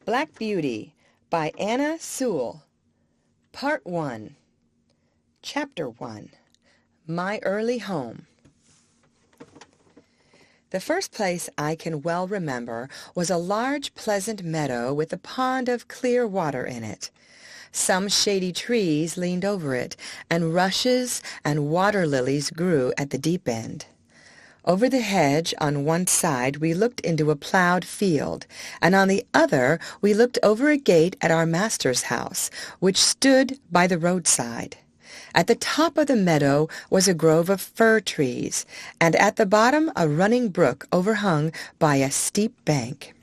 Black Beauty by Anna Sewell. Part 1. Chapter 1. My Early Home. The first place I can well remember was a large, pleasant meadow with a pond of clear water in it. Some shady trees leaned over it, and rushes and water lilies grew at the deep end. Over the hedge on one side we looked into a plowed field, and on the other we looked over a gate at our master's house, which stood by the roadside. At the top of the meadow was a grove of fir trees, and at the bottom a running brook overhung by a steep bank.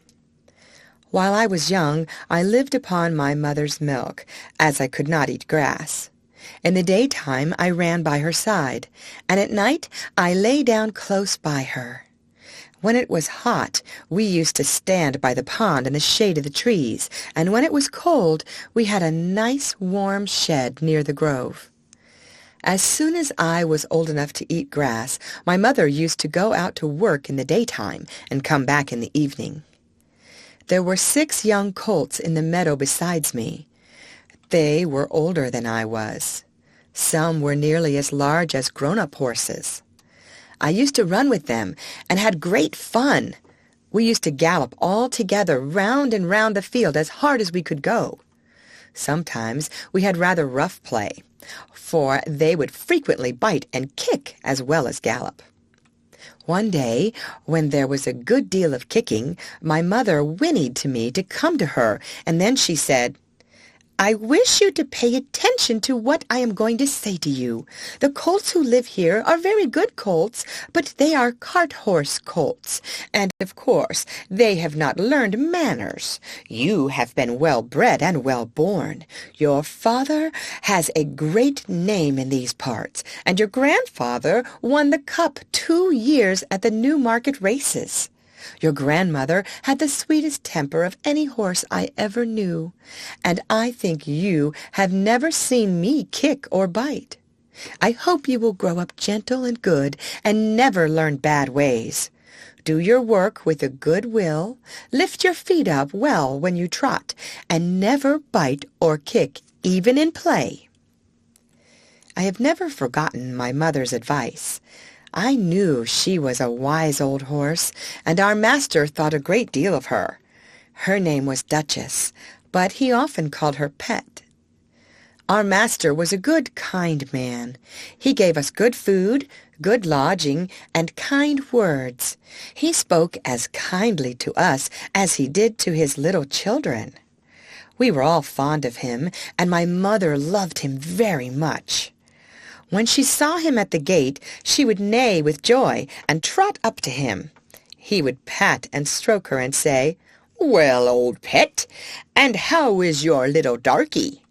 While I was young, I lived upon my mother's milk, as I could not eat grass. In the daytime I ran by her side, and at night I lay down close by her. When it was hot, we used to stand by the pond in the shade of the trees, and when it was cold, we had a nice warm shed near the grove. As soon as I was old enough to eat grass, my mother used to go out to work in the daytime and come back in the evening. There were 6 young colts in the meadow besides me. They were older than I was. Some were nearly as large as grown-up horses. I used to run with them and had great fun. We used to gallop all together round and round the field as hard as we could go. Sometimes we had rather rough play, for they would frequently bite and kick as well as gallop. One day, when there was a good deal of kicking, my mother whinnied to me to come to her, and then she said, "I wish you to pay attention to what I am going to say to you. The colts who live here are very good colts, but they are cart-horse colts, and of course they have not learned manners. You have been well-bred and well-born. Your father has a great name in these parts, and your grandfather won the cup 2 years at the Newmarket races. Your grandmother had the sweetest temper of any horse I ever knew, and I think you have never seen me kick or bite. I hope you will grow up gentle and good and never learn bad ways. Do your work with a good will, lift your feet up well when you trot, and never bite or kick even in play." I have never forgotten my mother's advice. I knew she was a wise old horse, and our master thought a great deal of her. Her name was Duchess, but he often called her Pet. Our master was a good, kind man. He gave us good food, good lodging, and kind words. He spoke as kindly to us as he did to his little children. We were all fond of him, and my mother loved him very much. When she saw him at the gate, she would neigh with joy and trot up to him. He would pat and stroke her and say, "Well, old pet, and how is your little darky?"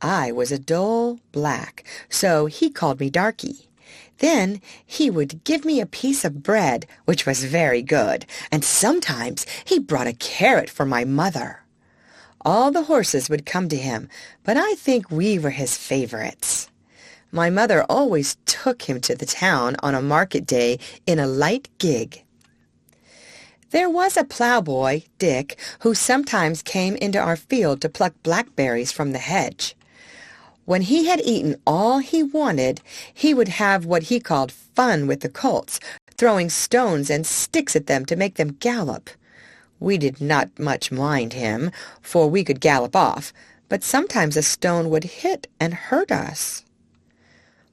I was a dull black, so he called me Darky. Then he would give me a piece of bread, which was very good, and sometimes he brought a carrot for my mother. All the horses would come to him, but I think we were his favorites. My mother always took him to the town on a market day in a light gig. There was a ploughboy, Dick, who sometimes came into our field to pluck blackberries from the hedge. When he had eaten all he wanted, he would have what he called fun with the colts, throwing stones and sticks at them to make them gallop. We did not much mind him, for we could gallop off, but sometimes a stone would hit and hurt us.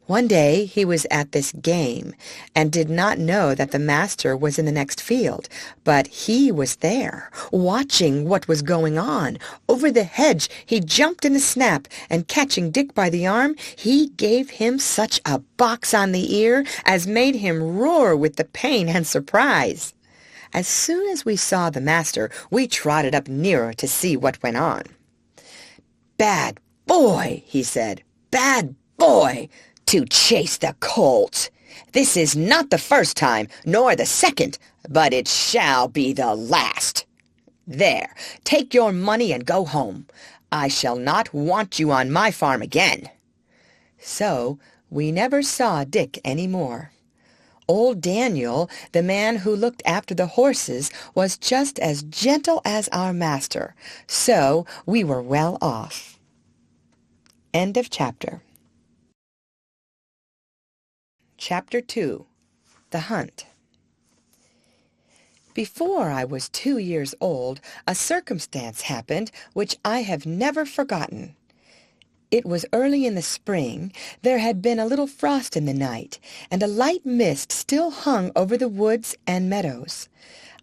One day he was at this game, and did not know that the master was in the next field, but he was there, watching what was going on. Over the hedge he jumped in a snap, and catching Dick by the arm, he gave him such a box on the ear as made him roar with the pain and surprise. As soon as we saw the master, we trotted up nearer to see what went on. "Bad boy," he said, "bad boy, to chase the colt. This is not the first time, nor the second, but it shall be the last. There, take your money and go home. I shall not want you on my farm again." So we never saw Dick any more. Old Daniel, the man who looked after the horses, was just as gentle as our master, so we were well off. End of chapter. Chapter 2. The Hunt. Before I was 2 years old, a circumstance happened which I have never forgotten. It was early in the spring. There had been a little frost in the night, and a light mist still hung over the woods and meadows.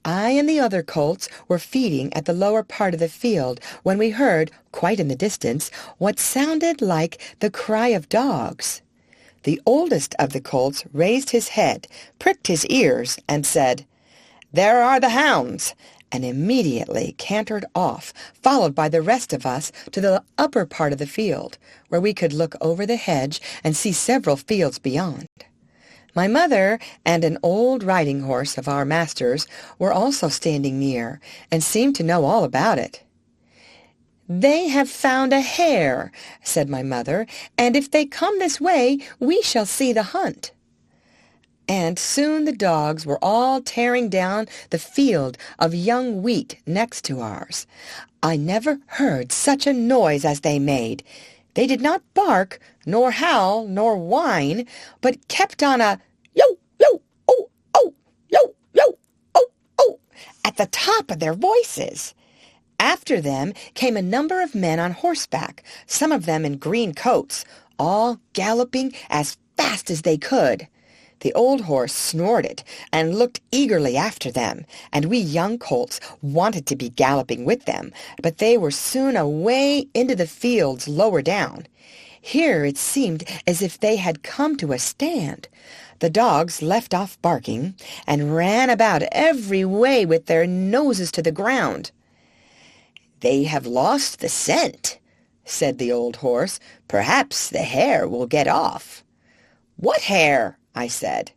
I and the other colts were feeding at the lower part of the field when we heard, quite in the distance, what sounded like the cry of dogs. The oldest of the colts raised his head, pricked his ears, and said, "There are the hounds," and immediately cantered off, followed by the rest of us to the upper part of the field, where we could look over the hedge and see several fields beyond. My mother and an old riding horse of our master's were also standing near, and seemed to know all about it. "They have found a hare," said my mother, "and if they come this way, we shall see the hunt." And soon the dogs were all tearing down the field of young wheat next to ours. I never heard such a noise as they made. They did not bark, nor howl, nor whine, but kept on a yo, yo, oh, oh, yo, yo, oh, oh, at the top of their voices. After them came a number of men on horseback, some of them in green coats, all galloping as fast as they could. The old horse snorted and looked eagerly after them, and we young colts wanted to be galloping with them, but they were soon away into the fields lower down. Here it seemed as if they had come to a stand. The dogs left off barking and ran about every way with their noses to the ground. "They have lost the scent," said the old horse. "Perhaps the hare will get off." "What hare?" I said.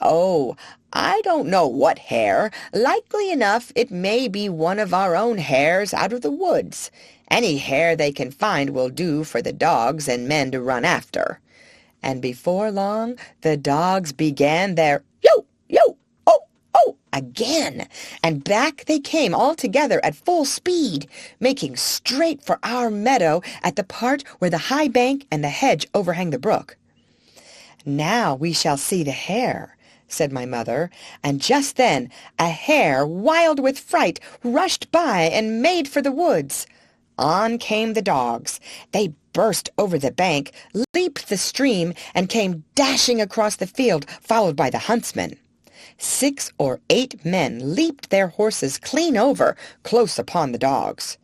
"Oh, I don't know what hare. Likely enough it may be one of our own hares out of the woods. Any hare they can find will do for the dogs and men to run after." And before long the dogs began their yo, yo, oh, oh again, and back they came all together at full speed, making straight for our meadow at the part where the high bank and the hedge overhang the brook. "Now we shall see the hare," said my mother, and just then a hare, wild with fright, rushed by and made for the woods. On came the dogs. They burst over the bank, leaped the stream, and came dashing across the field, followed by the huntsmen. 6 or 8 men leaped their horses clean over, close upon the dogs.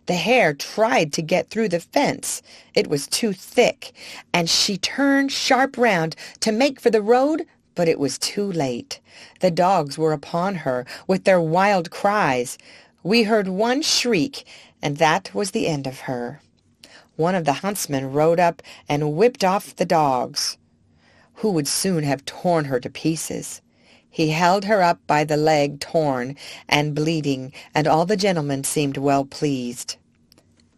The hare tried to get through the fence. It was too thick, and she turned sharp round to make for the road, but it was too late. The dogs were upon her with their wild cries. We heard one shriek, and that was the end of her. One of the huntsmen rode up and whipped off the dogs, who would soon have torn her to pieces. He held her up by the leg torn and bleeding, and all the gentlemen seemed well pleased.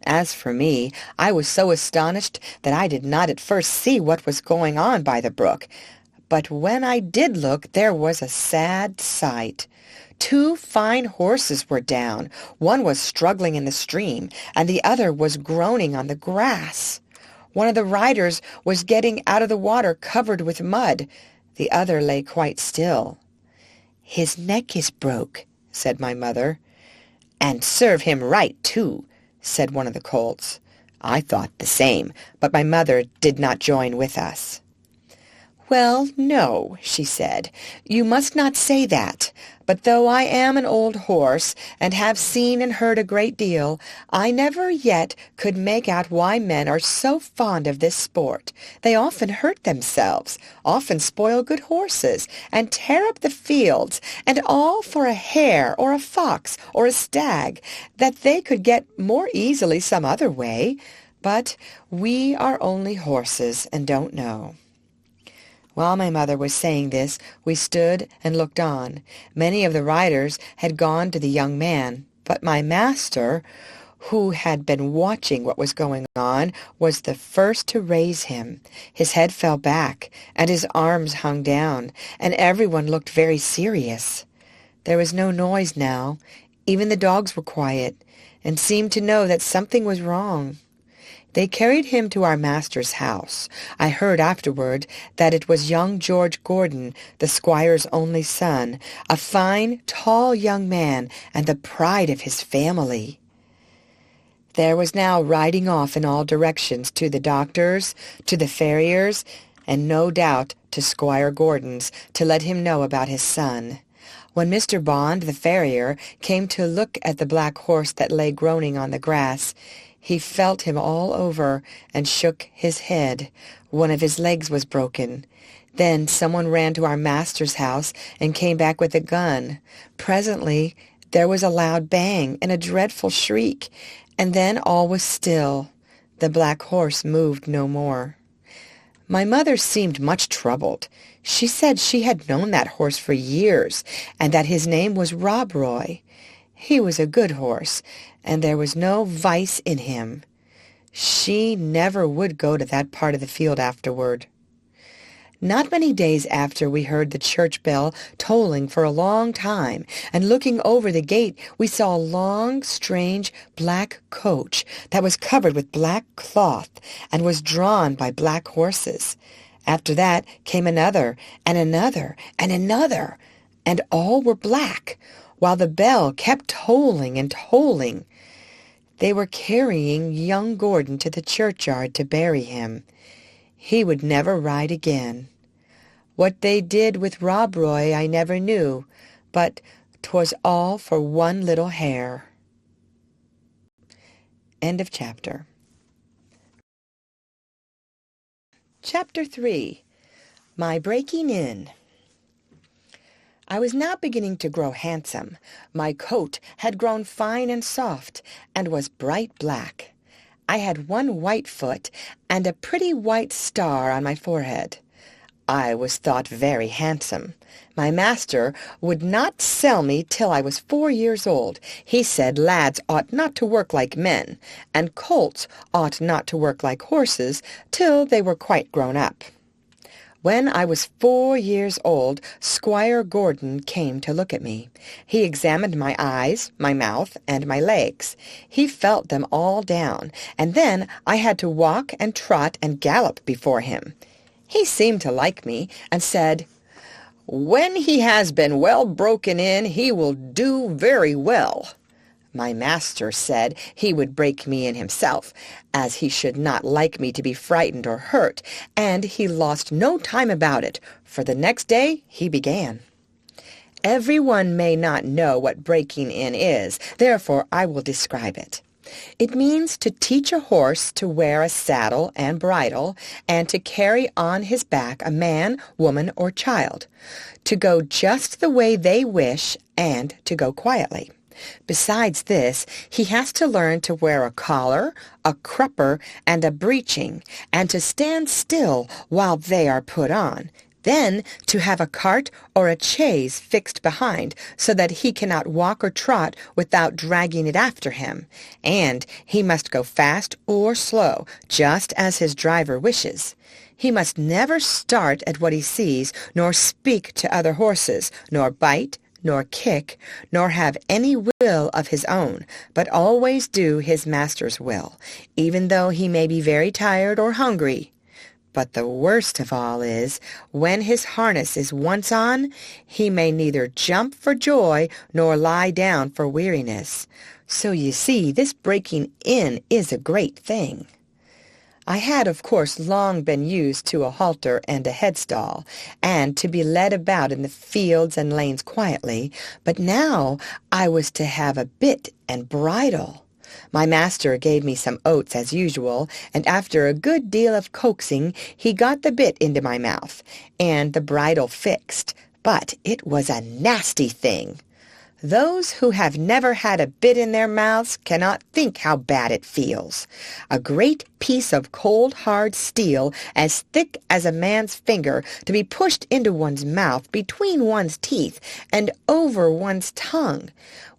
As for me, I was so astonished that I did not at first see what was going on by the brook. But when I did look, there was a sad sight. 2 fine horses were down. One was struggling in the stream, and the other was groaning on the grass. One of the riders was getting out of the water covered with mud. The other lay quite still. "His neck is broke," said my mother. "And serve him right, too," said one of the colts. I thought the same, but my mother did not join with us. "Well, no," she said, "you must not say that. But though I am an old horse, and have seen and heard a great deal, I never yet could make out why men are so fond of this sport. They often hurt themselves, often spoil good horses, and tear up the fields, and all for a hare or a fox or a stag, that they could get more easily some other way. But we are only horses, and don't know." While my mother was saying this, we stood and looked on. Many of the riders had gone to the young man, but my master who had been watching what was going on, was the first to raise him. His head fell back, and his arms hung down, and everyone looked very serious. There was no noise now. Even the dogs were quiet, and seemed to know that something was wrong. They carried him to our master's house. I heard afterward that it was young George Gordon, the squire's only son, a fine, tall young man, and the pride of his family. There was now riding off in all directions, to the doctor's, to the farrier's, and no doubt to Squire Gordon's, to let him know about his son. When Mr. Bond, the farrier, came to look at the black horse that lay groaning on the grass, he felt him all over and shook his head. One of his legs was broken. Then someone ran to our master's house and came back with a gun. Presently there was a loud bang and a dreadful shriek, and then all was still. The black horse moved no more. My mother seemed much troubled. She said she had known that horse for years, and that his name was Rob Roy. He was a good horse, and there was no vice in him. She never would go to that part of the field afterward. Not many days after, we heard the church bell tolling for a long time, and looking over the gate we saw a long, strange, black coach that was covered with black cloth and was drawn by black horses. After that came another, and another, and another, and all were black, while the bell kept tolling and tolling. They were carrying young Gordon to the churchyard to bury him. He would never ride again. What they did with Rob Roy I never knew, but 'twas all for one little hare. End of chapter. Chapter 3. My Breaking In. I was now beginning to grow handsome. My coat had grown fine and soft, and was bright black. I had one white foot, and a pretty white star on my forehead. I was thought very handsome. My master would not sell me till I was 4 years old. He said lads ought not to work like men, and colts ought not to work like horses till they were quite grown up. When I was 4 years old, Squire Gordon came to look at me. He examined my eyes, my mouth, and my legs. He felt them all down, and then I had to walk and trot and gallop before him. He seemed to like me, and said, "When he has been well broken in, he will do very well." My master said he would break me in himself, as he should not like me to be frightened or hurt, and he lost no time about it, for the next day he began. Everyone may not know what breaking in is, therefore I will describe it. It means to teach a horse to wear a saddle and bridle, and to carry on his back a man, woman, or child, to go just the way they wish, and to go quietly. Besides this, he has to learn to wear a collar, a crupper, and a breeching, and to stand still while they are put on. Then to have a cart or a chaise fixed behind, so that he cannot walk or trot without dragging it after him. And he must go fast or slow, just as his driver wishes. He must never start at what he sees, nor speak to other horses, nor bite, nor kick, nor have any will of his own, but always do his master's will, even though he may be very tired or hungry. But the worst of all is, when his harness is once on, he may neither jump for joy nor lie down for weariness. So you see, this breaking in is a great thing. I had, of course, long been used to a halter and a headstall, and to be led about in the fields and lanes quietly, but now I was to have a bit and bridle. My master gave me some oats as usual, and after a good deal of coaxing he got the bit into my mouth, and the bridle fixed, but it was a nasty thing. Those who have never had a bit in their mouths cannot think how bad it feels. A great piece of cold, hard steel, as thick as a man's finger, to be pushed into one's mouth, between one's teeth, and over one's tongue,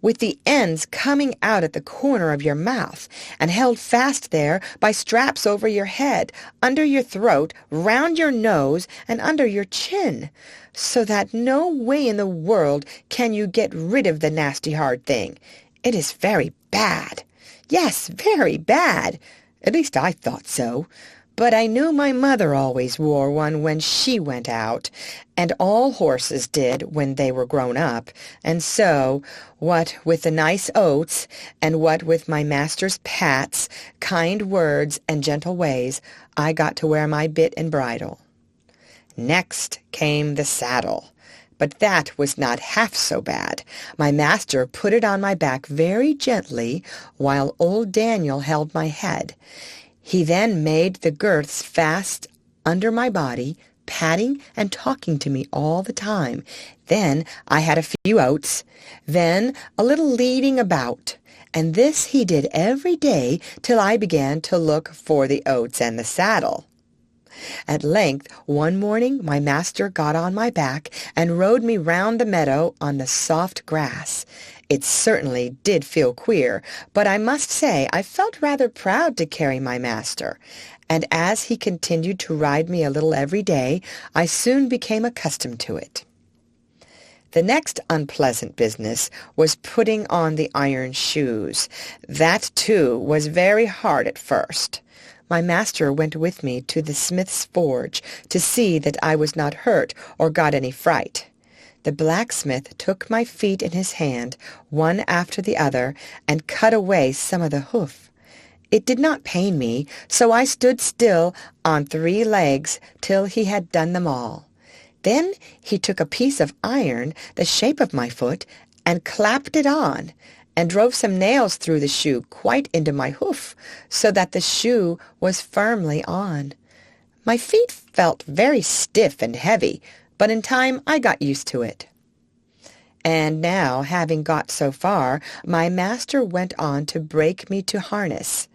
with the ends coming out at the corner of your mouth, and held fast there by straps over your head, under your throat, round your nose, and under your chin, so that no way in the world can you get rid of the nasty hard thing. It is very bad. Yes, very bad. At least I thought so. But I knew my mother always wore one when she went out, and all horses did when they were grown up, and so, what with the nice oats, and what with my master's pats, kind words, and gentle ways, I got to wear my bit and bridle. Next came the saddle, but that was not half so bad. My master put it on my back very gently, while old Daniel held my head. He then made the girths fast under my body, patting and talking to me all the time. Then I had a few oats, then a little leading about, and this he did every day till I began to look for the oats and the saddle. At length, one morning, my master got on my back and rode me round the meadow on the soft grass. It certainly did feel queer, but I must say I felt rather proud to carry my master, and as he continued to ride me a little every day, I soon became accustomed to it. The next unpleasant business was putting on the iron shoes. That, too, was very hard at first. My master went with me to the smith's forge to see that I was not hurt or got any fright. The blacksmith took my feet in his hand, one after the other, and cut away some of the hoof. It did not pain me, so I stood still on 3 legs till he had done them all. Then he took a piece of iron, the shape of my foot, and clapped it on, and drove some nails through the shoe quite into my hoof, so that the shoe was firmly on. My feet felt very stiff and heavy, but in time I got used to it. And now, having got so far, my master went on to break me to harness.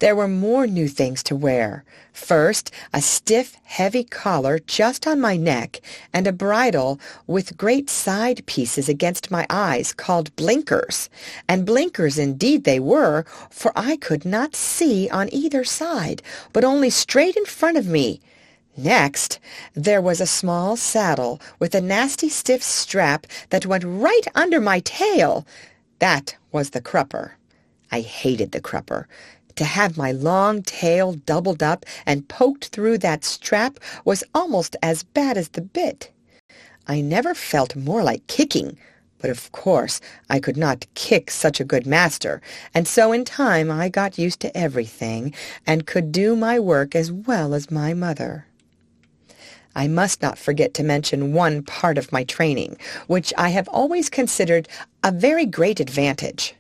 There were more new things to wear. First, a stiff, heavy collar just on my neck, and a bridle with great side pieces against my eyes called blinkers. And blinkers indeed they were, for I could not see on either side, but only straight in front of me. Next, there was a small saddle with a nasty stiff strap that went right under my tail. That was the crupper. I hated the crupper. To have my long tail doubled up and poked through that strap was almost as bad as the bit. I never felt more like kicking, but of course I could not kick such a good master, and so in time I got used to everything and could do my work as well as my mother. I must not forget to mention one part of my training, which I have always considered a very great advantage.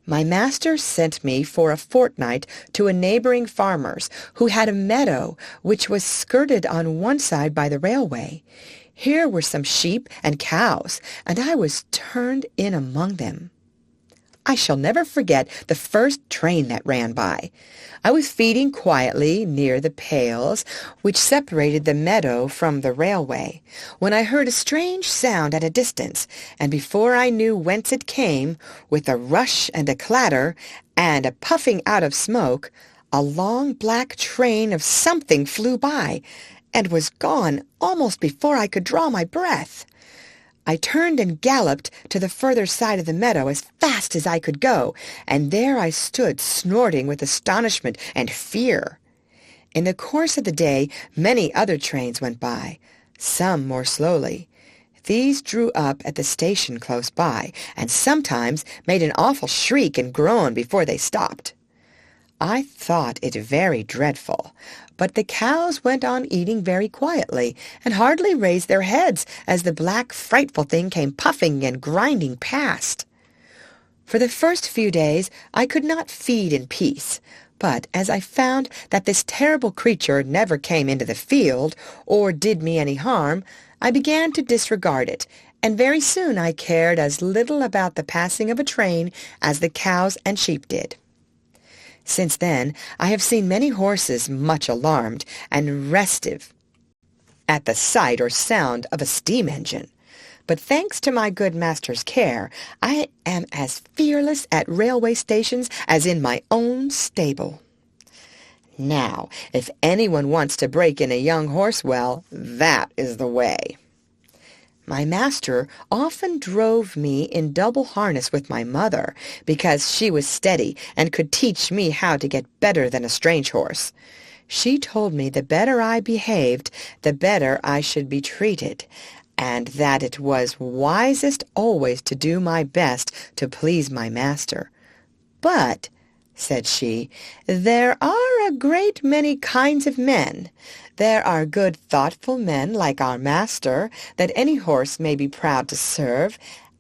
My master sent me for a fortnight to a neighboring farmer's who had a meadow which was skirted on one side by the railway. Here were some sheep and cows, and I was turned in among them. I shall never forget the first train that ran by. I was feeding quietly near the pales which separated the meadow from the railway, when I heard a strange sound at a distance, and before I knew whence it came, with a rush and a clatter, and a puffing out of smoke, a long black train of something flew by, and was gone almost before I could draw my breath. I turned and galloped to the further side of the meadow as fast as I could go, and there I stood snorting with astonishment and fear. In the course of the day many other trains went by, some more slowly. These drew up at the station close by, and sometimes made an awful shriek and groan before they stopped. I thought it very dreadful, but the cows went on eating very quietly, and hardly raised their heads as the black, frightful thing came puffing and grinding past. For the first few days I could not feed in peace, but as I found that this terrible creature never came into the field, or did me any harm, I began to disregard it, and very soon I cared as little about the passing of a train as the cows and sheep did. Since then, I have seen many horses much alarmed and restive at the sight or sound of a steam engine. But thanks to my good master's care, I am as fearless at railway stations as in my own stable. Now, if anyone wants to break in a young horse, well, that is the way. My master often drove me in double harness with my mother, because she was steady and could teach me how to get better than a strange horse. She told me the better I behaved, the better I should be treated, and that it was wisest always to do my best to please my master. But, said she, there are a great many kinds of men. There are good thoughtful men like our master, that any horse may be proud to serve,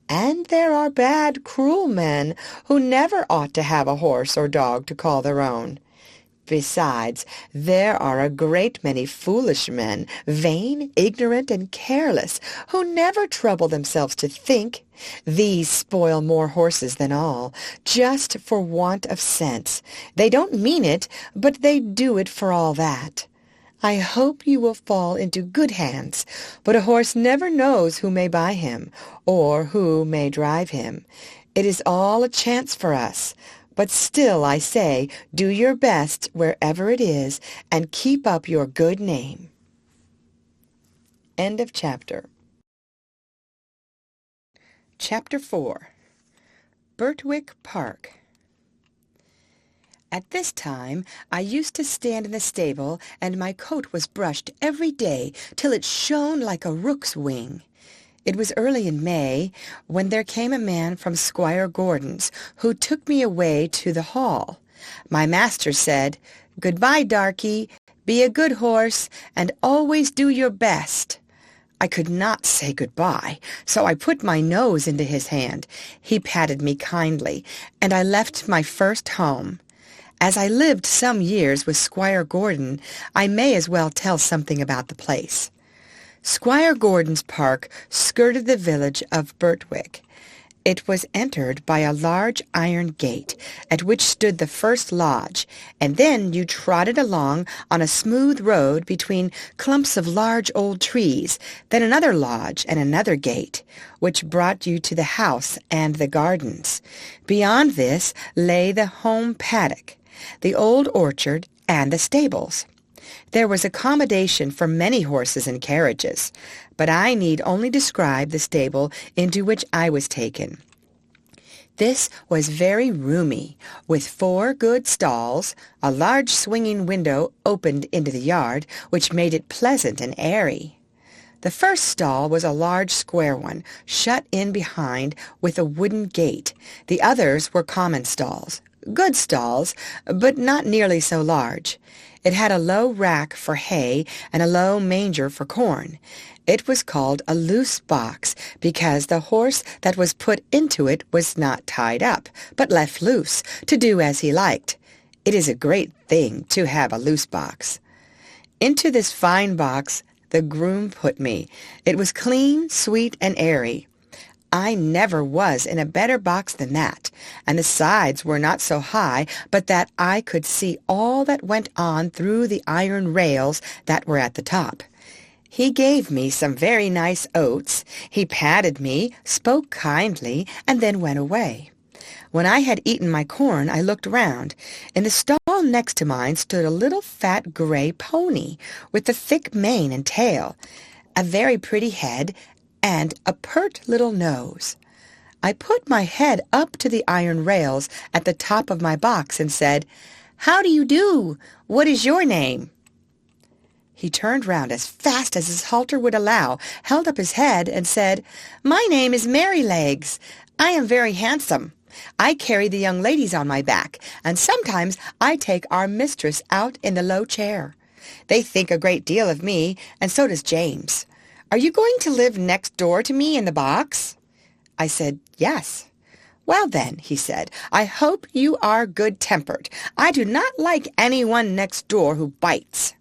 and there are bad, cruel men who never ought to have a horse or dog to call their own. Besides, there are a great many foolish men, vain, ignorant, and careless, who never trouble themselves to think. These spoil more horses than all, just for want of sense. They don't mean it, but they do it for all that. I hope you will fall into good hands, but a horse never knows who may buy him, or who may drive him. It is all a chance for us. But still, I say, do your best wherever it is, and keep up your good name. End of chapter. Chapter 4. Birtwick Park. At this time, I used to stand in the stable, and my coat was brushed every day till it shone like a rook's wing. It was early in May, when there came a man from Squire Gordon's, who took me away to the hall. My master said, "Good-bye, darky. Be a good horse, and always do your best." I could not say good-bye, so I put my nose into his hand. He patted me kindly, and I left my first home. As I lived some years with Squire Gordon, I may as well tell something about the place. Squire Gordon's park skirted the village of Birtwick. It was entered by a large iron gate, at which stood the first lodge, and then you trotted along on a smooth road between clumps of large old trees, then another lodge and another gate, which brought you to the house and the gardens. Beyond this lay the home paddock, the old orchard, and the stables. There was accommodation for many horses and carriages, but I need only describe the stable into which I was taken. This was very roomy, with 4 good stalls. A large swinging window opened into the yard, which made it pleasant and airy. The first stall was a large square one, shut in behind with a wooden gate. The others were common stalls, good stalls, but not nearly so large. It had a low rack for hay and a low manger for corn. It was called a loose box because the horse that was put into it was not tied up, but left loose to do as he liked. It is a great thing to have a loose box. Into this fine box the groom put me. It was clean, sweet, and airy. I never was in a better box than that, and the sides were not so high but that I could see all that went on through the iron rails that were at the top. He gave me some very nice oats. He patted me, spoke kindly, and then went away. When I had eaten my corn, I looked round. In the stall next to mine stood a little fat gray pony with a thick mane and tail, a very pretty head, and a pert little nose. I put my head up to the iron rails at the top of my box and said, "How do you do? What is your name?" He turned round as fast as his halter would allow, held up his head, and said, "My name is Merrylegs. I am very handsome. I carry the young ladies on my back, and sometimes I take our mistress out in the low chair. They think a great deal of me, and so does James. Are you going to live next door to me in the box?" I said, "Yes." "Well, then," he said, "I hope you are good-tempered. I do not like anyone next door who bites."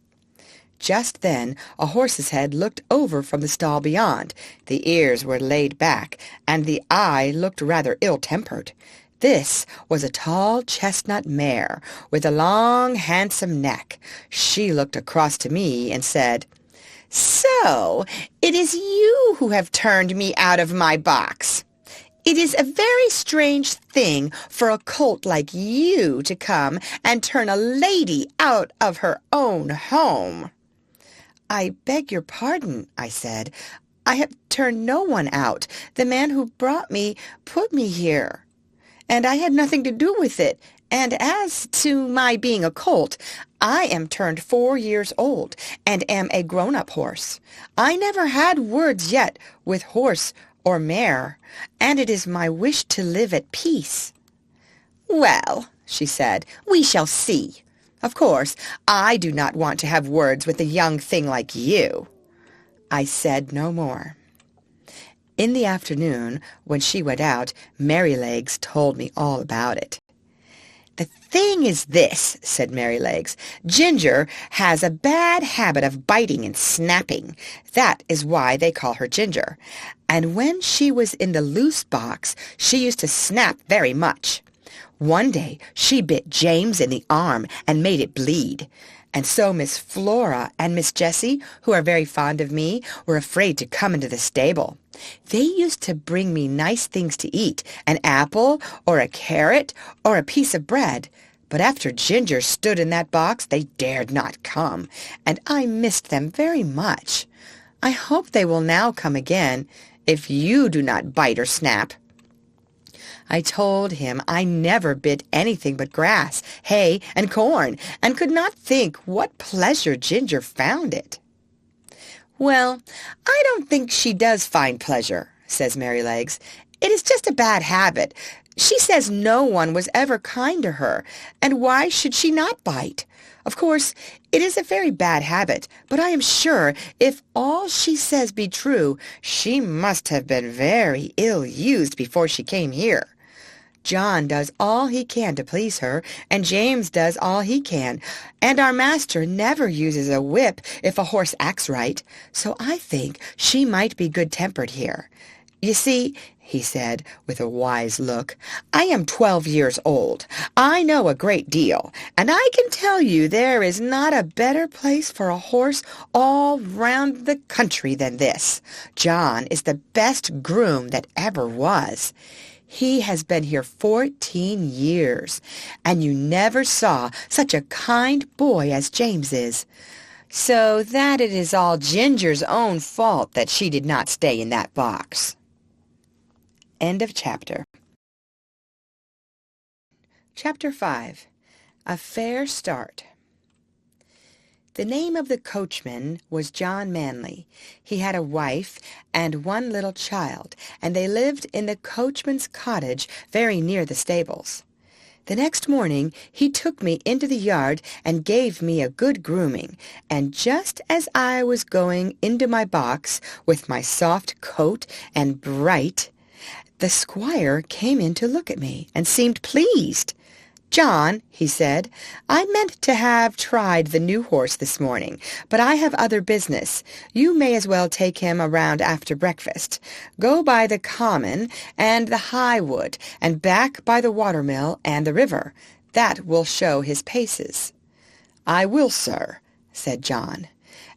Just then a horse's head looked over from the stall beyond. The ears were laid back, and the eye looked rather ill-tempered. This was a tall chestnut mare, with a long, handsome neck. She looked across to me and said, "So, it is you who have turned me out of my box. It is a very strange thing for a colt like you to come and turn a lady out of her own home." "I beg your pardon," I said. "I have turned no one out. The man who brought me put me here, and I had nothing to do with it. And as to my being a colt, I am turned 4 years old, and am a grown-up horse. I never had words yet with horse or mare, and it is my wish to live at peace." "Well," she said, "we shall see. Of course, I do not want to have words with a young thing like you." I said no more. In the afternoon, when she went out, Merrylegs told me all about it. "The thing is this," said Merrylegs. "Ginger has a bad habit of biting and snapping. That is why they call her Ginger. And when she was in the loose box, she used to snap very much. One day she bit James in the arm and made it bleed. And so Miss Flora and Miss Jessie, who are very fond of me, were afraid to come into the stable. They used to bring me nice things to eat, an apple or a carrot or a piece of bread. But after Ginger stood in that box, they dared not come, and I missed them very much. I hope they will now come again, if you do not bite or snap." I told him I never bit anything but grass, hay, and corn, and could not think what pleasure Ginger found it. "Well, I don't think she does find pleasure," says Merrylegs. "It is just a bad habit. She says no one was ever kind to her, and why should she not bite? Of course, it is a very bad habit, but I am sure if all she says be true, she must have been very ill-used before she came here. John does all he can to please her, and James does all he can, and our master never uses a whip if a horse acts right, so I think she might be good-tempered here. You see," he said, with a wise look, "I am 12 years old. I know a great deal, and I can tell you there is not a better place for a horse all round the country than this. John is the best groom that ever was. He has been here 14 years, and you never saw such a kind boy as James is. So that it is all Ginger's own fault that she did not stay in that box." End of chapter. Chapter 5. A Fair Start. The name of the coachman was John Manley. He had a wife and one little child, and they lived in the coachman's cottage very near the stables. The next morning he took me into the yard and gave me a good grooming, and just as I was going into my box with my soft coat and bright, the squire came in to look at me and seemed pleased. "John," he said, "I meant to have tried the new horse this morning, but I have other business. You may as well take him around after breakfast. Go by the common and the high wood, and back by the watermill and the river. That will show his paces." "I will, sir," said John.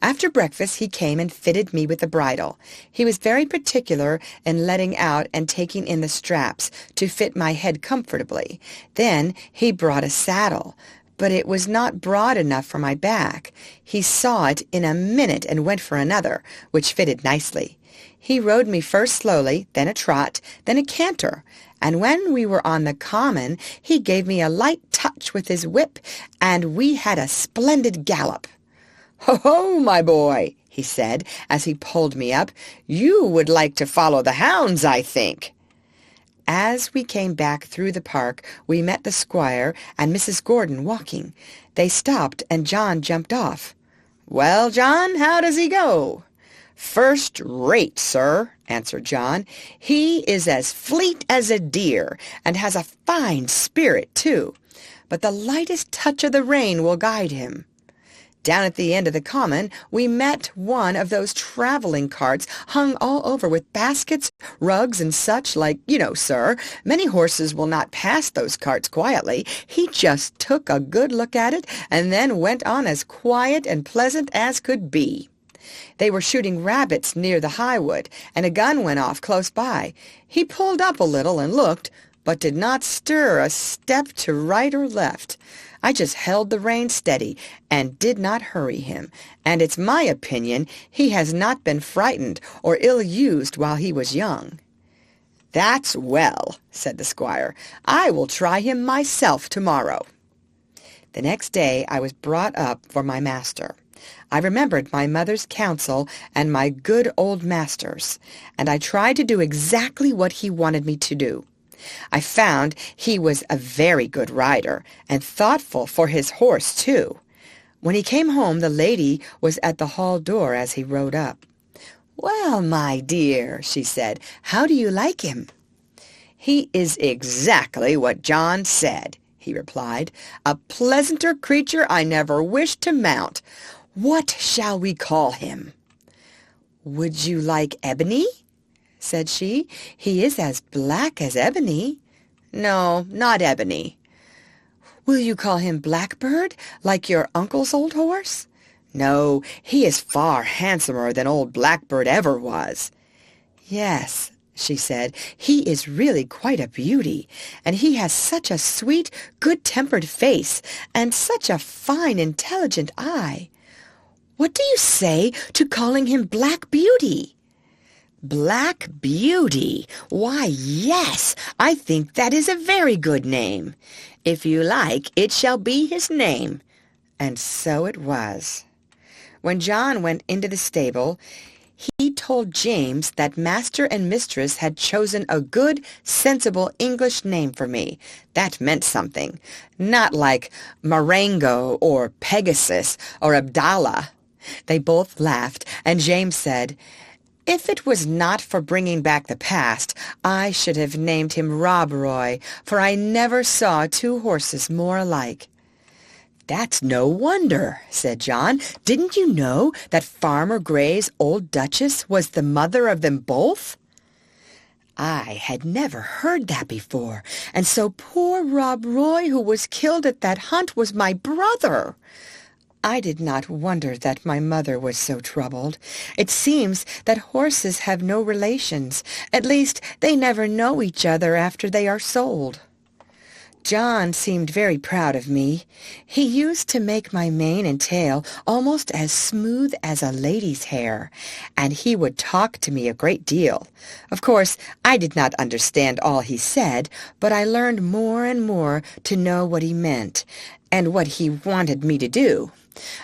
After breakfast he came and fitted me with the bridle. He was very particular in letting out and taking in the straps to fit my head comfortably. Then he brought a saddle, but it was not broad enough for my back. He saw it in a minute and went for another, which fitted nicely. He rode me first slowly, then a trot, then a canter, and when we were on the common he gave me a light touch with his whip, and we had a splendid gallop. "Ho, ho, my boy," he said, as he pulled me up. "You would like to follow the hounds, I think." As we came back through the park, we met the squire and Mrs. Gordon walking. They stopped, and John jumped off. "Well, John, how does he go?" "First rate, sir," answered John. "He is as fleet as a deer, and has a fine spirit, too. But the lightest touch of the rein will guide him." Down at the end of the common, we met one of those traveling carts hung all over with baskets, rugs, and such like, sir. Many horses will not pass those carts quietly. He just took a good look at it and then went on as quiet and pleasant as could be. They were shooting rabbits near the highwood, and a gun went off close by. He pulled up a little and looked, but did not stir a step to right or left. I just held the rein steady and did not hurry him, and it's my opinion he has not been frightened or ill-used while he was young." "That's well," said the squire. "I will try him myself tomorrow." The next day I was brought up for my master. I remembered my mother's counsel and my good old master's, and I tried to do exactly what he wanted me to do. I found he was a very good rider, and thoughtful for his horse, too. When he came home, the lady was at the hall door as he rode up. "Well, my dear," she said, "how do you like him?" "He is exactly what John said," he replied. "A pleasanter creature I never wished to mount. What shall we call him?" "Would you like Ebony?" said she. "He is as black as ebony." "No, not Ebony." "Will you call him Blackbird, like your uncle's old horse?" "No, he is far handsomer than old Blackbird ever was." "Yes," she said, "he is really quite a beauty, and he has such a sweet, good-tempered face, and such a fine, intelligent eye. What do you say to calling him Black Beauty?" "Black Beauty! Why, yes, I think that is a very good name. If you like, it shall be his name." And so it was. When John went into the stable, he told James that master and mistress had chosen a good, sensible English name for me. That meant something. Not like Marengo or Pegasus or Abdallah. They both laughed, and James said, "If it was not for bringing back the past, I should have named him Rob Roy, for I never saw two horses more alike." "That's no wonder," said John. "Didn't you know that Farmer Gray's old Duchess was the mother of them both?" I had never heard that before, and so poor Rob Roy, who was killed at that hunt, was my brother. I did not wonder that my mother was so troubled. It seems that horses have no relations. At least, they never know each other after they are sold. John seemed very proud of me. He used to make my mane and tail almost as smooth as a lady's hair, and he would talk to me a great deal. Of course, I did not understand all he said, but I learned more and more to know what he meant, and what he wanted me to do.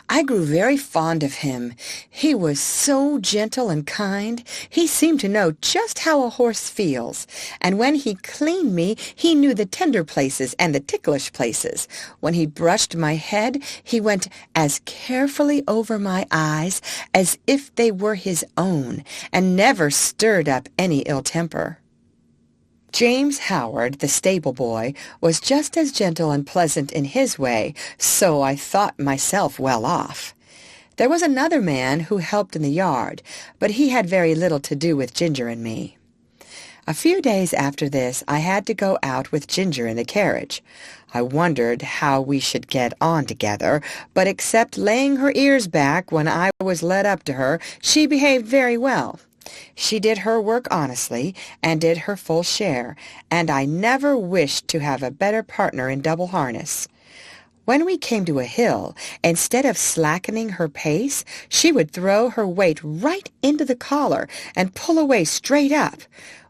I grew very fond of him. He was so gentle and kind. He seemed to know just how a horse feels, and when he cleaned me, he knew the tender places and the ticklish places. When he brushed my head, he went as carefully over my eyes as if they were his own, and never stirred up any ill temper. James Howard, the stable boy, was just as gentle and pleasant in his way, so I thought myself well off. There was another man who helped in the yard, but he had very little to do with Ginger and me. A few days after this, I had to go out with Ginger in the carriage. I wondered how we should get on together, but except laying her ears back when I was led up to her, she behaved very well. She did her work honestly, and did her full share, and I never wished to have a better partner in double harness. When we came to a hill, instead of slackening her pace, she would throw her weight right into the collar and pull away straight up.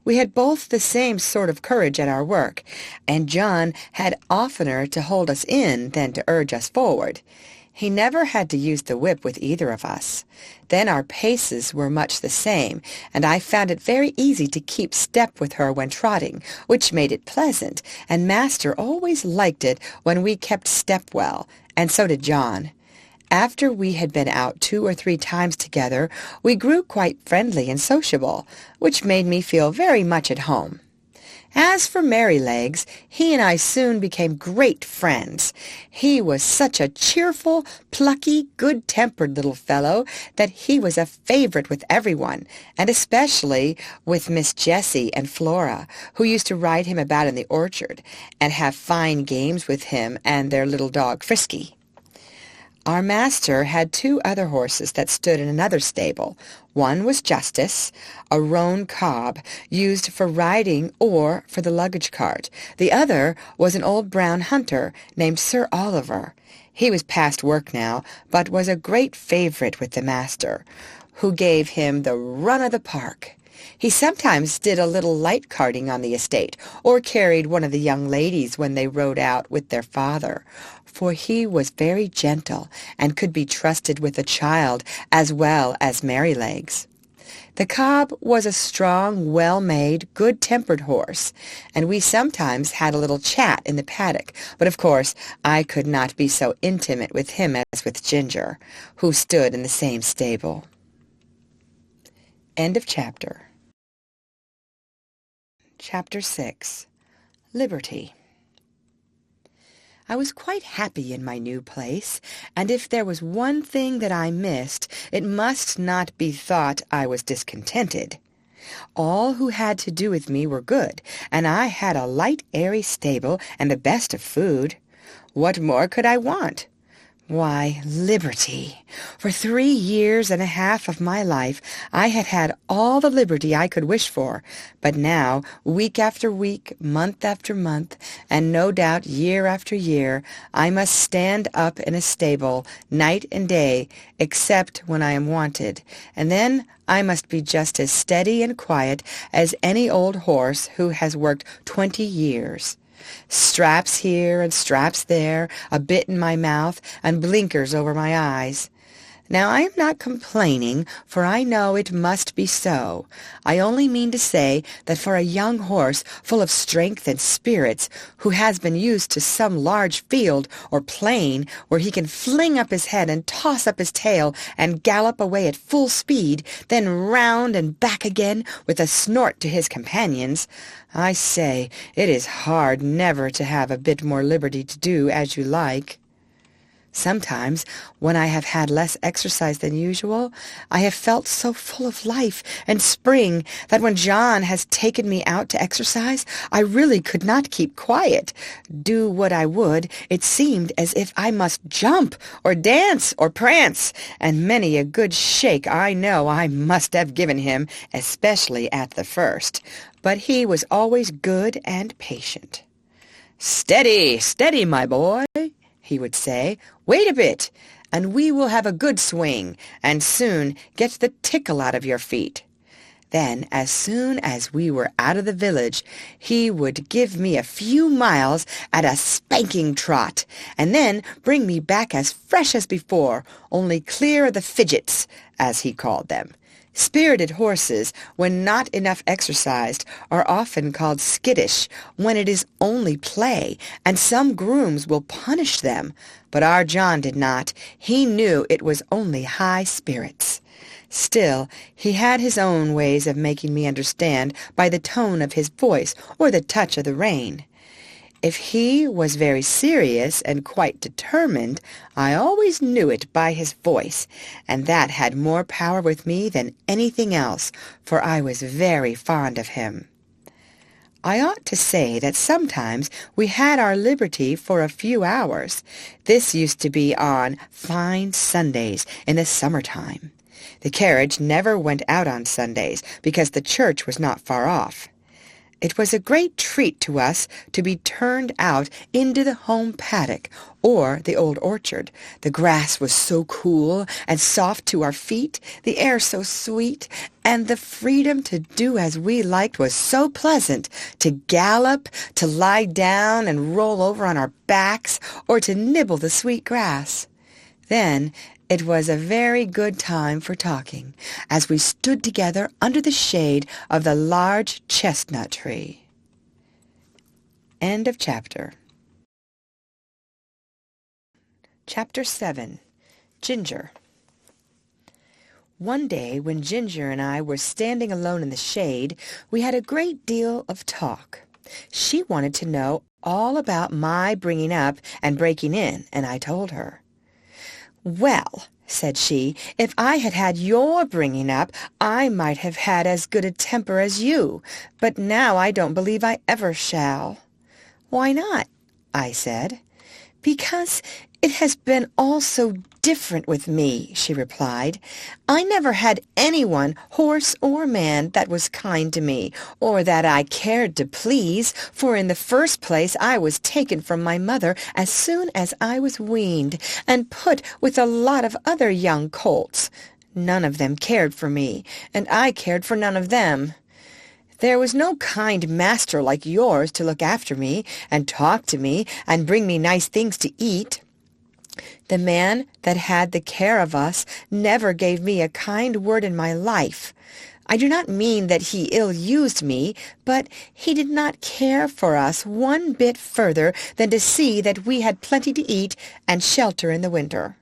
We had both the same sort of courage at our work, and John had oftener to hold us in than to urge us forward. He never had to use the whip with either of us. Then our paces were much the same, and I found it very easy to keep step with her when trotting, which made it pleasant, and Master always liked it when we kept step well, and so did John. After we had been out 2 or 3 times together, we grew quite friendly and sociable, which made me feel very much at home. As for Merrylegs, he and I soon became great friends. He was such a cheerful, plucky, good-tempered little fellow that he was a favorite with everyone, and especially with Miss Jessie and Flora, who used to ride him about in the orchard and have fine games with him and their little dog Frisky. Our master had 2 other horses that stood in another stable. One was Justice, a roan cob used for riding or for the luggage cart. The other was an old brown hunter named Sir Oliver. He was past work now, but was a great favorite with the master, who gave him the run of the park. He sometimes did a little light carting on the estate, or carried one of the young ladies when they rode out with their father, for he was very gentle and could be trusted with a child as well as Merrylegs. The cob was a strong, well-made, good-tempered horse, and we sometimes had a little chat in the paddock, but of course I could not be so intimate with him as with Ginger, who stood in the same stable. End of chapter. Chapter 6. Liberty. I was quite happy in my new place, and if there was one thing that I missed, it must not be thought I was discontented. All who had to do with me were good, and I had a light, airy stable and the best of food. What more could I want? Why, liberty. For 3 years and a half of my life I had had all the liberty I could wish for, but now, week after week, month after month, and no doubt year after year, I must stand up in a stable night and day, except when I am wanted, and then I must be just as steady and quiet as any old horse who has worked 20 years. Straps here and straps there, a bit in my mouth, and blinkers over my eyes. Now I am not complaining, for I know it must be so. I only mean to say that for a young horse full of strength and spirits, who has been used to some large field or plain where he can fling up his head and toss up his tail and gallop away at full speed, then round and back again with a snort to his companions, I say it is hard never to have a bit more liberty to do as you like. Sometimes, when I have had less exercise than usual, I have felt so full of life and spring that when John has taken me out to exercise, I really could not keep quiet. Do what I would, it seemed as if I must jump or dance or prance, and many a good shake I know I must have given him, especially at the first. But he was always good and patient. "Steady, steady, my boy," he would say. "Wait a bit, and we will have a good swing, and soon get the tickle out of your feet." Then, as soon as we were out of the village, he would give me a few miles at a spanking trot, and then bring me back as fresh as before, only clear of the fidgets, as he called them. Spirited horses, when not enough exercised, are often called skittish when it is only play, and some grooms will punish them. But our John did not. He knew it was only high spirits. Still, he had his own ways of making me understand by the tone of his voice or the touch of the rein. If he was very serious and quite determined, I always knew it by his voice, and that had more power with me than anything else, for I was very fond of him. I ought to say that sometimes we had our liberty for a few hours. This used to be on fine Sundays in the summer-time. The carriage never went out on Sundays, because the church was not far off. It was a great treat to us to be turned out into the home paddock or the old orchard. The grass was so cool and soft to our feet, the air so sweet, and the freedom to do as we liked was so pleasant, to gallop, to lie down and roll over on our backs, or to nibble the sweet grass. Then it was a very good time for talking, as we stood together under the shade of the large chestnut tree. End of chapter. Chapter 7. Ginger. One day, when Ginger and I were standing alone in the shade, we had a great deal of talk. She wanted to know all about my bringing up and breaking in, and I told her. "Well," said she, "if I had had your bringing up, I might have had as good a temper as you, but now I don't believe I ever shall." "Why not?" I said. "Because it has been all so different with me," she replied. "I never had anyone, horse or man, that was kind to me, or that I cared to please, for in the first place I was taken from my mother as soon as I was weaned, and put with a lot of other young colts. None of them cared for me, and I cared for none of them. There was no kind master like yours to look after me, and talk to me, and bring me nice things to eat. The man that had the care of us never gave me a kind word in my life. I do not mean that he ill-used me, but he did not care for us one bit further than to see that we had plenty to eat and shelter in the winter.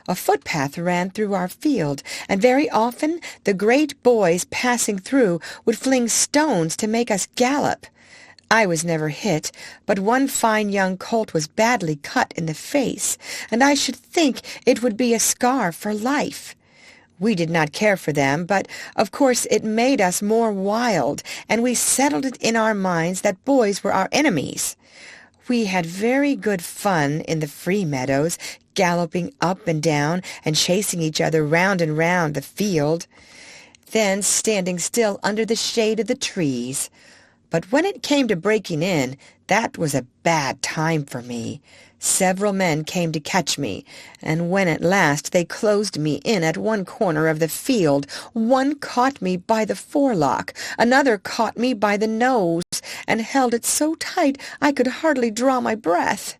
A footpath ran through our field, and very often the great boys passing through would fling stones to make us gallop. I was never hit, but one fine young colt was badly cut in the face, and I should think it would be a scar for life. We did not care for them, but of course it made us more wild, and we settled it in our minds that boys were our enemies. We had very good fun in the free meadows, galloping up and down and chasing each other round and round the field, then standing still under the shade of the trees. But when it came to breaking in, that was a bad time for me. Several men came to catch me, and when at last they closed me in at one corner of the field, one caught me by the forelock, another caught me by the nose, and held it so tight I could hardly draw my breath.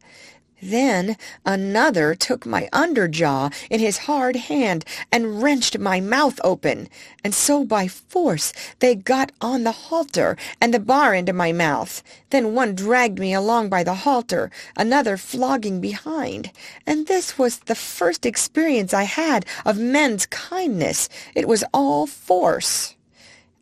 Then another took my under jaw in his hard hand and wrenched my mouth open, and so by force they got on the halter and the bar into my mouth. Then one dragged me along by the halter, another flogging behind, and this was the first experience I had of men's kindness. It was all force.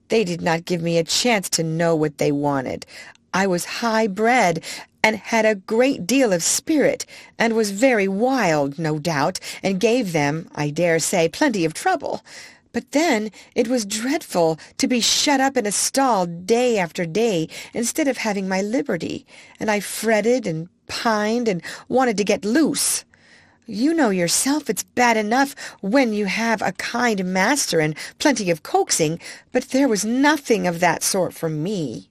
They did not give me a chance to know what they wanted. I was high-bred, and had a great deal of spirit, and was very wild, no doubt, and gave them, I dare say, plenty of trouble. But then it was dreadful to be shut up in a stall day after day instead of having my liberty, and I fretted and pined and wanted to get loose. You know yourself it's bad enough when you have a kind master and plenty of coaxing, but there was nothing of that sort for me.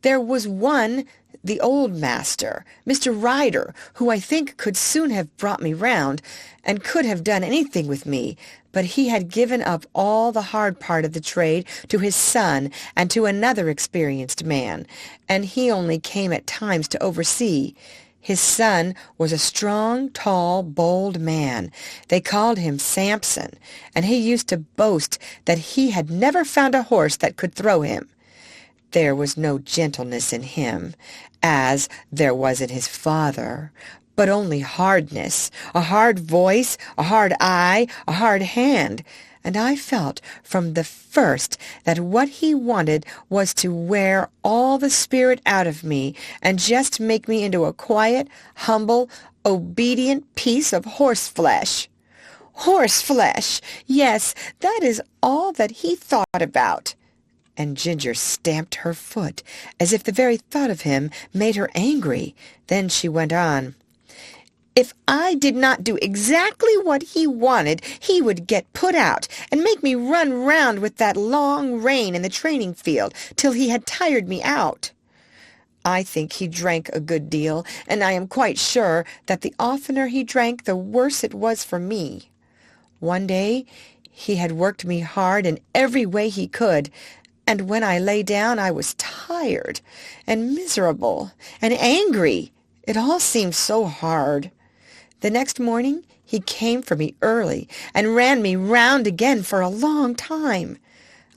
There was one, the old master, Mr. Ryder, who I think could soon have brought me round, and could have done anything with me, but he had given up all the hard part of the trade to his son and to another experienced man, and he only came at times to oversee. His son was a strong, tall, bold man. They called him Samson, and he used to boast that he had never found a horse that could throw him. There was no gentleness in him, as there was in his father, but only hardness, a hard voice, a hard eye, a hard hand, and I felt from the first that what he wanted was to wear all the spirit out of me and just make me into a quiet, humble, obedient piece of horseflesh. Horseflesh! Yes, that is all that he thought about. And Ginger stamped her foot, as if the very thought of him made her angry. Then she went on. If I did not do exactly what he wanted, he would get put out and make me run round with that long rein in the training field till he had tired me out. I think he drank a good deal, and I am quite sure that the oftener he drank, the worse it was for me. One day he had worked me hard in every way he could, and when I lay down I was tired and miserable and angry. It all seemed so hard. The next morning he came for me early and ran me round again for a long time.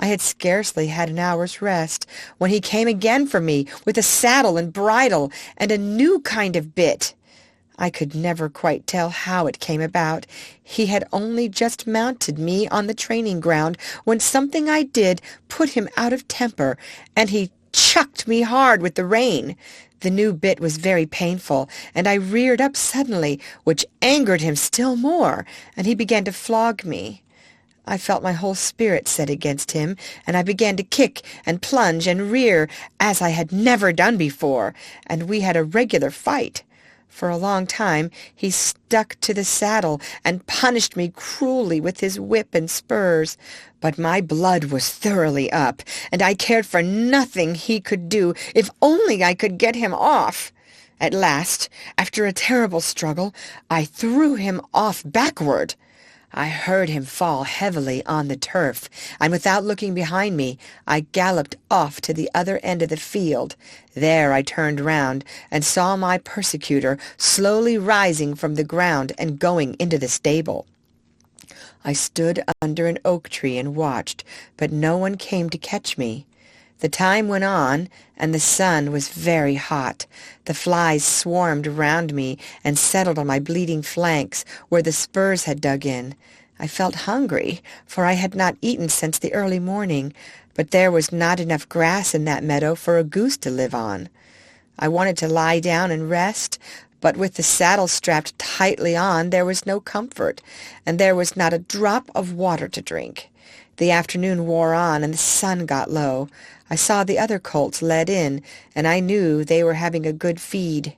I had scarcely had an hour's rest when he came again for me with a saddle and bridle and a new kind of bit. I could never quite tell how it came about. He had only just mounted me on the training ground when something I did put him out of temper, and he chucked me hard with the rein. The new bit was very painful, and I reared up suddenly, which angered him still more, and he began to flog me. I felt my whole spirit set against him, and I began to kick and plunge and rear as I had never done before, and we had a regular fight. For a long time he stuck to the saddle and punished me cruelly with his whip and spurs. But my blood was thoroughly up, and I cared for nothing he could do if only I could get him off. At last, after a terrible struggle, I threw him off backward. I heard him fall heavily on the turf, and without looking behind me, I galloped off to the other end of the field. There I turned round and saw my persecutor slowly rising from the ground and going into the stable. I stood under an oak tree and watched, but no one came to catch me. The time went on, and the sun was very hot. The flies swarmed round me and settled on my bleeding flanks where the spurs had dug in. I felt hungry, for I had not eaten since the early morning, but there was not enough grass in that meadow for a goose to live on. I wanted to lie down and rest, but with the saddle strapped tightly on there was no comfort, and there was not a drop of water to drink. The afternoon wore on, and the sun got low. I saw the other colts led in, and I knew they were having a good feed.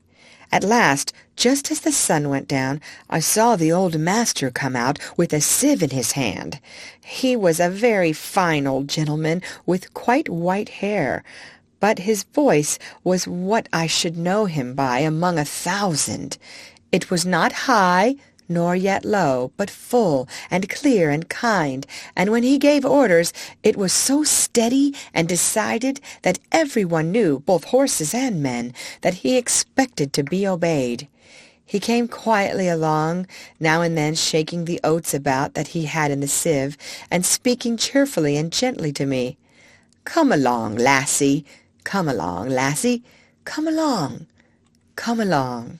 At last, just as the sun went down, I saw the old master come out with a sieve in his hand. He was a very fine old gentleman with quite white hair, but his voice was what I should know him by among 1,000. It was not high, nor yet low, but full and clear and kind, and when he gave orders it was so steady and decided that everyone knew, both horses and men, that he expected to be obeyed. He came quietly along, now and then shaking the oats about that he had in the sieve, and speaking cheerfully and gently to me. "Come along, lassie. Come along, lassie. Come along. Come along."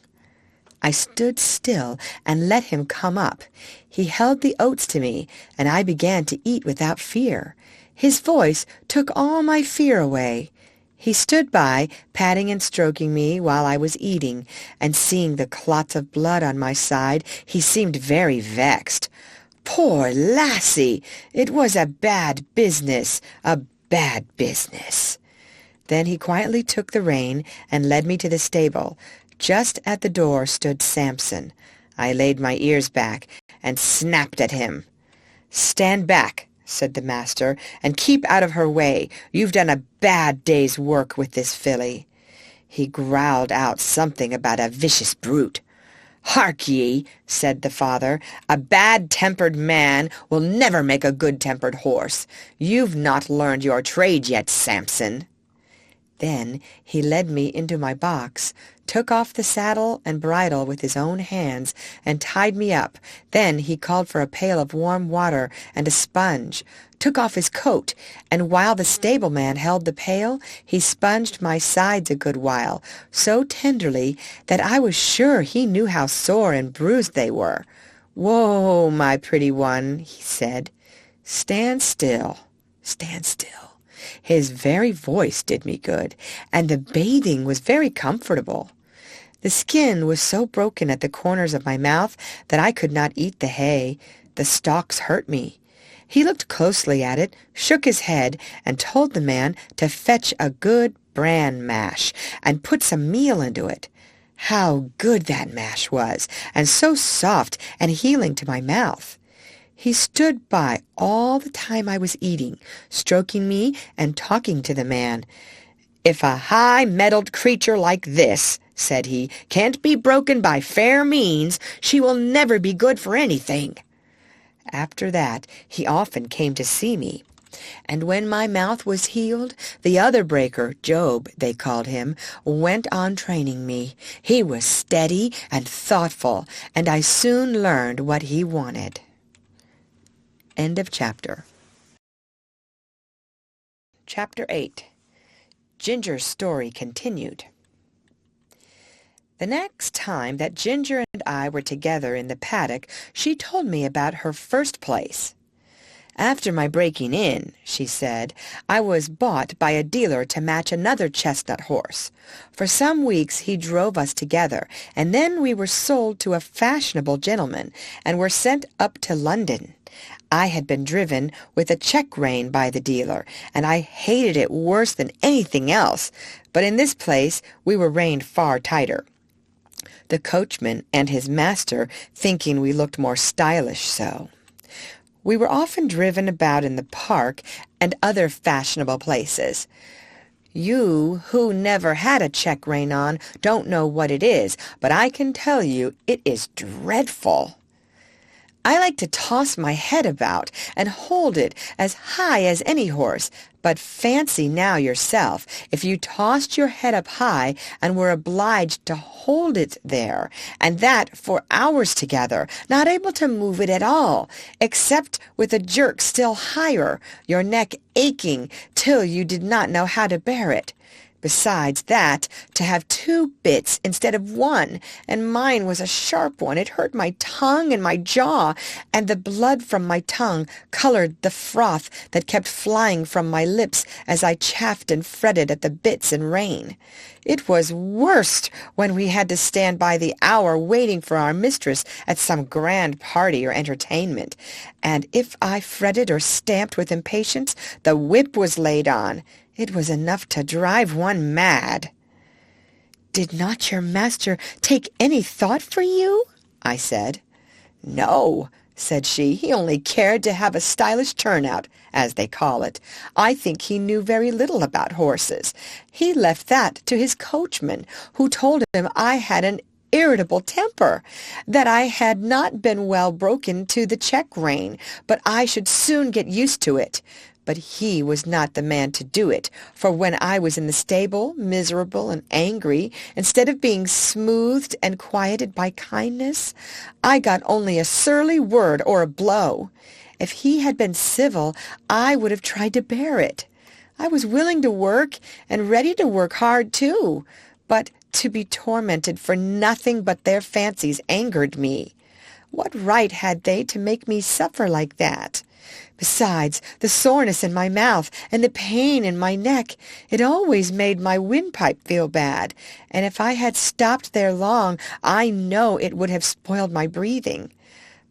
I stood still and let him come up. He held the oats to me, and I began to eat without fear. His voice took all my fear away. He stood by, patting and stroking me while I was eating, and seeing the clots of blood on my side, he seemed very vexed. "Poor lassie! It was a bad business, a bad business." Then he quietly took the rein and led me to the stable. Just at the door stood Samson. I laid my ears back and snapped at him. "Stand back," said the master, "and keep out of her way. You've done a bad day's work with this filly." He growled out something about a vicious brute. "Hark ye," said the father, "a bad-tempered man will never make a good-tempered horse. You've not learned your trade yet, Samson." Then he led me into my box, took off the saddle and bridle with his own hands, and tied me up. Then he called for a pail of warm water and a sponge, took off his coat, and while the stableman held the pail, he sponged my sides a good while, so tenderly that I was sure he knew how sore and bruised they were. "Whoa, my pretty one," he said. "Stand still, stand still." His very voice did me good, and the bathing was very comfortable. The skin was so broken at the corners of my mouth that I could not eat the hay. The stalks hurt me. He looked closely at it, shook his head, and told the man to fetch a good bran mash and put some meal into it. How good that mash was, and so soft and healing to my mouth. He stood by all the time I was eating, stroking me and talking to the man. "If a high-mettled creature like this," said he, "can't be broken by fair means, she will never be good for anything." After that he often came to see me, and when my mouth was healed, the other breaker, Job, they called him, went on training me. He was steady and thoughtful, and I soon learned what he wanted. End of chapter. Chapter 8. Ginger's story continued. The next time that Ginger and I were together in the paddock, she told me about her first place. "After my breaking in," she said, "I was bought by a dealer to match another chestnut horse. For some weeks he drove us together, and then we were sold to a fashionable gentleman, and were sent up to London. I had been driven with a check rein by the dealer, and I hated it worse than anything else, but in this place we were reined far tighter, the coachman and his master thinking we looked more stylish so. We were often driven about in the park and other fashionable places. You, who never had a check rein on, don't know what it is, but I can tell you it is dreadful. I like to toss my head about and hold it as high as any horse, but fancy now yourself if you tossed your head up high and were obliged to hold it there, and that for hours together, not able to move it at all, except with a jerk still higher, your neck aching till you did not know how to bear it. Besides that, to have two bits instead of one, and mine was a sharp one. It hurt my tongue and my jaw, and the blood from my tongue colored the froth that kept flying from my lips as I chafed and fretted at the bits and rein. It was worst when we had to stand by the hour waiting for our mistress at some grand party or entertainment, and if I fretted or stamped with impatience, the whip was laid on. It was enough to drive one mad. "Did not your master take any thought for you?" I said. "No," said she. "He only cared to have a stylish turnout, as they call it. I think he knew very little about horses. He left that to his coachman, who told him I had an irritable temper, that I had not been well broken to the check rein, but I should soon get used to it. But he was not the man to do it, for when I was in the stable, miserable and angry, instead of being smoothed and quieted by kindness, I got only a surly word or a blow. If he had been civil, I would have tried to bear it. I was willing to work, and ready to work hard too, but to be tormented for nothing but their fancies angered me. What right had they to make me suffer like that? Besides, the soreness in my mouth and the pain in my neck, it always made my windpipe feel bad, and if I had stopped there long, I know it would have spoiled my breathing.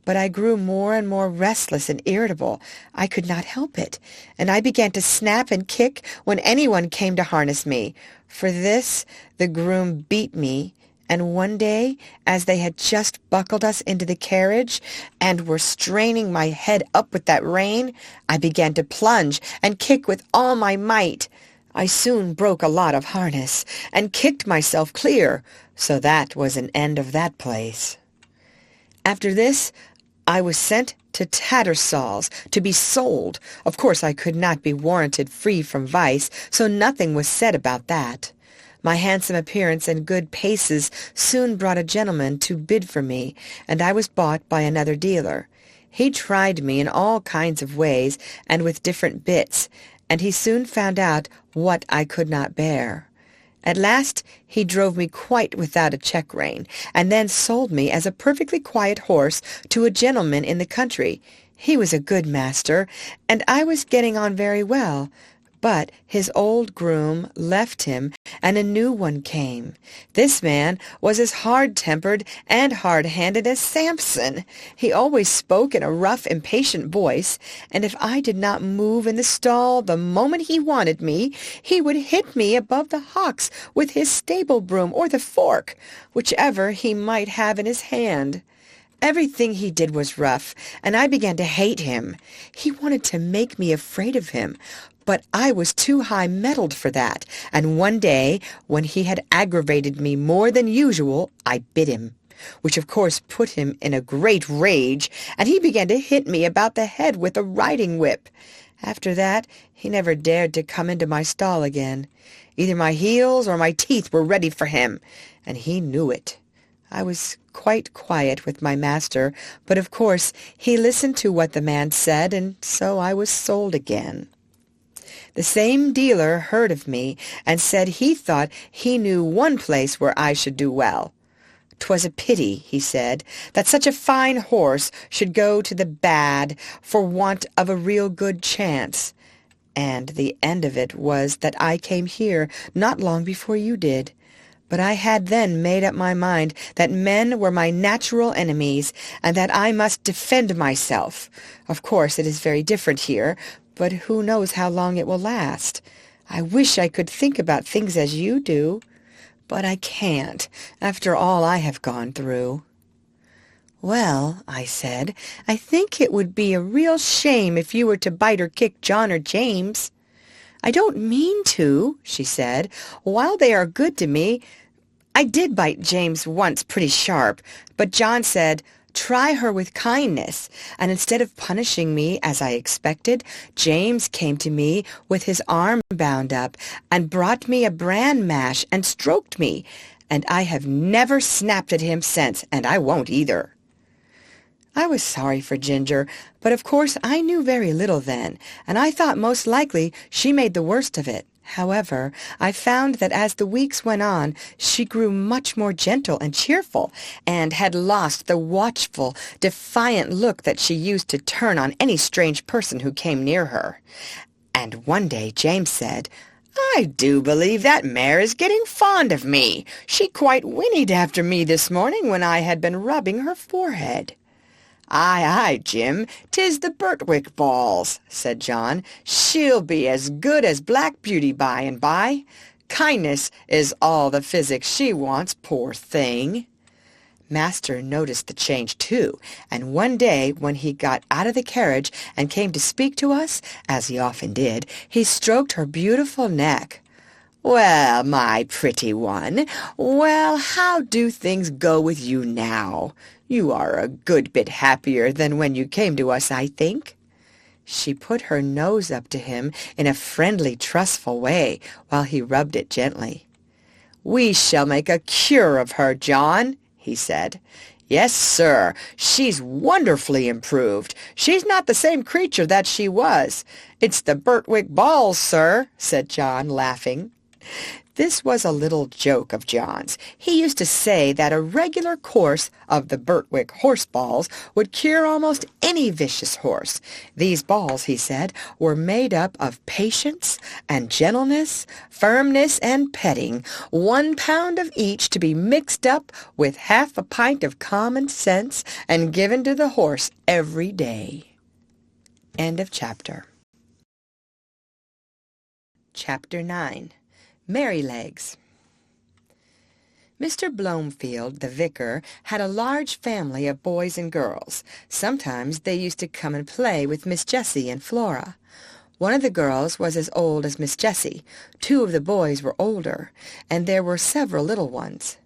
But I grew more and more restless and irritable. I could not help it, and I began to snap and kick when anyone came to harness me. For this the groom beat me, and one day, as they had just buckled us into the carriage and were straining my head up with that rein, I began to plunge and kick with all my might. I soon broke a lot of harness and kicked myself clear, so that was an end of that place. After this, I was sent to Tattersall's to be sold. Of course, I could not be warranted free from vice, so nothing was said about that. My handsome appearance and good paces soon brought a gentleman to bid for me, and I was bought by another dealer. He tried me in all kinds of ways and with different bits, and he soon found out what I could not bear. At last he drove me quite without a check rein, and then sold me as a perfectly quiet horse to a gentleman in the country. He was a good master, and I was getting on very well. But his old groom left him, and a new one came. This man was as hard-tempered and hard-handed as Samson. He always spoke in a rough, impatient voice, and if I did not move in the stall the moment he wanted me, he would hit me above the hocks with his stable broom or the fork, whichever he might have in his hand. Everything he did was rough, and I began to hate him. He wanted to make me afraid of him, but I was too high-mettled for that, and one day, when he had aggravated me more than usual, I bit him, which of course put him in a great rage, and he began to hit me about the head with a riding-whip. After that, he never dared to come into my stall again. Either my heels or my teeth were ready for him, and he knew it. I was quite quiet with my master, but of course he listened to what the man said, and so I was sold again. The same dealer heard of me and said he thought he knew one place where I should do well. 'Twas a pity, he said, that such a fine horse should go to the bad for want of a real good chance. And the end of it was that I came here not long before you did. But I had then made up my mind that men were my natural enemies, and that I must defend myself. Of course, it is very different here, but who knows how long it will last? I wish I could think about things as you do, but I can't, after all I have gone through. Well, I said, I think it would be a real shame if you were to bite or kick John or James. I don't mean to, she said. While they are good to me, I did bite James once pretty sharp, but John said, try her with kindness, and instead of punishing me as I expected, James came to me with his arm bound up and brought me a bran mash and stroked me, and I have never snapped at him since, and I won't either. I was sorry for Ginger, but of course I knew very little then, and I thought most likely she made the worst of it. However, I found that as the weeks went on, she grew much more gentle and cheerful, and had lost the watchful, defiant look that she used to turn on any strange person who came near her. And one day James said, I do believe that mare is getting fond of me. She quite whinnied after me this morning when I had been rubbing her forehead. Aye, aye, Jim, 'tis the Birtwick balls, said John. She'll be as good as Black Beauty by and by. Kindness is all the physic she wants, poor thing. Master noticed the change too, and one day when he got out of the carriage and came to speak to us, as he often did, he stroked her beautiful neck. Well, my pretty one, well, how do things go with you now? You are a good bit happier than when you came to us, I think. She put her nose up to him in a friendly, trustful way, while he rubbed it gently. We shall make a cure of her, John, he said. Yes, sir, she's wonderfully improved. She's not the same creature that she was. It's the Birtwick balls, sir, said John, laughing. This was a little joke of John's. He used to say that a regular course of the Birtwick horse balls would cure almost any vicious horse. These balls, he said, were made up of patience and gentleness, firmness and petting, 1 pound of each to be mixed up with half a pint of common sense and given to the horse every day. End of chapter. Chapter 9. Merrylegs. Mr. Blomefield, the vicar, had a large family of boys and girls. Sometimes they used to come and play with Miss Jessie and Flora. One of the girls was as old as Miss Jessie, 2 of the boys were older, and there were several little ones.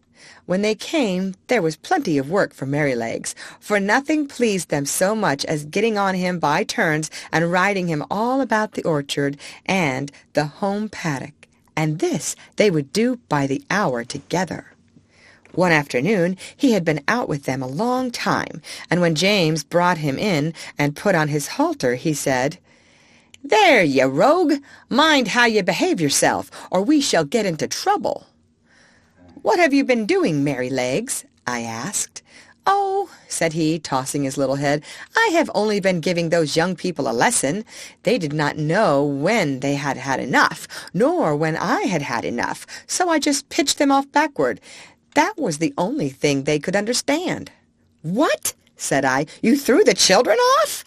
When they came, there was plenty of work for Merrylegs, for nothing pleased them so much as getting on him by turns and riding him all about the orchard and the home paddock. And this they would do by the hour together. One afternoon he had been out with them a long time, and when James brought him in and put on his halter, he said, "There, ye rogue, mind how ye behave yourself, or we shall get into trouble." "What have you been doing, Merrylegs?" I asked. "Oh," said he, tossing his little head, "I have only been giving those young people a lesson. They did not know when they had had enough, nor when I had had enough, so I just pitched them off backward. That was the only thing they could understand." "What?" said I. "You threw the children off?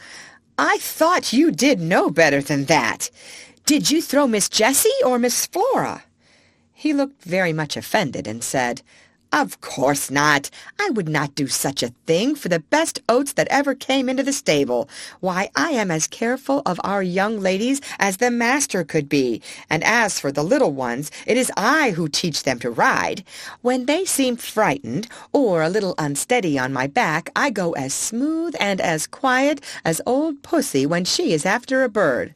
I thought you did know better than that. Did you throw Miss Jessie or Miss Flora?" He looked very much offended and said, "Of course not. I would not do such a thing for the best oats that ever came into the stable. Why, I am as careful of our young ladies as the master could be, and as for the little ones, it is I who teach them to ride. When they seem frightened or a little unsteady on my back, I go as smooth and as quiet as old Pussy when she is after a bird.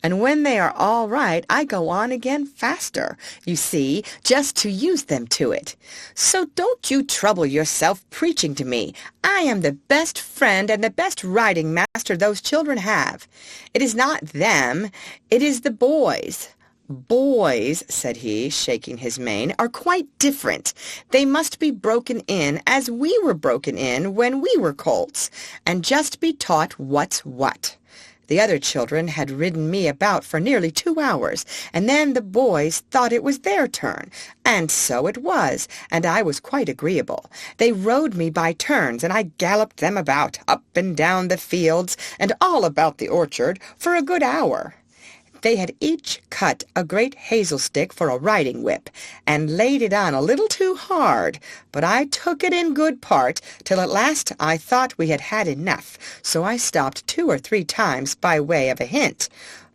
And when they are all right, I go on again faster, you see, just to use them to it. So don't you trouble yourself preaching to me. I am the best friend and the best riding master those children have. It is not them, it is the boys. "Boys," said he, shaking his mane, "are quite different. They must be broken in as we were broken in when we were colts, and just be taught what's what." The other children had ridden me about for nearly 2 hours, and then the boys thought it was their turn, and so it was, and I was quite agreeable. They rode me by turns, and I galloped them about, up and down the fields, and all about the orchard, for a good hour. They had each cut a great hazel stick for a riding whip, and laid it on a little too hard, but I took it in good part, till at last I thought we had had enough, so I stopped 2 or 3 times by way of a hint.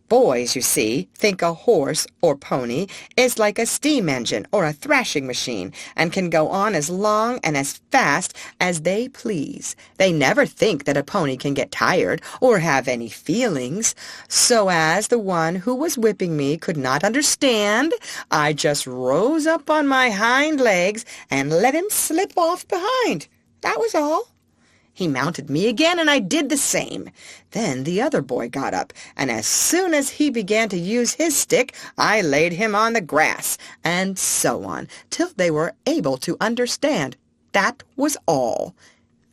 Boys, you see, think a horse or pony is like a steam engine or a thrashing machine, and can go on as long and as fast as they please. They never think that a pony can get tired or have any feelings. So as the one who was whipping me could not understand, I just rose up on my hind legs and let him slip off behind. That was all. He mounted me again, and I did the same. Then the other boy got up, and as soon as he began to use his stick, I laid him on the grass, and so on, till they were able to understand. That was all.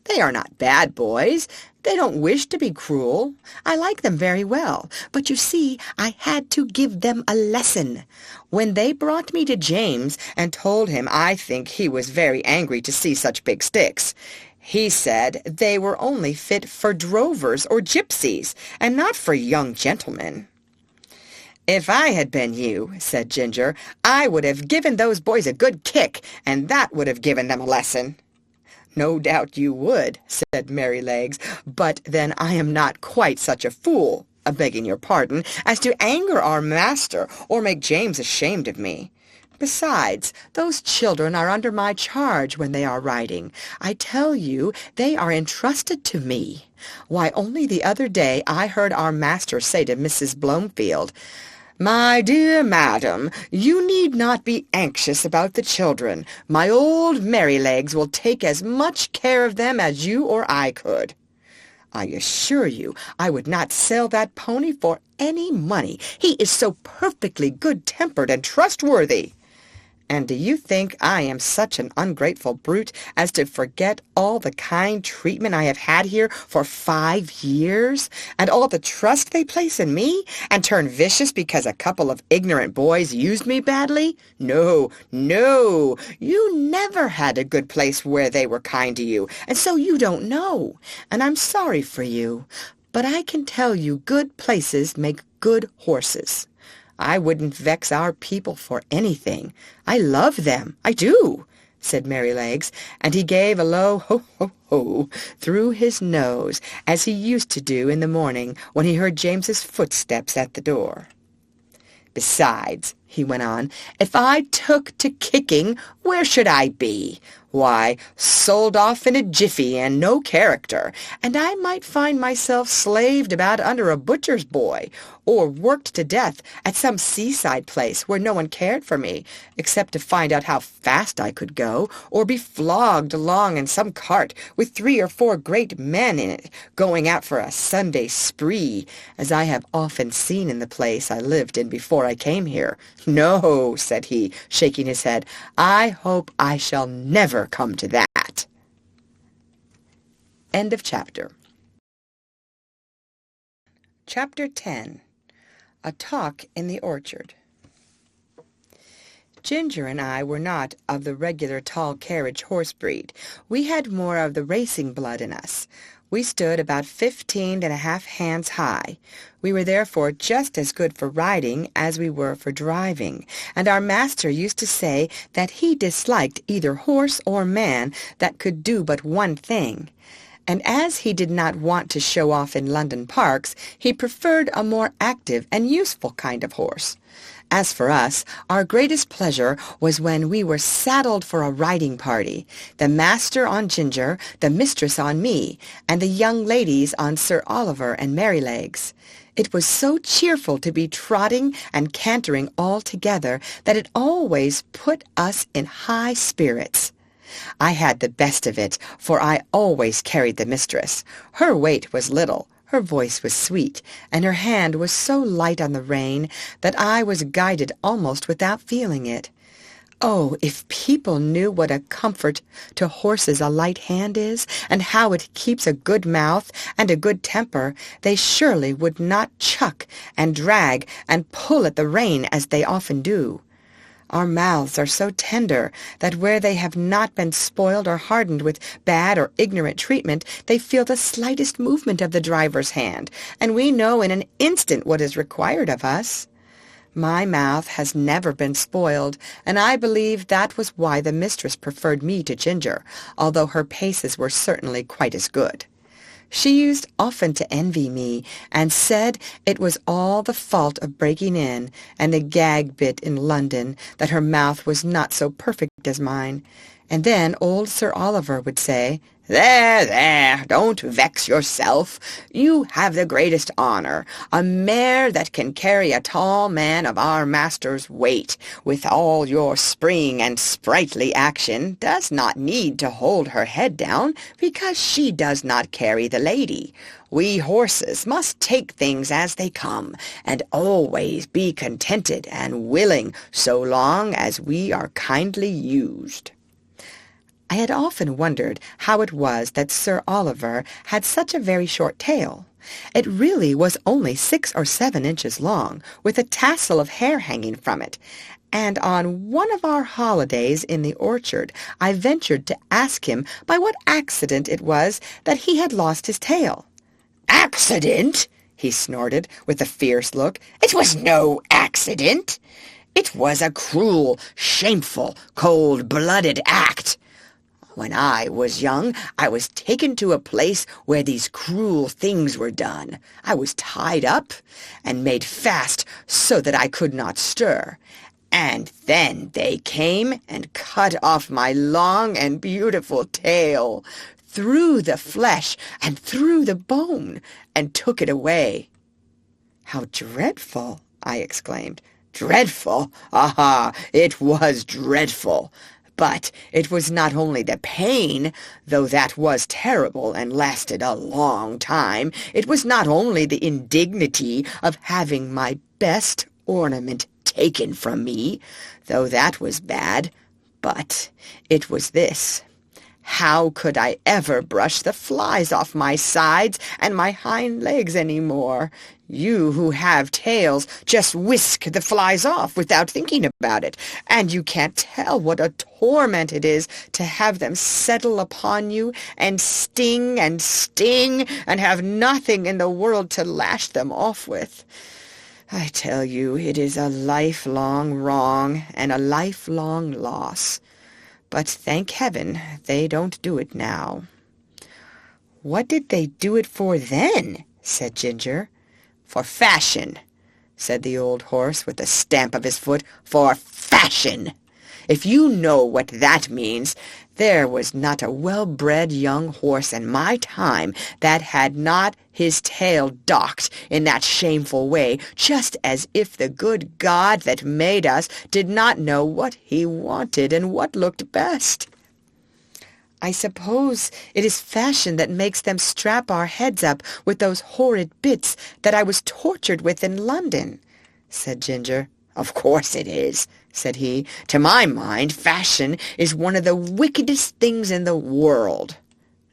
They are not bad boys. They don't wish to be cruel. I like them very well, but you see, I had to give them a lesson. When they brought me to James and told him I think he was very angry to see such big sticks, he said they were only fit for drovers or gypsies, and not for young gentlemen. "If I had been you," said Ginger, "I would have given those boys a good kick, and that would have given them a lesson." "No doubt you would," said Merrylegs, "but then I am not quite such a fool, begging your pardon, as to anger our master or make James ashamed of me. Besides, those children are under my charge when they are riding. I tell you, they are entrusted to me. Why, only the other day I heard our master say to Mrs. Blomefield, 'My dear madam, you need not be anxious about the children. My old Merrylegs will take as much care of them as you or I could.' I assure you I would not sell that pony for any money. He is so perfectly good-tempered and trustworthy. And do you think I am such an ungrateful brute as to forget all the kind treatment I have had here for 5 years, and all the trust they place in me, and turn vicious because a couple of ignorant boys used me badly? No, no, you never had a good place where they were kind to you, and so you don't know, and I'm sorry for you. But I can tell you good places make good horses. I wouldn't vex our people for anything. I love them, I do," said Merrylegs, and he gave a low ho-ho-ho through his nose, as he used to do in the morning when he heard James's footsteps at the door. "Besides," he went on, "if I took to kicking, where should I be? Why, sold off in a jiffy and no character, and I might find myself slaved about under a butcher's boy, or worked to death at some seaside place where no one cared for me, except to find out how fast I could go, or be flogged along in some cart with 3 or 4 great men in it, going out for a Sunday spree, as I have often seen in the place I lived in before I came here. No," said he, shaking his head, "I hope I shall never come to that." End of chapter. Chapter 10. A Talk in the Orchard. Ginger and I were not of the regular tall carriage horse breed. We had more of the racing blood in us. We stood about 15½ hands high. We were therefore just as good for riding as we were for driving, and our master used to say that he disliked either horse or man that could do but one thing. And as he did not want to show off in London parks, he preferred a more active and useful kind of horse. As for us, our greatest pleasure was when we were saddled for a riding party, the master on Ginger, the mistress on me, and the young ladies on Sir Oliver and Merrylegs. It was so cheerful to be trotting and cantering all together that it always put us in high spirits. I had the best of it, for I always carried the mistress. Her weight was little, Her voice was sweet, and her hand was so light on the rein that I was guided almost without feeling it. Oh, if people knew what a comfort to horses a light hand is, and how it keeps a good mouth and a good temper, they surely would not chuck and drag and pull at the rein as they often do. Our mouths are so tender that where they have not been spoiled or hardened with bad or ignorant treatment, they feel the slightest movement of the driver's hand, and we know in an instant what is required of us. My mouth has never been spoiled, and I believe that was why the mistress preferred me to Ginger, although her paces were certainly quite as good. She used often to envy me, and said it was all the fault of breaking in and the gag bit in London that her mouth was not so perfect as mine. And then old Sir Oliver would say, "There, don't vex yourself. You have the greatest honour. A mare that can carry a tall man of our master's weight, with all your spring and sprightly action, does not need to hold her head down, because she does not carry the lady. We horses must take things as they come, and always be contented and willing, so long as we are kindly used." I had often wondered how it was that Sir Oliver had such a very short tail. It really was only 6 or 7 inches long, with a tassel of hair hanging from it, and on one of our holidays in the orchard I ventured to ask him by what accident it was that he had lost his tail. "Accident?" he snorted, with a fierce look. "It was no accident. It was a cruel, shameful, cold-blooded act. When I was young, I was taken to a place where these cruel things were done. I was tied up and made fast so that I could not stir. And then they came and cut off my long and beautiful tail, through the flesh and through the bone, and took it away." "How dreadful!" I exclaimed. "Dreadful? Aha! It was dreadful. But it was not only the pain, though that was terrible and lasted a long time. It was not only the indignity of having my best ornament taken from me, though that was bad, but it was this. How could I ever brush the flies off my sides and my hind legs any more? You who have tails just whisk the flies off without thinking about it, and you can't tell what a torment it is to have them settle upon you and sting and have nothing in the world to lash them off with. I tell you, it is a lifelong wrong and a lifelong loss. But thank heaven they don't do it now." "What did they do it for then?" said Ginger. "For fashion," said the old horse with a stamp of his foot. "For fashion! If you know what that means, there was not a well-bred young horse in my time that had not his tail docked in that shameful way, just as if the good God that made us did not know what he wanted and what looked best." "I suppose it is fashion that makes them strap our heads up with those horrid bits that I was tortured with in London," said Ginger. "Of course it is," said he. "To my mind, fashion is one of the wickedest things in the world.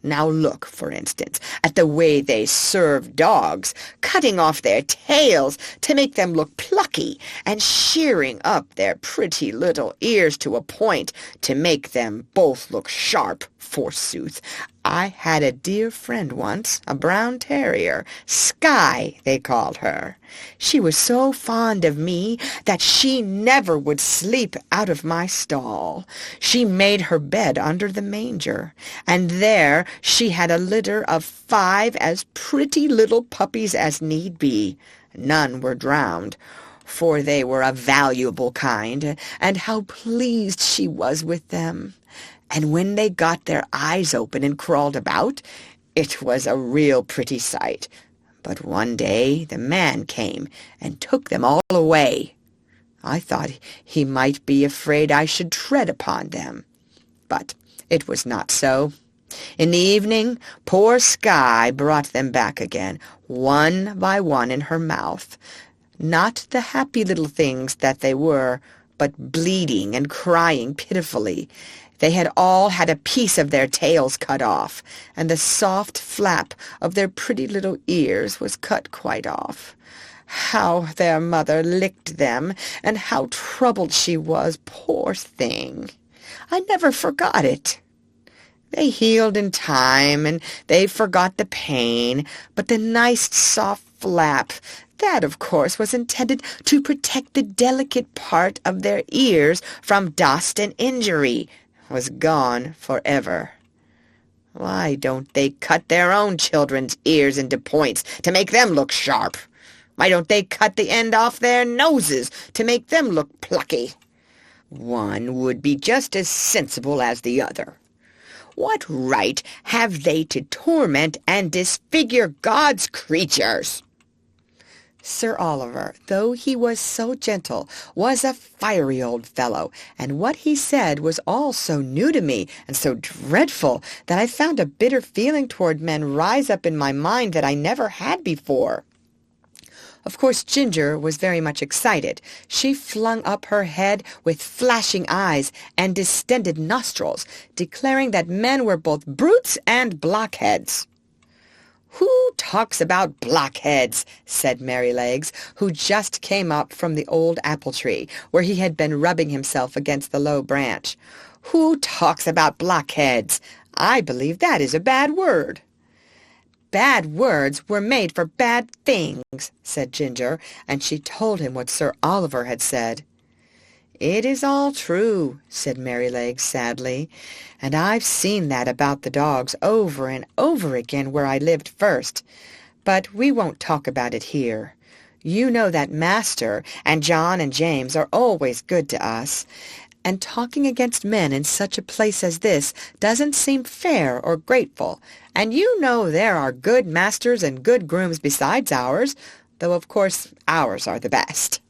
Now look, for instance, at the way they serve dogs, cutting off their tails to make them look plucky, and shearing up their pretty little ears to a point to make them both look sharp, forsooth. I had a dear friend once, a brown terrier, Skye they called her. She was so fond of me that she never would sleep out of my stall. She made her bed under the manger, and there she had a litter of 5 as pretty little puppies as need be. None were drowned, for they were a valuable kind, and how pleased she was with them. And when they got their eyes open and crawled about, it was a real pretty sight. But one day the man came and took them all away. I thought he might be afraid I should tread upon them. But it was not so. In the evening, poor Skye brought them back again, one by one in her mouth. Not the happy little things that they were, but bleeding and crying pitifully. They had all had a piece of their tails cut off, and the soft flap of their pretty little ears was cut quite off. How their mother licked them, and how troubled she was, poor thing! I never forgot it. They healed in time, and they forgot the pain, but the nice soft flap, that, of course, was intended to protect the delicate part of their ears from dust and injury, was gone forever. Why don't they cut their own children's ears into points to make them look sharp? Why don't they cut the end off their noses to make them look plucky? One would be just as sensible as the other. What right have they to torment and disfigure God's creatures? Sir Oliver, though he was so gentle, was a fiery old fellow, and what he said was all so new to me and so dreadful that I found a bitter feeling toward men rise up in my mind that I never had before. Of course, Ginger was very much excited. She flung up her head with flashing eyes and distended nostrils, declaring that men were both brutes and blockheads. "Who talks about blockheads?" said Merrylegs, who just came up from the old apple tree, where he had been rubbing himself against the low branch. "Who talks about blockheads? I believe that is a bad word." "Bad words were made for bad things," said Ginger, and she told him what Sir Oliver had said. "It is all true," said Merrylegs sadly, "and I've seen that about the dogs over and over again where I lived first. But we won't talk about it here. You know that Master and John and James are always good to us, and talking against men in such a place as this doesn't seem fair or grateful, and you know there are good masters and good grooms besides ours, though of course ours are the best."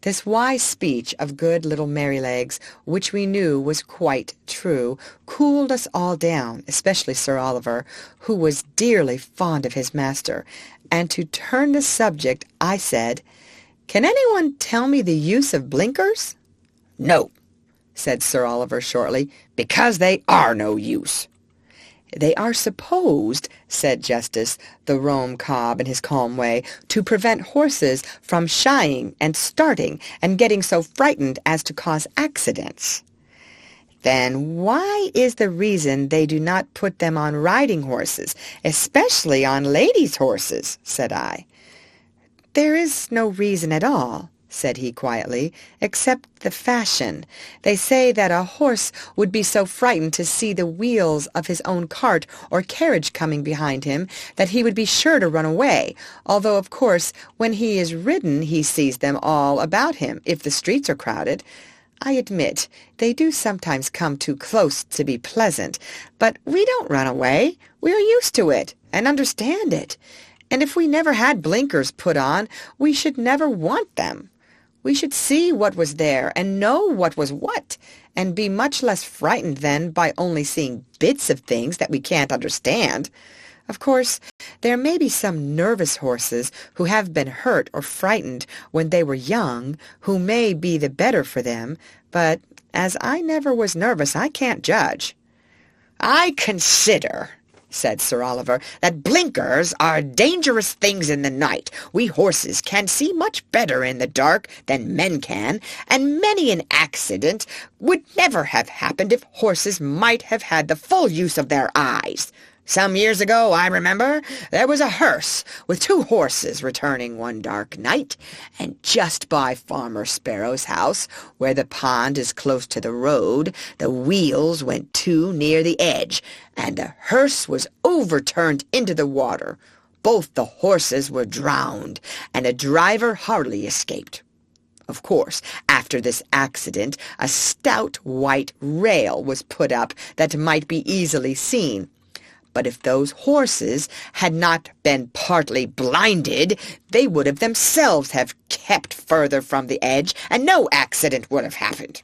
This wise speech of good little Merrylegs, which we knew was quite true, cooled us all down, especially Sir Oliver, who was dearly fond of his master, and to turn the subject I said, "Can anyone tell me the use of blinkers?" "No," said Sir Oliver shortly, "because they are no use." "They are supposed," said Justice, the roan cob in his calm way, "to prevent horses from shying and starting and getting so frightened as to cause accidents." "Then why is the reason they do not put them on riding horses, especially on ladies' horses?" said I. "There is no reason at all," said he quietly, "except the fashion. They say that a horse would be so frightened to see the wheels of his own cart or carriage coming behind him that he would be sure to run away, although, of course, when he is ridden he sees them all about him, if the streets are crowded. I admit they do sometimes come too close to be pleasant, but we don't run away. We are used to it and understand it. And if we never had blinkers put on, we should never want them. We should see what was there and know what was what, and be much less frightened then by only seeing bits of things that we can't understand. Of course, there may be some nervous horses who have been hurt or frightened when they were young, who may be the better for them, but as I never was nervous, I can't judge." "I consider," said Sir Oliver, "that blinkers are dangerous things in the night. We horses can see much better in the dark than men can, and many an accident would never have happened if horses might have had the full use of their eyes. Some years ago, I remember, there was a hearse with 2 horses returning one dark night, and just by Farmer Sparrow's house, where the pond is close to the road, the wheels went too near the edge, and the hearse was overturned into the water. Both the horses were drowned, and the driver hardly escaped. Of course, after this accident, a stout white rail was put up that might be easily seen. But if those horses had not been partly blinded, they would have themselves have kept further from the edge, and no accident would have happened."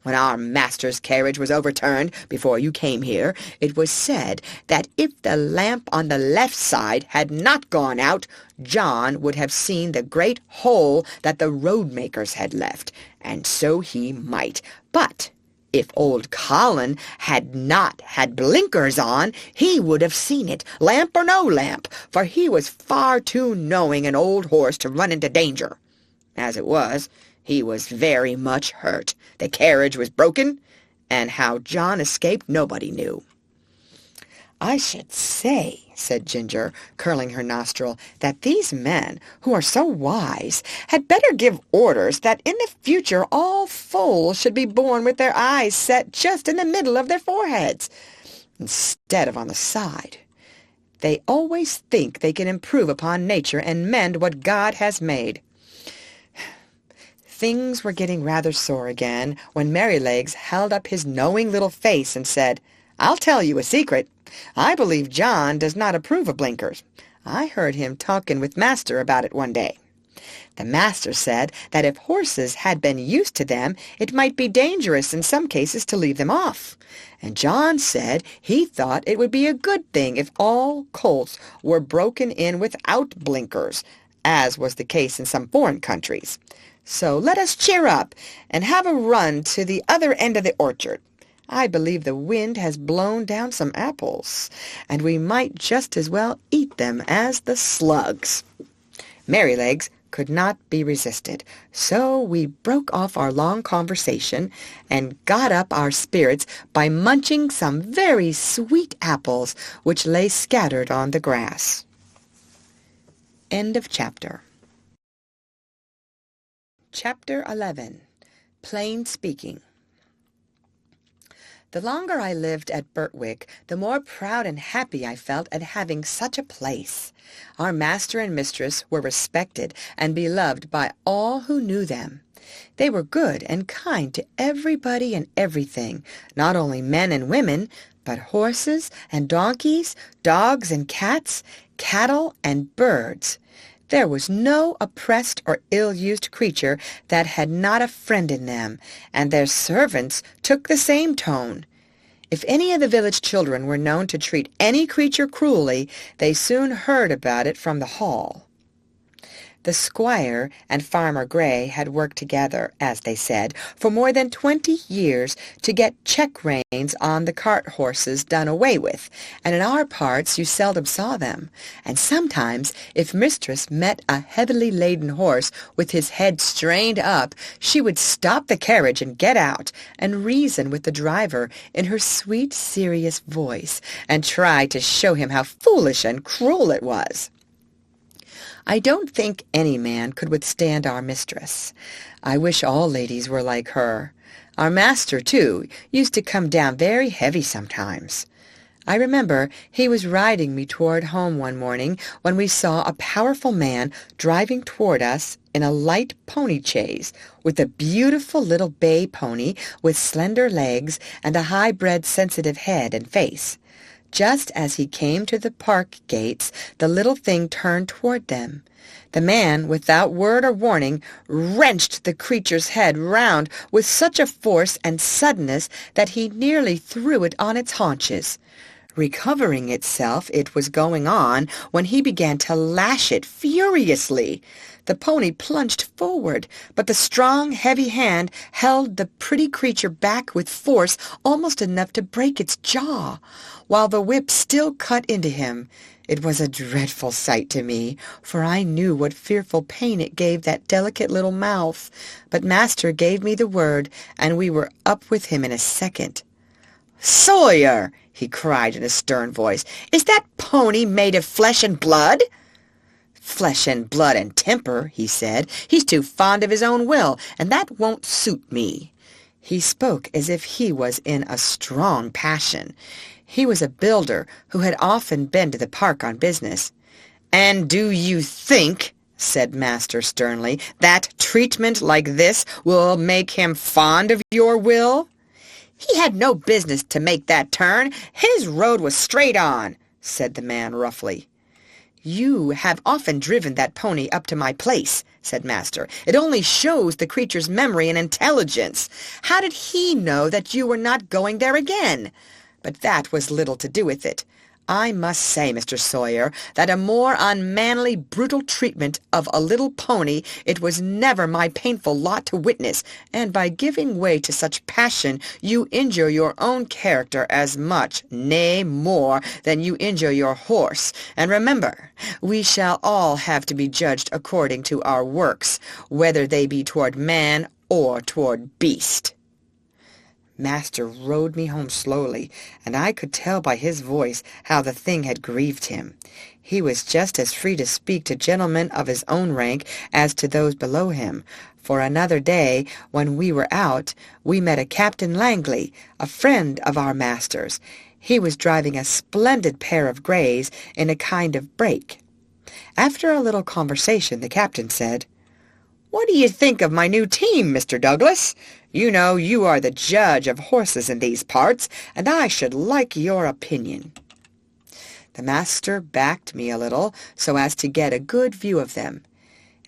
When our master's carriage was overturned before you came here, it was said that if the lamp on the left side had not gone out, John would have seen the great hole that the road-makers had left, and so he might. But if old Colin had not had blinkers on, he would have seen it, lamp or no lamp, for he was far too knowing an old horse to run into danger. As it was, he was very much hurt. The carriage was broken, and how John escaped nobody knew. "I should say," said Ginger, curling her nostril, "that these men, who are so wise, had better give orders that in the future all foals should be born with their eyes set just in the middle of their foreheads, instead of on the side. They always think they can improve upon nature and mend what God has made." Things were getting rather sore again when Merrylegs held up his knowing little face and said, "I'll tell you a secret. I believe John does not approve of blinkers. I heard him talking with Master about it one day. The Master said that if horses had been used to them, it might be dangerous in some cases to leave them off. And John said he thought it would be a good thing if all colts were broken in without blinkers, as was the case in some foreign countries. So let us cheer up and have a run to the other end of the orchard. I believe the wind has blown down some apples, and we might just as well eat them as the slugs." Merrylegs could not be resisted, so we broke off our long conversation and got up our spirits by munching some very sweet apples which lay scattered on the grass. End of chapter. Chapter 11. Plain Speaking. The longer I lived at Birtwick, the more proud and happy I felt at having such a place. Our master and mistress were respected and beloved by all who knew them. They were good and kind to everybody and everything, not only men and women, but horses and donkeys, dogs and cats, cattle and birds. There was no oppressed or ill-used creature that had not a friend in them, and their servants took the same tone. If any of the village children were known to treat any creature cruelly, they soon heard about it from the hall. The squire and Farmer Gray had worked together, as they said, for more than 20 years to get check reins on the cart horses done away with, and in our parts you seldom saw them. And sometimes, if mistress met a heavily laden horse with his head strained up, she would stop the carriage and get out, and reason with the driver in her sweet, serious voice, and try to show him how foolish and cruel it was. I don't think any man could withstand our mistress. I wish all ladies were like her. Our master, too, used to come down very heavy sometimes. I remember he was riding me toward home one morning when we saw a powerful man driving toward us in a light pony chaise, with a beautiful little bay pony with slender legs and a high-bred sensitive head and face. Just as he came to the park gates, the little thing turned toward them. The man, without word or warning, wrenched the creature's head round with such a force and suddenness that he nearly threw it on its haunches. Recovering itself, it was going on when he began to lash it furiously. The pony plunged forward, but the strong, heavy hand held the pretty creature back with force almost enough to break its jaw, while the whip still cut into him. It was a dreadful sight to me, for I knew what fearful pain it gave that delicate little mouth. But master gave me the word, and we were up with him in a second. "Sawyer!" he cried in a stern voice, "is that pony made of flesh and blood?" "Flesh and blood and temper," he said. "He's too fond of his own will, and that won't suit me." He spoke as if he was in a strong passion. He was a builder who had often been to the park on business. "And do you think," said master sternly, "that treatment like this will make him fond of your will?" "He had no business to make that turn. His road was straight on," said the man roughly. "You have often driven that pony up to my place," said Master. "It only shows the creature's memory and intelligence. How did he know that you were not going there again? But that was little to do with it. I must say, Mr. Sawyer, that a more unmanly, brutal treatment of a little pony it was never my painful lot to witness, and by giving way to such passion you injure your own character as much, nay, more, than you injure your horse. And remember, we shall all have to be judged according to our works, whether they be toward man or toward beast." Master rode me home slowly, and I could tell by his voice how the thing had grieved him. He was just as free to speak to gentlemen of his own rank as to those below him, for another day, when we were out, we met a Captain Langley, a friend of our master's. He was driving a splendid pair of greys in a kind of break. After a little conversation, the captain said, "What do you think of my new team, Mr. Douglas? You know you are the judge of horses in these parts, and I should like your opinion." The master backed me a little, so as to get a good view of them.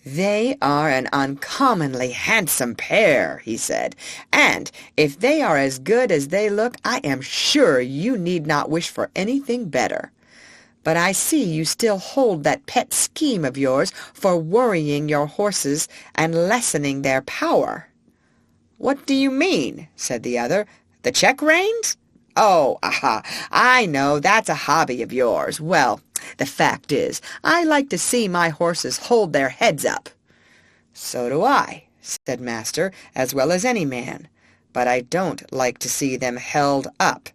"They are an uncommonly handsome pair," he said, "and if they are as good as they look, I am sure you need not wish for anything better. But I see you still hold that pet scheme of yours for worrying your horses and lessening their power." "What do you mean?" said the other. "The check-reins? Oh, aha, I know, that's a hobby of yours. Well, the fact is, I like to see my horses hold their heads up." "So do I," said Master, "as well as any man. But I don't like to see them held up.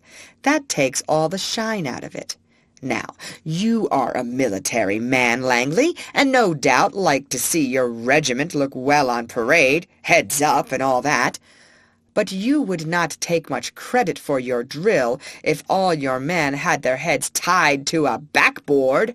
That takes all the shine out of it. Now, you are a military man, Langley, and no doubt like to see your regiment look well on parade, heads up and all that. But you would not take much credit for your drill if all your men had their heads tied to a backboard.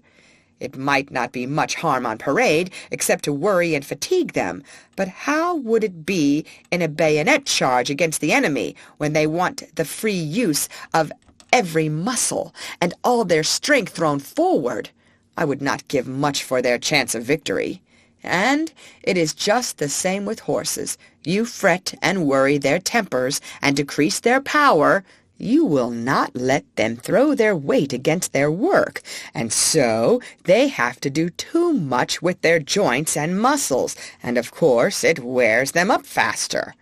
It might not be much harm on parade, except to worry and fatigue them, but how would it be in a bayonet charge against the enemy, when they want the free use of every muscle, and all their strength thrown forward? I would not give much for their chance of victory. And it is just the same with horses. You fret and worry their tempers, and decrease their power. You will not let them throw their weight against their work, and so they have to do too much with their joints and muscles, and of course it wears them up faster.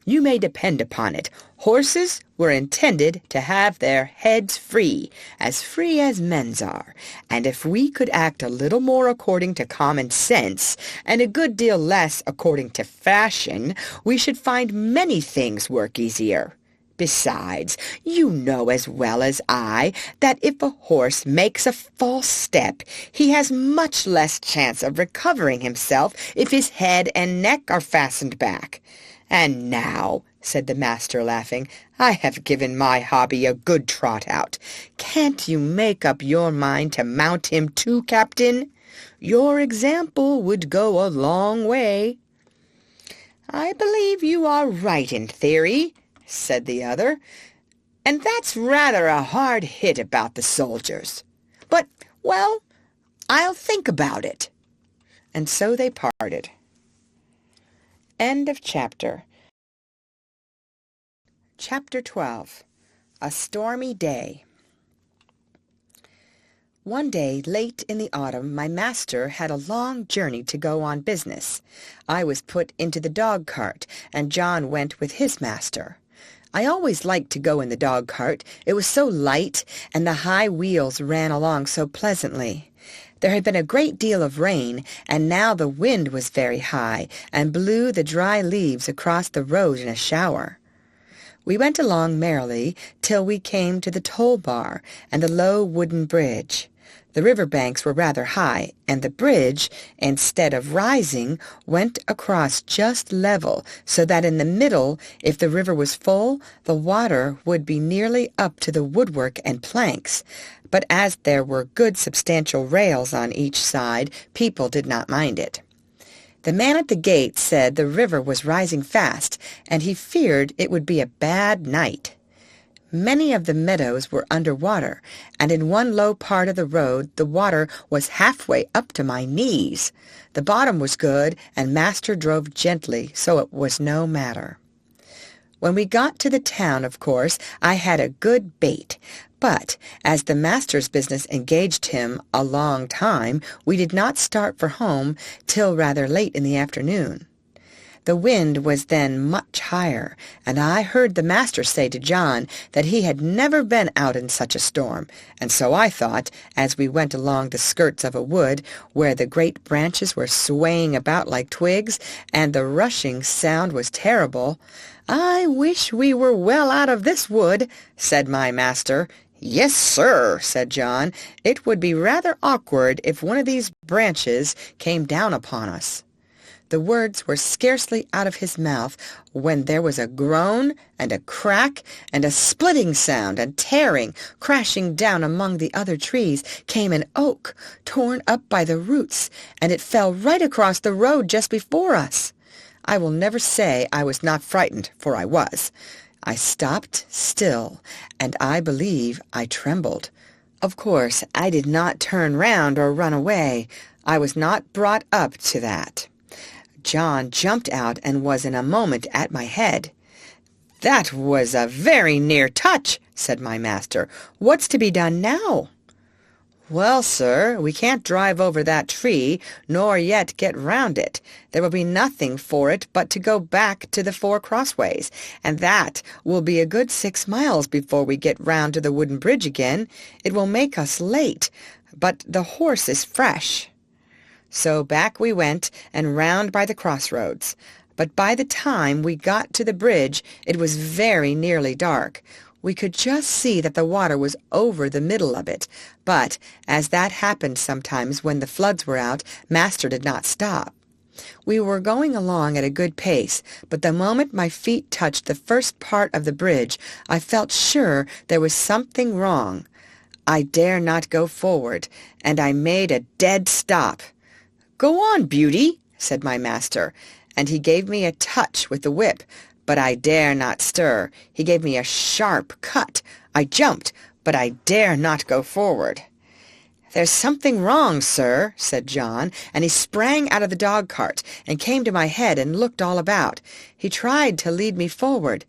You may depend upon it, horses were intended to have their heads free as men's are, and if we could act a little more according to common sense, and a good deal less according to fashion, we should find many things work easier. Besides, you know as well as I that if a horse makes a false step, he has much less chance of recovering himself if his head and neck are fastened back. And now, said the master, laughing, I have given my hobby a good trot out. Can't you make up your mind to mount him too, Captain? Your example would go a long way. I believe you are right in theory, said the other, and that's rather a hard hit about the soldiers. But, well, I'll think about it. And so they parted. End of chapter. Chapter 12. A Stormy Day. One day, late in the autumn, my master had a long journey to go on business. I was put into the dog-cart, and John went with his master. I always liked to go in the dog-cart. It was so light, and the high wheels ran along so pleasantly. There had been a great deal of rain, and now the wind was very high, and blew the dry leaves across the road in a shower. We went along merrily till we came to the toll-bar and the low wooden bridge. The river banks were rather high, and the bridge, instead of rising, went across just level, so that in the middle, if the river was full, the water would be nearly up to the woodwork and planks. But as there were good substantial rails on each side, people did not mind it. The man at the gate said the river was rising fast, and he feared it would be a bad night. Many of the meadows were under water, and in one low part of the road the water was halfway up to my knees. The bottom was good, and Master drove gently, so it was no matter. When we got to the town, of course, I had a good bait, but as the master's business engaged him a long time, we did not start for home till rather late in the afternoon. The wind was then much higher, and I heard the master say to John that he had never been out in such a storm, and so I thought, as we went along the skirts of a wood, where the great branches were swaying about like twigs, and the rushing sound was terrible, "I wish we were well out of this wood," said my master. "Yes, sir," said John. "It would be rather awkward if one of these branches came down upon us." The words were scarcely out of his mouth when there was a groan and a crack and a splitting sound, and tearing, crashing down among the other trees, came an oak, torn up by the roots, and it fell right across the road just before us. I will never say I was not frightened, for I was. I stopped still, and I believe I trembled. Of course, I did not turn round or run away. I was not brought up to that. John jumped out and was in a moment at my head. "That was a very near touch," said my master. "What's to be done now?" "Well, sir, we can't drive over that tree, nor yet get round it. There will be nothing for it but to go back to the 4 crossways, and that will be a good 6 miles before we get round to the wooden bridge again. It will make us late, but the horse is fresh." So back we went, and round by the crossroads. But by the time we got to the bridge it was very nearly dark. We could just see that the water was over the middle of it, but, as that happened sometimes when the floods were out, Master did not stop. We were going along at a good pace, but the moment my feet touched the first part of the bridge, I felt sure there was something wrong. I dare not go forward, and I made a dead stop. "Go on, Beauty," said my master, and he gave me a touch with the whip, but I dare not stir. He gave me a sharp cut. I jumped, but I dare not go forward. "There's something wrong, sir," said John, and he sprang out of the dog-cart and came to my head and looked all about. He tried to lead me forward.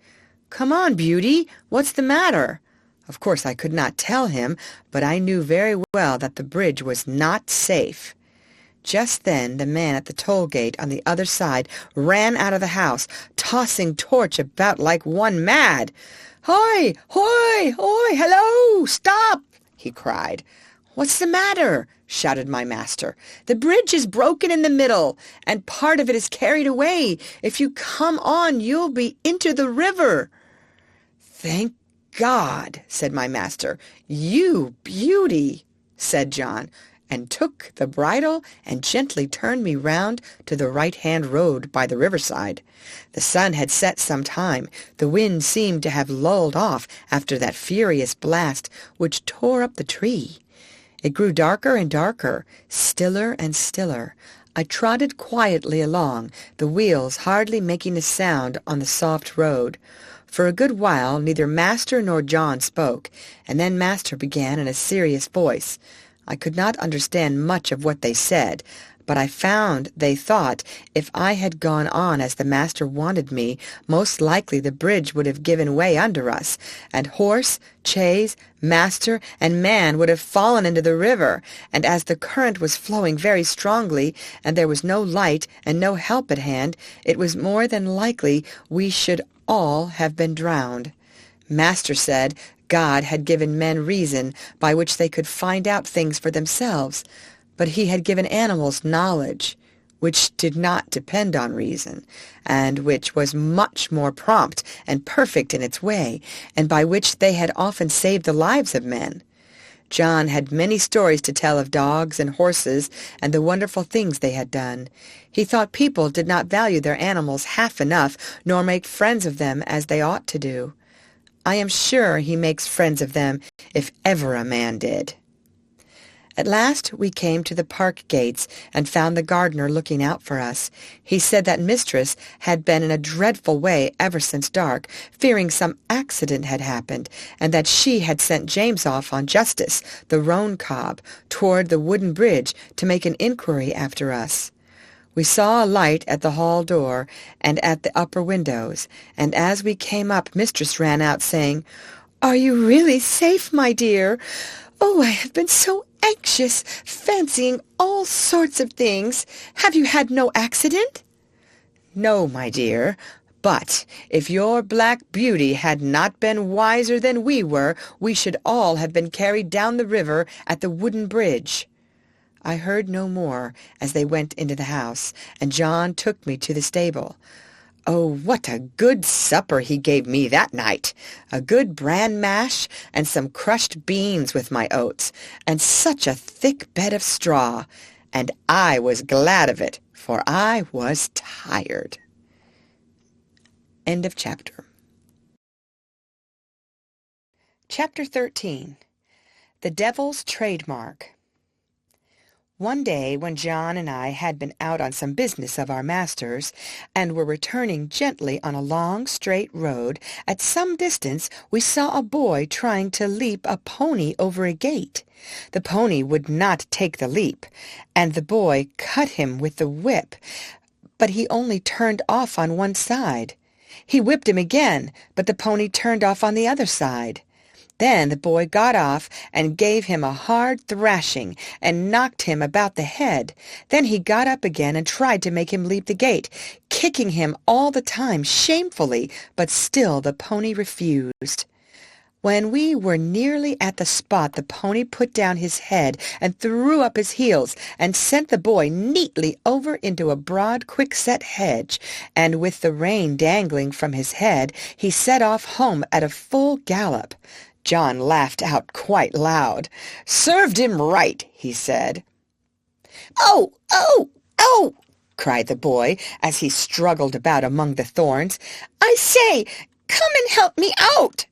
"Come on, Beauty, what's the matter?" Of course I could not tell him, but I knew very well that the bridge was not safe. Just then the man at the toll-gate on the other side ran out of the house, tossing torch about like one mad. "Hoy! Hoy! Hoy! Hello! Stop!" he cried. "What's the matter?" shouted my master. "The bridge is broken in the middle, and part of it is carried away. If you come on, you'll be into the river." "Thank God," said my master. "You beauty," said John, and took the bridle and gently turned me round to the right-hand road by the riverside. The sun had set some time. The wind seemed to have lulled off after that furious blast which tore up the tree. It grew darker and darker, stiller and stiller. I trotted quietly along, the wheels hardly making a sound on the soft road. For a good while neither Master nor John spoke, and then Master began in a serious voice. I could not understand much of what they said, but I found they thought if I had gone on as the master wanted me, most likely the bridge would have given way under us, and horse, chaise, master, and man would have fallen into the river, and as the current was flowing very strongly, and there was no light and no help at hand, it was more than likely we should all have been drowned. Master said God had given men reason by which they could find out things for themselves, but he had given animals knowledge, which did not depend on reason, and which was much more prompt and perfect in its way, and by which they had often saved the lives of men. John had many stories to tell of dogs and horses and the wonderful things they had done. He thought people did not value their animals half enough, nor make friends of them as they ought to do. I am sure he makes friends of them if ever a man did. At last we came to the park gates and found the gardener looking out for us. He said that mistress had been in a dreadful way ever since dark, fearing some accident had happened, and that she had sent James off on justice, the roan cob, toward the wooden bridge to make an inquiry after us. We saw a light at the hall door and at the upper windows, and as we came up, mistress ran out, saying, "Are you really safe, my dear? Oh, I have been so anxious, fancying all sorts of things. Have you had no accident?" "No, my dear, but if your black beauty had not been wiser than we were, we should all have been carried down the river at the wooden bridge." I heard no more as they went into the house, and John took me to the stable. Oh, what a good supper he gave me that night! A good bran mash and some crushed beans with my oats, and such a thick bed of straw. And I was glad of it, for I was tired. End of chapter. Chapter 13. The Devil's Trademark. One day, when John and I had been out on some business of our master's, and were returning gently on a long, straight road, at some distance we saw a boy trying to leap a pony over a gate. The pony would not take the leap, and the boy cut him with the whip, but he only turned off on one side. He whipped him again, but the pony turned off on the other side. Then the boy got off and gave him a hard thrashing and knocked him about the head. Then he got up again and tried to make him leap the gate, kicking him all the time shamefully, but still the pony refused. When we were nearly at the spot, the pony put down his head and threw up his heels and sent the boy neatly over into a broad, quickset hedge, and with the rein dangling from his head, he set off home at a full gallop. John laughed out quite loud. "Served him right," he said. "Oh, oh, oh!" cried the boy as he struggled about among the thorns. "I say, come and help me out."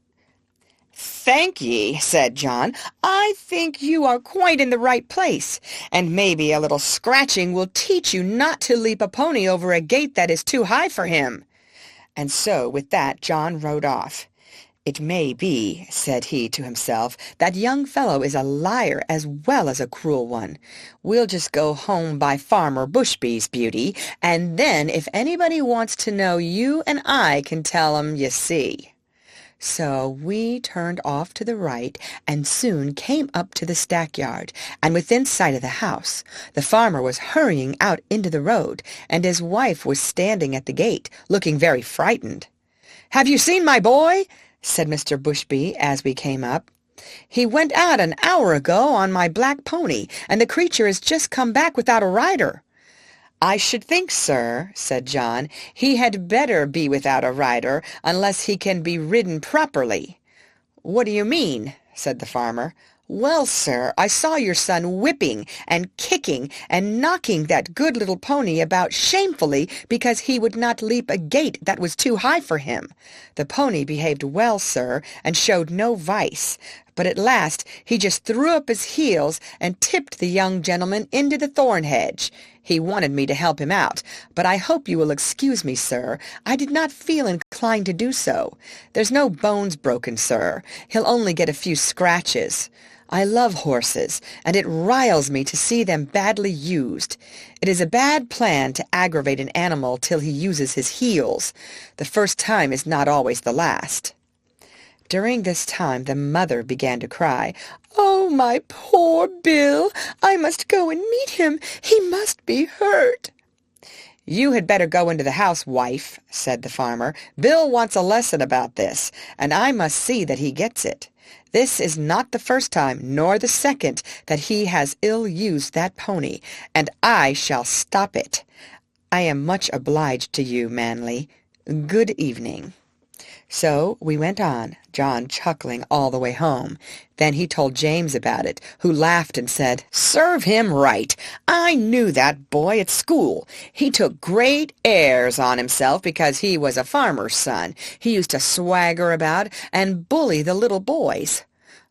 "Thank ye," said John. "I think you are quite in the right place, and maybe a little scratching will teach you not to leap a pony over a gate that is too high for him." And so with that John rode off. "It may be," said he to himself, "that young fellow is a liar as well as a cruel one. We'll just go home by Farmer Bushby's, Beauty, and then if anybody wants to know, you and I can tell 'em, you see." So we turned off to the right and soon came up to the stackyard and within sight of the house. The farmer was hurrying out into the road, and his wife was standing at the gate, looking very frightened. "Have you seen my boy?" said Mr. Bushby as we came up. "He went out an hour ago on my black pony, and the creature has just come back without a rider." "I should think, sir," said John, "he had better be without a rider, unless he can be ridden properly." "What do you mean?" said the farmer. "Well, sir, I saw your son whipping and kicking and knocking that good little pony about shamefully because he would not leap a gate that was too high for him. The pony behaved well, sir, and showed no vice, but at last he just threw up his heels and tipped the young gentleman into the thorn hedge. He wanted me to help him out, but I hope you will excuse me, sir. I did not feel inclined to do so. There's no bones broken, sir. He'll only get a few scratches. I love horses, and it riles me to see them badly used. It is a bad plan to aggravate an animal till he uses his heels. The first time is not always the last." During this time the mother began to cry. "Oh, my poor Bill! I must go and meet him. He must be hurt." "You had better go into the house, wife," said the farmer. "Bill wants a lesson about this, and I must see that he gets it. This is not the first time, nor the second, that he has ill-used that pony, and I shall stop it. I am much obliged to you, Manly. Good evening." So we went on, John chuckling all the way home. Then he told James about it, who laughed and said, "Serve him right. I knew that boy at school. He took great airs on himself because he was a farmer's son. He used to swagger about and bully the little boys."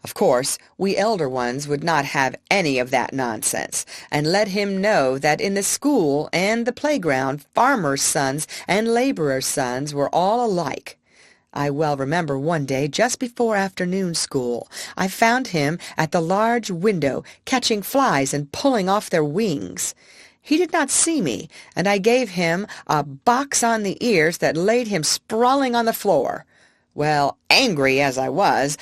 Of course, we elder ones would not have any of that nonsense, and let him know that in the school and the playground farmers' sons and laborers' sons were all alike. I well remember one day, just before afternoon school, I found him at the large window catching flies and pulling off their wings. He did not see me, and I gave him a box on the ears that laid him sprawling on the floor. Well, angry as I was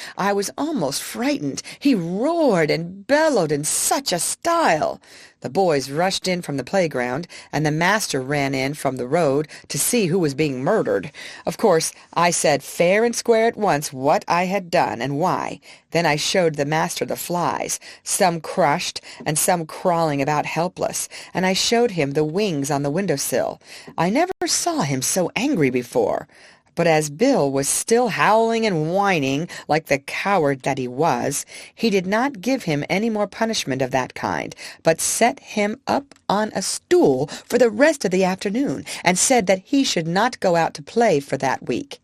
almost frightened. He roared and bellowed in such a style. The boys rushed in from the playground, and the master ran in from the road to see who was being murdered. Of course, I said fair and square at once what I had done and why. Then I showed the master the flies, some crushed and some crawling about helpless, and I showed him the wings on the windowsill. I never saw him so angry before. But as Bill was still howling and whining like the coward that he was, he did not give him any more punishment of that kind, but set him up on a stool for the rest of the afternoon, and said that he should not go out to play for that week.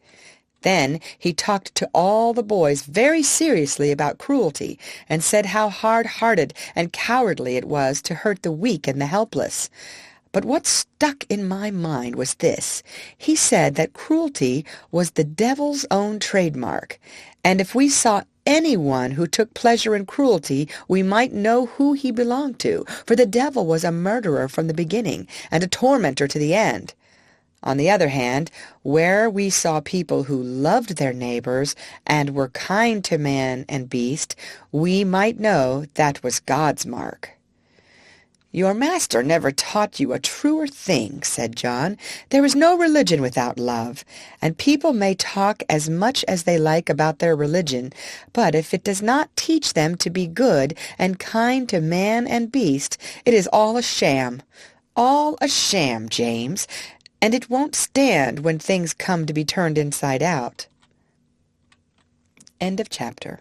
Then he talked to all the boys very seriously about cruelty, and said how hard-hearted and cowardly it was to hurt the weak and the helpless. But what stuck in my mind was this. He said that cruelty was the devil's own trademark, and if we saw anyone who took pleasure in cruelty, we might know who he belonged to, for the devil was a murderer from the beginning and a tormentor to the end. On the other hand, where we saw people who loved their neighbors and were kind to man and beast, we might know that was God's mark. "Your master never taught you a truer thing," said John. "There is no religion without love, and people may talk as much as they like about their religion, but if it does not teach them to be good and kind to man and beast, it is all a sham. All a sham, James, and it won't stand when things come to be turned inside out." End of chapter.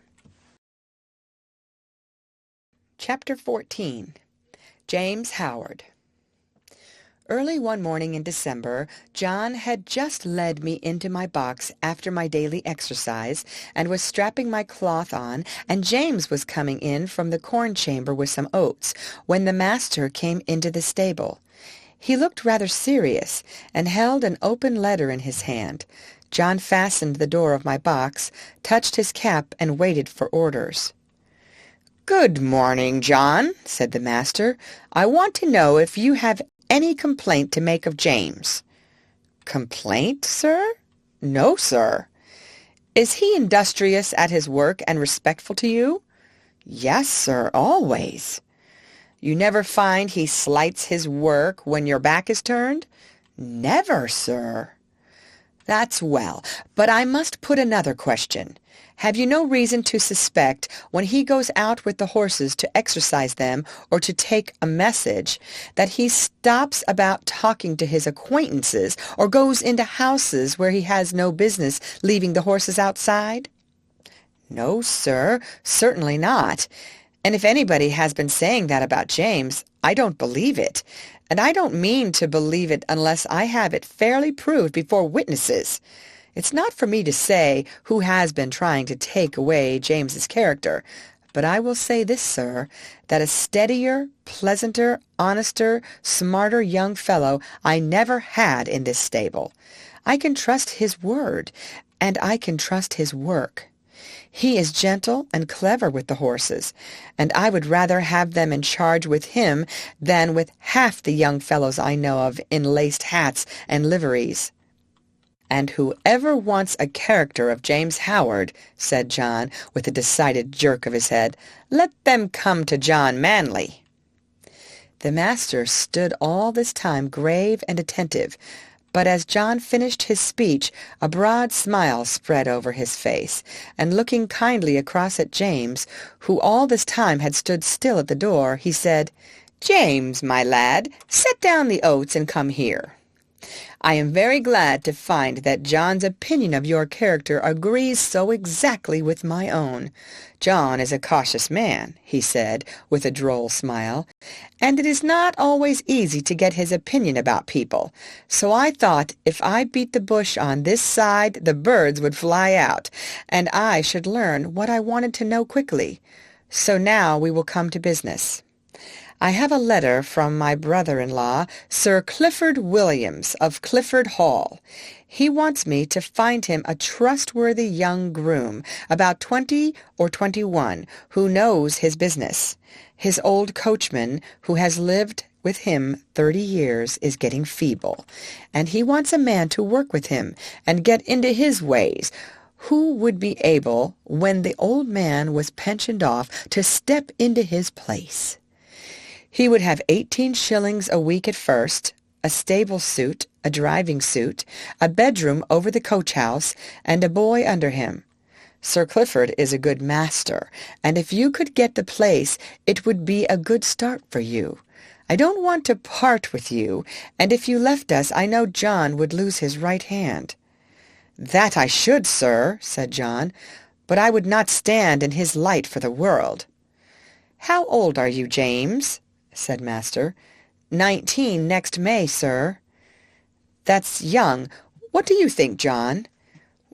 Chapter 14. James Howard. Early one morning in December, John had just led me into my box after my daily exercise and was strapping my cloth on, and James was coming in from the corn chamber with some oats, when the master came into the stable. He looked rather serious and held an open letter in his hand. John fastened the door of my box, touched his cap, and waited for orders. "Good morning, John," said the master. "I want to know if you have any complaint to make of James." "Complaint, sir?" "No, sir." "Is he industrious at his work and respectful to you?" "Yes, sir, always." "You never find he slights his work when your back is turned?" "Never, sir." "That's well, but I must put another question. Have you no reason to suspect, when he goes out with the horses to exercise them or to take a message, that he stops about talking to his acquaintances or goes into houses where he has no business leaving the horses outside?" "No, sir, certainly not. And if anybody has been saying that about James, I don't believe it. And I don't mean to believe it unless I have it fairly proved before witnesses. It's not for me to say who has been trying to take away James's character, but I will say this, sir, that a steadier, pleasanter, honester, smarter young fellow I never had in this stable. I can trust his word, and I can trust his work. He is gentle and clever with the horses, and I would rather have them in charge with him than with half the young fellows I know of in laced hats and liveries." "And whoever wants a character of James Howard," said John, with a decided jerk of his head, "let them come to John Manley." The master stood all this time grave and attentive, but as John finished his speech a broad smile spread over his face, and looking kindly across at James, who all this time had stood still at the door, he said, "James, my lad, set down the oats and come here." I am very glad to find that John's opinion of your character agrees so exactly with my own. John is a cautious man," he said, with a droll smile, "and it is not always easy to get his opinion about people. So I thought if I beat the bush on this side, the birds would fly out, and I should learn what I wanted to know quickly. So now we will come to business. I have a letter from my brother-in-law, Sir Clifford Williams of Clifford Hall. He wants me to find him a trustworthy young groom, about 20 or 21, who knows his business. His old coachman, who has lived with him 30 years, is getting feeble, and he wants a man to work with him and get into his ways, who would be able, when the old man was pensioned off, to step into his place. He would have 18 shillings a week at first, a stable suit, a driving suit, a bedroom over the coach-house, and a boy under him. Sir Clifford is a good master, and if you could get the place, it would be a good start for you. I don't want to part with you, and if you left us, I know John would lose his right hand." "That I should, sir," said John, "but I would not stand in his light for the world." "How old are you, James?" said master. 19 next May, sir." "That's young. What do you think, John?"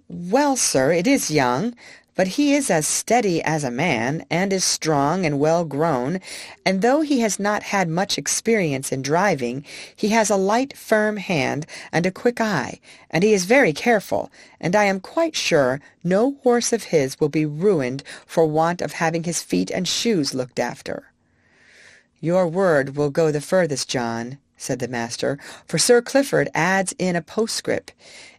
"Well, sir, it is young, but he is as steady as a man, and is strong and well grown, and though he has not had much experience in driving, he has a light, firm hand and a quick eye, and he is very careful, and I am quite sure no horse of his will be ruined for want of having his feet and shoes looked after." "Your word will go the furthest, John," said the master, for Sir Clifford adds in a postscript,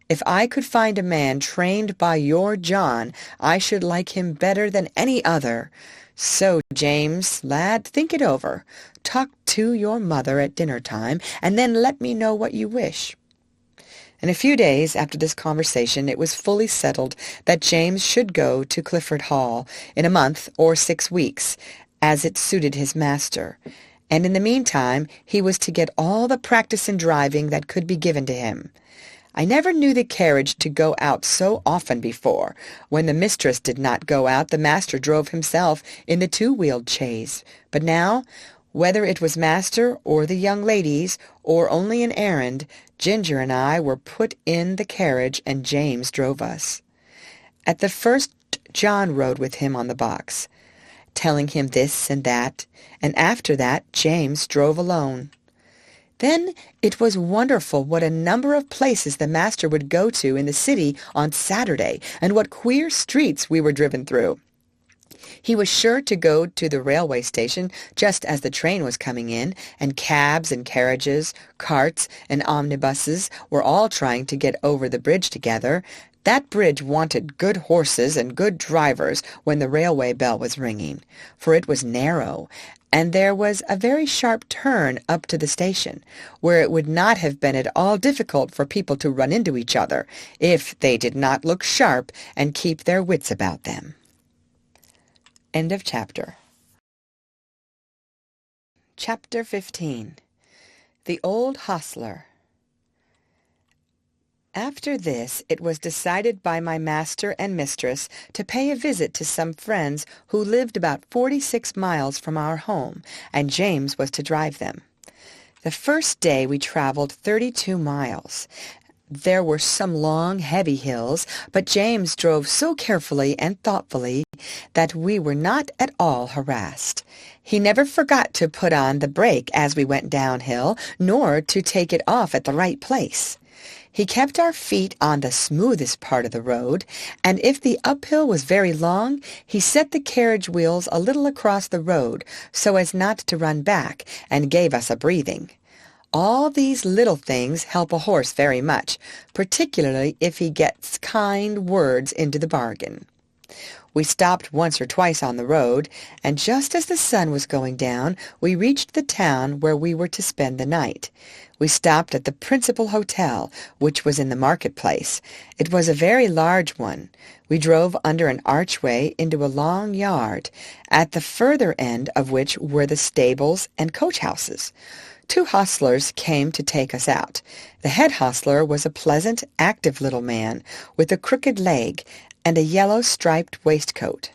"If I could find a man trained by your John, I should like him better than any other. So, James, lad, think it over. Talk to your mother at dinner-time, and then let me know what you wish." In a few days after this conversation it was fully settled that James should go to Clifford Hall in a month or 6 weeks, as it suited his master, and in the meantime he was to get all the practice in driving that could be given to him. I never knew the carriage to go out so often before. When the mistress did not go out, the master drove himself in the 2-wheeled chaise, but now, whether it was master or the young ladies, or only an errand, Ginger and I were put in the carriage, and James drove us. At the first John rode with him on the box, telling him this and that, and after that James drove alone. Then it was wonderful what a number of places the master would go to in the city on Saturday, and what queer streets we were driven through. He was sure to go to the railway station just as the train was coming in, and cabs and carriages, carts and omnibuses were all trying to get over the bridge together. That bridge wanted good horses and good drivers when the railway bell was ringing, for it was narrow, and there was a very sharp turn up to the station, where it would not have been at all difficult for people to run into each other, if they did not look sharp and keep their wits about them. End of chapter. Chapter 15. The Old Hostler. After this, it was decided by my master and mistress to pay a visit to some friends who lived about 46 miles from our home, and James was to drive them. The first day we traveled 32 miles. There were some long, heavy hills, but James drove so carefully and thoughtfully that we were not at all harassed. He never forgot to put on the brake as we went downhill, nor to take it off at the right place. He kept our feet on the smoothest part of the road, and if the uphill was very long, he set the carriage wheels a little across the road so as not to run back, and gave us a breathing. All these little things help a horse very much, particularly if he gets kind words into the bargain. We stopped once or twice on the road, and just as the sun was going down, we reached the town where we were to spend the night. We stopped at the principal hotel, which was in the marketplace. It was a very large one. We drove under an archway into a long yard, at the further end of which were the stables and coach-houses. 2 hostlers came to take us out. The head hostler was a pleasant, active little man with a crooked leg and a yellow striped waistcoat.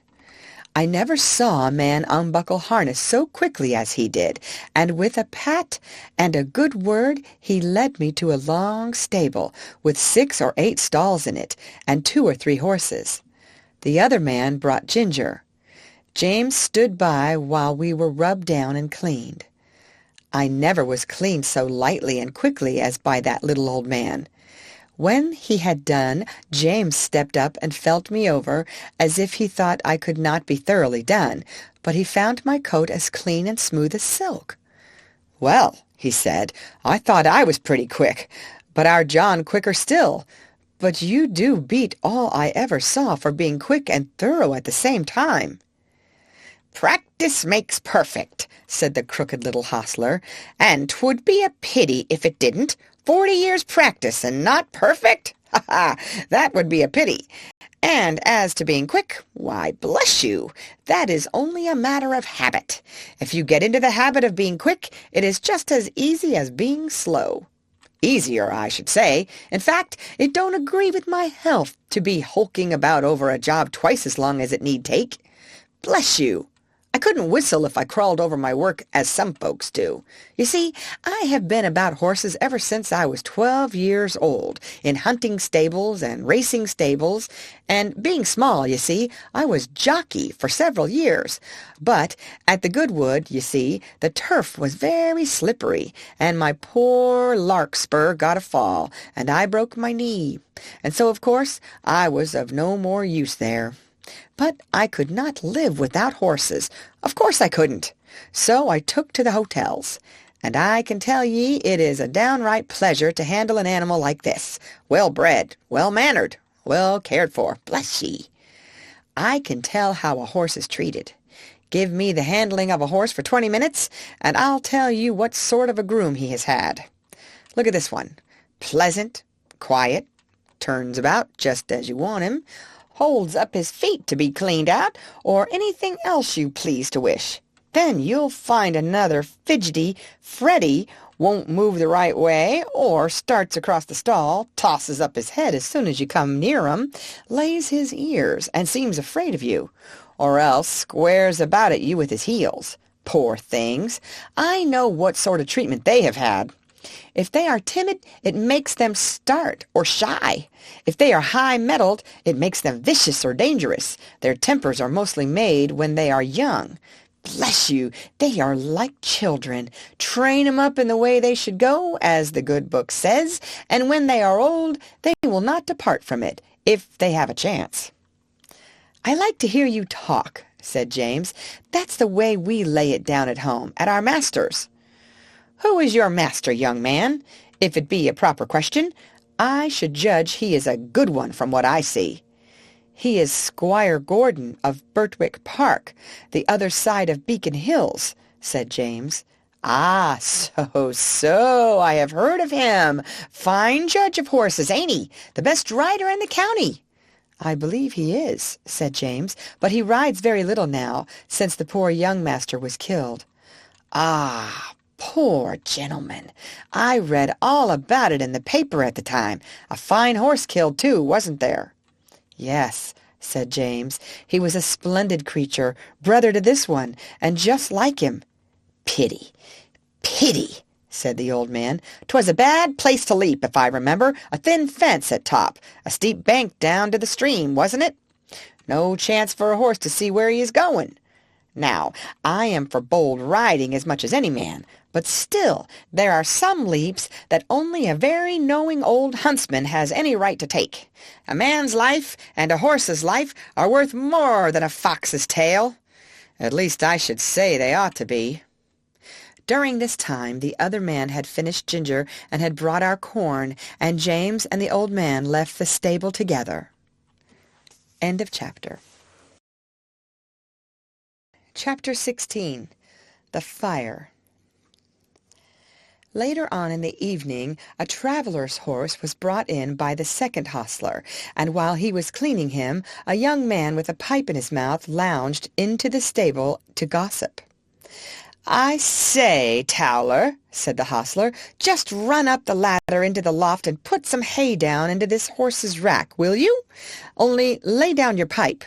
I never saw a man unbuckle harness so quickly as he did, and with a pat and a good word he led me to a long stable with 6 or 8 stalls in it, and 2 or 3 horses. The other man brought Ginger. James stood by while we were rubbed down and cleaned. I never was cleaned so lightly and quickly as by that little old man. When he had done, James stepped up and felt me over, as if he thought I could not be thoroughly done, but he found my coat as clean and smooth as silk. "Well," he said, "I thought I was pretty quick, but our John quicker still. But you do beat all I ever saw for being quick and thorough at the same time." "Practice makes perfect," said the crooked little hostler, "and 'twould be a pity if it didn't. 40 years' practice and not perfect? Ha ha! That would be a pity. And as to being quick, why, bless you, that is only a matter of habit. If you get into the habit of being quick, it is just as easy as being slow. Easier, I should say. In fact, it don't agree with my health to be hulking about over a job twice as long as it need take. Bless you, I couldn't whistle if I crawled over my work as some folks do. You see, I have been about horses ever since I was 12 years old, in hunting stables and racing stables, and being small, you see, I was jockey for several years. But at the Goodwood, you see, the turf was very slippery, and my poor larkspur got a fall, and I broke my knee, and so, of course, I was of no more use there. But I could not live without horses. Of course I couldn't. So I took to the hotels. And I can tell ye it is a downright pleasure to handle an animal like this, well-bred, well-mannered, well cared for, bless ye. I can tell how a horse is treated. Give me the handling of a horse for 20 minutes, and I'll tell you what sort of a groom he has had. Look at this one. Pleasant, quiet, turns about just as you want him, holds up his feet to be cleaned out, or anything else you please to wish. Then you'll find another fidgety, fretty, won't move the right way, or starts across the stall, tosses up his head as soon as you come near him, lays his ears, and seems afraid of you, or else squares about at you with his heels. Poor things! I know what sort of treatment they have had. If they are timid, it makes them start or shy. If they are high-mettled, it makes them vicious or dangerous. Their tempers are mostly made when they are young. Bless you, they are like children. Train 'em up in the way they should go, as the good book says, and when they are old, they will not depart from it, if they have a chance. "I like to hear you talk," said James. "That's the way we lay it down at home, at our master's." "Who is your master, young man? If it be a proper question, I should judge he is a good one from what I see." "He is Squire Gordon of Birtwick Park, the other side of Beacon Hills," said James. "Ah, so, I have heard of him. Fine judge of horses, ain't he? The best rider in the county." "I believe he is," said James, "but he rides very little now, since the poor young master was killed." "Ah, poor gentleman! I read all about it in the paper at the time. A fine horse killed, too, wasn't there?" "Yes," said James. "He was a splendid creature, brother to this one, and just like him." "Pity, pity," said the old man. "'Twas a bad place to leap, if I remember. A thin fence at top, a steep bank down to the stream, wasn't it? No chance for a horse to see where he is going. Now, I am for bold riding as much as any man, but still there are some leaps that only a very knowing old huntsman has any right to take. A man's life and a horse's life are worth more than a fox's tail. At least I should say they ought to be." During this time the other man had finished Ginger and had brought our corn, and James and the old man left the stable together. End of chapter. Chapter 16. The Fire. Later on in the evening, a traveller's horse was brought in by the second hostler, and while he was cleaning him, a young man with a pipe in his mouth lounged into the stable to gossip. "I say, Towler," said the hostler, "just run up the ladder into the loft and put some hay down into this horse's rack, will you? Only lay down your pipe."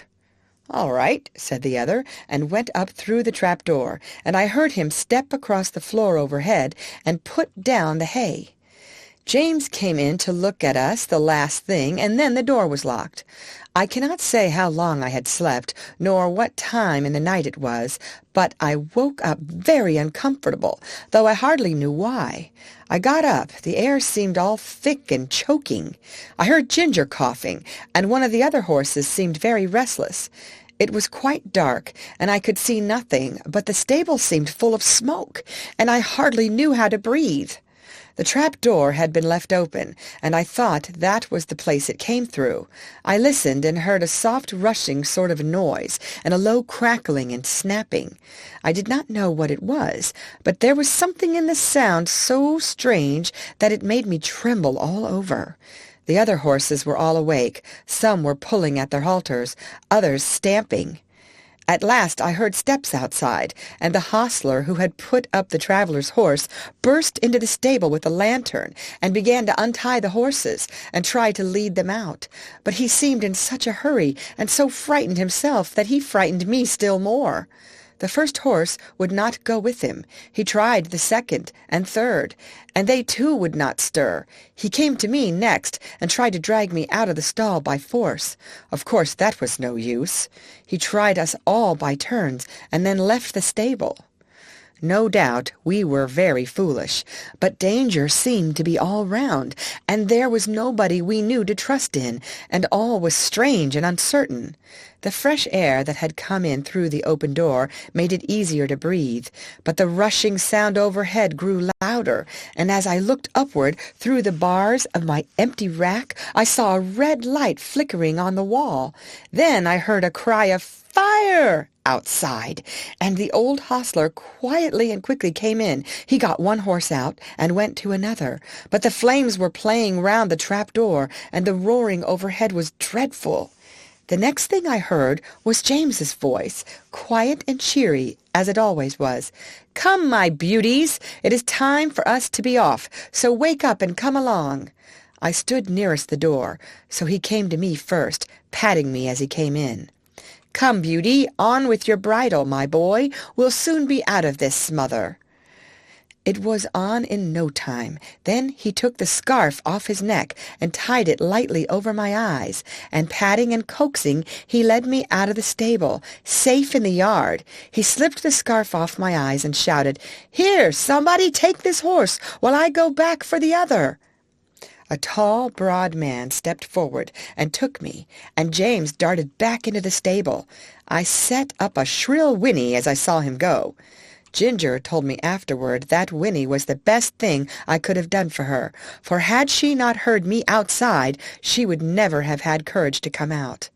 "All right," said the other, and went up through the trap-door, and I heard him step across the floor overhead and put down the hay. James came in to look at us the last thing, and then the door was locked. I cannot say how long I had slept, nor what time in the night it was, but I woke up very uncomfortable, though I hardly knew why. I got up. The air seemed all thick and choking. I heard Ginger coughing, and one of the other horses seemed very restless. It was quite dark, and I could see nothing, but the stable seemed full of smoke, and I hardly knew how to breathe. The trap-door had been left open, and I thought that was the place it came through. I listened and heard a soft rushing sort of noise, and a low crackling and snapping. I did not know what it was, but there was something in the sound so strange that it made me tremble all over. The other horses were all awake. Some were pulling at their halters, others stamping. At last I heard steps outside, and the hostler who had put up the traveler's horse burst into the stable with a lantern and began to untie the horses and try to lead them out. But he seemed in such a hurry and so frightened himself that he frightened me still more. The first horse would not go with him. He tried the second and third, and they too would not stir. He came to me next and tried to drag me out of the stall by force. Of course that was no use. He tried us all by turns and then left the stable. No doubt we were very foolish, but danger seemed to be all round, and there was nobody we knew to trust in, and all was strange and uncertain. The fresh air that had come in through the open door made it easier to breathe, but the rushing sound overhead grew louder, and as I looked upward through the bars of my empty rack, I saw a red light flickering on the wall. Then I heard a cry of "Fire!" outside, and the old hostler quietly and quickly came in. He got one horse out and went to another, but the flames were playing round the trap-door, and the roaring overhead was dreadful. The next thing I heard was James's voice, quiet and cheery, as it always was. "Come, my beauties, it is time for us to be off, so wake up and come along." I stood nearest the door, so he came to me first, patting me as he came in. "Come, Beauty, on with your bridle, my boy. We'll soon be out of this smother." It was on in no time. Then he took the scarf off his neck and tied it lightly over my eyes, and patting and coaxing, he led me out of the stable, safe in the yard. He slipped the scarf off my eyes and shouted, "Here, somebody take this horse while I go back for the other." A tall, broad man stepped forward and took me, and James darted back into the stable. I set up a shrill whinny as I saw him go. Ginger told me afterward that whinny was the best thing I could have done for her, for had she not heard me outside, she would never have had courage to come out.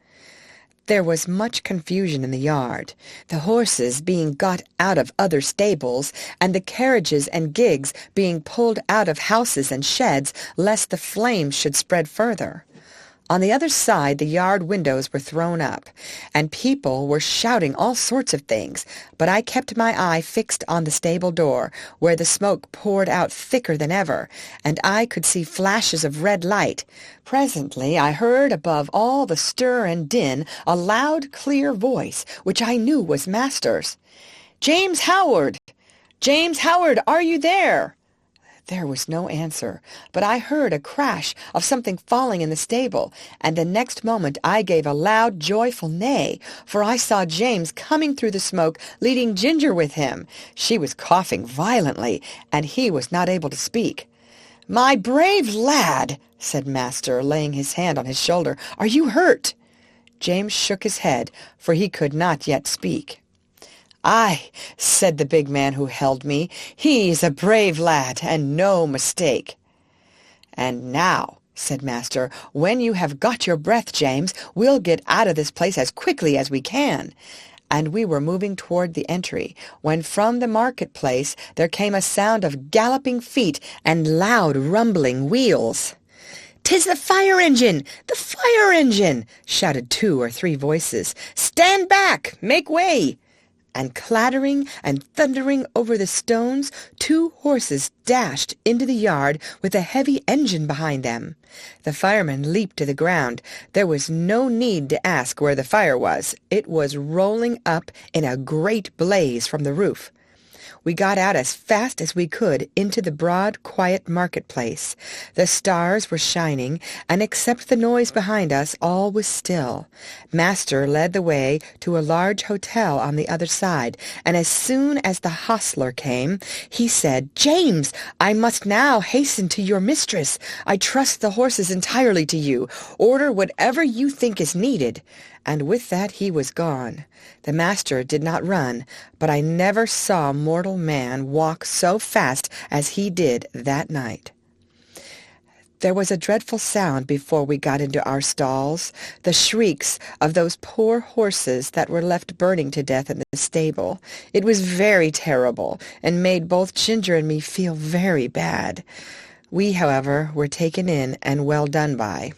There was much confusion in the yard, the horses being got out of other stables, and the carriages and gigs being pulled out of houses and sheds, lest the flames should spread further. On the other side the yard windows were thrown up, and people were shouting all sorts of things, but I kept my eye fixed on the stable door, where the smoke poured out thicker than ever, and I could see flashes of red light. Presently I heard above all the stir and din a loud, clear voice, which I knew was Master's. "James Howard! James Howard, are you there?" There was no answer, but I heard a crash of something falling in the stable, and the next moment I gave a loud, joyful neigh, for I saw James coming through the smoke, leading Ginger with him. She was coughing violently, and he was not able to speak. "My brave lad," said Master, laying his hand on his shoulder, "are you hurt?" James shook his head, for he could not yet speak. "Aye," said the big man who held me, "he's a brave lad, and no mistake." "And now," said Master, "when you have got your breath, James, we'll get out of this place as quickly as we can." And we were moving toward the entry, when from the market-place there came a sound of galloping feet and loud rumbling wheels. "'Tis the fire-engine! The fire-engine!" shouted 2 or 3 voices. "Stand back! Make way!" and clattering and thundering over the stones, 2 horses dashed into the yard with a heavy engine behind them. The firemen leaped to the ground. There was no need to ask where the fire was. It was rolling up in a great blaze from the roof. We got out as fast as we could into the broad, quiet marketplace. The stars were shining, and except the noise behind us, all was still. Master led the way to a large hotel on the other side, and as soon as the hostler came, he said, "James, I must now hasten to your mistress. I trust the horses entirely to you. Order whatever you think is needed." And with that he was gone. The master did not run, but I never saw mortal man walk so fast as he did that night. There was a dreadful sound before we got into our stalls, the shrieks of those poor horses that were left burning to death in the stable. It was very terrible, and made both Ginger and me feel very bad. We, however, were taken in and well done by.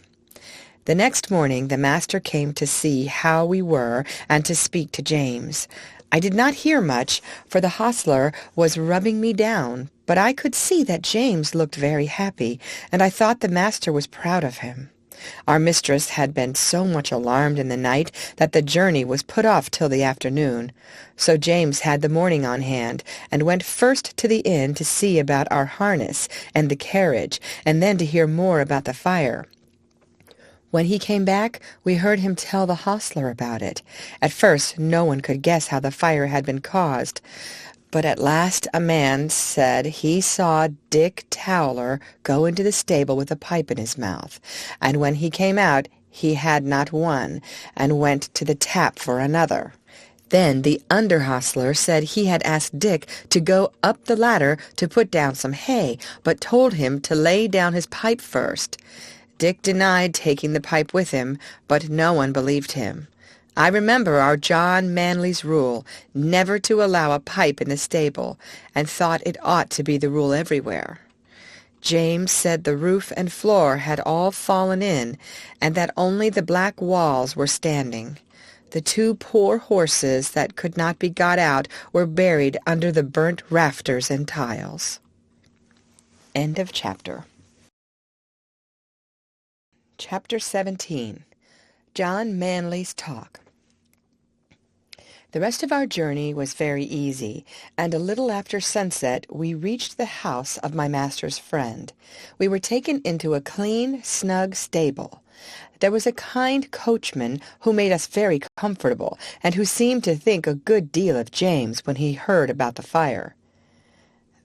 The next morning the master came to see how we were and to speak to James. I did not hear much, for the hostler was rubbing me down, but I could see that James looked very happy, and I thought the master was proud of him. Our mistress had been so much alarmed in the night that the journey was put off till the afternoon. So James had the morning on hand, and went first to the inn to see about our harness and the carriage, and then to hear more about the fire. When he came back, we heard him tell the hostler about it. At first no one could guess how the fire had been caused, but at last a man said he saw Dick Towler go into the stable with a pipe in his mouth, and when he came out he had not one, and went to the tap for another. Then the under-hostler said he had asked Dick to go up the ladder to put down some hay, but told him to lay down his pipe first. Dick denied taking the pipe with him, but no one believed him. I remember our John Manley's rule, never to allow a pipe in the stable, and thought it ought to be the rule everywhere. James said the roof and floor had all fallen in, and that only the black walls were standing. The 2 poor horses that could not be got out were buried under the burnt rafters and tiles. End of chapter. Chapter 17. John Manley's Talk. The rest of our journey was very easy, and a little after sunset we reached the house of my master's friend. We were taken into a clean, snug stable. There was a kind coachman who made us very comfortable, and who seemed to think a good deal of James when he heard about the fire.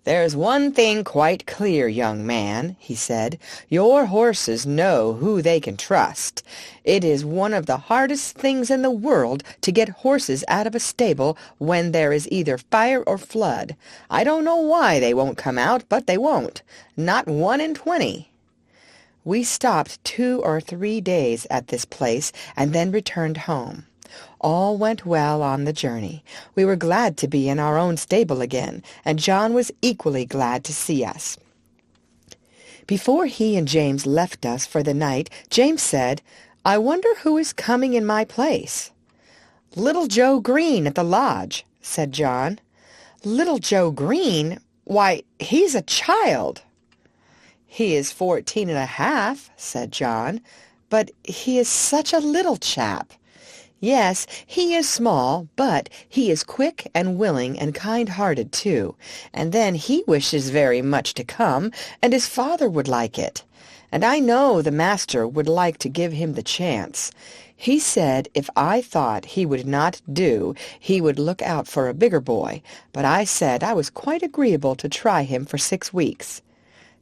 "There's one thing quite clear, young man," he said. "Your horses know who they can trust. It is one of the hardest things in the world to get horses out of a stable when there is either fire or flood. I don't know why they won't come out, but they won't. Not 1 in 20. We stopped 2 or 3 days at this place, and then returned home. All went well on the journey. We were glad to be in our own stable again, and John was equally glad to see us. Before he and James left us for the night, James said, "I wonder who is coming in my place." "Little Joe Green at the lodge," said John. "Little Joe Green? Why, he's a child." "He is 14 and a half," said John, "but he is such a little chap." "Yes, he is small, but he is quick and willing and kind-hearted, too. And then he wishes very much to come, and his father would like it. And I know the master would like to give him the chance. He said if I thought he would not do, he would look out for a bigger boy, but I said I was quite agreeable to try him for 6 weeks.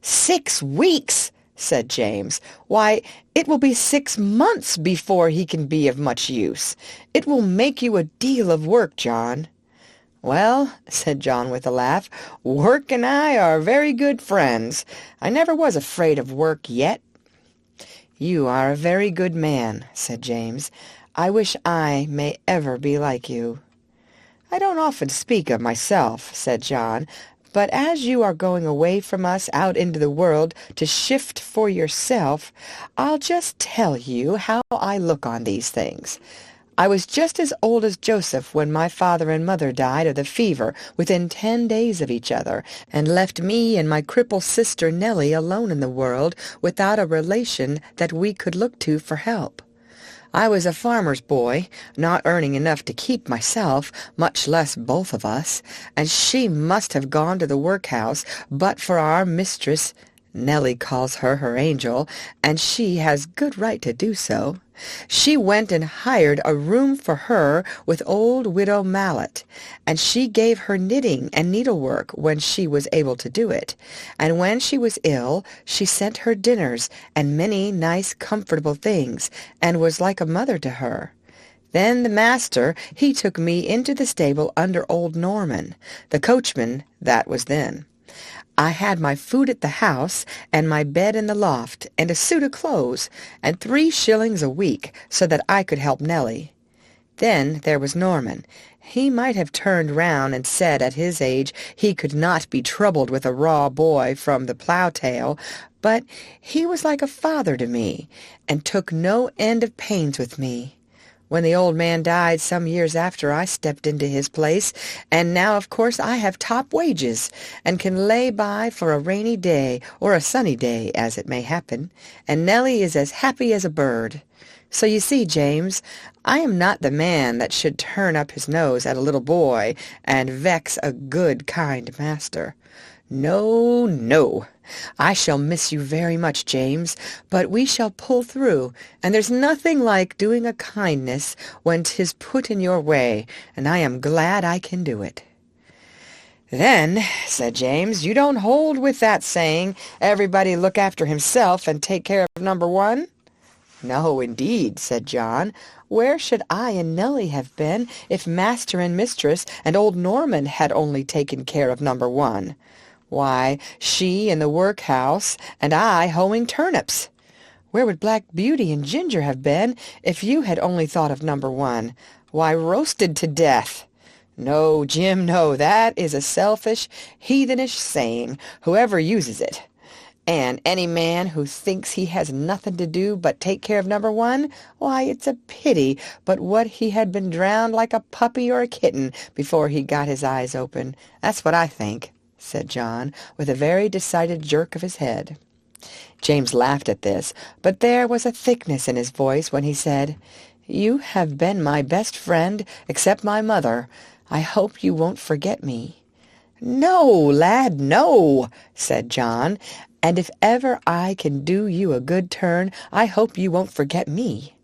6 weeks! Said James. "Why, it will be 6 months before he can be of much use. It will make you a deal of work, John." "Well," said John with a laugh, "work and I are very good friends. I never was afraid of work yet." "You are a very good man," said James. "I wish I may ever be like you." "I don't often speak of myself," said John, "but as you are going away from us out into the world to shift for yourself, I'll just tell you how I look on these things. I was just as old as Joseph when my father and mother died of the fever within 10 days of each other, and left me and my crippled sister Nellie alone in the world without a relation that we could look to for help. I was a farmer's boy, not earning enough to keep myself, much less both of us, and she must have gone to the workhouse but for our mistress. Nellie calls her angel, and she has good right to do so. She went and hired a room for her with old widow Mallet, and she gave her knitting and needlework when she was able to do it, and when she was ill she sent her dinners and many nice comfortable things, and was like a mother to her. Then the master, he took me into the stable under old Norman, the coachman that was then. I had my food at the house, and my bed in the loft, and a suit of clothes, and 3 shillings a week, so that I could help Nellie. Then there was Norman. He might have turned round and said at his age he could not be troubled with a raw boy from the plough-tail, but he was like a father to me, and took no end of pains with me. When the old man died some years after, I stepped into his place, and now of course I have top wages, and can lay by for a rainy day or a sunny day, as it may happen, and Nellie is as happy as a bird. So you see, James, I am not the man that should turn up his nose at a little boy and vex a good, kind master. No, no. I shall miss you very much, James, but we shall pull through, and there's nothing like doing a kindness when 'tis put in your way, and I am glad I can do it." "Then," said James, "you don't hold with that saying, everybody look after himself and take care of number one?" "No, indeed," said John. "Where should I and Nellie have been if master and mistress and old Norman had only taken care of number one? Why, she in the workhouse, and I hoeing turnips. Where would Black Beauty and Ginger have been if you had only thought of number one? Why, roasted to death. No, Jim, no, that is a selfish, heathenish saying, whoever uses it. And any man who thinks he has nothing to do but take care of number one, why, it's a pity but what he had been drowned like a puppy or a kitten before he got his eyes open. That's what I think," said John, with a very decided jerk of his head. James laughed at this, but there was a thickness in his voice when he said, "You have been my best friend, except my mother. I hope you won't forget me." "No, lad, no," said John, "and if ever I can do you a good turn, I hope you won't forget me."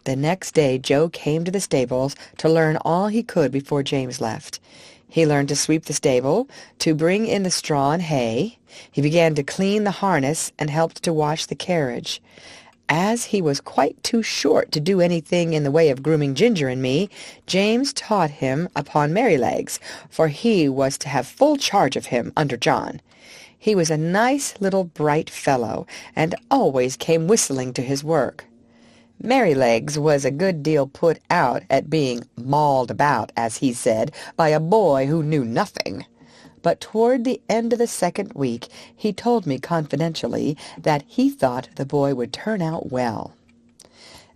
The next day Joe came to the stables to learn all he could before James left. He learned to sweep the stable, to bring in the straw and hay. He began to clean the harness and helped to wash the carriage. As he was quite too short to do anything in the way of grooming Ginger and me, James taught him upon Merrylegs, for he was to have full charge of him under John. He was a nice little bright fellow, and always came whistling to his work. Merrylegs was a good deal put out at being mauled about, as he said, by a boy who knew nothing. But toward the end of the second week he told me confidentially that he thought the boy would turn out well.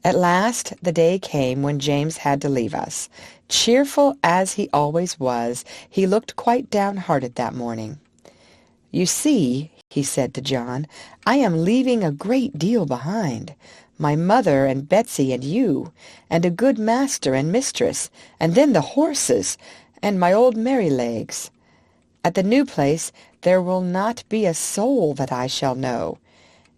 At last the day came when James had to leave us. Cheerful as he always was, he looked quite downhearted that morning. "You see," he said to John, "I am leaving a great deal behind. My mother and Betsy and you, and a good master and mistress, and then the horses, and my old Merrylegs. At the new place there will not be a soul that I shall know.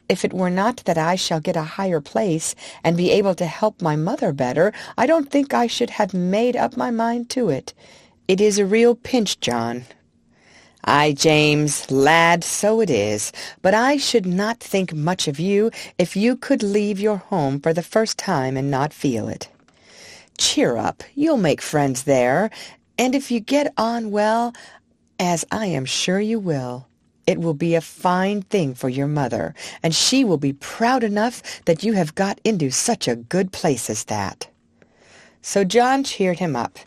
If it were not that I shall get a higher place and be able to help my mother better, I don't think I should have made up my mind to it. It is a real pinch, John." "Aye, James, lad, so it is, but I should not think much of you if you could leave your home for the first time and not feel it. Cheer up, you'll make friends there, and if you get on well, as I am sure you will, it will be a fine thing for your mother, and she will be proud enough that you have got into such a good place as that." So John cheered him up,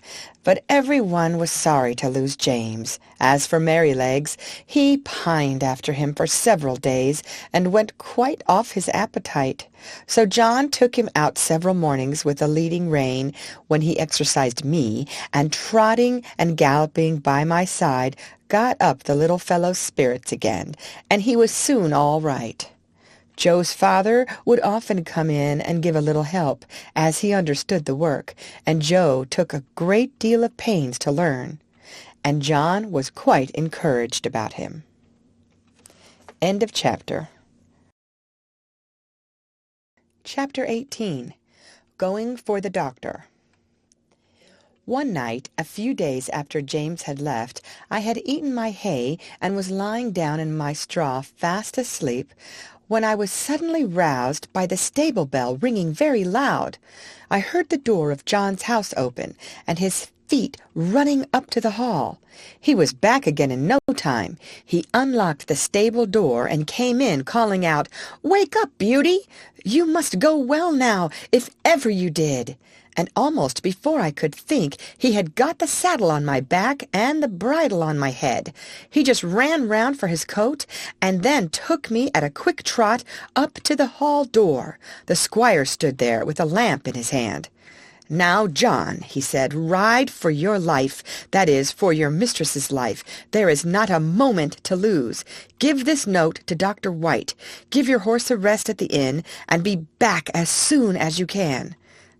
but everyone was sorry to lose James. As for Merrylegs, he pined after him for several days and went quite off his appetite. So John took him out several mornings with a leading rein when he exercised me, and trotting and galloping by my side got up the little fellow's spirits again, and he was soon all right. Joe's father would often come in and give a little help, as he understood the work, and Joe took a great deal of pains to learn, and John was quite encouraged about him. End of chapter. Chapter 18. Going for the Doctor. One night, a few days after James had left, I had eaten my hay and was lying down in my straw fast asleep, when I was suddenly roused by the stable bell ringing very loud. I heard the door of John's house open, and his feet running up to the hall. He was back again in no time. He unlocked the stable door and came in, calling out, "Wake up, Beauty! You must go well now, if ever you did." And almost before I could think, he had got the saddle on my back and the bridle on my head. He just ran round for his coat, and then took me at a quick trot up to the hall door. The squire stood there with a lamp in his hand. "Now, John," he said, "ride for your life, that is, for your mistress's life. There is not a moment to lose. Give this note to Dr. White. Give your horse a rest at the inn, and be back as soon as you can."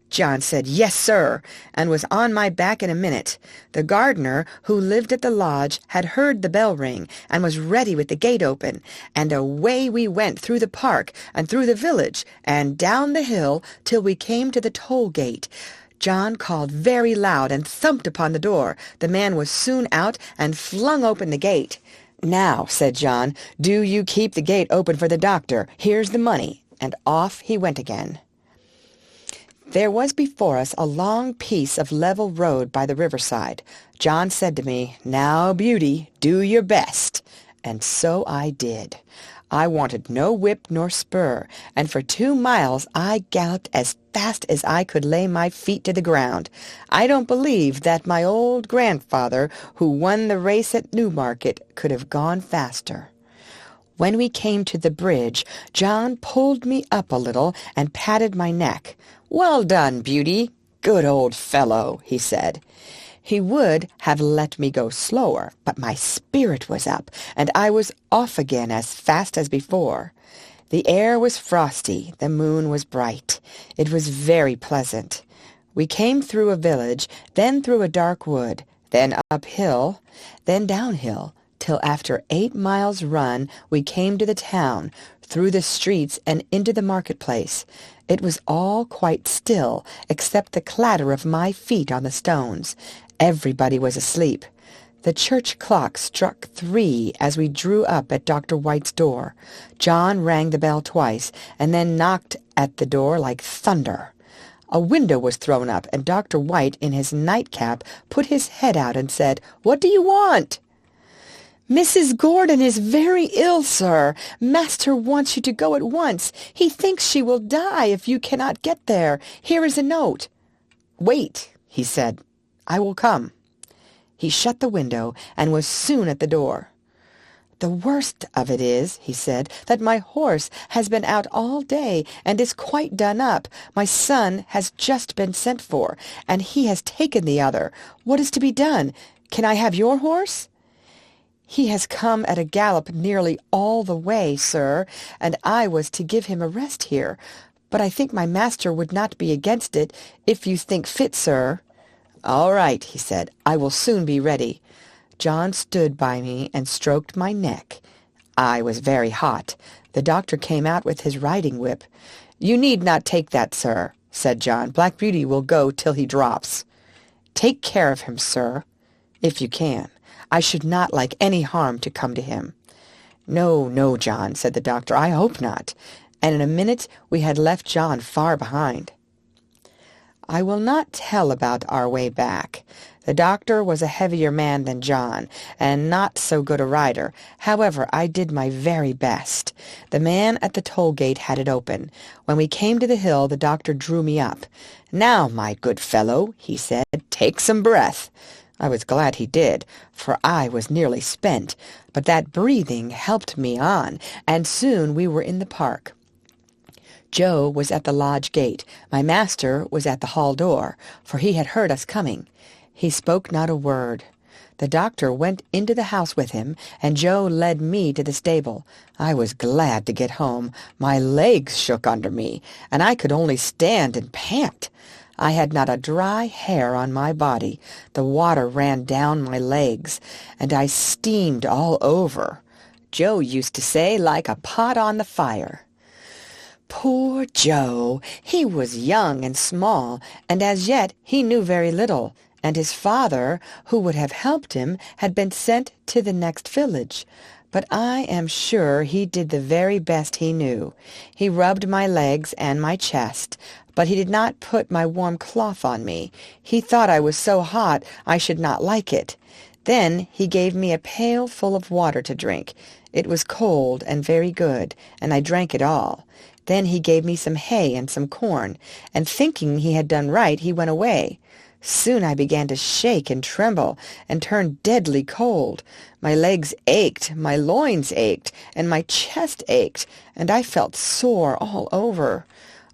John said, "Yes, sir," and was on my back in a minute. The gardener, who lived at the lodge, had heard the bell ring, and was ready with the gate open, and away we went through the park, and through the village, and down the hill, till we came to the toll-gate. John called very loud and thumped upon the door. The man was soon out and flung open the gate. "Now," said John, "do you keep the gate open for the doctor. Here's the money." And off he went again. There was before us a long piece of level road by the riverside. John said to me, "Now, Beauty, do your best." And so I did. I wanted no whip nor spur, and for 2 miles I galloped as fast as I could lay my feet to the ground. I don't believe that my old grandfather, who won the race at Newmarket, could have gone faster. When we came to the bridge, John pulled me up a little and patted my neck. "Well done, Beauty. Good old fellow," he said. He would have let me go slower, but my spirit was up, and I was off again as fast as before. The air was frosty, the moon was bright. It was very pleasant. We came through a village, then through a dark wood, then uphill, then downhill, till after 8 miles' run we came to the town, through the streets and into the marketplace. It was all quite still, except the clatter of my feet on the stones. Everybody was asleep. The church clock struck 3 as we drew up at Dr. White's door. John rang the bell twice, and then knocked at the door like thunder. A window was thrown up, and Dr. White, in his nightcap, put his head out and said, "What do you want?" "Mrs. Gordon is very ill, sir. Master wants you to go at once. He thinks she will die if you cannot get there. Here is a note." "Wait," he said. "I will come." He shut the window and was soon at the door. "The worst of it is," he said, "that my horse has been out all day and is quite done up. My son has just been sent for, and he has taken the other. What is to be done? Can I have your horse?" "He has come at a gallop nearly all the way, sir, and I was to give him a rest here. But I think my master would not be against it, if you think fit, sir." "All right," he said. "I will soon be ready." John stood by me and stroked my neck. I was very hot. The doctor came out with his riding whip. "You need not take that, sir," said John. "Black Beauty will go till he drops." "Take care of him, sir, if you can. I should not like any harm to come to him." "No, no, John," said the doctor. "I hope not." And in a minute we had left John far behind. I will not tell about our way back. The doctor was a heavier man than John, and not so good a rider. However, I did my very best. The man at the toll gate had it open. When we came to the hill, the doctor drew me up. "Now, my good fellow," he said, "take some breath." I was glad he did, for I was nearly spent, but that breathing helped me on, and soon we were in the park. Joe was at the lodge gate. My master was at the hall door, for he had heard us coming. He spoke not a word. The doctor went into the house with him, and Joe led me to the stable. I was glad to get home. My legs shook under me, and I could only stand and pant. I had not a dry hair on my body. The water ran down my legs, and I steamed all over. Joe used to say, like a pot on the fire. Poor Joe! He was young and small, and as yet he knew very little, and his father, who would have helped him, had been sent to the next village. But I am sure he did the very best he knew. He rubbed my legs and my chest, but he did not put my warm cloth on me. He thought I was so hot I should not like it. Then he gave me a pail full of water to drink. It was cold and very good, and I drank it all. Then he gave me some hay and some corn, and thinking he had done right, he went away. Soon I began to shake and tremble, and turn deadly cold. My legs ached, my loins ached, and my chest ached, and I felt sore all over.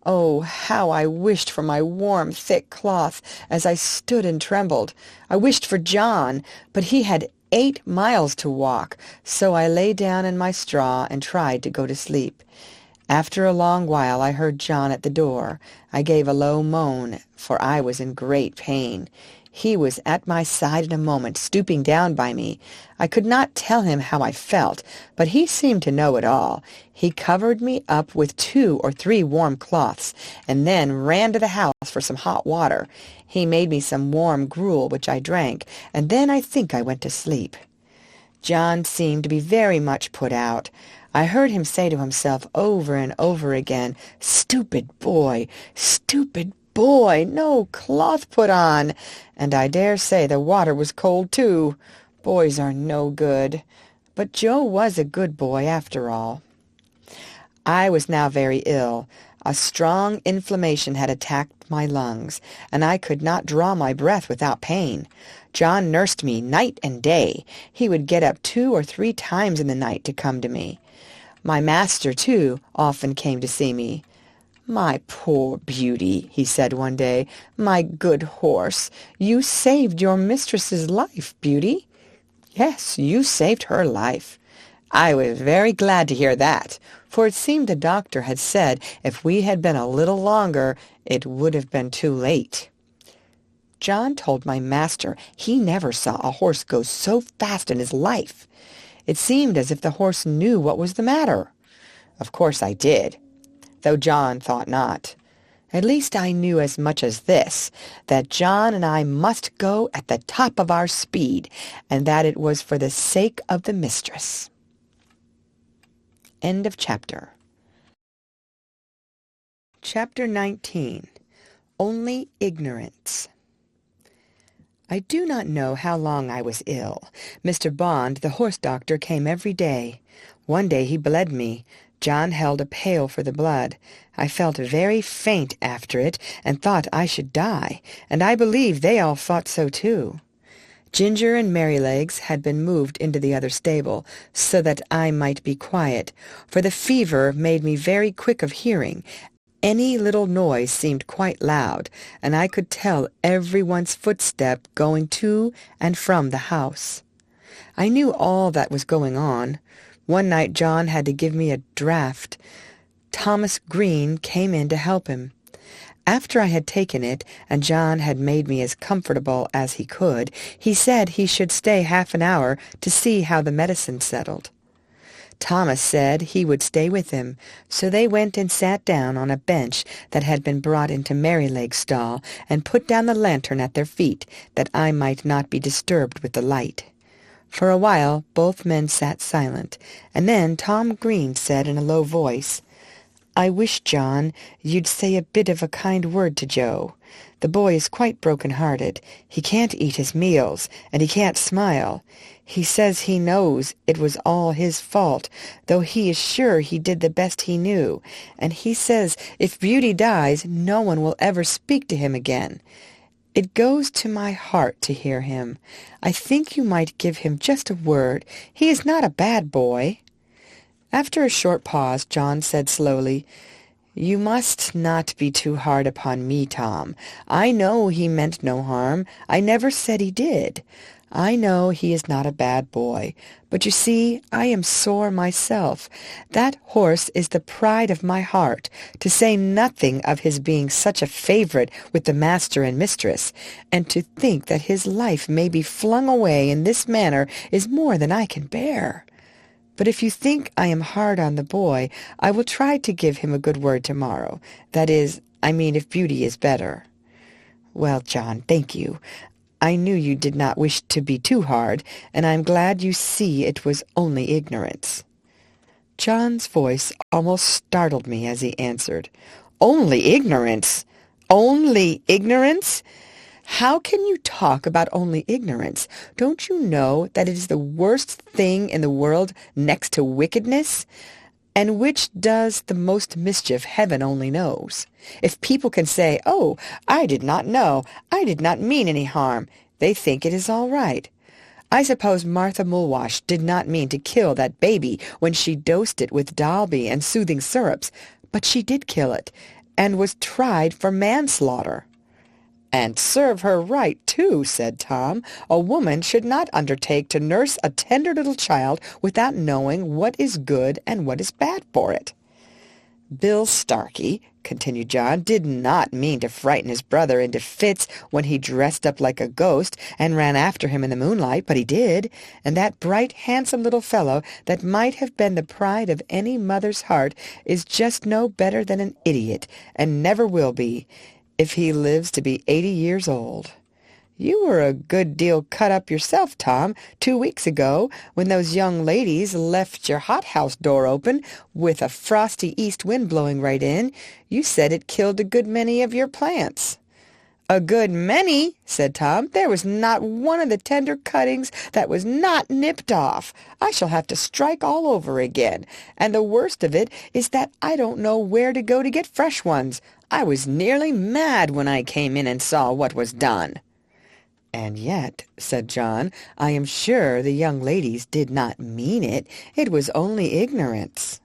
Oh, how I wished for my warm, thick cloth as I stood and trembled. I wished for John, but he had 8 miles to walk, so I lay down in my straw and tried to go to sleep. After a long while I heard John at the door. I gave a low moan, for I was in great pain. He was at my side in a moment, stooping down by me. I could not tell him how I felt, but he seemed to know it all. He covered me up with 2 or 3 warm cloths, and then ran to the house for some hot water. He made me some warm gruel, which I drank, and then I think I went to sleep. John seemed to be very much put out. I heard him say to himself over and over again, "Stupid boy, stupid boy, no cloth put on," and I dare say the water was cold too. Boys are no good. But Joe was a good boy after all. I was now very ill. A strong inflammation had attacked my lungs, and I could not draw my breath without pain. John nursed me night and day. He would get up 2 or 3 times in the night to come to me. My master, too, often came to see me. "My poor Beauty," he said one day, "my good horse, you saved your mistress's life, Beauty." "Yes, you saved her life." I was very glad to hear that, for it seemed the doctor had said if we had been a little longer, it would have been too late. John told my master he never saw a horse go so fast in his life. It seemed as if the horse knew what was the matter. Of course I did, though John thought not. At least I knew as much as this, that John and I must go at the top of our speed, and that it was for the sake of the mistress. End of chapter. Chapter 19. Only Ignorance. I do not know how long I was ill. Mr. Bond, the horse doctor, came every day. One day he bled me. John held a pail for the blood. I felt very faint after it, and thought I should die, and I believe they all thought so too. Ginger and Merrylegs had been moved into the other stable, so that I might be quiet, for the fever made me very quick of hearing. Any little noise seemed quite loud, and I could tell everyone's footstep going to and from the house. I knew all that was going on. One night John had to give me a draught. Thomas Green came in to help him. After I had taken it, and John had made me as comfortable as he could, he said he should stay half an hour to see how the medicine settled. Thomas said he would stay with him, so they went and sat down on a bench that had been brought into Merryleg's stall, and put down the lantern at their feet, that I might not be disturbed with the light. For a while both men sat silent, and then Tom Green said in a low voice, I wish, John, you'd say a bit of a kind word to Joe. The boy is quite broken-hearted. He can't eat his meals, and he can't smile. He says he knows it was all his fault, though he is sure he did the best he knew, and he says if Beauty dies, no one will ever speak to him again. It goes to my heart to hear him. I think you might give him just a word. He is not a bad boy." After a short pause, John said slowly, "You must not be too hard upon me, Tom. I know he meant no harm. I never said he did. I know he is not a bad boy. But you see, I am sore myself. That horse is the pride of my heart, to say nothing of his being such a favorite with the master and mistress, and to think that his life may be flung away in this manner is more than I can bear. But if you think I am hard on the boy, I will try to give him a good word tomorrow. That is, I mean, if Beauty is better." "Well, John, thank you. I knew you did not wish to be too hard, and I am glad you see it was only ignorance." John's voice almost startled me as he answered, "Only ignorance? Only ignorance? How can you talk about only ignorance? Don't you know that it is the worst thing in the world next to wickedness? And which does the most mischief, heaven only knows. If people can say, 'Oh, I did not know, I did not mean any harm,' they think it is all right. I suppose Martha Mulwash did not mean to kill that baby when she dosed it with Dalby and soothing syrups, but she did kill it, and was tried for manslaughter." "And serve her right, too," said Tom. "A woman should not undertake to nurse a tender little child without knowing what is good and what is bad for it." "Bill Starkey," continued John, "did not mean to frighten his brother into fits when he dressed up like a ghost and ran after him in the moonlight, but he did, and that bright, handsome little fellow that might have been the pride of any mother's heart is just no better than an idiot, and never will be, if he lives to be 80 years old. You were a good deal cut up yourself, Tom, 2 weeks ago, when those young ladies left your hothouse door open, with a frosty east wind blowing right in. You said it killed a good many of your plants." "A good many," said Tom. "There was not one of the tender cuttings that was not nipped off. I shall have to strike all over again, and the worst of it is that I don't know where to go to get fresh ones. I was nearly mad when I came in and saw what was done." "And yet," said John, "I am sure the young ladies did not mean it. It was only ignorance."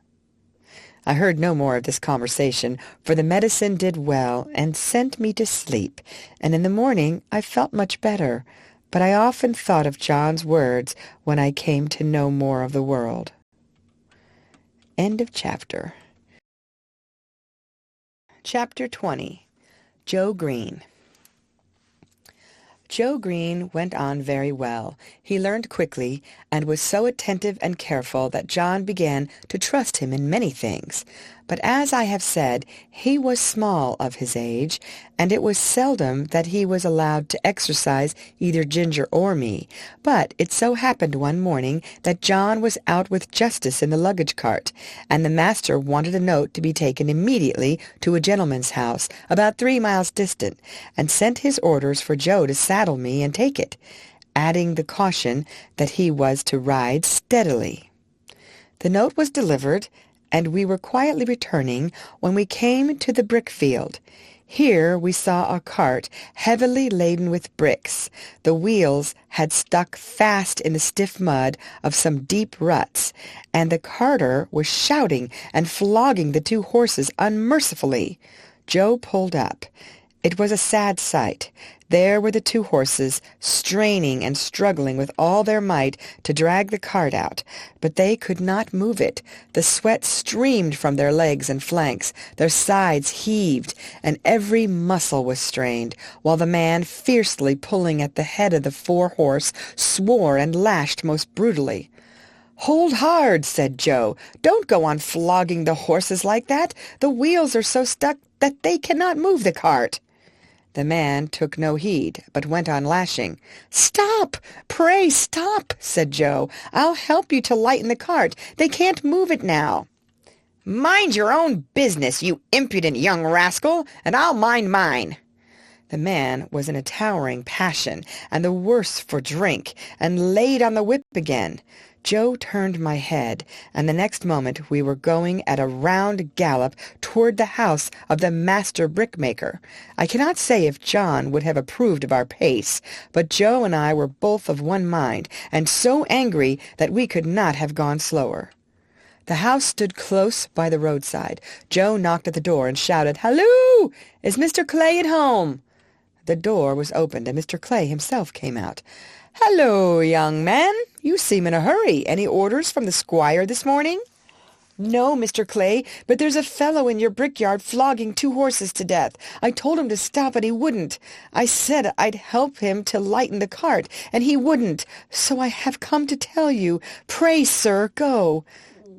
I heard no more of this conversation, for the medicine did well and sent me to sleep, and in the morning I felt much better, but I often thought of John's words when I came to know more of the world. End of chapter. Chapter 20. Joe Green. Joe Green went on very well. He learned quickly, and was so attentive and careful that John began to trust him in many things. But as I have said, he was small of his age, and it was seldom that he was allowed to exercise either Ginger or me. But it so happened one morning that John was out with Justice in the luggage cart, and the master wanted a note to be taken immediately to a gentleman's house about 3 miles distant, and sent his orders for Joe to saddle me and take it, adding the caution that he was to ride steadily. The note was delivered, and we were quietly returning when we came to the brick field. Here we saw a cart heavily laden with bricks. The wheels had stuck fast in the stiff mud of some deep ruts, and the carter was shouting and flogging the 2 horses unmercifully. Joe pulled up. It was a sad sight. There were the 2 horses, straining and struggling with all their might to drag the cart out, but they could not move it. The sweat streamed from their legs and flanks, their sides heaved, and every muscle was strained, while the man, fiercely pulling at the head of the 4-horse, swore and lashed most brutally. "Hold hard," said Joe. "Don't go on flogging the horses like that. The wheels are so stuck that they cannot move the cart." The man took no heed, but went on lashing. "Stop! Pray stop!" said Joe. "I'll help you to lighten the cart. They can't move it now." "Mind your own business, you impudent young rascal, and I'll mind mine." The man was in a towering passion, and the worse for drink, and laid on the whip again. Joe turned my head, and the next moment we were going at a round gallop toward the house of the master brickmaker. I cannot say if John would have approved of our pace, but Joe and I were both of one mind, and so angry that we could not have gone slower. The house stood close by the roadside. Joe knocked at the door and shouted, "Halloo! Is Mr. Clay at home?" The door was opened, and Mr. Clay himself came out. "Hello, young man. You seem in a hurry. Any orders from the squire this morning?" "No, Mr. Clay, but there's a fellow in your brickyard flogging 2 horses to death. I told him to stop, and he wouldn't. I said I'd help him to lighten the cart, and he wouldn't. So I have come to tell you. Pray, sir, go."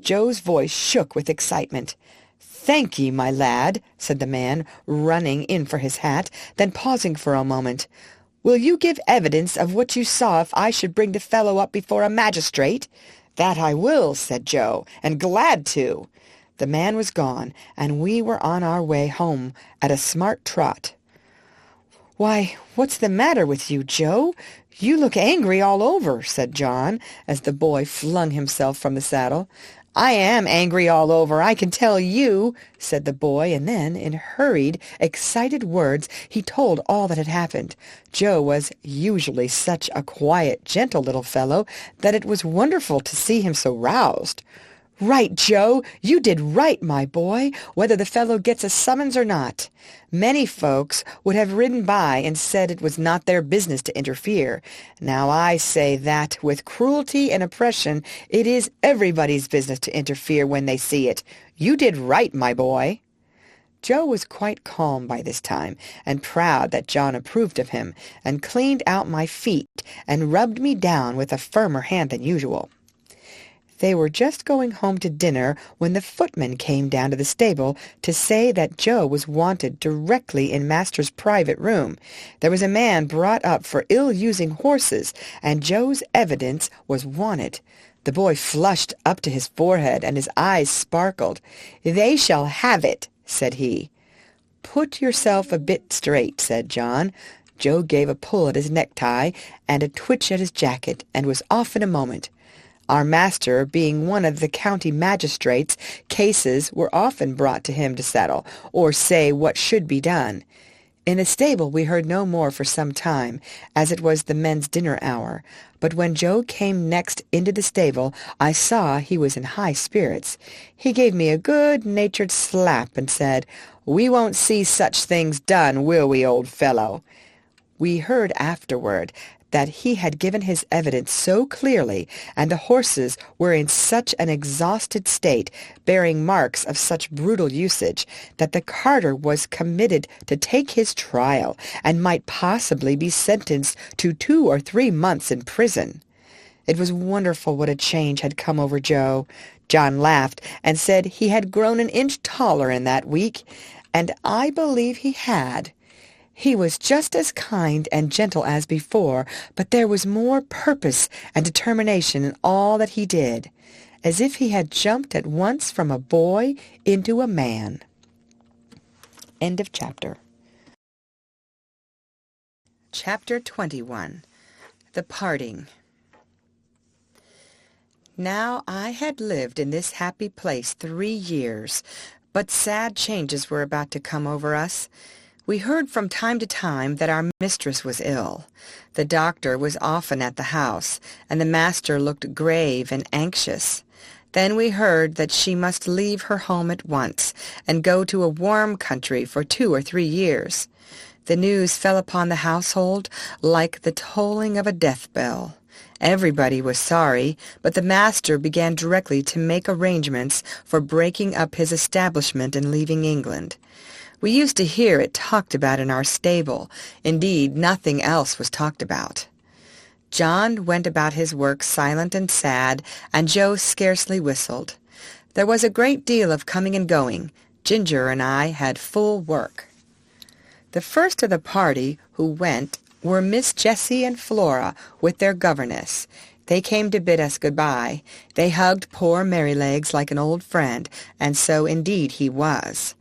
Joe's voice shook with excitement. "Thank ye, my lad," said the man, running in for his hat, then pausing for a moment. "Will you give evidence of what you saw if I should bring the fellow up before a magistrate?" "That I will," said Joe, "and glad to." The man was gone, and we were on our way home at a smart trot. "Why, what's the matter with you, Joe? You look angry all over," said John, as the boy flung himself from the saddle. "I am angry all over, I can tell you," said the boy, and then, in hurried, excited words, he told all that had happened. Joe was usually such a quiet, gentle little fellow that it was wonderful to see him so roused. "Right, Joe, you did right, my boy, whether the fellow gets a summons or not. Many folks would have ridden by and said it was not their business to interfere. Now I say that, with cruelty and oppression, it is everybody's business to interfere when they see it. You did right, my boy." Joe was quite calm by this time, and proud that John approved of him, and cleaned out my feet and rubbed me down with a firmer hand than usual. They were just going home to dinner when the footman came down to the stable to say that Joe was wanted directly in Master's private room. There was a man brought up for ill-using horses, and Joe's evidence was wanted. The boy flushed up to his forehead, and his eyes sparkled. "They shall have it," said he. "Put yourself a bit straight," said John. Joe gave a pull at his necktie and a twitch at his jacket, and was off in a moment. Our master, being one of the county magistrates, cases were often brought to him to settle, or say what should be done. In the stable we heard no more for some time, as it was the men's dinner hour, but when Joe came next into the stable I saw he was in high spirits. He gave me a good-natured slap and said, "We won't see such things done, will we, old fellow?" We heard afterward that he had given his evidence so clearly, and the horses were in such an exhausted state, bearing marks of such brutal usage, that the carter was committed to take his trial, and might possibly be sentenced to 2 or 3 months in prison. It was wonderful what a change had come over Joe. John laughed, and said he had grown an inch taller in that week, and I believe he had. He was just as kind and gentle as before, but there was more purpose and determination in all that he did, as if he had jumped at once from a boy into a man. End of chapter. Chapter 21. The Parting. Now I had lived in this happy place 3 years, but sad changes were about to come over us. We heard from time to time that our mistress was ill. The doctor was often at the house, and the master looked grave and anxious. Then we heard that she must leave her home at once, and go to a warm country for 2 or 3 years. The news fell upon the household like the tolling of a death-bell. Everybody was sorry, but the master began directly to make arrangements for breaking up his establishment and leaving England. We used to hear it talked about in our stable. Indeed, nothing else was talked about. John went about his work silent and sad, and Joe scarcely whistled. There was a great deal of coming and going. Ginger and I had full work. The first of the party who went were Miss Jessie and Flora with their governess. They came to bid us good-bye. They hugged poor Merrylegs like an old friend, and so indeed he was.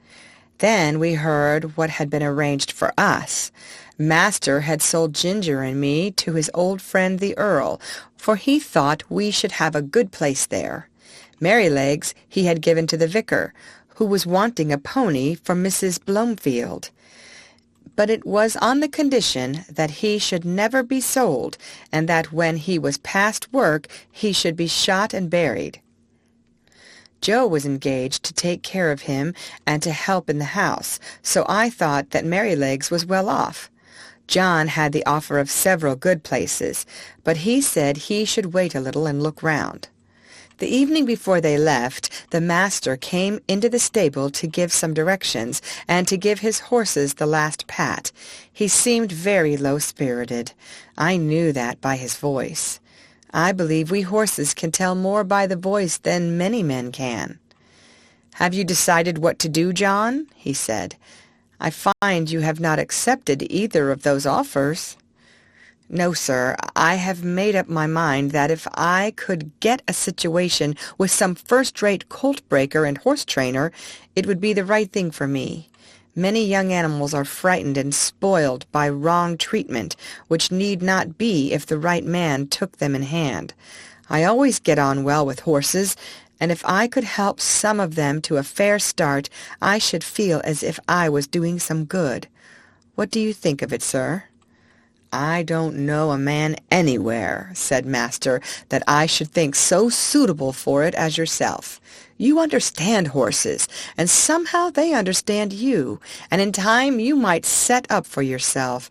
Then we heard what had been arranged for us. Master had sold Ginger and me to his old friend the Earl, for he thought we should have a good place there. Merrylegs he had given to the vicar, who was wanting a pony for Mrs. Blomefield. But it was on the condition that he should never be sold, and that when he was past work he should be shot and buried. Joe was engaged to take care of him and to help in the house, so I thought that Merrylegs was well off. John had the offer of several good places, but he said he should wait a little and look round. The evening before they left, the master came into the stable to give some directions and to give his horses the last pat. He seemed very low-spirited. I knew that by his voice. I believe we horses can tell more by the voice than many men can. "Have you decided what to do, John?" he said. "I find you have not accepted either of those offers." "No, sir. I have made up my mind that if I could get a situation with some first-rate colt-breaker and horse-trainer, it would be the right thing for me. Many young animals are frightened and spoiled by wrong treatment, which need not be if the right man took them in hand. I always get on well with horses, and if I could help some of them to a fair start, I should feel as if I was doing some good. What do you think of it, sir?" "I don't know a man anywhere," said Master, "that I should think so suitable for it as yourself. You understand horses, and somehow they understand you, and in time you might set up for yourself.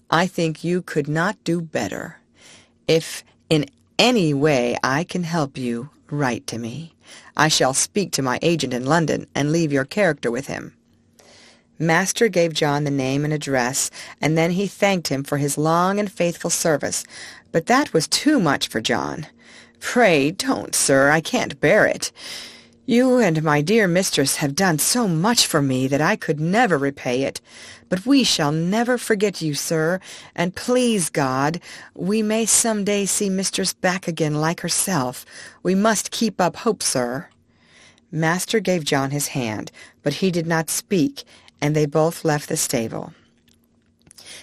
I think you could not do better. If in any way I can help you, write to me. I shall speak to my agent in London and leave your character with him." Master gave John the name and address, and then he thanked him for his long and faithful service. But that was too much for John. "Pray don't, sir. I can't bear it. You and my dear mistress have done so much for me that I could never repay it. But we shall never forget you, sir, and please God, we may some day see mistress back again like herself. We must keep up hope, sir." Master gave John his hand, but he did not speak, and they both left the stable.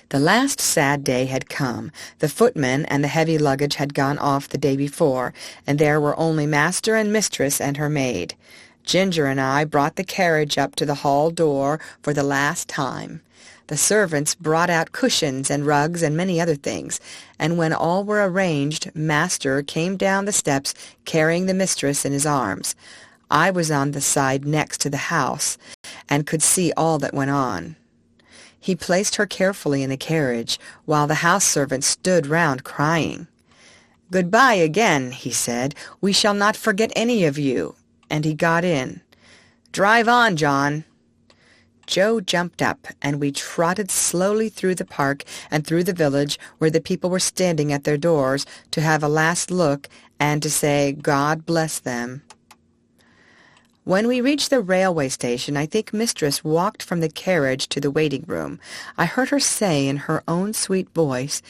The last sad day had come. The footman and the heavy luggage had gone off the day before, and there were only master and mistress and her maid. Ginger and I brought the carriage up to the hall door for the last time. The servants brought out cushions and rugs and many other things, and when all were arranged, Master came down the steps carrying the mistress in his arms. I was on the side next to the house, and could see all that went on. He placed her carefully in the carriage, while the house servants stood round crying. "Good-bye again," he said. "We shall not forget any of you." And he got in. "Drive on, John." Joe jumped up, and we trotted slowly through the park and through the village, where the people were standing at their doors to have a last look and to say, "God bless them." When we reached the railway station, I think mistress walked from the carriage to the waiting-room. I heard her say in her own sweet voice,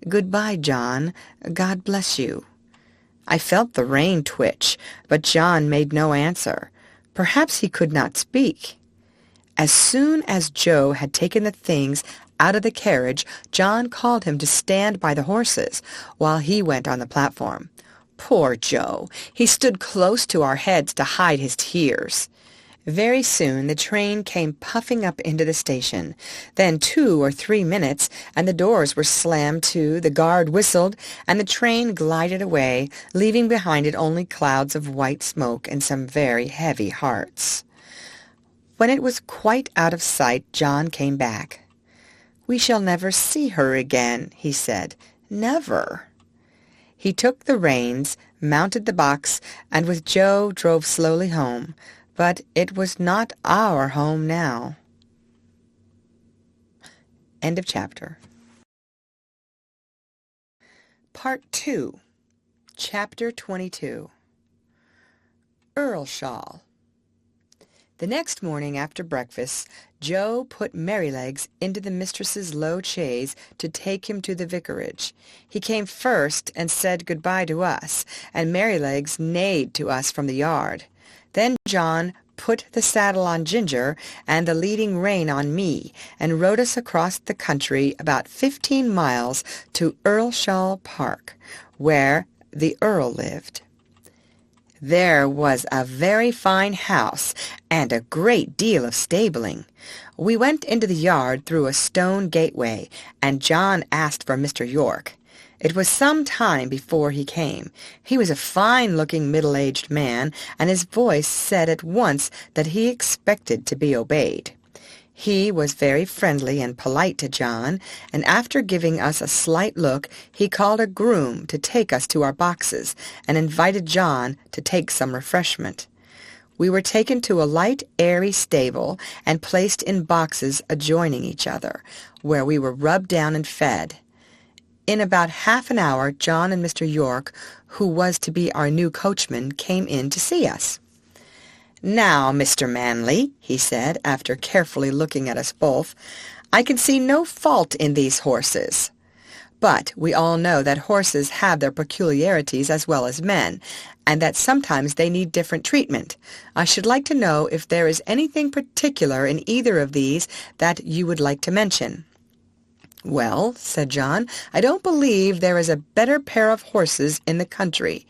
"Good-bye, John. God bless you." I felt the rein twitch, but John made no answer. Perhaps he could not speak. As soon as Joe had taken the things out of the carriage, John called him to stand by the horses, while he went on the platform. Poor Joe! He stood close to our heads to hide his tears. Very soon the train came puffing up into the station. Then 2 or 3 minutes, and the doors were slammed to, the guard whistled, and the train glided away, leaving behind it only clouds of white smoke and some very heavy hearts. When it was quite out of sight, John came back. "We shall never see her again," he said. "Never." He took the reins, mounted the box, and with Joe drove slowly home. But it was not our home now. End of chapter. Part 2. Chapter 22. Earlshall. The next morning after breakfast, Joe put Merrylegs into the mistress's low chaise to take him to the vicarage. He came first and said good-bye to us, and Merrylegs neighed to us from the yard. Then John put the saddle on Ginger and the leading rein on me, and rode us across the country about 15 miles to Earlshall Park, where the Earl lived. There was a very fine house and a great deal of stabling. We went into the yard through a stone gateway, and John asked for Mr. York. It was some time before he came. He was a fine-looking middle-aged man, and his voice said at once that he expected to be obeyed. He was very friendly and polite to John, and after giving us a slight look, he called a groom to take us to our boxes, and invited John to take some refreshment. We were taken to a light, airy stable, and placed in boxes adjoining each other, where we were rubbed down and fed. In about half an hour, John and Mr. York, who was to be our new coachman, came in to see us. "Now, Mr. Manley," he said, after carefully looking at us both, "I can see no fault in these horses. But we all know that horses have their peculiarities as well as men, and that sometimes they need different treatment. I should like to know if there is anything particular in either of these that you would like to mention." "Well," said John, "I don't believe there is a better pair of horses in the country,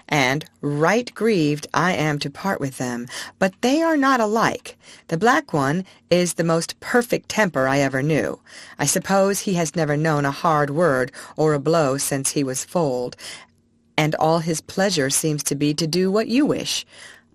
and right grieved I am to part with them, but they are not alike. The black one is the most perfect temper I ever knew. I suppose he has never known a hard word or a blow since he was foaled, and all his pleasure seems to be to do what you wish.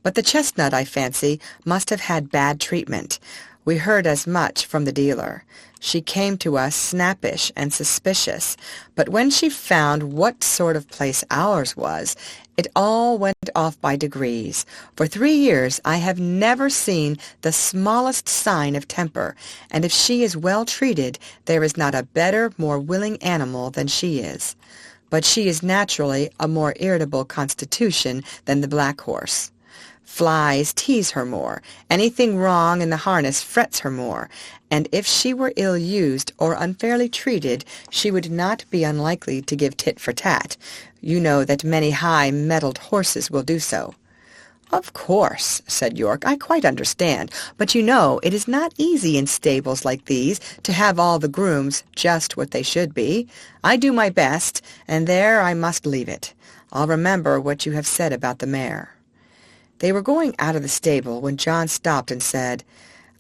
But the chestnut, I fancy, must have had bad treatment. We heard as much from the dealer. She came to us snappish and suspicious, but when she found what sort of place ours was, it all went off by degrees. For 3 years I have never seen the smallest sign of temper, and if she is well treated, there is not a better, more willing animal than she is. But she is naturally a more irritable constitution than the black horse. Flies tease her more, anything wrong in the harness frets her more, and if she were ill-used or unfairly treated, she would not be unlikely to give tit for tat. You know that many high-mettled horses will do so." "Of course," said York, "I quite understand, but you know it is not easy in stables like these to have all the grooms just what they should be. I do my best, and there I must leave it. I'll remember what you have said about the mare." They were going out of the stable when John stopped and said,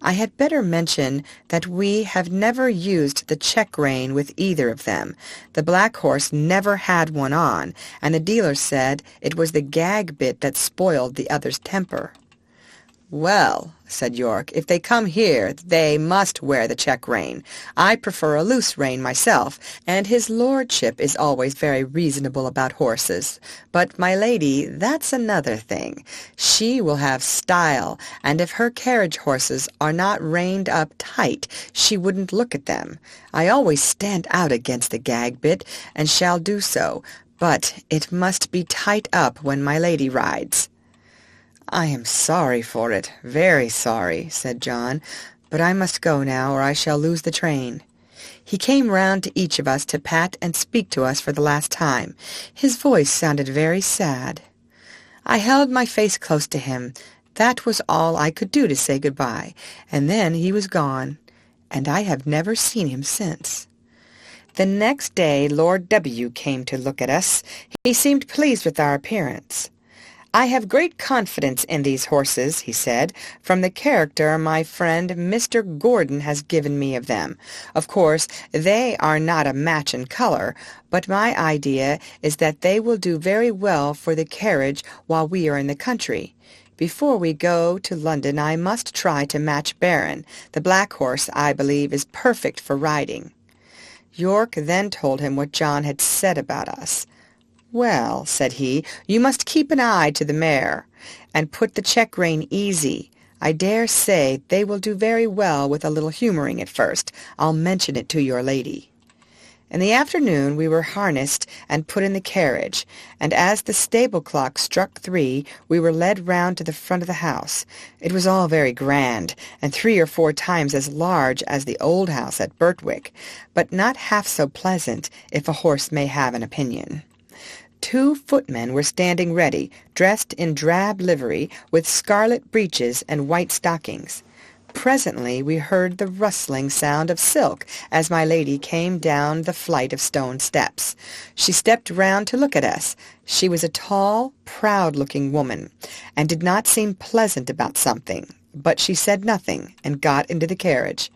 "I had better mention that we have never used the check-rein with either of them. The black horse never had one on, and the dealer said it was the gag bit that spoiled the other's temper." "Well," said York, "if they come here, they must wear the check-rein. I prefer a loose rein myself, and his lordship is always very reasonable about horses. But my lady, that's another thing. She will have style, and if her carriage horses are not reined up tight, she wouldn't look at them. I always stand out against the gag bit, and shall do so, but it must be tight up when my lady rides." "I am sorry for it, very sorry," said John, "but I must go now, or I shall lose the train." He came round to each of us to pat and speak to us for the last time. His voice sounded very sad. I held my face close to him. That was all I could do to say good-bye, and then he was gone, and I have never seen him since. The next day Lord W. came to look at us. He seemed pleased with our appearance. "I have great confidence in these horses," he said, "from the character my friend Mr. Gordon has given me of them. Of course, they are not a match in color, but my idea is that they will do very well for the carriage while we are in the country. Before we go to London I must try to match Baron. The black horse, I believe, is perfect for riding." York then told him what John had said about us. "Well," said he, "you must keep an eye to the mare, and put the check-rein easy. I dare say they will do very well with a little humouring at first. I'll mention it to your lady." In the afternoon we were harnessed and put in the carriage, and as the stable clock struck 3, we were led round to the front of the house. It was all very grand, and 3 or 4 times as large as the old house at Birtwick, but not half so pleasant, if a horse may have an opinion. 2 footmen were standing ready, dressed in drab livery, with scarlet breeches and white stockings. Presently we heard the rustling sound of silk as my lady came down the flight of stone steps. She stepped round to look at us. She was a tall, proud-looking woman, and did not seem pleasant about something, but she said nothing, and got into the carriage.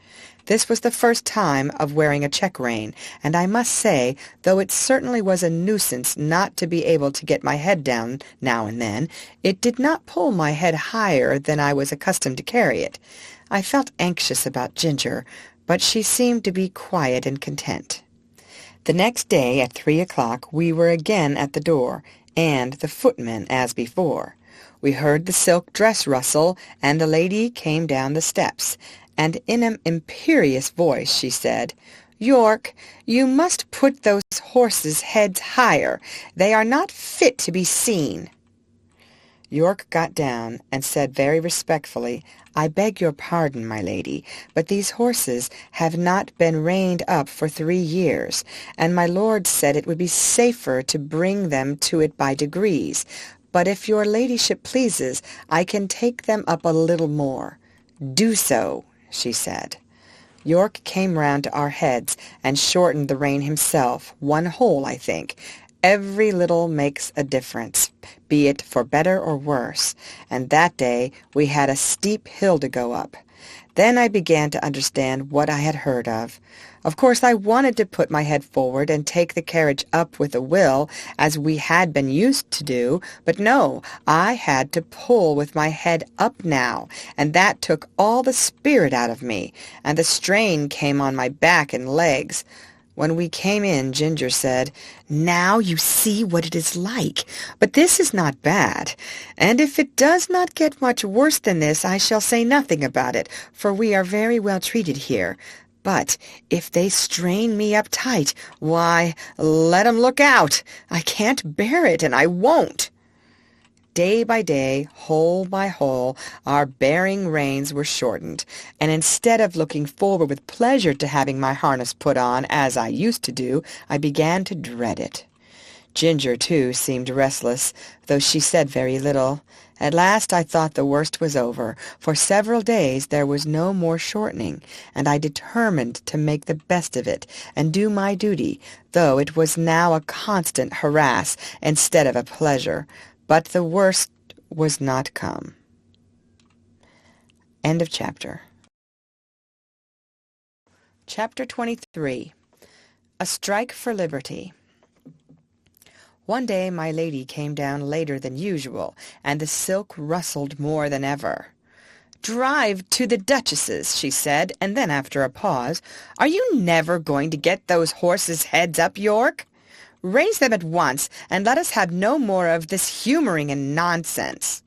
This was the first time of wearing a check-rein, and I must say, though it certainly was a nuisance not to be able to get my head down now and then, it did not pull my head higher than I was accustomed to carry it. I felt anxious about Ginger, but she seemed to be quiet and content. The next day at 3 o'clock we were again at the door, and the footman as before. We heard the silk dress rustle, and the lady came down the steps, and in an imperious voice she said, "York, you must put those horses' heads higher. They are not fit to be seen." York got down and said very respectfully, "I beg your pardon, my lady, but these horses have not been reined up for 3 years, and my lord said it would be safer to bring them to it by degrees. But if your ladyship pleases, I can take them up a little more." "Do so," she said. York came round to our heads and shortened the rein himself, 1 hole, I think. Every little makes a difference, be it for better or worse, and that day we had a steep hill to go up. Then I began to understand what I had heard of. Of course I wanted to put my head forward and take the carriage up with a will, as we had been used to do, but no, I had to pull with my head up now, and that took all the spirit out of me, and the strain came on my back and legs. When we came in, Ginger said, "Now you see what it is like, but this is not bad, and if it does not get much worse than this, I shall say nothing about it, for we are very well treated here. But if they strain me up tight, why, let 'em look out. I can't bear it, and I won't." Day by day, hole by hole, our bearing reins were shortened, and instead of looking forward with pleasure to having my harness put on, as I used to do, I began to dread it. Ginger, too, seemed restless, though she said very little. At last I thought the worst was over. For several days there was no more shortening, and I determined to make the best of it, and do my duty, though it was now a constant harass instead of a pleasure. But the worst was not come. End of chapter. Chapter 23. A Strike for Liberty. One day my lady came down later than usual, and the silk rustled more than ever. "Drive to the Duchess's," she said, and then after a pause, "Are you never going to get those horses' heads up, York? Raise them at once, and let us have no more of this humouring and nonsense."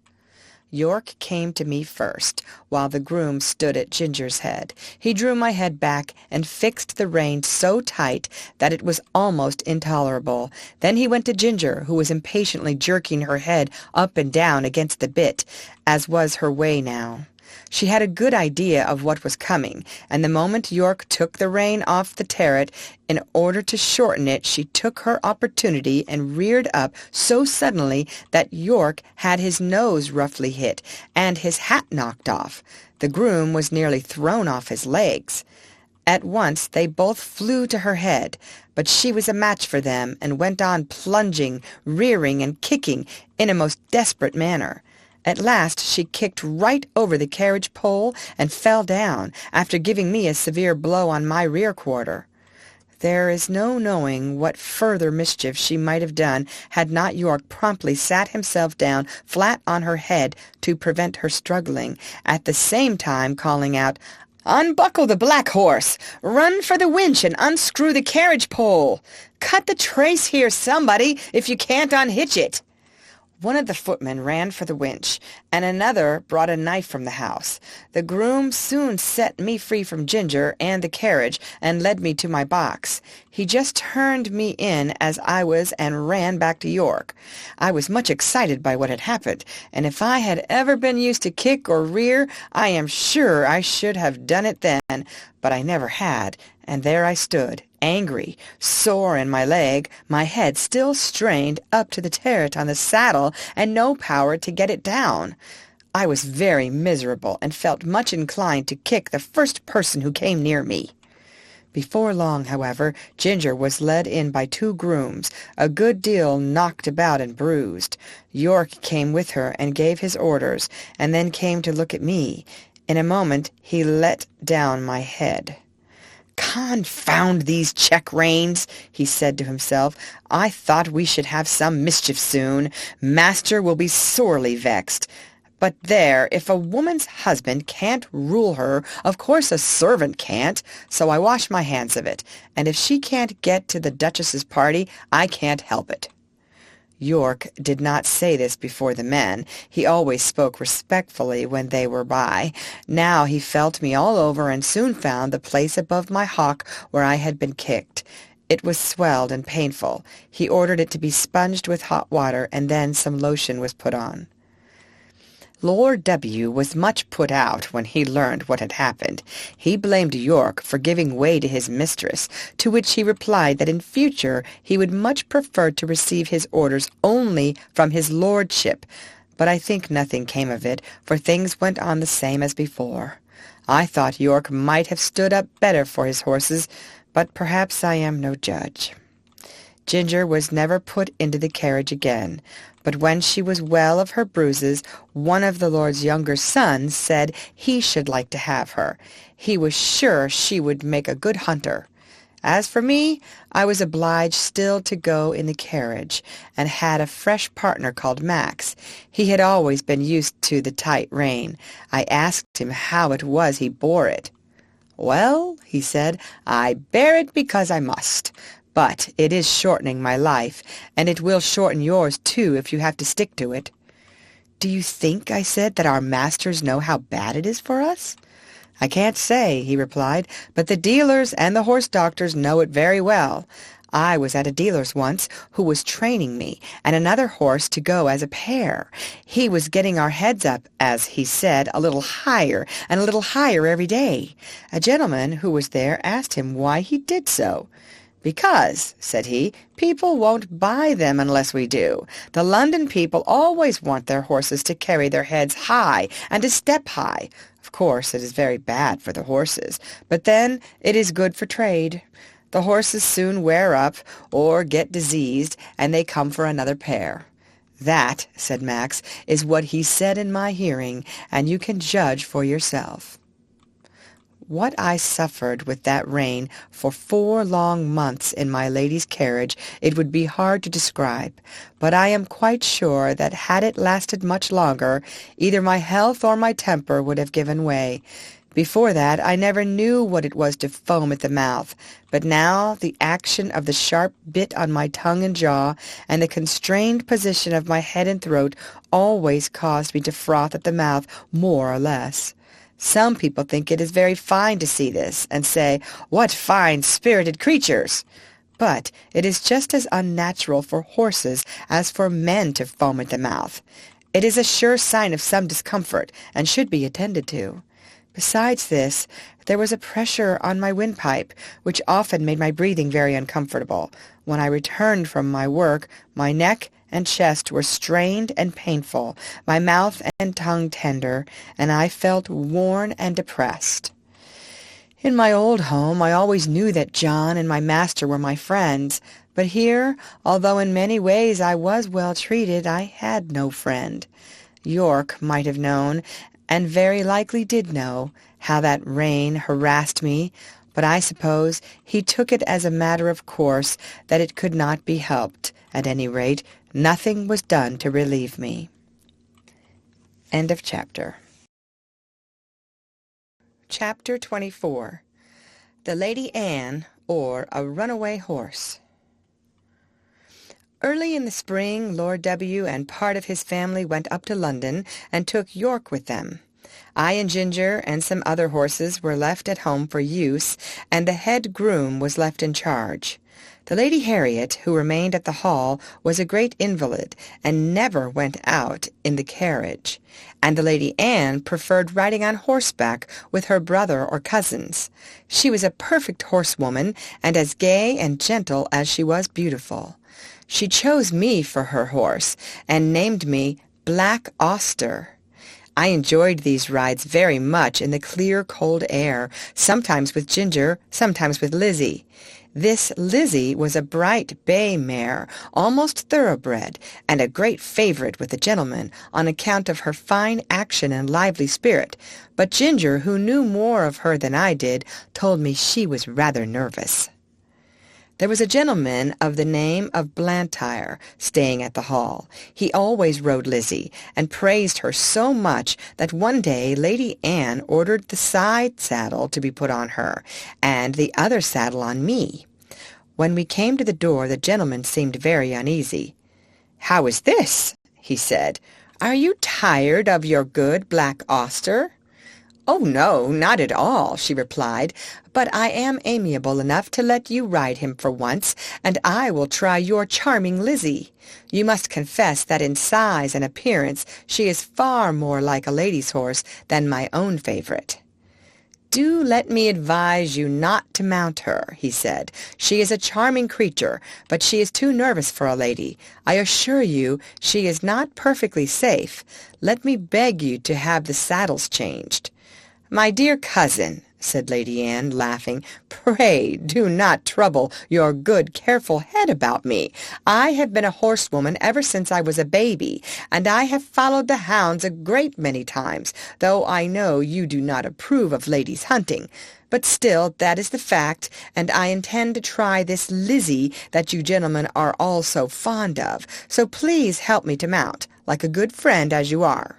York came to me first, while the groom stood at Ginger's head. He drew my head back and fixed the rein so tight that it was almost intolerable. Then he went to Ginger, who was impatiently jerking her head up and down against the bit, as was her way now. She had a good idea of what was coming, and the moment York took the rein off the terret, in order to shorten it, she took her opportunity and reared up so suddenly that York had his nose roughly hit, and his hat knocked off. The groom was nearly thrown off his legs. At once they both flew to her head, but she was a match for them, and went on plunging, rearing, and kicking in a most desperate manner. At last she kicked right over the carriage pole and fell down, after giving me a severe blow on my rear quarter. There is no knowing what further mischief she might have done had not York promptly sat himself down flat on her head to prevent her struggling, at the same time calling out, "Unbuckle the black horse! Run for the winch and unscrew the carriage pole! Cut the trace here, somebody, if you can't unhitch it!" One of the footmen ran for the winch, and another brought a knife from the house. The groom soon set me free from Ginger and the carriage, and led me to my box. He just turned me in as I was and ran back to York. I was much excited by what had happened, and if I had ever been used to kick or rear, I am sure I should have done it then, but I never had, and there I stood, angry, sore in my leg, my head still strained up to the terret on the saddle, and no power to get it down. I was very miserable, and felt much inclined to kick the first person who came near me. Before long, however, Ginger was led in by 2 grooms, a good deal knocked about and bruised. York came with her and gave his orders, and then came to look at me. In a moment he let down my head. "Confound these check-reins," he said to himself. "I thought we should have some mischief soon. Master will be sorely vexed. But there, if a woman's husband can't rule her, of course a servant can't, so I wash my hands of it, and if she can't get to the Duchess's party, I can't help it." York did not say this before the men. He always spoke respectfully when they were by. Now he felt me all over and soon found the place above my hock where I had been kicked. It was swelled and painful. He ordered it to be sponged with hot water, and then some lotion was put on. Lord W. was much put out when he learned what had happened. He blamed York for giving way to his mistress, to which he replied that in future he would much prefer to receive his orders only from his lordship. But I think nothing came of it, for things went on the same as before. I thought York might have stood up better for his horses, but perhaps I am no judge. Ginger was never put into the carriage again, but when she was well of her bruises, one of the lord's younger sons said he should like to have her. He was sure she would make a good hunter. As for me, I was obliged still to go in the carriage, and had a fresh partner called Max. He had always been used to the tight rein. I asked him how it was he bore it. "Well," he said, "I bear it because I must. But it is shortening my life, and it will shorten yours too if you have to stick to it." "Do you think," I said, "that our masters know how bad it is for us?" "I can't say," he replied, "but the dealers and the horse doctors know it very well. I was at a dealer's once, who was training me and another horse to go as a pair. He was getting our heads up, as he said, a little higher and a little higher every day. A gentleman who was there asked him why he did so. "Because," said he, "people won't buy them unless we do. The London people always want their horses to carry their heads high and to step high. Of course, it is very bad for the horses, but then it is good for trade. The horses soon wear up or get diseased, and they come for another pair." "That," said Max, "is what he said in my hearing, and you can judge for yourself." What I suffered with that rein for 4 long months in my lady's carriage it would be hard to describe, but I am quite sure that had it lasted much longer, either my health or my temper would have given way. Before that I never knew what it was to foam at the mouth, but now the action of the sharp bit on my tongue and jaw, and the constrained position of my head and throat always caused me to froth at the mouth more or less. Some people think it is very fine to see this, and say, "What fine, spirited creatures!" But it is just as unnatural for horses as for men to foam at the mouth. It is a sure sign of some discomfort, and should be attended to. Besides this, there was a pressure on my windpipe, which often made my breathing very uncomfortable. When I returned from my work, my neck and chest were strained and painful, my mouth and tongue tender, and I felt worn and depressed. In my old home I always knew that John and my master were my friends, but here, although in many ways I was well treated, I had no friend. York might have known, and very likely did know, how that rein harassed me, but I suppose he took it as a matter of course that it could not be helped. At any rate, nothing was done to relieve me. End of chapter. Chapter 24. The Lady Anne, or a Runaway Horse. Early in the spring, Lord W. and part of his family went up to London and took York with them. I and Ginger and some other horses were left at home for use, and the head groom was left in charge. The Lady Harriet, who remained at the Hall, was a great invalid, and never went out in the carriage, and the Lady Anne preferred riding on horseback with her brother or cousins. She was a perfect horsewoman, and as gay and gentle as she was beautiful. She chose me for her horse, and named me Black Auster. I enjoyed these rides very much in the clear, cold air, sometimes with Ginger, sometimes with Lizzie. This Lizzie was a bright bay mare, almost thoroughbred, and a great favorite with the gentlemen on account of her fine action and lively spirit, but Ginger, who knew more of her than I did, told me she was rather nervous. There was a gentleman of the name of Blantyre staying at the Hall. He always rode Lizzie, and praised her so much that one day Lady Anne ordered the side saddle to be put on her, and the other saddle on me. When we came to the door, the gentleman seemed very uneasy. "How is this?" he said. "Are you tired of your good Black Auster?" "Oh, no, not at all," she replied, "but I am amiable enough to let you ride him for once, and I will try your charming Lizzie. You must confess that in size and appearance she is far more like a lady's horse than my own favorite." "Do let me advise you not to mount her," he said. "She is a charming creature, but she is too nervous for a lady. I assure you she is not perfectly safe. Let me beg you to have the saddles changed." "My dear cousin," said Lady Anne, laughing, "pray do not trouble your good, careful head about me. I have been a horsewoman ever since I was a baby, and I have followed the hounds a great many times, though I know you do not approve of ladies hunting. But still, that is the fact, and I intend to try this Lizzie that you gentlemen are all so fond of, so please help me to mount, like a good friend as you are."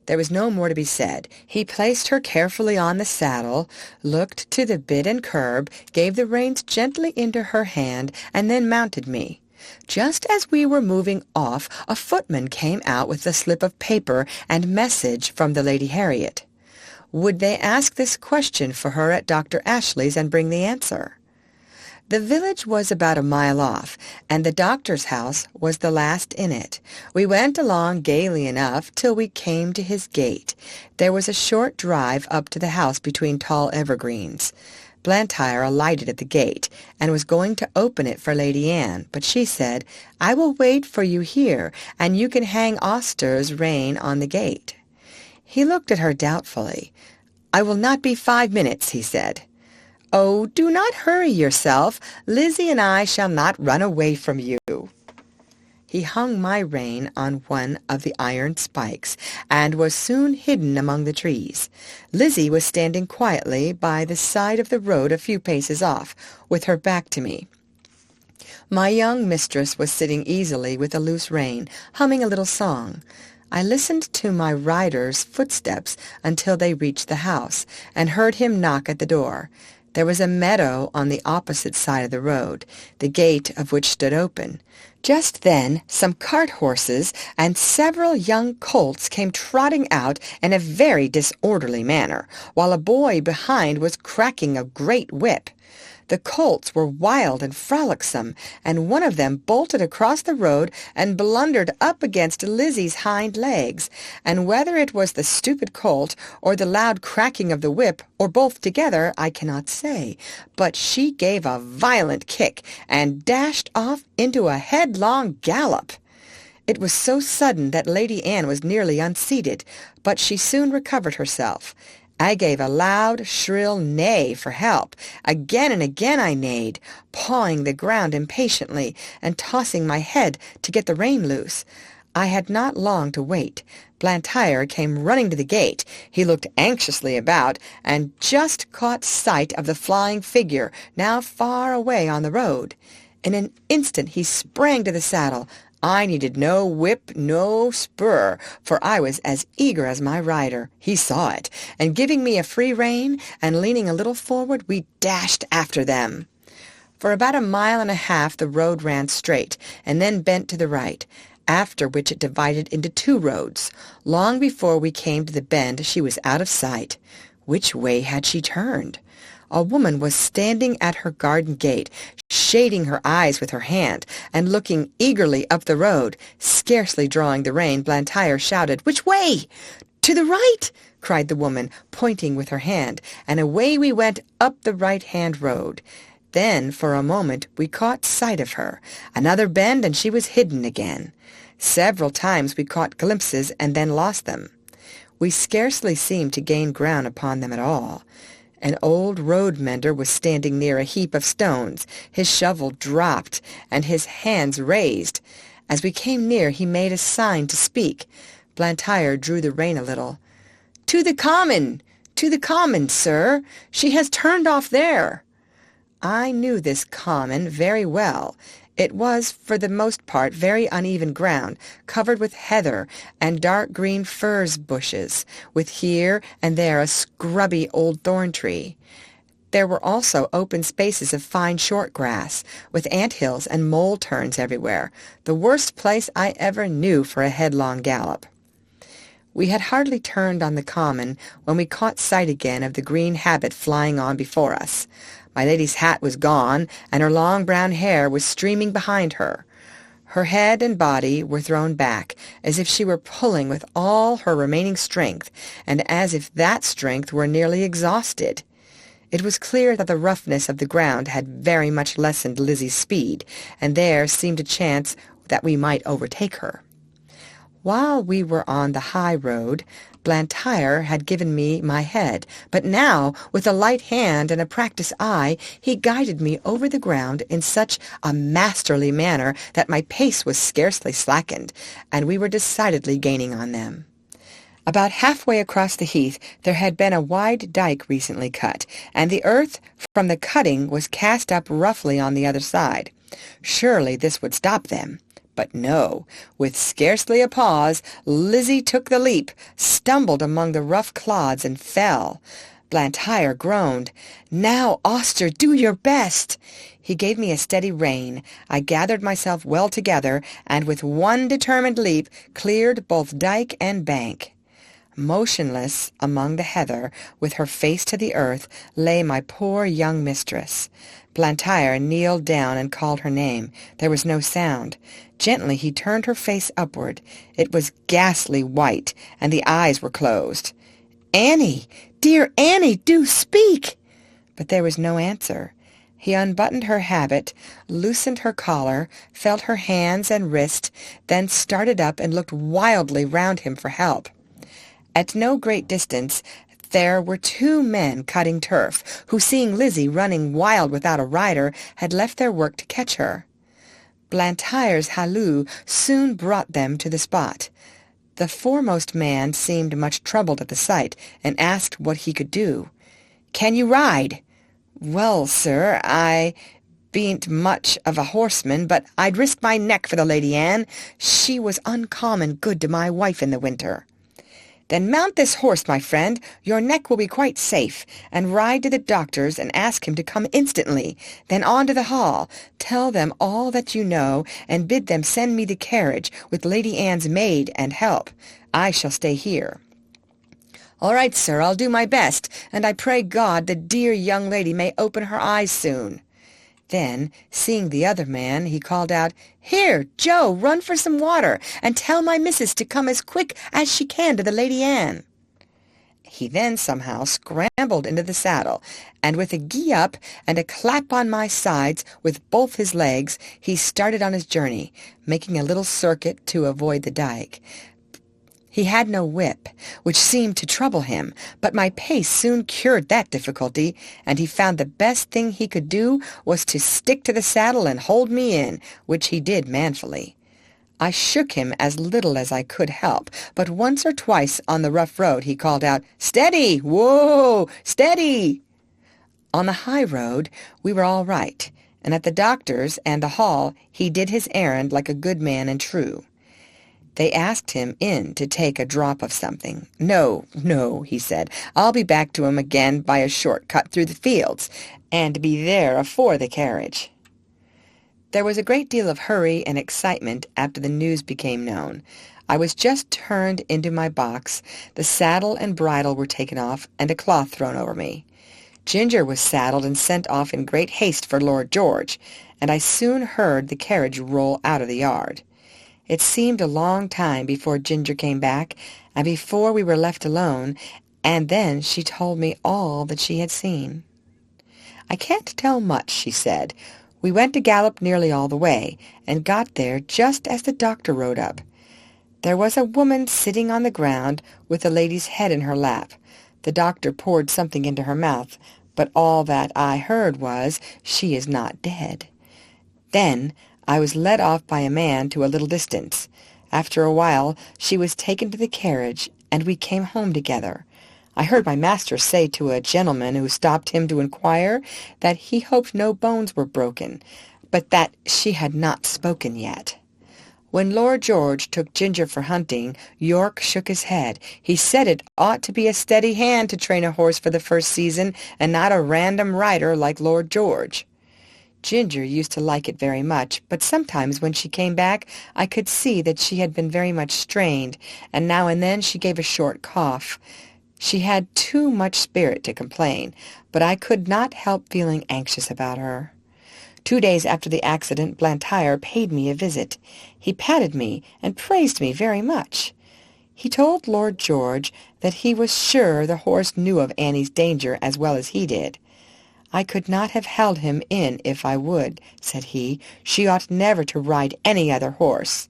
There was no more to be said. He placed her carefully on the saddle, looked to the bit and curb, gave the reins gently into her hand, and then mounted me. Just as we were moving off, a footman came out with a slip of paper and message from the Lady Harriet. Would they ask this question for her at Dr. Ashley's and bring the answer? The village was about a mile off, and the doctor's house was the last in it. We went along gaily enough till we came to his gate. There was a short drive up to the house between tall evergreens. Blantyre alighted at the gate, and was going to open it for Lady Anne, but she said, "I will wait for you here, and you can hang Auster's rein on the gate." He looked at her doubtfully. "I will not be 5 minutes," he said. "Oh, do not hurry yourself. Lizzie and I shall not run away from you." He hung my rein on one of the iron spikes, and was soon hidden among the trees. Lizzie was standing quietly by the side of the road a few paces off, with her back to me. My young mistress was sitting easily with a loose rein, humming a little song. I listened to my rider's footsteps until they reached the house, and heard him knock at the door. There was a meadow on the opposite side of the road, the gate of which stood open. Just then some cart horses and several young colts came trotting out in a very disorderly manner, while a boy behind was cracking a great whip. The colts were wild and frolicsome, and one of them bolted across the road and blundered up against Lizzie's hind legs, and whether it was the stupid colt or the loud cracking of the whip, or both together, I cannot say, but she gave a violent kick and dashed off into a headlong gallop. It was so sudden that Lady Anne was nearly unseated, but she soon recovered herself. I gave a loud, shrill neigh for help. Again and again I neighed, pawing the ground impatiently and tossing my head to get the rein loose. I had not long to wait. Blantyre came running to the gate. He looked anxiously about, and just caught sight of the flying figure, now far away on the road. In an instant he sprang to the saddle. I needed no whip, no spur, for I was as eager as my rider. He saw it, and giving me a free rein, and leaning a little forward, we dashed after them. For about 1.5 miles the road ran straight, and then bent to the right, after which it divided into 2 roads. Long before we came to the bend she was out of sight. Which way had she turned? A woman was standing at her garden gate, shading her eyes with her hand, and looking eagerly up the road. Scarcely drawing the rein, Blantyre shouted, "Which way?" "To the right!" cried the woman, pointing with her hand, and away we went up the right-hand road. Then, for a moment, we caught sight of her. Another bend, and she was hidden again. Several times we caught glimpses and then lost them. We scarcely seemed to gain ground upon them at all. An old road-mender was standing near a heap of stones, his shovel dropped, and his hands raised. As we came near he made a sign to speak. Blantyre drew the rein a little. "To the common! To the common, sir! She has turned off there!" I knew this common very well. It was, for the most part, very uneven ground, covered with heather and dark green furze bushes, with here and there a scrubby old thorn tree. There were also open spaces of fine short grass, with ant-hills and mole-turns everywhere, the worst place I ever knew for a headlong gallop. We had hardly turned on the common when we caught sight again of the green habit flying on before us. My lady's hat was gone, and her long brown hair was streaming behind her. Her head and body were thrown back, as if she were pulling with all her remaining strength, and as if that strength were nearly exhausted. It was clear that the roughness of the ground had very much lessened Lizzie's speed, and there seemed a chance that we might overtake her. While we were on the high road, Blantyre had given me my head, but now, with a light hand and a practised eye, he guided me over the ground in such a masterly manner that my pace was scarcely slackened, and we were decidedly gaining on them. About halfway across the heath there had been a wide dike recently cut, and the earth from the cutting was cast up roughly on the other side. Surely this would stop them. But no, with scarcely a pause, Lizzie took the leap, stumbled among the rough clods, and fell. Blantyre groaned, "Now, Auster, do your best!" He gave me a steady rein. I gathered myself well together, and with one determined leap cleared both dike and bank. Motionless among the heather, with her face to the earth, lay my poor young mistress. Blantyre kneeled down and called her name. There was no sound. Gently he turned her face upward. It was ghastly white, and the eyes were closed. "Annie! Dear Annie, do speak!" But there was no answer. He unbuttoned her habit, loosened her collar, felt her hands and wrist, then started up and looked wildly round him for help. At no great distance there were 2 men cutting turf, who, seeing Lizzie running wild without a rider, had left their work to catch her. Blantyre's halloo soon brought them to the spot. The foremost man seemed much troubled at the sight, and asked what he could do. "Can you ride?" "Well, sir, I bean't much of a horseman, but I'd risk my neck for the Lady Anne. She was uncommon good to my wife in the winter." "Then mount this horse, my friend. Your neck will be quite safe, and ride to the doctor's and ask him to come instantly. Then on to the hall. Tell them all that you know, and bid them send me the carriage, with Lady Anne's maid and help. I shall stay here." "All right, sir, I'll do my best, and I pray God the dear young lady may open her eyes soon." Then, seeing the other man, he called out, "Here, Joe, run for some water, and tell my missus to come as quick as she can to the Lady Anne." He then somehow scrambled into the saddle, and with a gee-up and a clap on my sides with both his legs, he started on his journey, making a little circuit to avoid the dike. He had no whip, which seemed to trouble him, but my pace soon cured that difficulty, and he found the best thing he could do was to stick to the saddle and hold me in, which he did manfully. I shook him as little as I could help, but once or twice on the rough road he called out, "Steady! Whoa! Steady!" On the high road we were all right, and at the doctor's and the hall he did his errand like a good man and true. They asked him in to take a drop of something. "No, no," he said, "I'll be back to 'em again by a short cut through the fields, and be there afore the carriage." There was a great deal of hurry and excitement after the news became known. I was just turned into my box, the saddle and bridle were taken off, and a cloth thrown over me. Ginger was saddled and sent off in great haste for Lord George, and I soon heard the carriage roll out of the yard. It seemed a long time before Ginger came back, and before we were left alone, and then she told me all that she had seen. "I can't tell much," she said. "We went to Gallop nearly all the way, and got there just as the doctor rode up. There was a woman sitting on the ground with a lady's head in her lap. The doctor poured something into her mouth, but all that I heard was, 'She is not dead.' Then I was led off by a man to a little distance. After a while she was taken to the carriage, and we came home together. I heard my master say to a gentleman who stopped him to inquire that he hoped no bones were broken, but that she had not spoken yet. When Lord George took Ginger for hunting, York shook his head. He said it ought to be a steady hand to train a horse for the first season, and not a random rider like Lord George. Ginger used to like it very much, but sometimes when she came back I could see that she had been very much strained, and now and then she gave a short cough. She had too much spirit to complain, but I could not help feeling anxious about her. 2 days after the accident, Blantyre paid me a visit. He patted me and praised me very much. He told Lord George that he was sure the horse knew of Annie's danger as well as he did. "I could not have held him in if I would," said he. "She ought never to ride any other horse."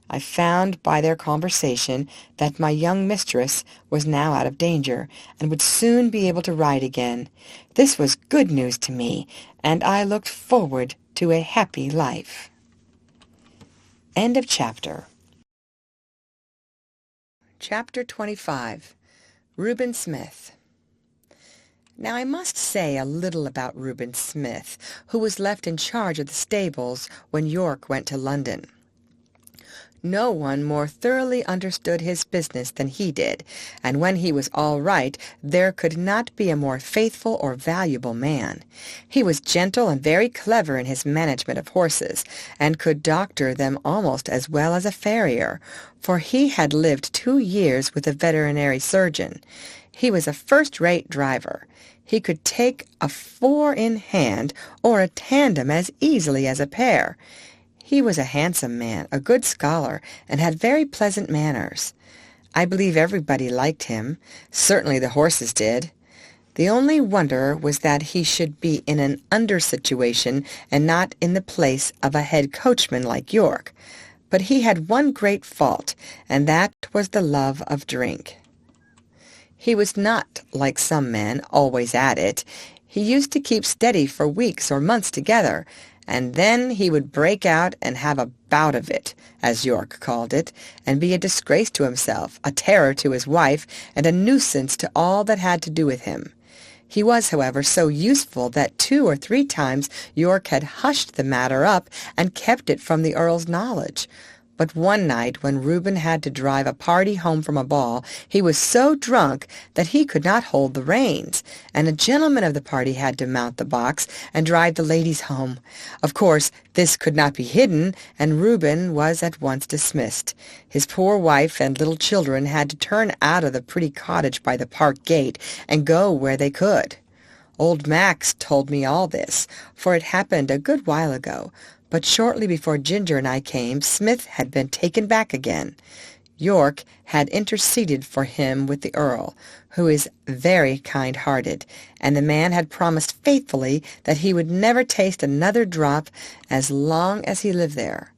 I found by their conversation that my young mistress was now out of danger, and would soon be able to ride again. This was good news to me, and I looked forward to a happy life. End of chapter. Chapter 25. Reuben Smith. Now I must say a little about Reuben Smith, who was left in charge of the stables when York went to London. No one more thoroughly understood his business than he did, and when he was all right, there could not be a more faithful or valuable man. He was gentle and very clever in his management of horses, and could doctor them almost as well as a farrier, for he had lived 2 years with a veterinary surgeon. He was a first-rate driver. He could take a 4 in hand or a tandem as easily as a pair. He was a handsome man, a good scholar, and had very pleasant manners. I believe everybody liked him. Certainly the horses did. The only wonder was that he should be in an under situation and not in the place of a head coachman like York. But he had one great fault, and that was the love of drink. He was not, like some men, always at it. He used to keep steady for weeks or months together, and then he would break out and have a bout of it, as York called it, and be a disgrace to himself, a terror to his wife, and a nuisance to all that had to do with him. He was, however, so useful that 2 or 3 times York had hushed the matter up and kept it from the Earl's knowledge. But one night, when Reuben had to drive a party home from a ball, he was so drunk that he could not hold the reins, and a gentleman of the party had to mount the box and drive the ladies home. Of course, this could not be hidden, and Reuben was at once dismissed. His poor wife and little children had to turn out of the pretty cottage by the park gate and go where they could. Old Max told me all this, for it happened a good while ago. But shortly before Ginger and I came, Smith had been taken back again. York had interceded for him with the Earl, who is very kind-hearted, and the man had promised faithfully that he would never taste another drop as long as he lived there.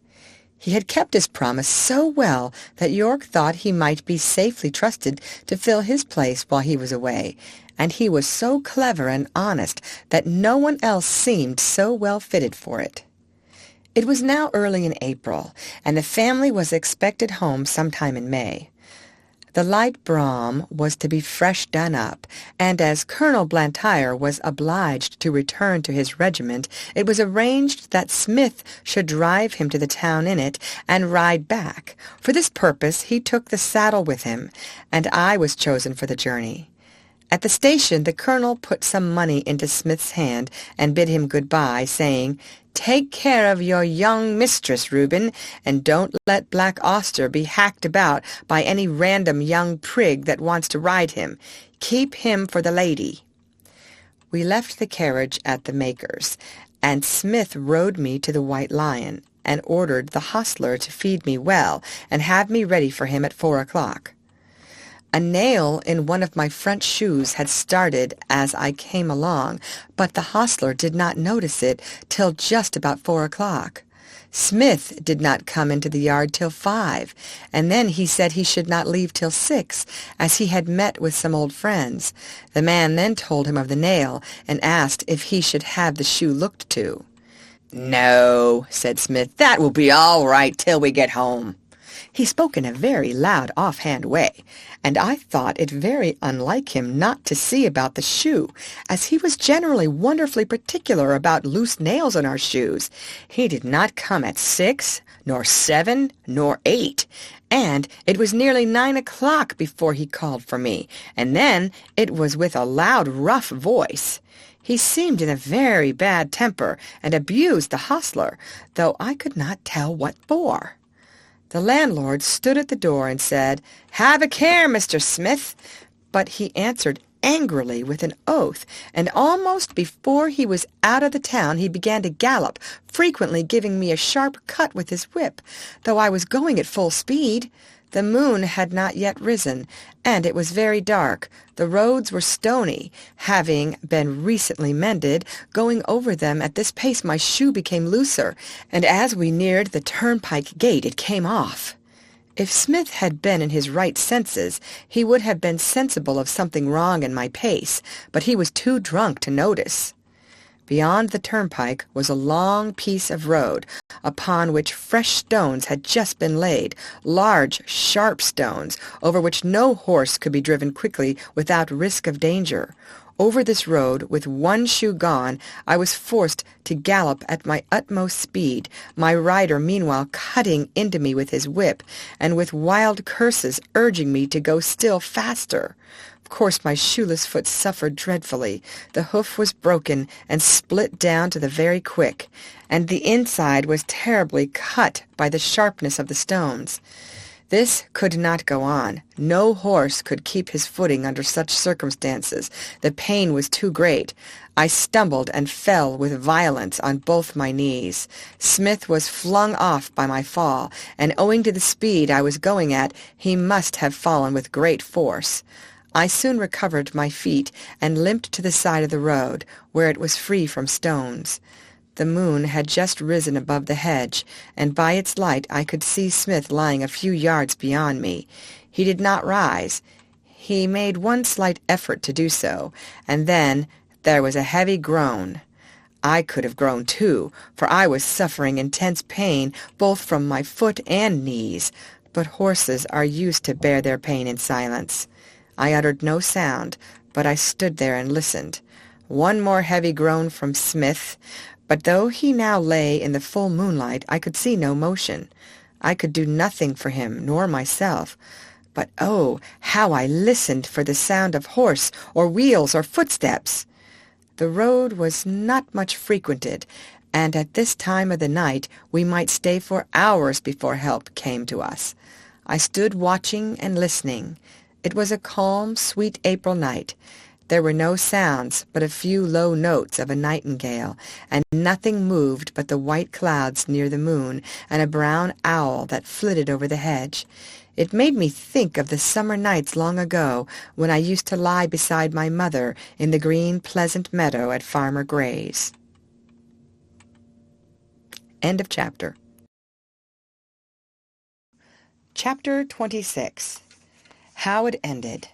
He had kept his promise so well that York thought he might be safely trusted to fill his place while he was away, and he was so clever and honest that no one else seemed so well fitted for it. It was now early in April, and the family was expected home sometime in May. The light brougham was to be fresh done up, and as Colonel Blantyre was obliged to return to his regiment, it was arranged that Smith should drive him to the town in it and ride back. For this purpose he took the saddle with him, and I was chosen for the journey. At the station, the colonel put some money into Smith's hand and bid him good-bye, saying, "Take care of your young mistress, Reuben, and don't let Black Auster be hacked about by any random young prig that wants to ride him. Keep him for the lady." We left the carriage at the maker's, and Smith rode me to the White Lion, and ordered the hostler to feed me well and have me ready for him at 4 o'clock. A nail in one of my front shoes had started as I came along, but the hostler did not notice it till just about 4 o'clock. Smith did not come into the yard till 5, and then he said he should not leave till 6, as he had met with some old friends. The man then told him of the nail, and asked if he should have the shoe looked to. "No," said Smith, "that will be all right till we get home." He spoke in a very loud, offhand way, and I thought it very unlike him not to see about the shoe, as he was generally wonderfully particular about loose nails in our shoes. He did not come at 6, nor 7, nor 8, and it was nearly 9 o'clock before he called for me, and then it was with a loud, rough voice. He seemed in a very bad temper, and abused the hostler, though I could not tell what for. The landlord stood at the door and said, "Have a care, Mr. Smith," but he answered angrily with an oath, and almost before he was out of the town he began to gallop, frequently giving me a sharp cut with his whip, though I was going at full speed. The moon had not yet risen, and it was very dark. The roads were stony, having been recently mended. Going over them at this pace my shoe became looser, and as we neared the turnpike gate it came off. If Smith had been in his right senses, he would have been sensible of something wrong in my pace, but he was too drunk to notice. Beyond the turnpike was a long piece of road, upon which fresh stones had just been laid, large, sharp stones, over which no horse could be driven quickly without risk of danger. Over this road, with one shoe gone, I was forced to gallop at my utmost speed, my rider meanwhile cutting into me with his whip, and with wild curses urging me to go still faster. Of course my shoeless foot suffered dreadfully. The hoof was broken and split down to the very quick, and the inside was terribly cut by the sharpness of the stones. This could not go on. No horse could keep his footing under such circumstances. The pain was too great. I stumbled and fell with violence on both my knees. Smith was flung off by my fall, and owing to the speed I was going at, he must have fallen with great force. I soon recovered my feet and limped to the side of the road, where it was free from stones. The moon had just risen above the hedge, and by its light I could see Smith lying a few yards beyond me. He did not rise. He made one slight effort to do so, and then there was a heavy groan. I could have groaned too, for I was suffering intense pain both from my foot and knees, but horses are used to bear their pain in silence. I uttered no sound, but I stood there and listened. One more heavy groan from Smith, but though he now lay in the full moonlight, I could see no motion. I could do nothing for him, nor myself. But oh, how I listened for the sound of horse, or wheels, or footsteps! The road was not much frequented, and at this time of the night we might stay for hours before help came to us. I stood watching and listening. It was a calm, sweet April night. There were no sounds but a few low notes of a nightingale, and nothing moved but the white clouds near the moon and a brown owl that flitted over the hedge. It made me think of the summer nights long ago when I used to lie beside my mother in the green, pleasant meadow at Farmer Gray's. End of chapter. Chapter 26. How it ended.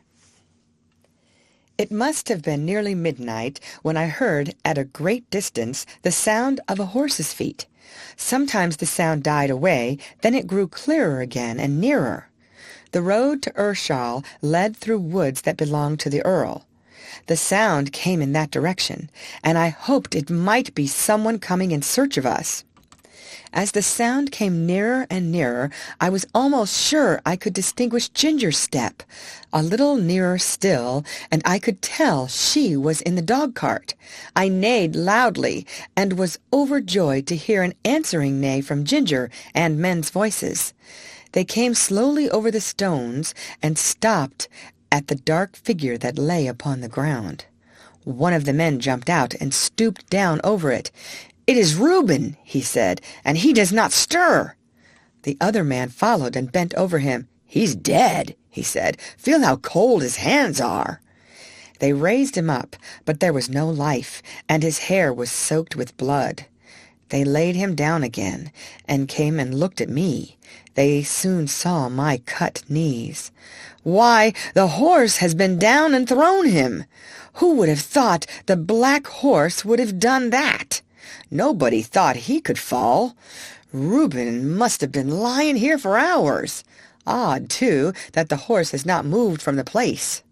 It must have been nearly midnight when I heard, at a great distance, the sound of a horse's feet. Sometimes the sound died away, then it grew clearer again and nearer. The road to Earlshall led through woods that belonged to the Earl. The sound came in that direction, and I hoped it might be someone coming in search of us. As the sound came nearer and nearer, I was almost sure I could distinguish Ginger's step. A little nearer still, and I could tell she was in the dog-cart. I neighed loudly, and was overjoyed to hear an answering neigh from Ginger and men's voices. They came slowly over the stones and stopped at the dark figure that lay upon the ground. One of the men jumped out and stooped down over it. "It is Reuben," he said, "and he does not stir." The other man followed and bent over him. "He's dead," he said. "Feel how cold his hands are." They raised him up, but there was no life, and his hair was soaked with blood. They laid him down again, and came and looked at me. They soon saw my cut knees. "Why, the horse has been down and thrown him! Who would have thought the black horse would have done that? Nobody thought he could fall. Reuben must have been lying here for hours. Odd, too, that the horse has not moved from the place."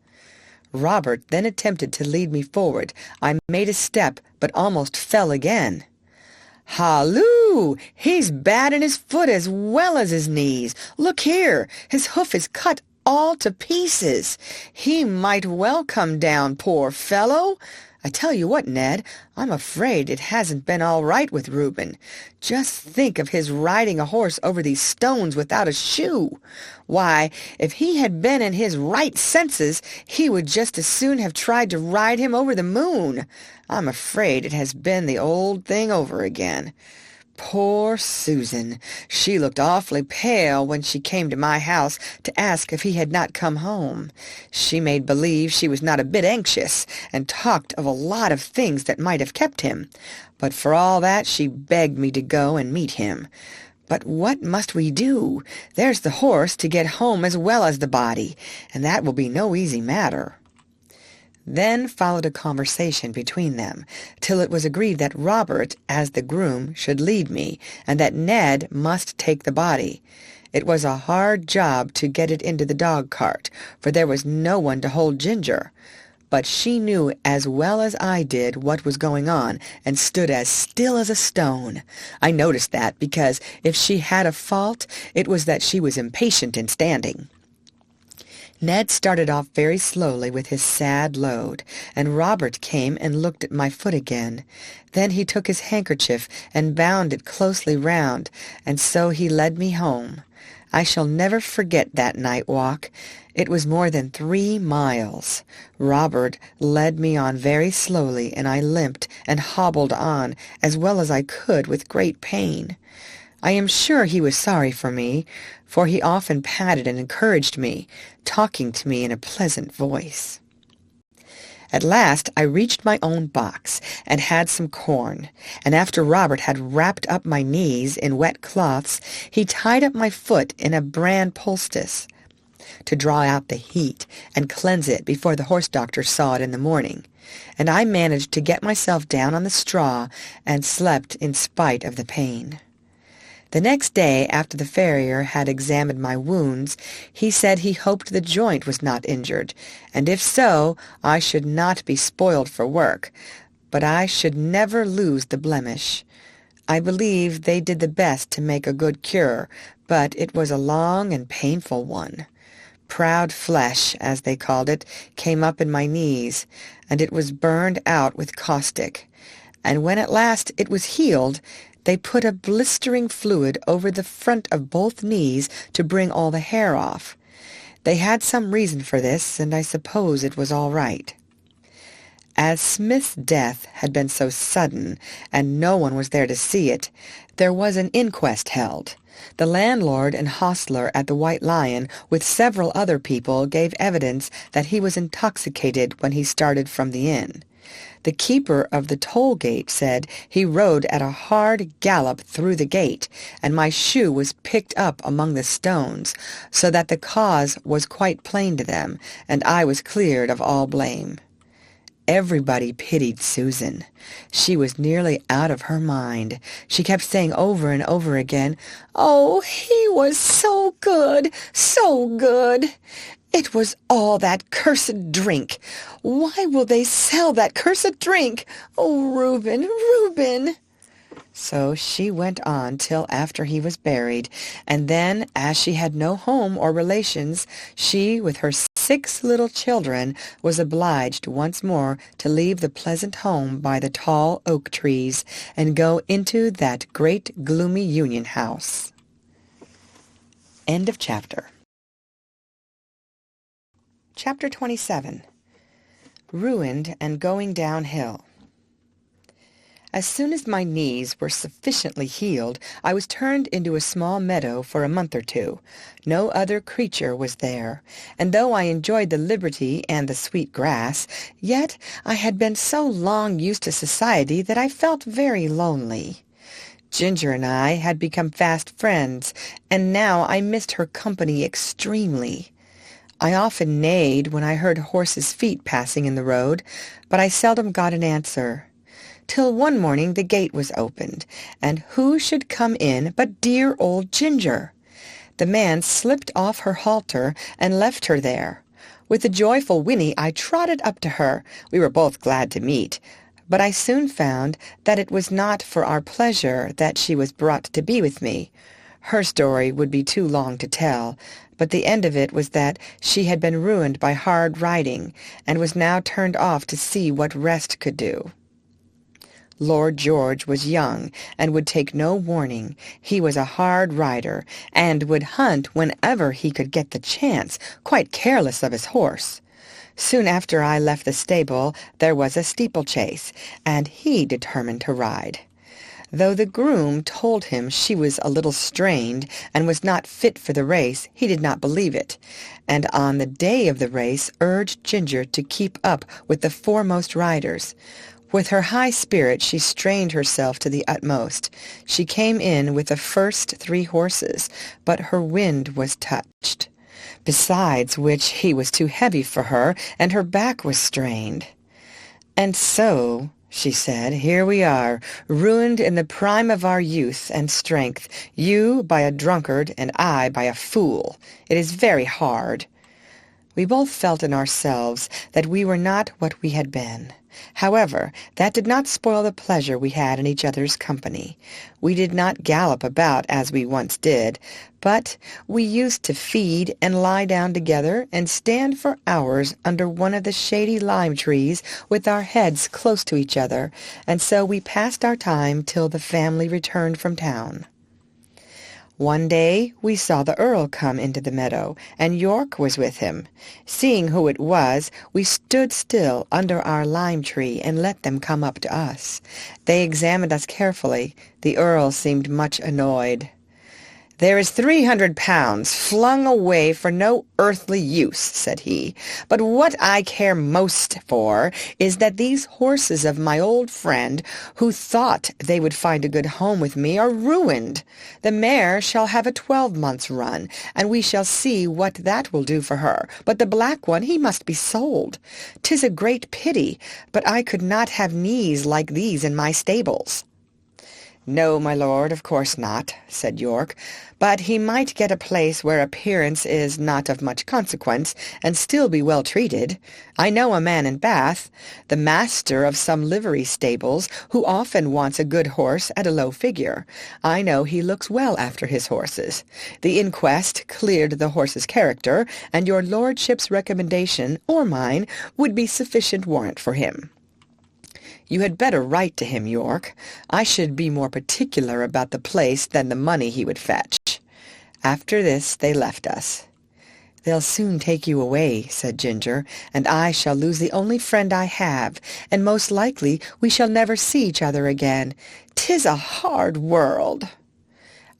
Robert then attempted to lead me forward. I made a step, but almost fell again. "Halloo! He's bad in his foot as well as his knees. Look here, his hoof is cut all to pieces. He might well come down, poor fellow. I tell you what, Ned, I'm afraid it hasn't been all right with Reuben. Just think of his riding a horse over these stones without a shoe. Why, if he had been in his right senses, he would just as soon have tried to ride him over the moon. I'm afraid it has been the old thing over again. Poor Susan! She looked awfully pale when she came to my house to ask if he had not come home. She made believe she was not a bit anxious, and talked of a lot of things that might have kept him. But for all that she begged me to go and meet him. But what must we do? There's the horse to get home as well as the body, and that will be no easy matter. Then followed a conversation between them, till it was agreed that Robert, as the groom, should lead me, and that Ned must take the body. It was a hard job to get it into the dog-cart, for there was no one to hold Ginger. But she knew as well as I did what was going on, and stood as still as a stone. I noticed that, because if she had a fault, it was that she was impatient in standing. Ned started off very slowly with his sad load, and Robert came and looked at my foot again. Then he took his handkerchief and bound it closely round, and so he led me home. I shall never forget that night walk. It was more than 3 miles. Robert led me on very slowly, and I limped and hobbled on as well as I could with great pain. I am sure he was sorry for me, for he often patted and encouraged me, talking to me in a pleasant voice. At last I reached my own box, and had some corn, and after Robert had wrapped up my knees in wet cloths, he tied up my foot in a bran poultice to draw out the heat and cleanse it before the horse doctor saw it in the morning, and I managed to get myself down on the straw and slept in spite of the pain. The next day, after the farrier had examined my wounds, he said he hoped the joint was not injured, and if so, I should not be spoiled for work, but I should never lose the blemish. I believe they did the best to make a good cure, but it was a long and painful one. Proud flesh, as they called it, came up in my knees, and it was burned out with caustic. And when at last it was healed, they put a blistering fluid over the front of both knees to bring all the hair off. They had some reason for this, and I suppose it was all right. As Smith's death had been so sudden, and no one was there to see it, there was an inquest held. The landlord and hostler at the White Lion, with several other people, gave evidence that he was intoxicated when he started from the inn. The keeper of the toll gate said he rode at a hard gallop through the gate, and my shoe was picked up among the stones, so that the cause was quite plain to them, and I was cleared of all blame. Everybody pitied Susan. She was nearly out of her mind. She kept saying over and over again, "Oh, he was so good, so good. It was all that cursed drink. Why will they sell that cursed drink? Oh, Reuben, Reuben!" So she went on till after he was buried, and then, as she had no home or relations, she, with her 6 little children, was obliged once more to leave the pleasant home by the tall oak trees and go into that great gloomy Union house. End of chapter. Chapter 27. Ruined and Going Downhill. As soon as my knees were sufficiently healed, I was turned into a small meadow for a month or 2. No other creature was there, and though I enjoyed the liberty and the sweet grass, yet I had been so long used to society that I felt very lonely. Ginger and I had become fast friends, and now I missed her company extremely. I often neighed when I heard horses' feet passing in the road, but I seldom got an answer. Till one morning the gate was opened, and who should come in but dear old Ginger? The man slipped off her halter and left her there. With a joyful whinny I trotted up to her. We were both glad to meet, but I soon found that it was not for our pleasure that she was brought to be with me. Her story would be too long to tell, but the end of it was that she had been ruined by hard riding, and was now turned off to see what rest could do. Lord George was young and would take no warning. He was a hard rider, and would hunt whenever he could get the chance, quite careless of his horse. Soon after I left the stable there was a steeplechase, and he determined to ride. Though the groom told him she was a little strained and was not fit for the race, he did not believe it, and on the day of the race urged Ginger to keep up with the foremost riders. With her high spirit she strained herself to the utmost. She came in with the first 3 horses, but her wind was touched. Besides which he was too heavy for her, and her back was strained. "And so," she said, "here we are, ruined in the prime of our youth and strength, you by a drunkard and I by a fool. It is very hard." We both felt in ourselves that we were not what we had been. However, that did not spoil the pleasure we had in each other's company. We did not gallop about as we once did, but we used to feed and lie down together and stand for hours under one of the shady lime trees with our heads close to each other, and so we passed our time till the family returned from town. One day we saw the Earl come into the meadow, and York was with him. Seeing who it was, we stood still under our lime tree and let them come up to us. They examined us carefully. The Earl seemed much annoyed. "There is 300 pounds flung away for no earthly use," said he. "But what I care most for is that these horses of my old friend, who thought they would find a good home with me, are ruined. The mare shall have a 12-months run, and we shall see what that will do for her. But the black one, he must be sold. 'Tis a great pity, but I could not have knees like these in my stables." "No, my lord, of course not," said York, "but he might get a place where appearance is not of much consequence, and still be well treated. I know a man in Bath, the master of some livery stables, who often wants a good horse at a low figure. I know he looks well after his horses. The inquest cleared the horse's character, and your lordship's recommendation, or mine, would be sufficient warrant for him. You had better write to him, York. I should be more particular about the place than the money he would fetch." After this they left us. "They'll soon take you away," said Ginger, "and I shall lose the only friend I have, and most likely we shall never see each other again. 'Tis a hard world."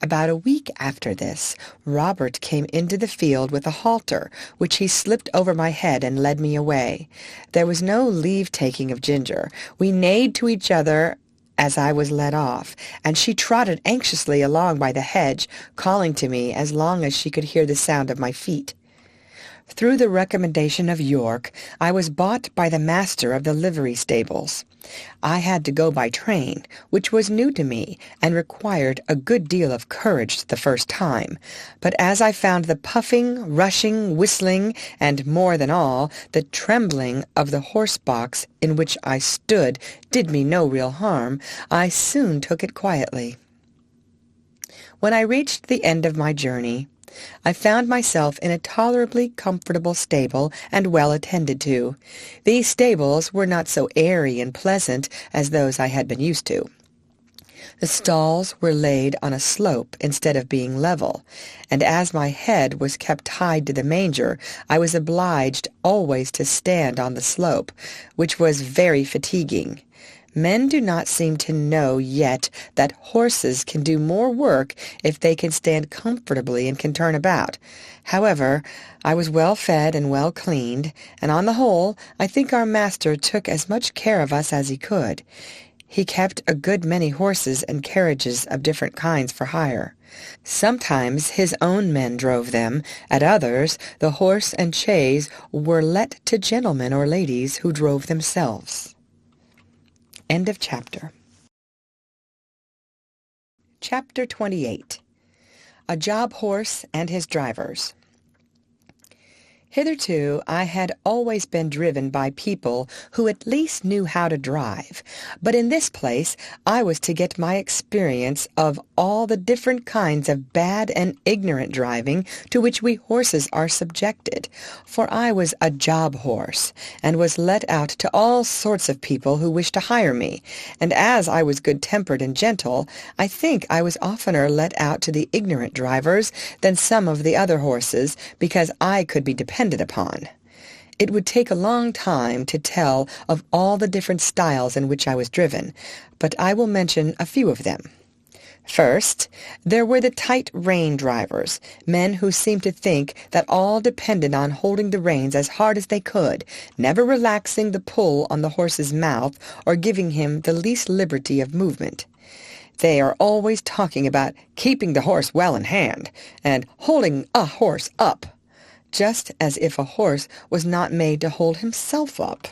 About a week after this, Robert came into the field with a halter, which he slipped over my head and led me away. There was no leave-taking of Ginger. We neighed to each other as I was led off, and she trotted anxiously along by the hedge, calling to me as long as she could hear the sound of my feet. Through the recommendation of York, I was bought by the master of the livery stables. I had to go by train, which was new to me and required a good deal of courage the first time. But as I found the puffing, rushing, whistling, and more than all, the trembling of the horse box in which I stood did me no real harm, I soon took it quietly. When I reached the end of my journey, I found myself in a tolerably comfortable stable and well attended to. These stables were not so airy and pleasant as those I had been used to. The stalls were laid on a slope instead of being level, and as my head was kept tied to the manger, I was obliged always to stand on the slope, which was very fatiguing. Men do not seem to know yet that horses can do more work if they can stand comfortably and can turn about. However, I was well fed and well cleaned, and on the whole, I think our master took as much care of us as he could. He kept a good many horses and carriages of different kinds for hire. Sometimes his own men drove them, at others the horse and chaise were let to gentlemen or ladies who drove themselves. End of chapter. Chapter 28. A Job Horse and His Drivers. Hitherto I had always been driven by people who at least knew how to drive, but in this place I was to get my experience of all the different kinds of bad and ignorant driving to which we horses are subjected, for I was a job horse, and was let out to all sorts of people who wished to hire me, and as I was good-tempered and gentle, I think I was oftener let out to the ignorant drivers than some of the other horses, because I could be depended upon. It would take a long time to tell of all the different styles in which I was driven, but I will mention a few of them. First, there were the tight rein drivers, men who seemed to think that all depended on holding the reins as hard as they could, never relaxing the pull on the horse's mouth or giving him the least liberty of movement. They are always talking about keeping the horse well in hand and holding a horse up, just as if a horse was not made to hold himself up.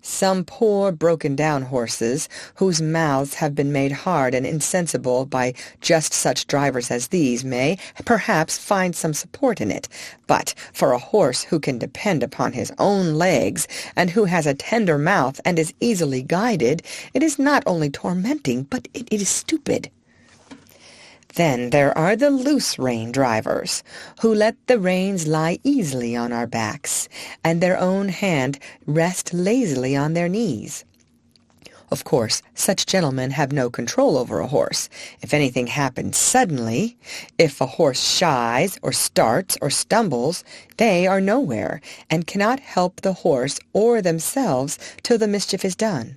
Some poor broken-down horses, whose mouths have been made hard and insensible by just such drivers as these, may, perhaps, find some support in it, but for a horse who can depend upon his own legs, and who has a tender mouth and is easily guided, it is not only tormenting, but it is stupid. Then there are the loose-rein drivers, who let the reins lie easily on our backs, and their own hand rest lazily on their knees. Of course, such gentlemen have no control over a horse. If anything happens suddenly, if a horse shies or starts or stumbles, they are nowhere, and cannot help the horse or themselves till the mischief is done.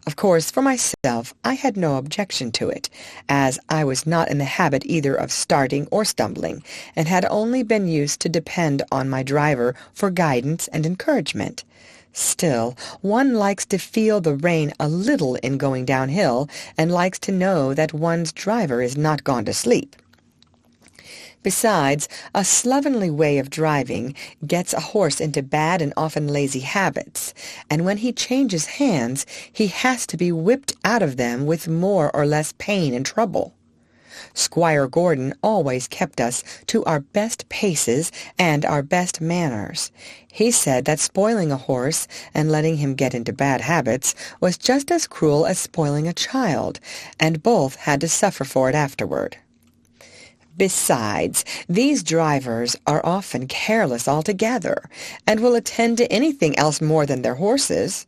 Of course, for myself, I had no objection to it, as I was not in the habit either of starting or stumbling, and had only been used to depend on my driver for guidance and encouragement. Still, one likes to feel the rein a little in going downhill, and likes to know that one's driver is not gone to sleep. Besides, a slovenly way of driving gets a horse into bad and often lazy habits, and when he changes hands, he has to be whipped out of them with more or less pain and trouble. Squire Gordon always kept us to our best paces and our best manners. He said that spoiling a horse and letting him get into bad habits was just as cruel as spoiling a child, and both had to suffer for it afterward. Besides, these drivers are often careless altogether, and will attend to anything else more than their horses.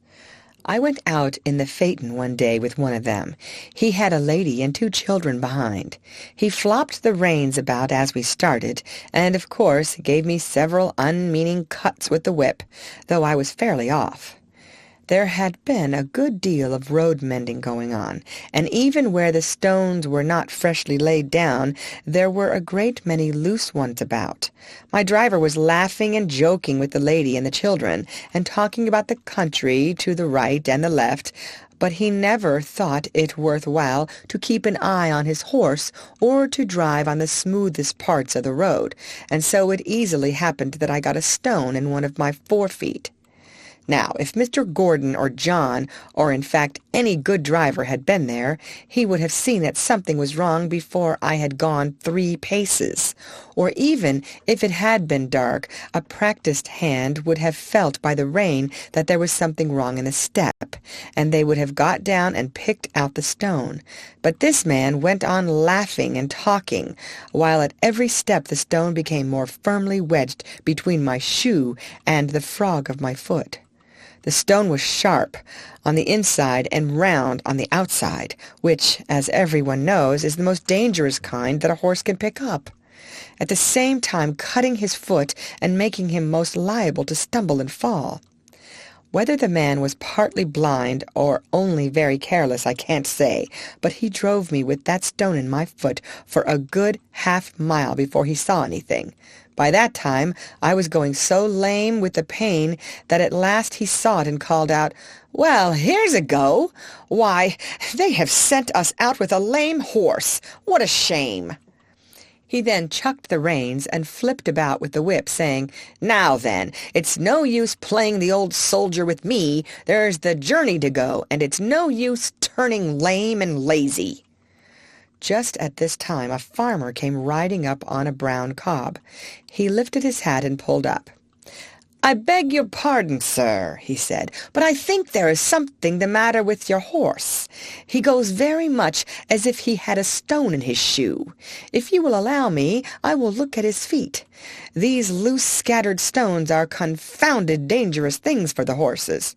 I went out in the phaeton one day with one of them. He had a lady and 2 children behind. He flopped the reins about as we started, and of course gave me several unmeaning cuts with the whip, though I was fairly off. There had been a good deal of road mending going on, and even where the stones were not freshly laid down, there were a great many loose ones about. My driver was laughing and joking with the lady and the children, and talking about the country to the right and the left, but he never thought it worth while to keep an eye on his horse or to drive on the smoothest parts of the road, and so it easily happened that I got a stone in one of my forefeet. Now, if Mr. Gordon or John, or in fact any good driver had been there, he would have seen that something was wrong before I had gone 3 paces. Or even if it had been dark, a practised hand would have felt by the rain that there was something wrong in the step, and they would have got down and picked out the stone. But this man went on laughing and talking, while at every step the stone became more firmly wedged between my shoe and the frog of my foot. The stone was sharp on the inside and round on the outside, which, as everyone knows, is the most dangerous kind that a horse can pick up, at the same time cutting his foot and making him most liable to stumble and fall. Whether the man was partly blind or only very careless, I can't say, but he drove me with that stone in my foot for a good half-mile before he saw anything. By that time, I was going so lame with the pain that at last he saw it and called out, "Well, here's a go! Why, they have sent us out with a lame horse! What a shame!" He then chucked the reins and flipped about with the whip, saying, "Now then, it's no use playing the old soldier with me. There's the journey to go, and it's no use turning lame and lazy." Just at this time a farmer came riding up on a brown cob. He lifted his hat and pulled up. "I beg your pardon, sir," he said, "but I think there is something the matter with your horse. He goes very much as if he had a stone in his shoe. If you will allow me, I will look at his feet. These loose scattered stones are confounded dangerous things for the horses."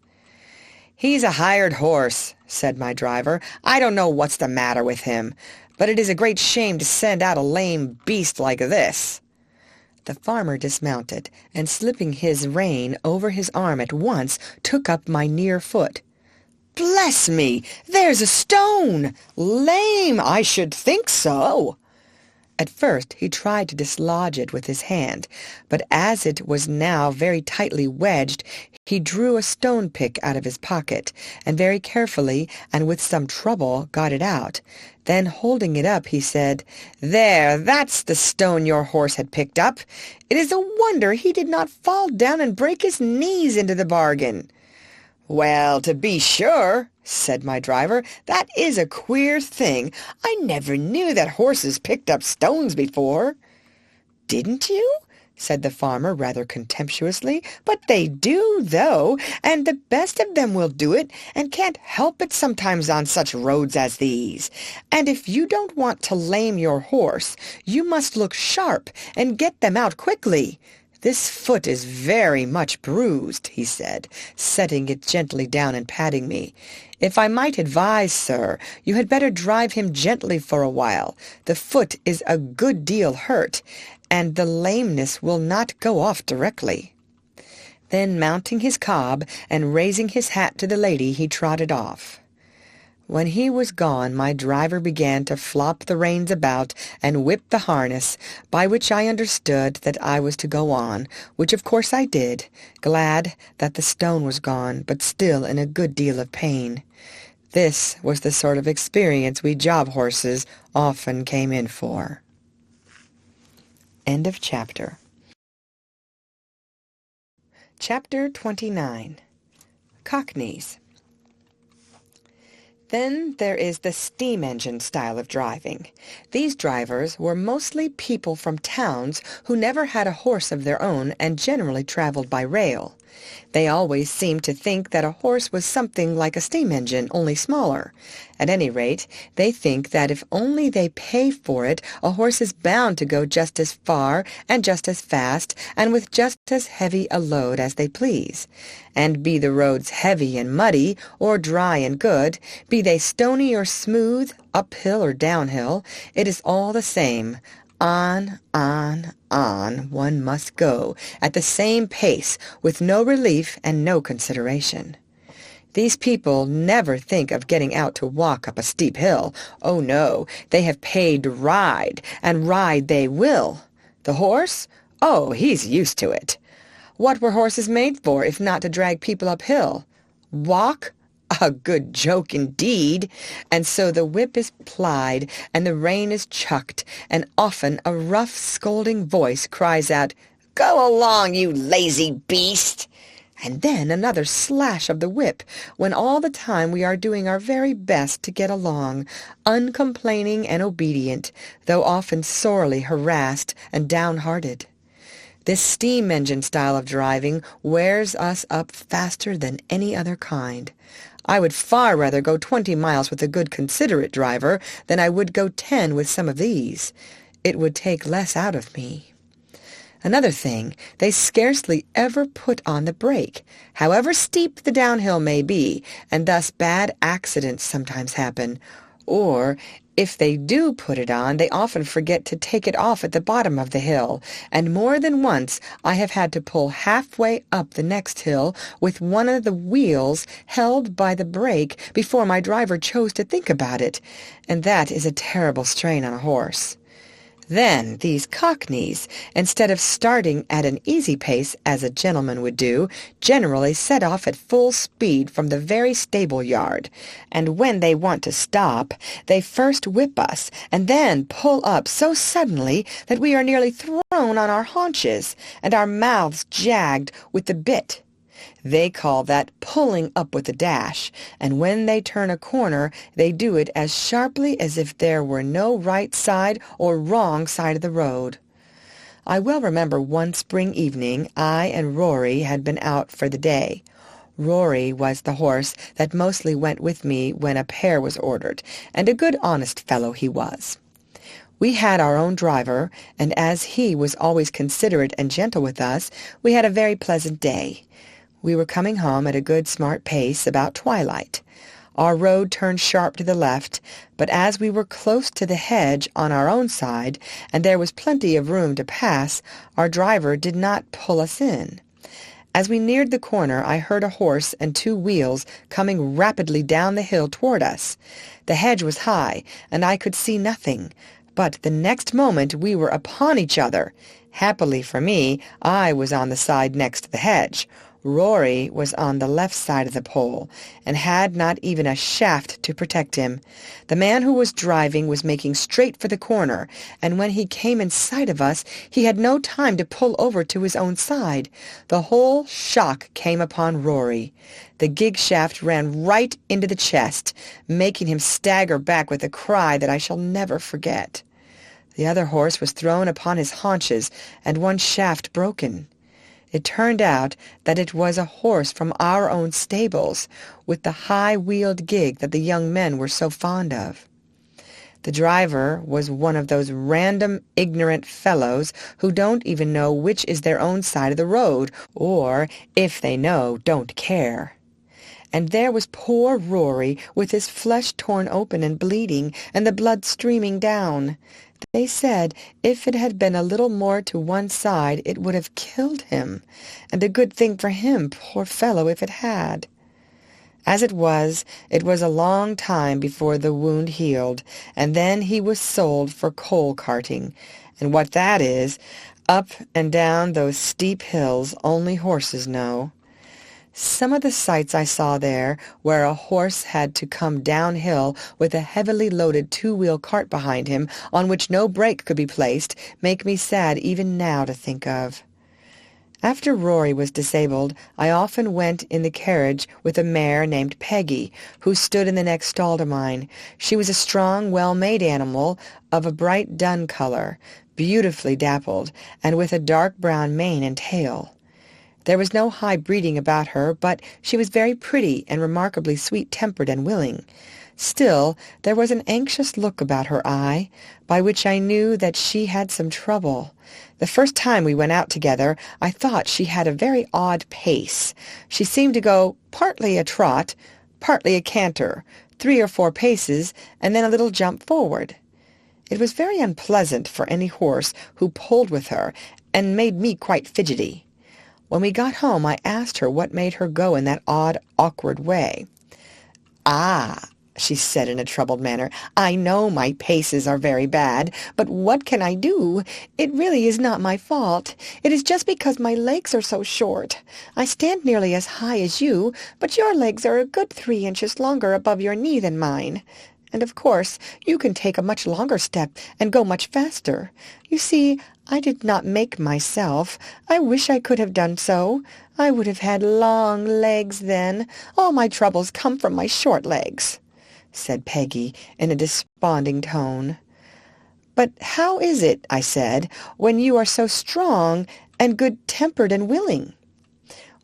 "He's a hired horse," said my driver. "I don't know what's the matter with him, but it is a great shame to send out a lame beast like this." The farmer dismounted, and slipping his rein over his arm at once, took up my near foot. "Bless me! There's a stone! Lame, I should think so!" At first he tried to dislodge it with his hand, but as it was now very tightly wedged, he drew a stone-pick out of his pocket, and very carefully and with some trouble got it out. Then, holding it up, he said, "There, that's the stone your horse had picked up. It is a wonder he did not fall down and break his knees into the bargain." "Well, to be sure," said my driver, "that is a queer thing. I never knew that horses picked up stones before." "Didn't you?" said the farmer rather contemptuously. "But they do, though, and the best of them will do it, and can't help it sometimes on such roads as these. And if you don't want to lame your horse, you must look sharp and get them out quickly. This foot is very much bruised," he said, setting it gently down and patting me. "If I might advise, sir, you had better drive him gently for a while. The foot is a good deal hurt, and the lameness will not go off directly." Then, mounting his cob and raising his hat to the lady, he trotted off. When he was gone, my driver began to flop the reins about and whip the harness, by which I understood that I was to go on, which of course I did, glad that the stone was gone, but still in a good deal of pain. This was the sort of experience we job horses often came in for. End of chapter. Chapter 29. Cockneys. Then there is the steam-engine style of driving. These drivers were mostly people from towns who never had a horse of their own and generally traveled by rail. They always seemed to think that a horse was something like a steam-engine, only smaller. At any rate, they think that if only they pay for it, a horse is bound to go just as far and just as fast and with just as heavy a load as they please. And be the roads heavy and muddy, or dry and good, be they stony or smooth, uphill or downhill, it is all the same. On one must go, at the same pace, with no relief and no consideration. These people never think of getting out to walk up a steep hill. Oh, no, they have paid to ride, and ride they will. The horse? Oh, he's used to it. What were horses made for, if not to drag people uphill? Walk? A good joke indeed. And so the whip is plied, and the rein is chucked, and often a rough, scolding voice cries out, "Go along, you lazy beast!" And then another slash of the whip, when all the time we are doing our very best to get along, uncomplaining and obedient, though often sorely harassed and downhearted. This steam engine style of driving wears us up faster than any other kind. I would far rather go 20 miles with a good considerate driver than I would go 10 with some of these. It would take less out of me. Another thing, they scarcely ever put on the brake, however steep the downhill may be, and thus bad accidents sometimes happen. Or, if they do put it on, they often forget to take it off at the bottom of the hill, and more than once I have had to pull halfway up the next hill with one of the wheels held by the brake before my driver chose to think about it, and that is a terrible strain on a horse. Then these cockneys, instead of starting at an easy pace as a gentleman would do, generally set off at full speed from the very stable yard, and when they want to stop, they first whip us, and then pull up so suddenly that we are nearly thrown on our haunches, and our mouths jagged with the bit. They call that pulling up with a dash, and when they turn a corner, they do it as sharply as if there were no right side or wrong side of the road. I well remember one spring evening I and Rory had been out for the day. Rory was the horse that mostly went with me when a pair was ordered, and a good honest fellow he was. We had our own driver, and as he was always considerate and gentle with us, we had a very pleasant day. We were coming home at a good smart pace about twilight. Our road turned sharp to the left, but as we were close to the hedge on our own side, and there was plenty of room to pass, our driver did not pull us in. As we neared the corner, I heard a horse and 2 wheels coming rapidly down the hill toward us. The hedge was high, and I could see nothing, but the next moment we were upon each other. Happily for me, I was on the side next to the hedge. Rory was on the left side of the pole, and had not even a shaft to protect him. The man who was driving was making straight for the corner, and when he came in sight of us, he had no time to pull over to his own side. The whole shock came upon Rory. The gig shaft ran right into the chest, making him stagger back with a cry that I shall never forget. The other horse was thrown upon his haunches, and one shaft broken. It turned out that it was a horse from our own stables, with the high-wheeled gig that the young men were so fond of. The driver was one of those random, ignorant fellows who don't even know which is their own side of the road, or, if they know, don't care. And there was poor Rory, with his flesh torn open and bleeding, and the blood streaming down. They said if it had been a little more to one side it would have killed him, and a good thing for him, poor fellow, if it had. As it was a long time before the wound healed, and then he was sold for coal carting, and what that is, up and down those steep hills, only horses know. Some of the sights I saw there, where a horse had to come downhill with a heavily loaded 2-wheel cart behind him on which no brake could be placed, make me sad even now to think of. After Rory was disabled, I often went in the carriage with a mare named Peggy, who stood in the next stall to mine. She was a strong, well-made animal of a bright dun color, beautifully dappled, and with a dark brown mane and tail. There was no high breeding about her, but she was very pretty and remarkably sweet-tempered and willing. Still, there was an anxious look about her eye, by which I knew that she had some trouble. The first time we went out together, I thought she had a very odd pace. She seemed to go partly a trot, partly a canter, 3 or 4 paces, and then a little jump forward. It was very unpleasant for any horse who pulled with her, and made me quite fidgety. When we got home, I asked her what made her go in that odd, awkward way. "Ah," she said in a troubled manner. "I know my paces are very bad, but what can I do? It really is not my fault. It is just because my legs are so short. I stand nearly as high as you, but your legs are a good 3 inches longer above your knee than mine. And of course you can take a much longer step and go much faster. You see, I did not make myself. I wish I could have done so. I would have had long legs then. All my troubles come from my short legs," said Peggy in a desponding tone. "But how is it," I said, "when you are so strong and good-tempered and willing?"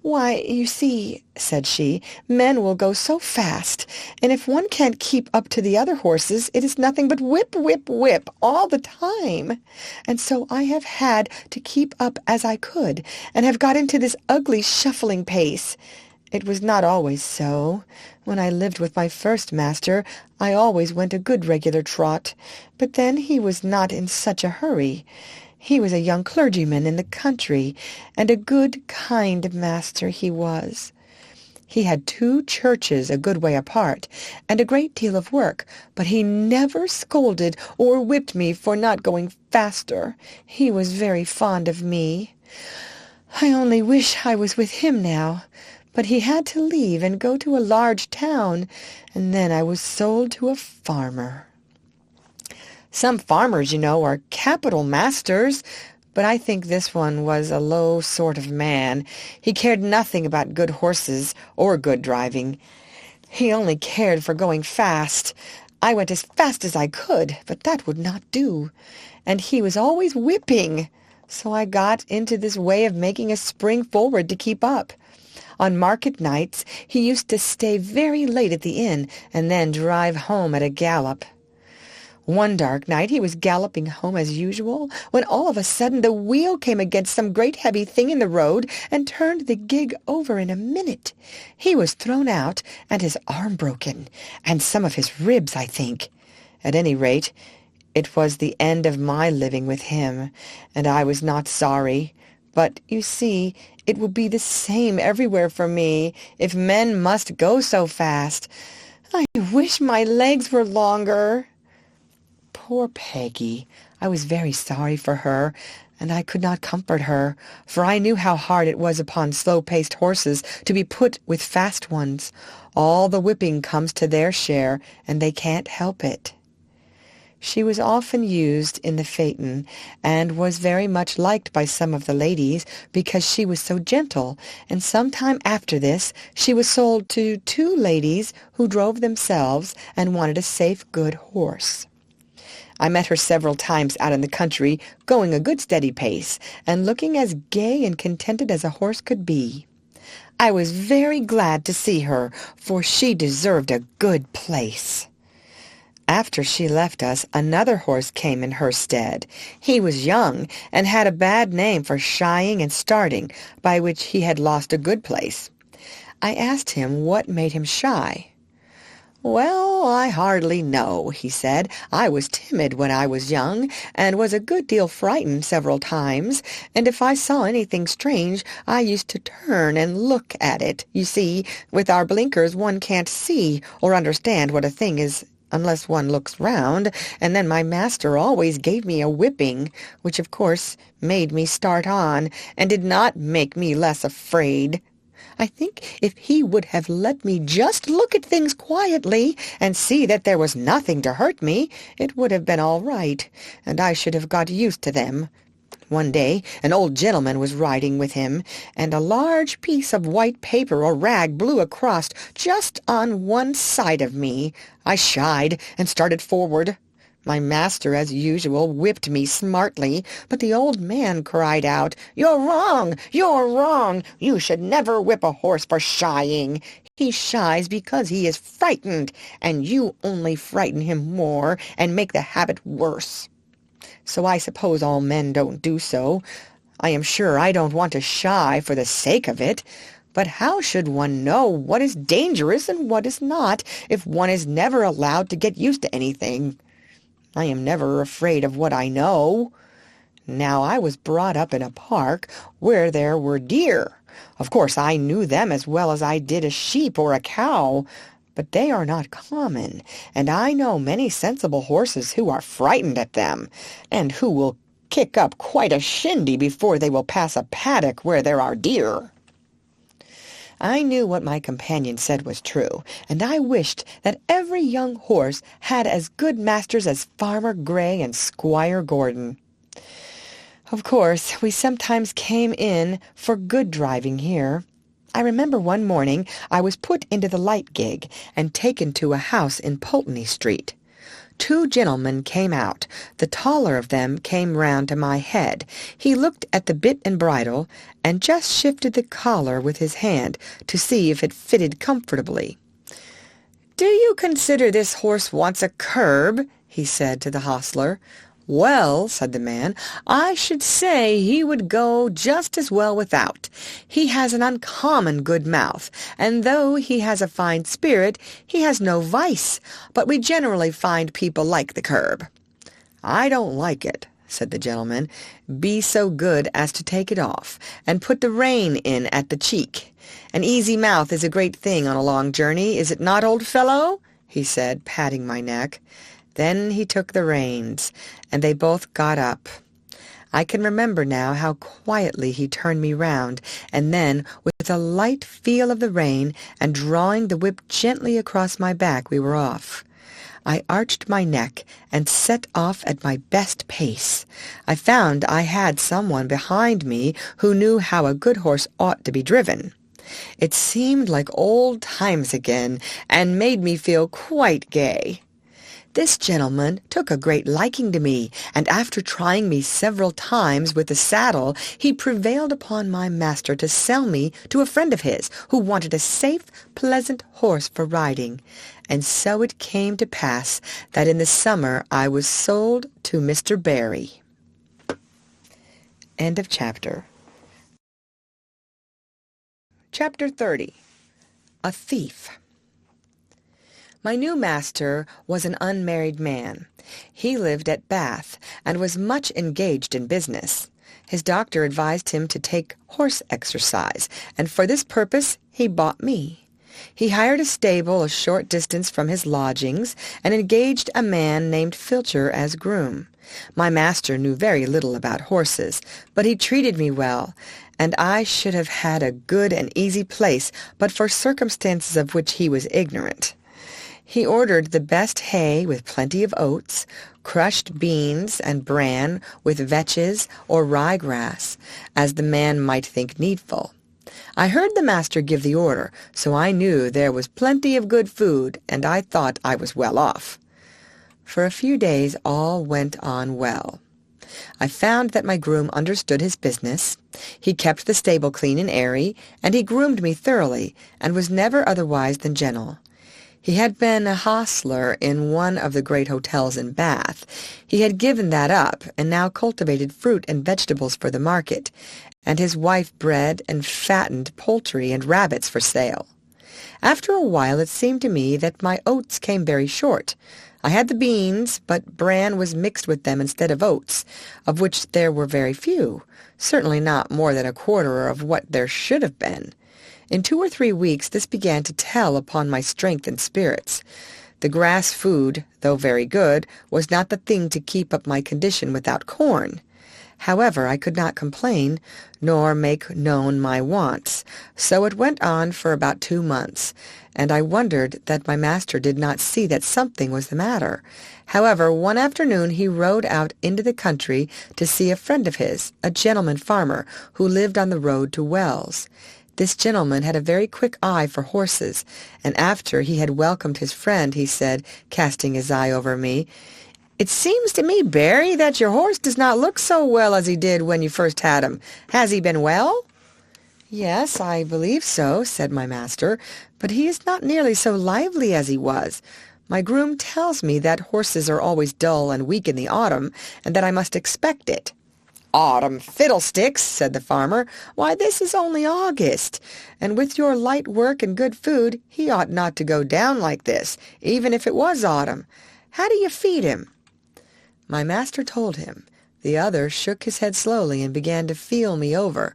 "Why, you see," said she, "men will go so fast, and if one can't keep up to the other horses, it is nothing but whip, whip, whip all the time. And so I have had to keep up as I could, and have got into this ugly shuffling pace. It was not always so. When I lived with my first master, I always went a good regular trot, but then he was not in such a hurry. He was a young clergyman in the country, and a good, kind master he was. He had 2 churches a good way apart, and a great deal of work, but he never scolded or whipped me for not going faster. He was very fond of me. I only wish I was with him now. But he had to leave and go to a large town, and then I was sold to a farmer. Some farmers, you know, are capital masters, but I think this one was a low sort of man. He cared nothing about good horses or good driving. He only cared for going fast. I went as fast as I could, but that would not do. And he was always whipping, so I got into this way of making a spring forward to keep up. On market nights he used to stay very late at the inn and then drive home at a gallop. One dark night he was galloping home as usual, when all of a sudden the wheel came against some great heavy thing in the road and turned the gig over in a minute. He was thrown out and his arm broken, and some of his ribs, I think. At any rate, it was the end of my living with him, and I was not sorry. But, you see, it will be the same everywhere for me, if men must go so fast. I wish my legs were longer." Poor Peggy! I was very sorry for her, and I could not comfort her, for I knew how hard it was upon slow-paced horses to be put with fast ones. All the whipping comes to their share, and they can't help it. She was often used in the phaeton, and was very much liked by some of the ladies, because she was so gentle, and some time after this she was sold to 2 ladies who drove themselves and wanted a safe, good horse. I met her several times out in the country, going a good steady pace, and looking as gay and contented as a horse could be. I was very glad to see her, for she deserved a good place. After she left us, another horse came in her stead. He was young, and had a bad name for shying and starting, by which he had lost a good place. I asked him what made him shy. "Well, I hardly know," he said. "I was timid when I was young, and was a good deal frightened several times, and if I saw anything strange, I used to turn and look at it. You see, with our blinkers one can't see or understand what a thing is unless one looks round, and then my master always gave me a whipping, which of course made me start on, and did not make me less afraid. I think if he would have let me just look at things quietly and see that there was nothing to hurt me, it would have been all right, and I should have got used to them. One day an old gentleman was riding with him, and a large piece of white paper or rag blew across just on one side of me. I shied and started forward. My master, as usual, whipped me smartly, but the old man cried out, "You're wrong! You're wrong! You should never whip a horse for shying. He shies because he is frightened, and you only frighten him more and make the habit worse. So I suppose all men don't do so. I am sure I don't want to shy for the sake of it. But how should one know what is dangerous and what is not, if one is never allowed to get used to anything? I am never afraid of what I know. Now, I was brought up in a park where there were deer. Of course, I knew them as well as I did a sheep or a cow, but they are not common, and I know many sensible horses who are frightened at them, and who will kick up quite a shindy before they will pass a paddock where there are deer." I knew what my companion said was true, and I wished that every young horse had as good masters as Farmer Gray and Squire Gordon. Of course, we sometimes came in for good driving here. I remember one morning I was put into the light gig and taken to a house in Pulteney Street. 2 gentlemen came out. The taller of them came round to my head. He looked at the bit and bridle, and just shifted the collar with his hand to see if it fitted comfortably. "Do you consider this horse wants a curb?" he said to the hostler. "Well," said the man, "I should say he would go just as well without. He has an uncommon good mouth, and though he has a fine spirit, he has no vice, but we generally find people like the curb." "I don't like it," said the gentleman. "Be so good as to take it off, and put the rein in at the cheek. An easy mouth is a great thing on a long journey, is it not, old fellow?" he said, patting my neck. Then he took the reins, and they both got up. I can remember now how quietly he turned me round, and then, with a light feel of the rein, and drawing the whip gently across my back, we were off. I arched my neck and set off at my best pace. I found I had someone behind me who knew how a good horse ought to be driven. It seemed like old times again, and made me feel quite gay. This gentleman took a great liking to me, and after trying me several times with the saddle, he prevailed upon my master to sell me to a friend of his, who wanted a safe, pleasant horse for riding. And so it came to pass that in the summer I was sold to Mr. Barry. End of chapter. Chapter 30. A Thief. My new master was an unmarried man. He lived at Bath, and was much engaged in business. His doctor advised him to take horse exercise, and for this purpose he bought me. He hired a stable a short distance from his lodgings, and engaged a man named Filcher as groom. My master knew very little about horses, but he treated me well, and I should have had a good and easy place but for circumstances of which he was ignorant. He ordered the best hay with plenty of oats, crushed beans and bran with vetches or ryegrass, as the man might think needful. I heard the master give the order, so I knew there was plenty of good food, and I thought I was well off. For a few days all went on well. I found that my groom understood his business. He kept the stable clean and airy, and he groomed me thoroughly, and was never otherwise than gentle. He had been a hostler in one of the great hotels in Bath. He had given that up, and now cultivated fruit and vegetables for the market, and his wife bred and fattened poultry and rabbits for sale. After a while it seemed to me that my oats came very short. I had the beans, but bran was mixed with them instead of oats, of which there were very few, certainly not more than a quarter of what there should have been. In 2 or 3 weeks this began to tell upon my strength and spirits. The grass food, though very good, was not the thing to keep up my condition without corn. However, I could not complain, nor make known my wants, so it went on for about 2 months, and I wondered that my master did not see that something was the matter. However, one afternoon he rode out into the country to see a friend of his, a gentleman farmer, who lived on the road to Wells. This gentleman had a very quick eye for horses, and after he had welcomed his friend, he said, casting his eye over me, "It seems to me, Barry, that your horse does not look so well as he did when you first had him. Has he been well?" "Yes, I believe so," said my master, "but he is not nearly so lively as he was. My groom tells me that horses are always dull and weak in the autumn, and that I must expect it." "Autumn fiddlesticks," said the farmer. "Why, this is only August, and with your light work and good food, he ought not to go down like this, even if it was autumn. How do you feed him?" My master told him. The other shook his head slowly and began to feel me over.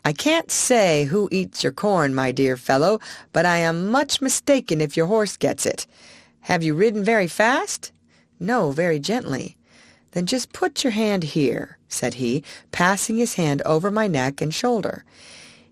"I can't say who eats your corn, my dear fellow, but I am much mistaken if your horse gets it. Have you ridden very fast?" "No, very gently." "Then just put your hand here," said he, passing his hand over my neck and shoulder.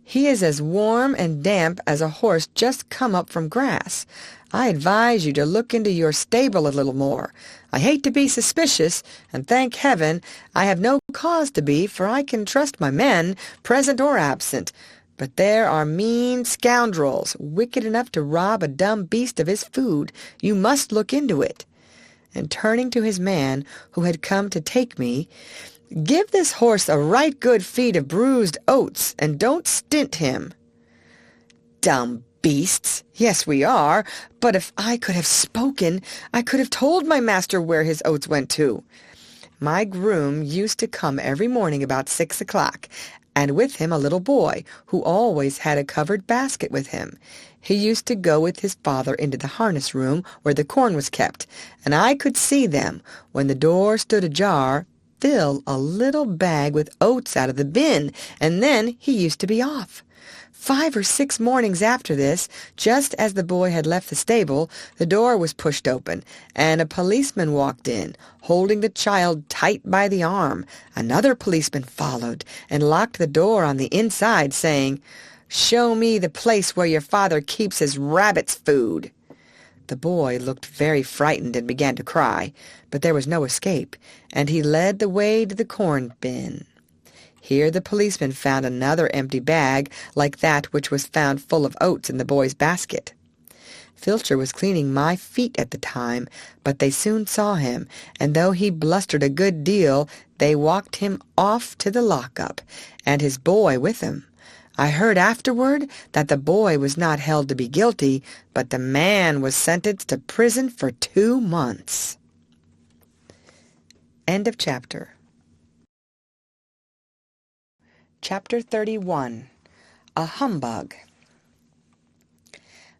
"He is as warm and damp as a horse just come up from grass. I advise you to look into your stable a little more. I hate to be suspicious, and thank heaven I have no cause to be, for I can trust my men, present or absent. But there are mean scoundrels, wicked enough to rob a dumb beast of his food. You must look into it." And turning to his man, who had come to take me, "Give this horse a right good feed of bruised oats, and don't stint him." "Dumb beasts! Yes, we are. But if I could have spoken, I could have told my master where his oats went to." My groom used to come every morning about 6 o'clock, and with him a little boy, who always had a covered basket with him. He used to go with his father into the harness room where the corn was kept, and I could see them, when the door stood ajar, fill a little bag with oats out of the bin, and then he used to be off. 5 or 6 mornings after this, just as the boy had left the stable, the door was pushed open, and a policeman walked in, holding the child tight by the arm. Another policeman followed, and locked the door on the inside, saying, "Show me the place where your father keeps his rabbit's food." The boy looked very frightened and began to cry, but there was no escape, and he led the way to the corn bin. Here the policeman found another empty bag like that which was found full of oats in the boy's basket. Filcher was cleaning my feet at the time, but they soon saw him, and though he blustered a good deal, they walked him off to the lockup, and his boy with him. I heard afterward that the boy was not held to be guilty, but the man was sentenced to prison for 2 months. End of chapter. Chapter 31. A Humbug.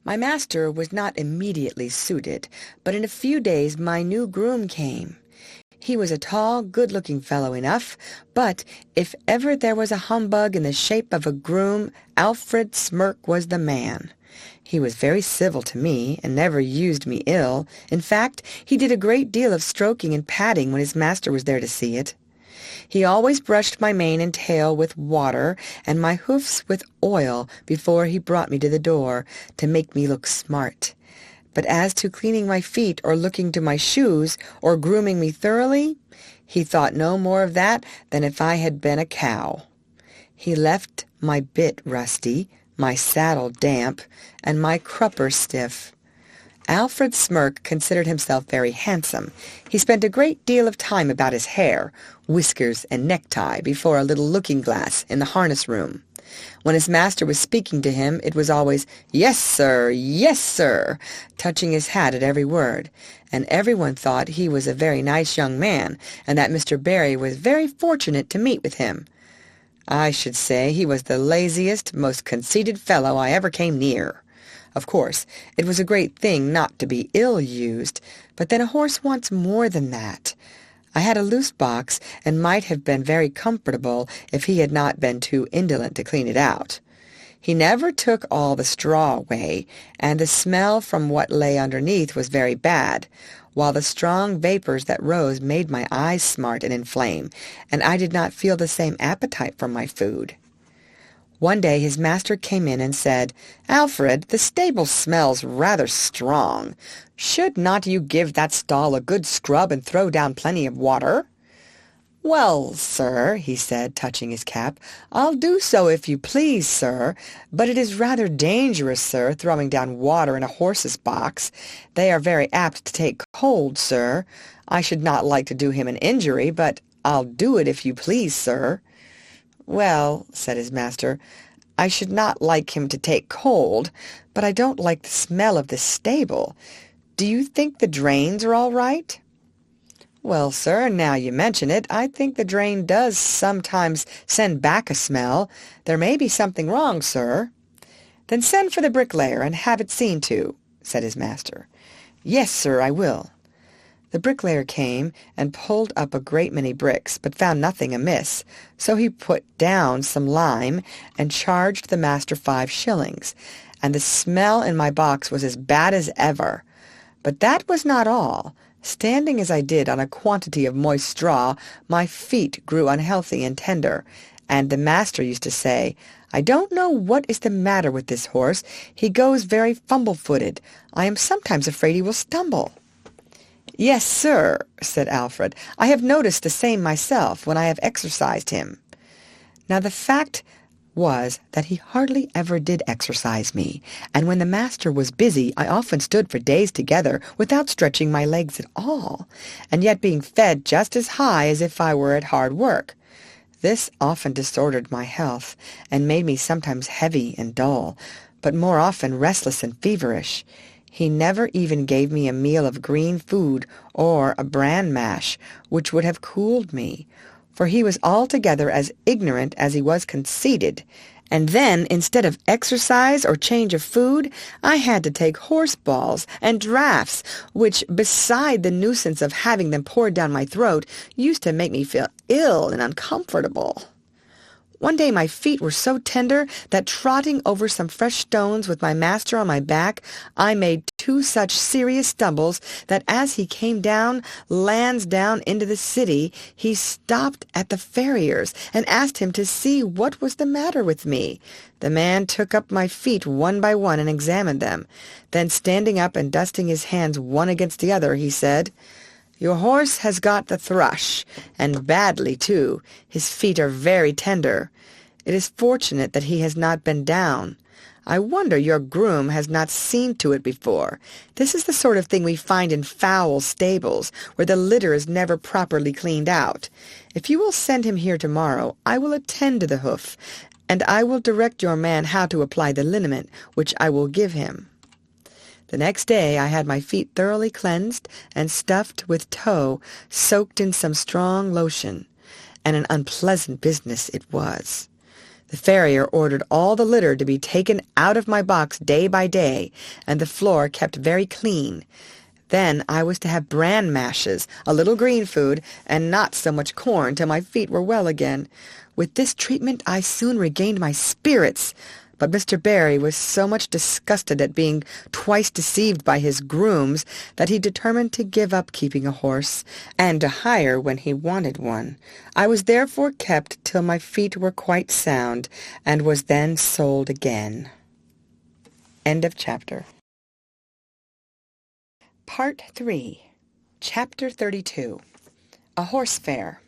My master was not immediately suited, but in a few days my new groom came. He was a tall, good-looking fellow enough, but if ever there was a humbug in the shape of a groom, Alfred Smirk was the man. He was very civil to me, and never used me ill. In fact, he did a great deal of stroking and patting when his master was there to see it. He always brushed my mane and tail with water, and my hoofs with oil before he brought me to the door, to make me look smart. But as to cleaning my feet, or looking to my shoes, or grooming me thoroughly, he thought no more of that than if I had been a cow. He left my bit rusty, my saddle damp, and my crupper stiff. Alfred Smirk considered himself very handsome. He spent a great deal of time about his hair, whiskers, and necktie before a little looking-glass in the harness room. When his master was speaking to him, it was always, "Yes, sir," touching his hat at every word, and everyone thought he was a very nice young man, and that Mr. Barry was very fortunate to meet with him. I should say he was the laziest, most conceited fellow I ever came near. Of course, it was a great thing not to be ill-used, but then a horse wants more than that. I had a loose box, and might have been very comfortable if he had not been too indolent to clean it out. He never took all the straw away, and the smell from what lay underneath was very bad, while the strong vapors that rose made my eyes smart and inflame, and I did not feel the same appetite for my food. One day his master came in and said, "Alfred, the stable smells rather strong. Should not you give that stall a good scrub and throw down plenty of water?" "Well, sir," he said, touching his cap, "I'll do so if you please, sir, but it is rather dangerous, sir, throwing down water in a horse's box. They are very apt to take cold, sir. I should not like to do him an injury, but I'll do it if you please, sir." "Well," said his master, "I should not like him to take cold, but I don't like the smell of the stable. Do you think the drains are all right?" "Well, sir, now you mention it, I think the drain does sometimes send back a smell. There may be something wrong, sir." "Then send for the bricklayer and have it seen to," said his master. "Yes, sir, I will." The bricklayer came and pulled up a great many bricks, but found nothing amiss. So he put down some lime and charged the master 5 shillings, and the smell in my box was as bad as ever. But that was not all. Standing as I did on a quantity of moist straw, my feet grew unhealthy and tender, and the master used to say, "I don't know what is the matter with this horse. He goes very fumble-footed. I am sometimes afraid he will stumble." "Yes, sir," said Alfred. "I have noticed the same myself when I have exercised him." Now the fact was that he hardly ever did exercise me, and when the master was busy I often stood for days together without stretching my legs at all, and yet being fed just as high as if I were at hard work. This often disordered my health, and made me sometimes heavy and dull, but more often restless and feverish. He never even gave me a meal of green food or a bran mash, which would have cooled me, for he was altogether as ignorant as he was conceited. And then, instead of exercise or change of food, I had to take horse balls and draughts, which, beside the nuisance of having them poured down my throat, used to make me feel ill and uncomfortable. One day my feet were so tender that trotting over some fresh stones with my master on my back, I made 2 such serious stumbles that as he came down, Lansdowne into the city, he stopped at the farrier's and asked him to see what was the matter with me. The man took up my feet one by one and examined them. Then, standing up and dusting his hands one against the other, he said, "Your horse has got the thrush, and badly, too. His feet are very tender. It is fortunate that he has not been down. I wonder your groom has not seen to it before. This is the sort of thing we find in foul stables, where the litter is never properly cleaned out. If you will send him here tomorrow, I will attend to the hoof, and I will direct your man how to apply the liniment, which I will give him." The next day I had my feet thoroughly cleansed and stuffed with tow, soaked in some strong lotion, and an unpleasant business it was. The farrier ordered all the litter to be taken out of my box day by day, and the floor kept very clean. Then I was to have bran mashes, a little green food, and not so much corn till my feet were well again. With this treatment I soon regained my spirits. But Mr. Barry was so much disgusted at being twice deceived by his grooms that he determined to give up keeping a horse, and to hire when he wanted one. I was therefore kept till my feet were quite sound, and was then sold again. End of chapter. Part 3. Chapter 32. A Horse Fair.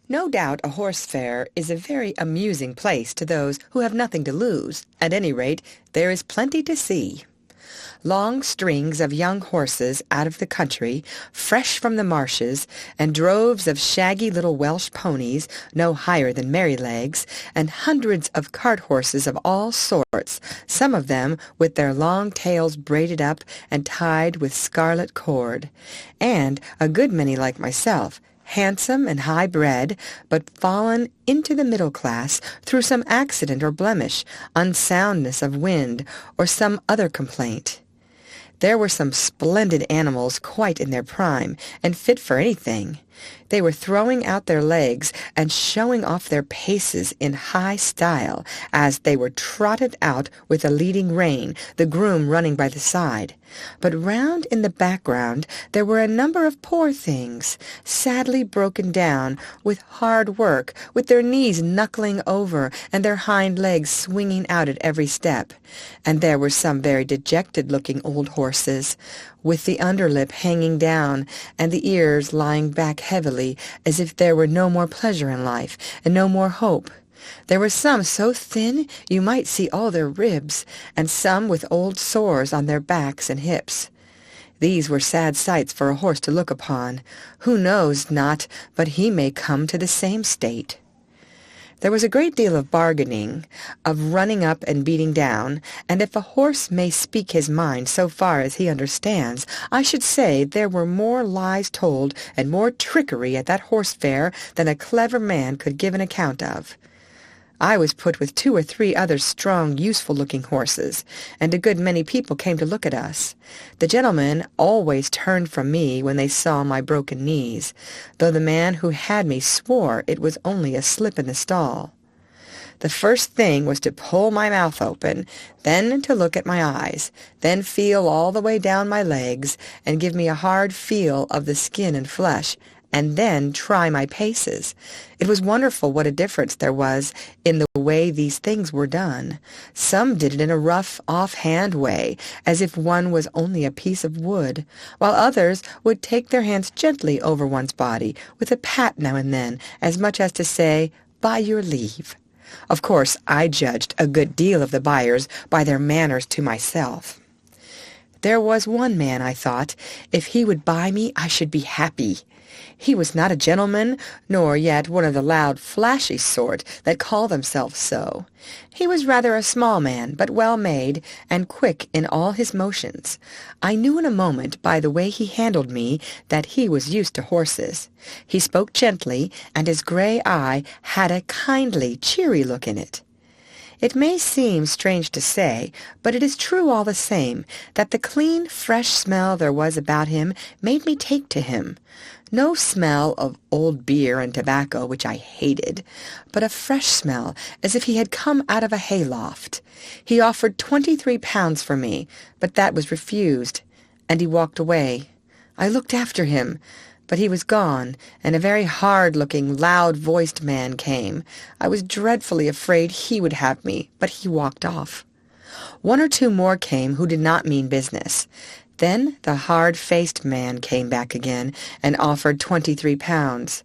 No doubt a horse fair is a very amusing place to those who have nothing to lose. At any rate, there is plenty to see. Long strings of young horses out of the country, fresh from the marshes, and droves of shaggy little Welsh ponies, no higher than Merrylegs, and hundreds of cart horses of all sorts, some of them with their long tails braided up and tied with scarlet cord, and a good many like myself, handsome and high-bred, but fallen into the middle class through some accident or blemish, unsoundness of wind, or some other complaint. There were some splendid animals quite in their prime, and fit for anything. They were throwing out their legs and showing off their paces in high style as they were trotted out with a leading rein, the groom running by the side. But round in the background there were a number of poor things, sadly broken down with hard work, with their knees knuckling over and their hind legs swinging out at every step. And there were some very dejected-looking old horses, with the underlip hanging down and the ears lying back heavily, as if there were no more pleasure in life and no more hope. There were some so thin you might see all their ribs, and some with old sores on their backs and hips. These were sad sights for a horse to look upon. Who knows not but he may come to the same state? There was a great deal of bargaining, of running up and beating down, and if a horse may speak his mind so far as he understands, I should say there were more lies told and more trickery at that horse fair than a clever man could give an account of. I was put with 2 or 3 other strong, useful-looking horses, and a good many people came to look at us. The gentlemen always turned from me when they saw my broken knees, though the man who had me swore it was only a slip in the stall. The first thing was to pull my mouth open, then to look at my eyes, then feel all the way down my legs, and give me a hard feel of the skin and flesh, and then try my paces. It was wonderful what a difference there was in the way these things were done. Some did it in a rough, off-hand way, as if one was only a piece of wood, while others would take their hands gently over one's body, with a pat now and then, as much as to say, "By your leave." Of course, I judged a good deal of the buyers by their manners to myself. There was one man, I thought, if he would buy me, I should be happy. He was not a gentleman, nor yet one of the loud, flashy sort that call themselves so. He was rather a small man, but well made, and quick in all his motions. I knew in a moment by the way he handled me that he was used to horses. He spoke gently, and his gray eye had a kindly, cheery look in it. It may seem strange to say, but it is true all the same, that the clean, fresh smell there was about him made me take to him. No smell of old beer and tobacco, which I hated, but a fresh smell, as if he had come out of a hayloft. He offered 23 pounds for me, but that was refused, and he walked away. I looked after him, but he was gone, and a very hard-looking, loud-voiced man came. I was dreadfully afraid he would have me, but he walked off. 1 or 2 more came who did not mean business. Then the hard-faced man came back again and offered 23 pounds.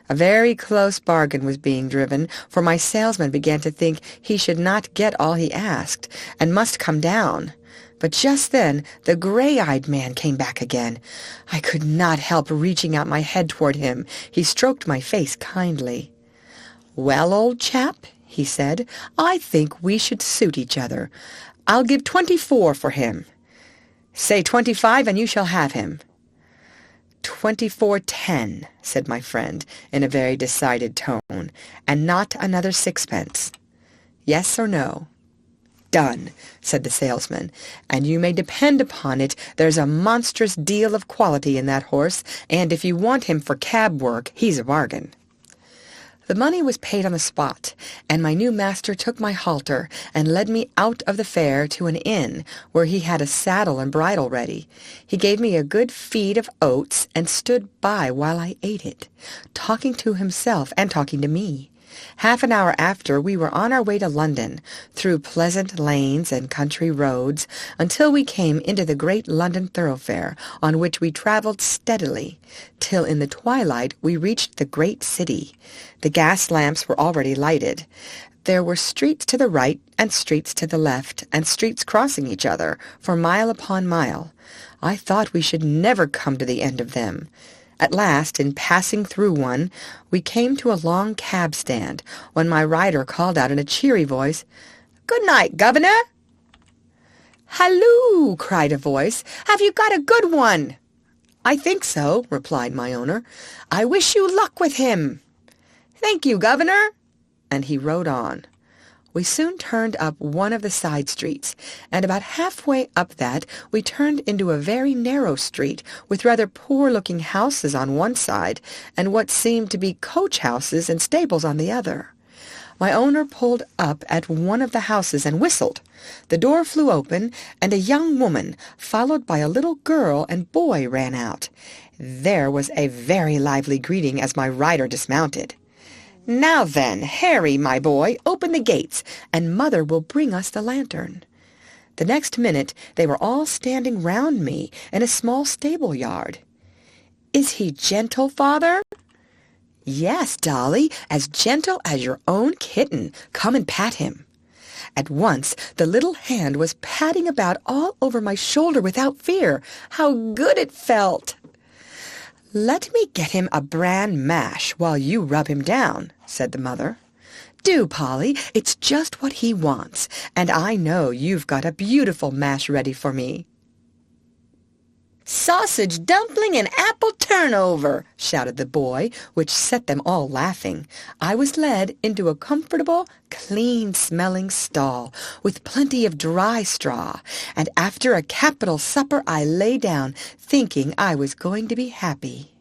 A very close bargain was being driven, for my salesman began to think he should not get all he asked, and must come down. But just then the gray-eyed man came back again. I could not help reaching out my head toward him. He stroked my face kindly. "Well, old chap," he said, "I think we should suit each other. I'll give 24 for him." "Say 25, and you shall have him." 24.10, said my friend, in a very decided tone, "and not another 6pence. Yes or no?" "Done," said the salesman, "and you may depend upon it there's a monstrous deal of quality in that horse, and if you want him for cab work, he's a bargain." The money was paid on the spot, and my new master took my halter and led me out of the fair to an inn, where he had a saddle and bridle ready. He gave me a good feed of oats and stood by while I ate it, talking to himself and talking to me. Half an hour after, we were on our way to London, through pleasant lanes and country roads, until we came into the great London thoroughfare, on which we travelled steadily, till in the twilight we reached the great city. The gas lamps were already lighted. There were streets to the right and streets to the left, and streets crossing each other, for mile upon mile. I thought we should never come to the end of them. At last, in passing through one, we came to a long cab-stand, when my rider called out in a cheery voice, "Good night, governor." "Halloo!" cried a voice. "Have you got a good one?" "I think so," replied my owner. "I wish you luck with him." "Thank you, governor." And he rode on. We soon turned up one of the side streets, and about halfway up that we turned into a very narrow street, with rather poor-looking houses on one side, and what seemed to be coach-houses and stables on the other. My owner pulled up at one of the houses and whistled. The door flew open, and a young woman, followed by a little girl and boy, ran out. There was a very lively greeting as my rider dismounted. "Now then, Harry, my boy, open the gates, and Mother will bring us the lantern." The next minute they were all standing round me in a small stable-yard. "Is he gentle, Father?" "Yes, Dolly, as gentle as your own kitten. Come and pat him." At once the little hand was patting about all over my shoulder without fear. How good it felt! "Let me get him a bran mash while you rub him down," said the mother. "Do, Polly, it's just what he wants, and I know you've got a beautiful mash ready for me." "Sausage dumpling and apple turnover!" shouted the boy, which set them all laughing. I was led into a comfortable, clean-smelling stall, with plenty of dry straw, and after a capital supper I lay down, thinking I was going to be happy.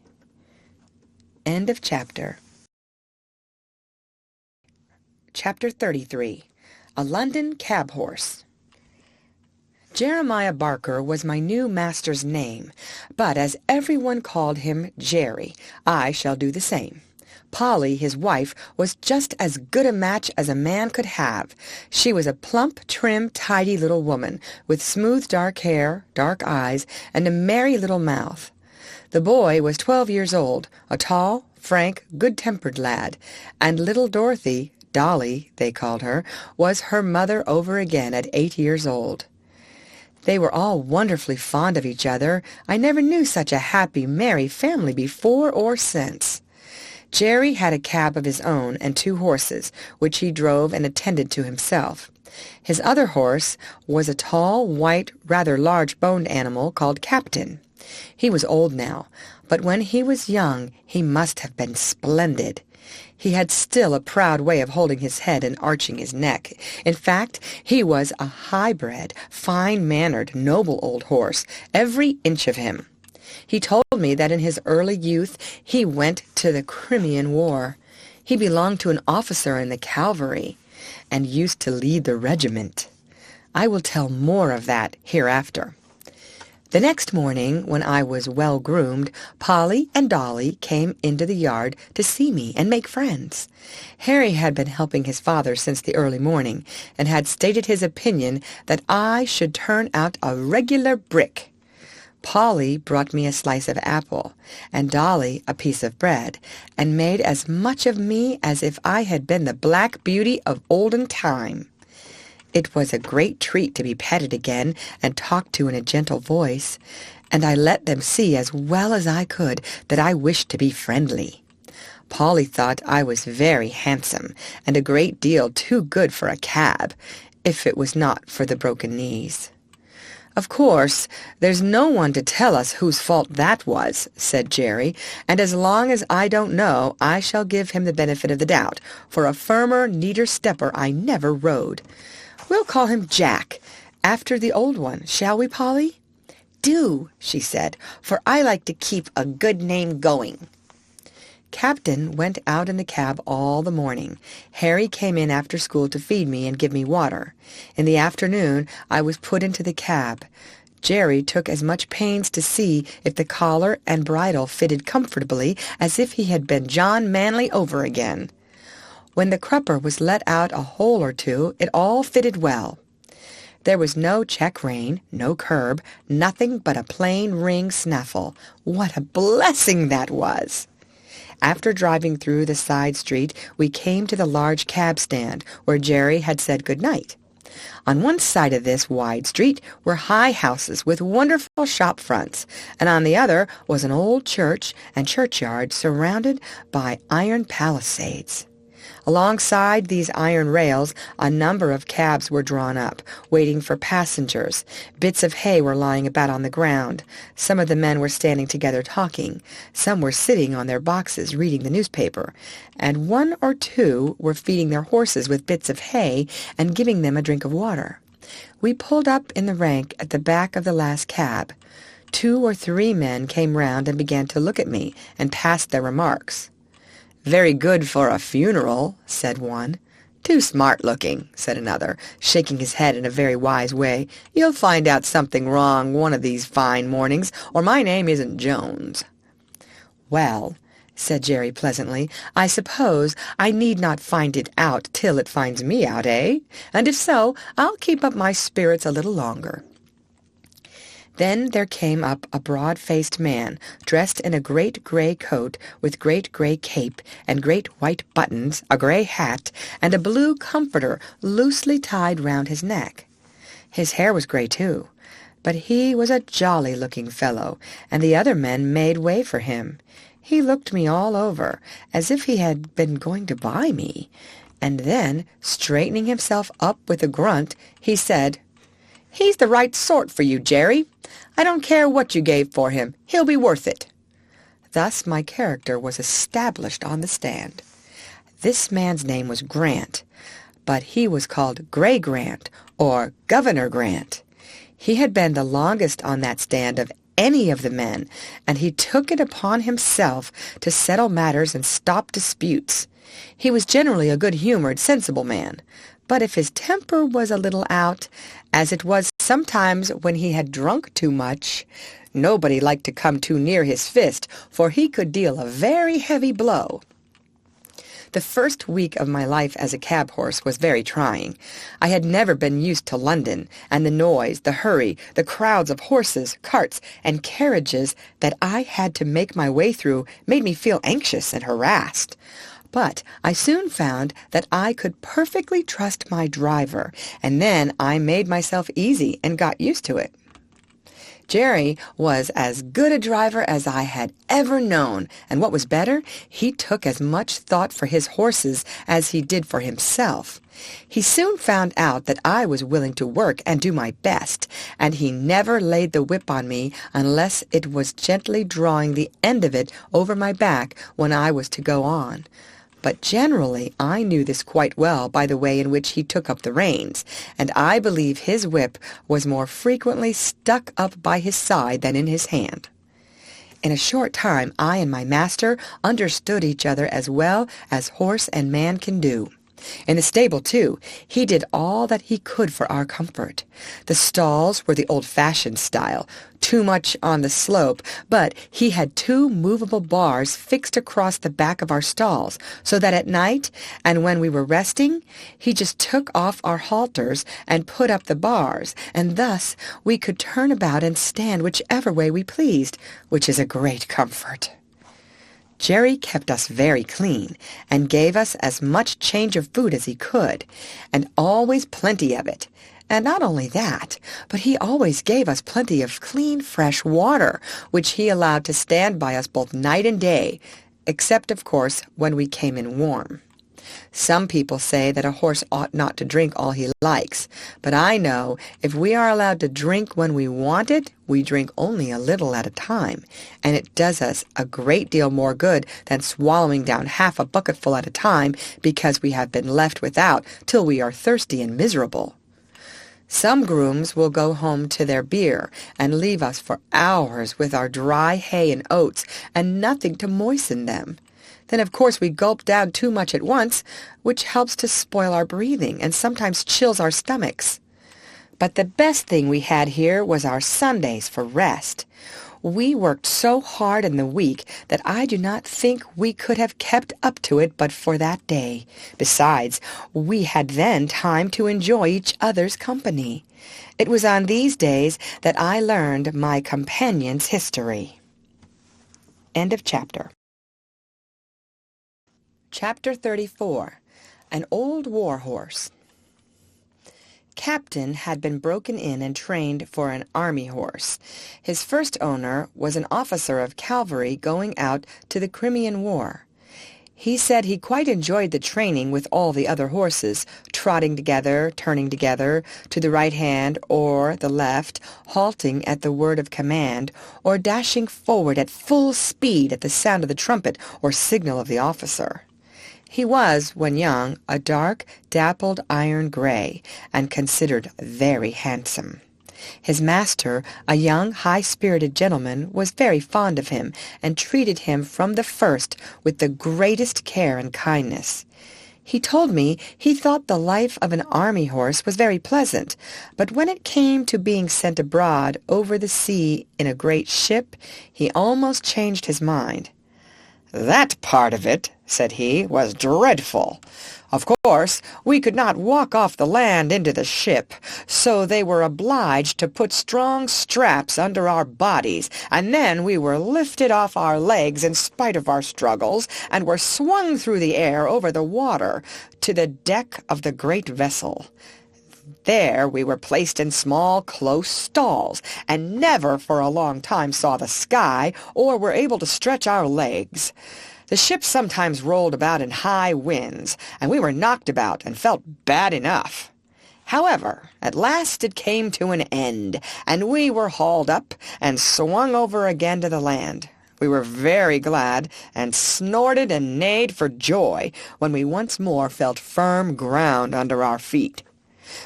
End of chapter. Chapter 33. A London Cab Horse. Jeremiah Barker was my new master's name, but as everyone called him Jerry, I shall do the same. Polly, his wife, was just as good a match as a man could have. She was a plump, trim, tidy little woman, with smooth dark hair, dark eyes, and a merry little mouth. The boy was 12 years old, a tall, frank, good-tempered lad, and little Dorothy, Dolly, they called her, was her mother over again at 8 years old. They were all wonderfully fond of each other. I never knew such a happy, merry family before or since. Jerry had a cab of his own and 2 horses, which he drove and attended to himself. His other horse was a tall, white, rather large-boned animal called Captain. He was old now, but when he was young he must have been splendid. He had still a proud way of holding his head and arching his neck. In fact, he was a highbred, fine-mannered, noble old horse, every inch of him. He told me that in his early youth he went to the Crimean War. He belonged to an officer in the cavalry, and used to lead the regiment. I will tell more of that hereafter. The next morning, when I was well groomed, Polly and Dolly came into the yard to see me and make friends. Harry had been helping his father since the early morning, and had stated his opinion that I should turn out a regular brick. Polly brought me a slice of apple, and Dolly a piece of bread, and made as much of me as if I had been the Black Beauty of olden time. It was a great treat to be petted again and talked to in a gentle voice, and I let them see as well as I could that I wished to be friendly. Polly thought I was very handsome, and a great deal too good for a cab, if it was not for the broken knees. "Of course, there's no one to tell us whose fault that was," said Jerry, "and as long as I don't know, I shall give him the benefit of the doubt, for a firmer, neater stepper I never rode. We'll call him Jack, after the old one, shall we, Polly?" "Do," she said, "for I like to keep a good name going." Captain went out in the cab all the morning. Harry came in after school to feed me and give me water. In the afternoon I was put into the cab. Jerry took as much pains to see if the collar and bridle fitted comfortably as if he had been John Manley over again. When the crupper was let out a hole or two, it all fitted well. There was no check-rein, no curb, nothing but a plain ring snaffle. What a blessing that was! After driving through the side street, we came to the large cab stand, where Jerry had said good night. On one side of this wide street were high houses with wonderful shop fronts, and on the other was an old church and churchyard surrounded by iron palisades. Alongside these iron rails, a number of cabs were drawn up, waiting for passengers. Bits of hay were lying about on the ground. Some of the men were standing together talking. Some were sitting on their boxes reading the newspaper, and 1 or 2 were feeding their horses with bits of hay and giving them a drink of water. We pulled up in the rank at the back of the last cab. 2 or 3 men came round and began to look at me and passed their remarks. "Very good for a funeral," said one. "Too smart-looking," said another, shaking his head in a very wise way. "You'll find out something wrong one of these fine mornings, or my name isn't Jones." "Well," said Jerry pleasantly, "I suppose I need not find it out till it finds me out, eh? And if so, I'll keep up my spirits a little longer." Then there came up a broad-faced man, dressed in a great gray coat with great gray cape and great white buttons, a gray hat, and a blue comforter loosely tied round his neck. His hair was gray too, but he was a jolly-looking fellow, and the other men made way for him. He looked me all over, as if he had been going to buy me, and then, straightening himself up with a grunt, he said, "He's the right sort for you, Jerry. I don't care what you gave for him. He'll be worth it." Thus my character was established on the stand. This man's name was Grant, but he was called Gray Grant, or Governor Grant. He had been the longest on that stand of any of the men, and he took it upon himself to settle matters and stop disputes. He was generally a good-humored, sensible man, but if his temper was a little out, as it was sometimes when he had drunk too much, nobody liked to come too near his fist, for he could deal a very heavy blow. The first week of my life as a cab horse was very trying. I had never been used to London, and the noise, the hurry, the crowds of horses, carts, and carriages that I had to make my way through made me feel anxious and harassed. But I soon found that I could perfectly trust my driver, and then I made myself easy and got used to it. Jerry was as good a driver as I had ever known, and what was better, he took as much thought for his horses as he did for himself. He soon found out that I was willing to work and do my best, and he never laid the whip on me unless it was gently drawing the end of it over my back when I was to go on. But generally I knew this quite well by the way in which he took up the reins, and I believe his whip was more frequently stuck up by his side than in his hand. In a short time I and my master understood each other as well as horse and man can do. In the stable, too, he did all that he could for our comfort. The stalls were the old-fashioned style, too much on the slope, but he had 2 movable bars fixed across the back of our stalls, so that at night, and when we were resting, he just took off our halters and put up the bars, and thus we could turn about and stand whichever way we pleased, which is a great comfort. Jerry kept us very clean, and gave us as much change of food as he could, and always plenty of it. And not only that, but he always gave us plenty of clean, fresh water, which he allowed to stand by us both night and day, except, of course, when we came in warm. Some people say that a horse ought not to drink all he likes, but I know if we are allowed to drink when we want it, we drink only a little at a time, and it does us a great deal more good than swallowing down half a bucketful at a time because we have been left without till we are thirsty and miserable. Some grooms will go home to their beer and leave us for hours with our dry hay and oats and nothing to moisten them. Then, of course, we gulp down too much at once, which helps to spoil our breathing and sometimes chills our stomachs. But the best thing we had here was our Sundays for rest. We worked so hard in the week that I do not think we could have kept up to it but for that day. Besides, we had then time to enjoy each other's company. It was on these days that I learned my companion's history. End of chapter. Chapter 34. An Old War Horse. Captain had been broken in and trained for an army horse. His first owner was an officer of cavalry going out to the Crimean War. He said he quite enjoyed the training with all the other horses, trotting together, turning together, to the right hand or the left, halting at the word of command, or dashing forward at full speed at the sound of the trumpet or signal of the officer. He was, when young, a dark, dappled iron gray, and considered very handsome. His master, a young, high-spirited gentleman, was very fond of him, and treated him from the first with the greatest care and kindness. He told me he thought the life of an army horse was very pleasant, but when it came to being sent abroad over the sea in a great ship, he almost changed his mind. "That part of it," said he, "was dreadful. Of course, we could not walk off the land into the ship, so they were obliged to put strong straps under our bodies, and then we were lifted off our legs in spite of our struggles, and were swung through the air over the water to the deck of the great vessel. There we were placed in small, close stalls, and never for a long time saw the sky, or were able to stretch our legs. The ship sometimes rolled about in high winds, and we were knocked about and felt bad enough. However, at last it came to an end, and we were hauled up and swung over again to the land. We were very glad, and snorted and neighed for joy when we once more felt firm ground under our feet.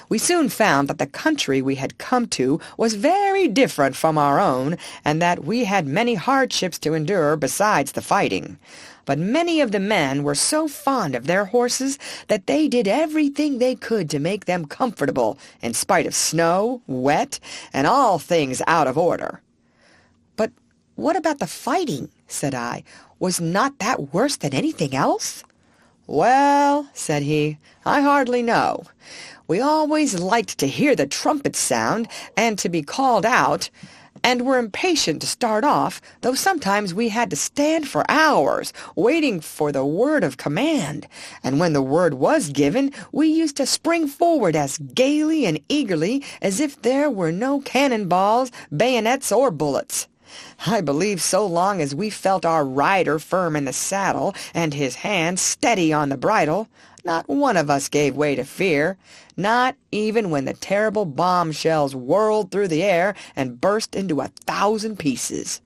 We soon found that the country we had come to was very different from our own, and that we had many hardships to endure besides the fighting. But many of the men were so fond of their horses that they did everything they could to make them comfortable, in spite of snow, wet, and all things out of order. "But what about the fighting?" said I. "Was not that worse than anything else?" "Well," said he, "I hardly know. We always liked to hear the trumpet sound and to be called out, and were impatient to start off, though sometimes we had to stand for hours, waiting for the word of command, and when the word was given, we used to spring forward as gaily and eagerly as if there were no cannon-balls, bayonets, or bullets. I believe so long as we felt our rider firm in the saddle and his hand steady on the bridle, not one of us gave way to fear, not even when the terrible bombshells whirled through the air and burst into 1,000 pieces.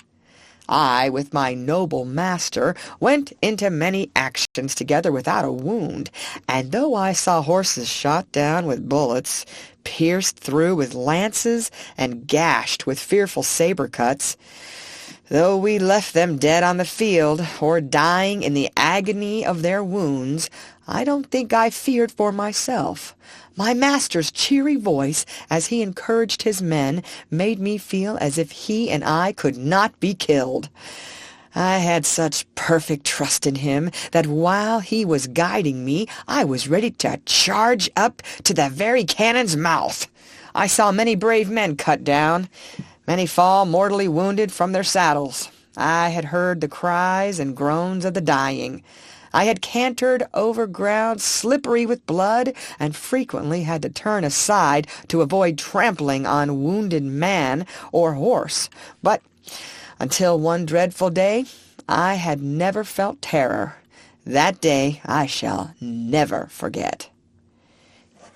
I, with my noble master, went into many actions together without a wound, and though I saw horses shot down with bullets, pierced through with lances, and gashed with fearful saber cuts, though we left them dead on the field, or dying in the agony of their wounds, I don't think I feared for myself. My master's cheery voice, as he encouraged his men, made me feel as if he and I could not be killed. I had such perfect trust in him that while he was guiding me, I was ready to charge up to the very cannon's mouth. I saw many brave men cut down, many fall mortally wounded from their saddles. I had heard the cries and groans of the dying. I had cantered over ground slippery with blood, and frequently had to turn aside to avoid trampling on wounded man or horse. But until one dreadful day, I had never felt terror. That day I shall never forget.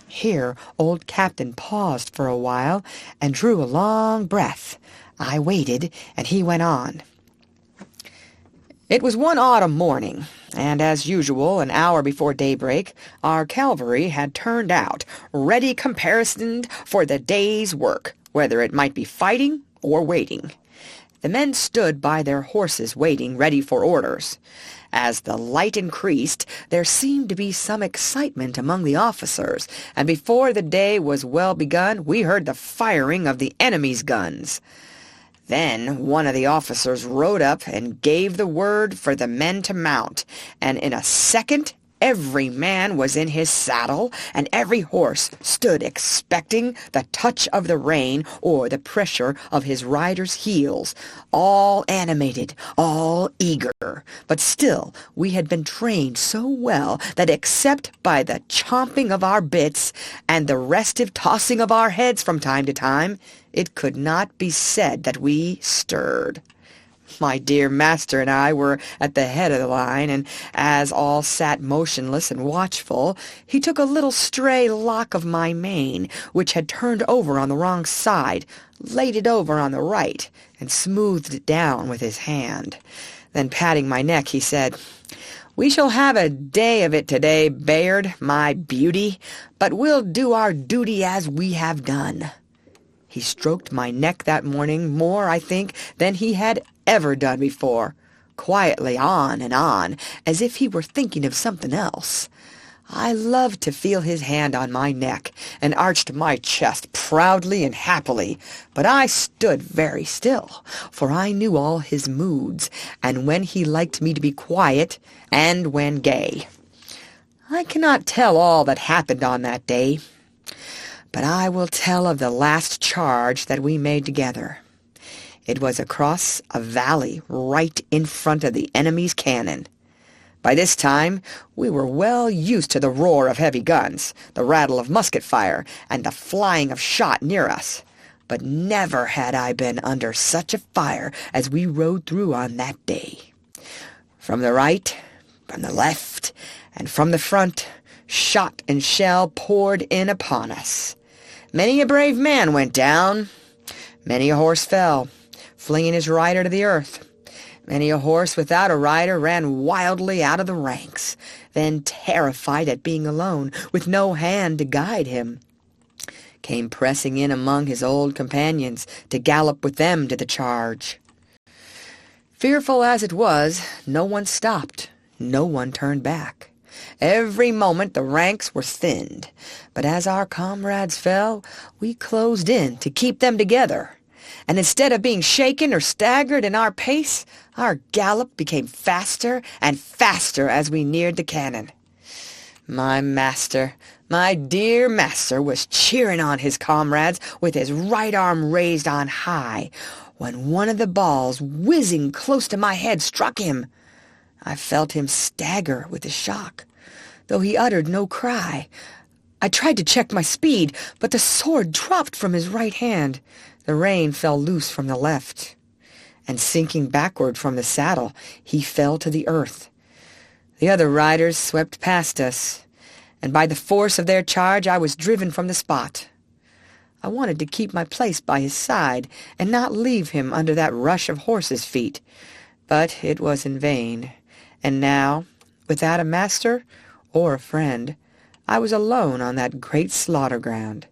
Here old Captain paused for a while and drew a long breath. I waited, and he went on. It was one autumn morning, and as usual, an hour before daybreak, our cavalry had turned out, ready caparisoned for the day's work, whether it might be fighting or waiting. The men stood by their horses waiting, ready for orders. As the light increased, there seemed to be some excitement among the officers, and before the day was well begun, we heard the firing of the enemy's guns. Then one of the officers rode up and gave the word for the men to mount, and in a second every man was in his saddle, and every horse stood expecting the touch of the rein or the pressure of his rider's heels, all animated, all eager. But still we had been trained so well that except by the chomping of our bits and the restive tossing of our heads from time to time, it could not be said that we stirred. My dear master and I were at the head of the line, and as all sat motionless and watchful, he took a little stray lock of my mane, which had turned over on the wrong side, laid it over on the right, and smoothed it down with his hand. Then patting my neck, he said, "We shall have a day of it today, Bayard, my beauty, but we'll do our duty as we have done." He stroked my neck that morning more, I think, than he had ever done before, quietly on, as if he were thinking of something else. I loved to feel his hand on my neck, and arched my chest proudly and happily, but I stood very still, for I knew all his moods, and when he liked me to be quiet, and when gay. I cannot tell all that happened on that day, but I will tell of the last charge that we made together. It was across a valley right in front of the enemy's cannon. By this time we were well used to the roar of heavy guns, the rattle of musket fire, and the flying of shot near us. But never had I been under such a fire as we rode through on that day. From the right, from the left, and from the front, Shot and shell poured in upon us. Many a brave man went down. Many a horse fell, flinging his rider to the earth. Many a horse without a rider ran wildly out of the ranks, then, terrified at being alone, with no hand to guide him, came pressing in among his old companions to gallop with them to the charge. Fearful as it was, no one stopped, no one turned back. Every moment the ranks were thinned, but as our comrades fell, we closed in to keep them together. And instead of being shaken or staggered in our pace, our gallop became faster and faster as we neared the cannon. My master, my dear master, was cheering on his comrades with his right arm raised on high, when one of the balls, whizzing close to my head, struck him. I felt him stagger with the shock, though he uttered no cry. I tried to check my speed, but the sword dropped from his right hand. The rein fell loose from the left, and sinking backward from the saddle, he fell to the earth. The other riders swept past us, and by the force of their charge I was driven from the spot. I wanted to keep my place by his side and not leave him under that rush of horses' feet, but it was in vain, and now, without a master or a friend, I was alone on that great slaughter ground.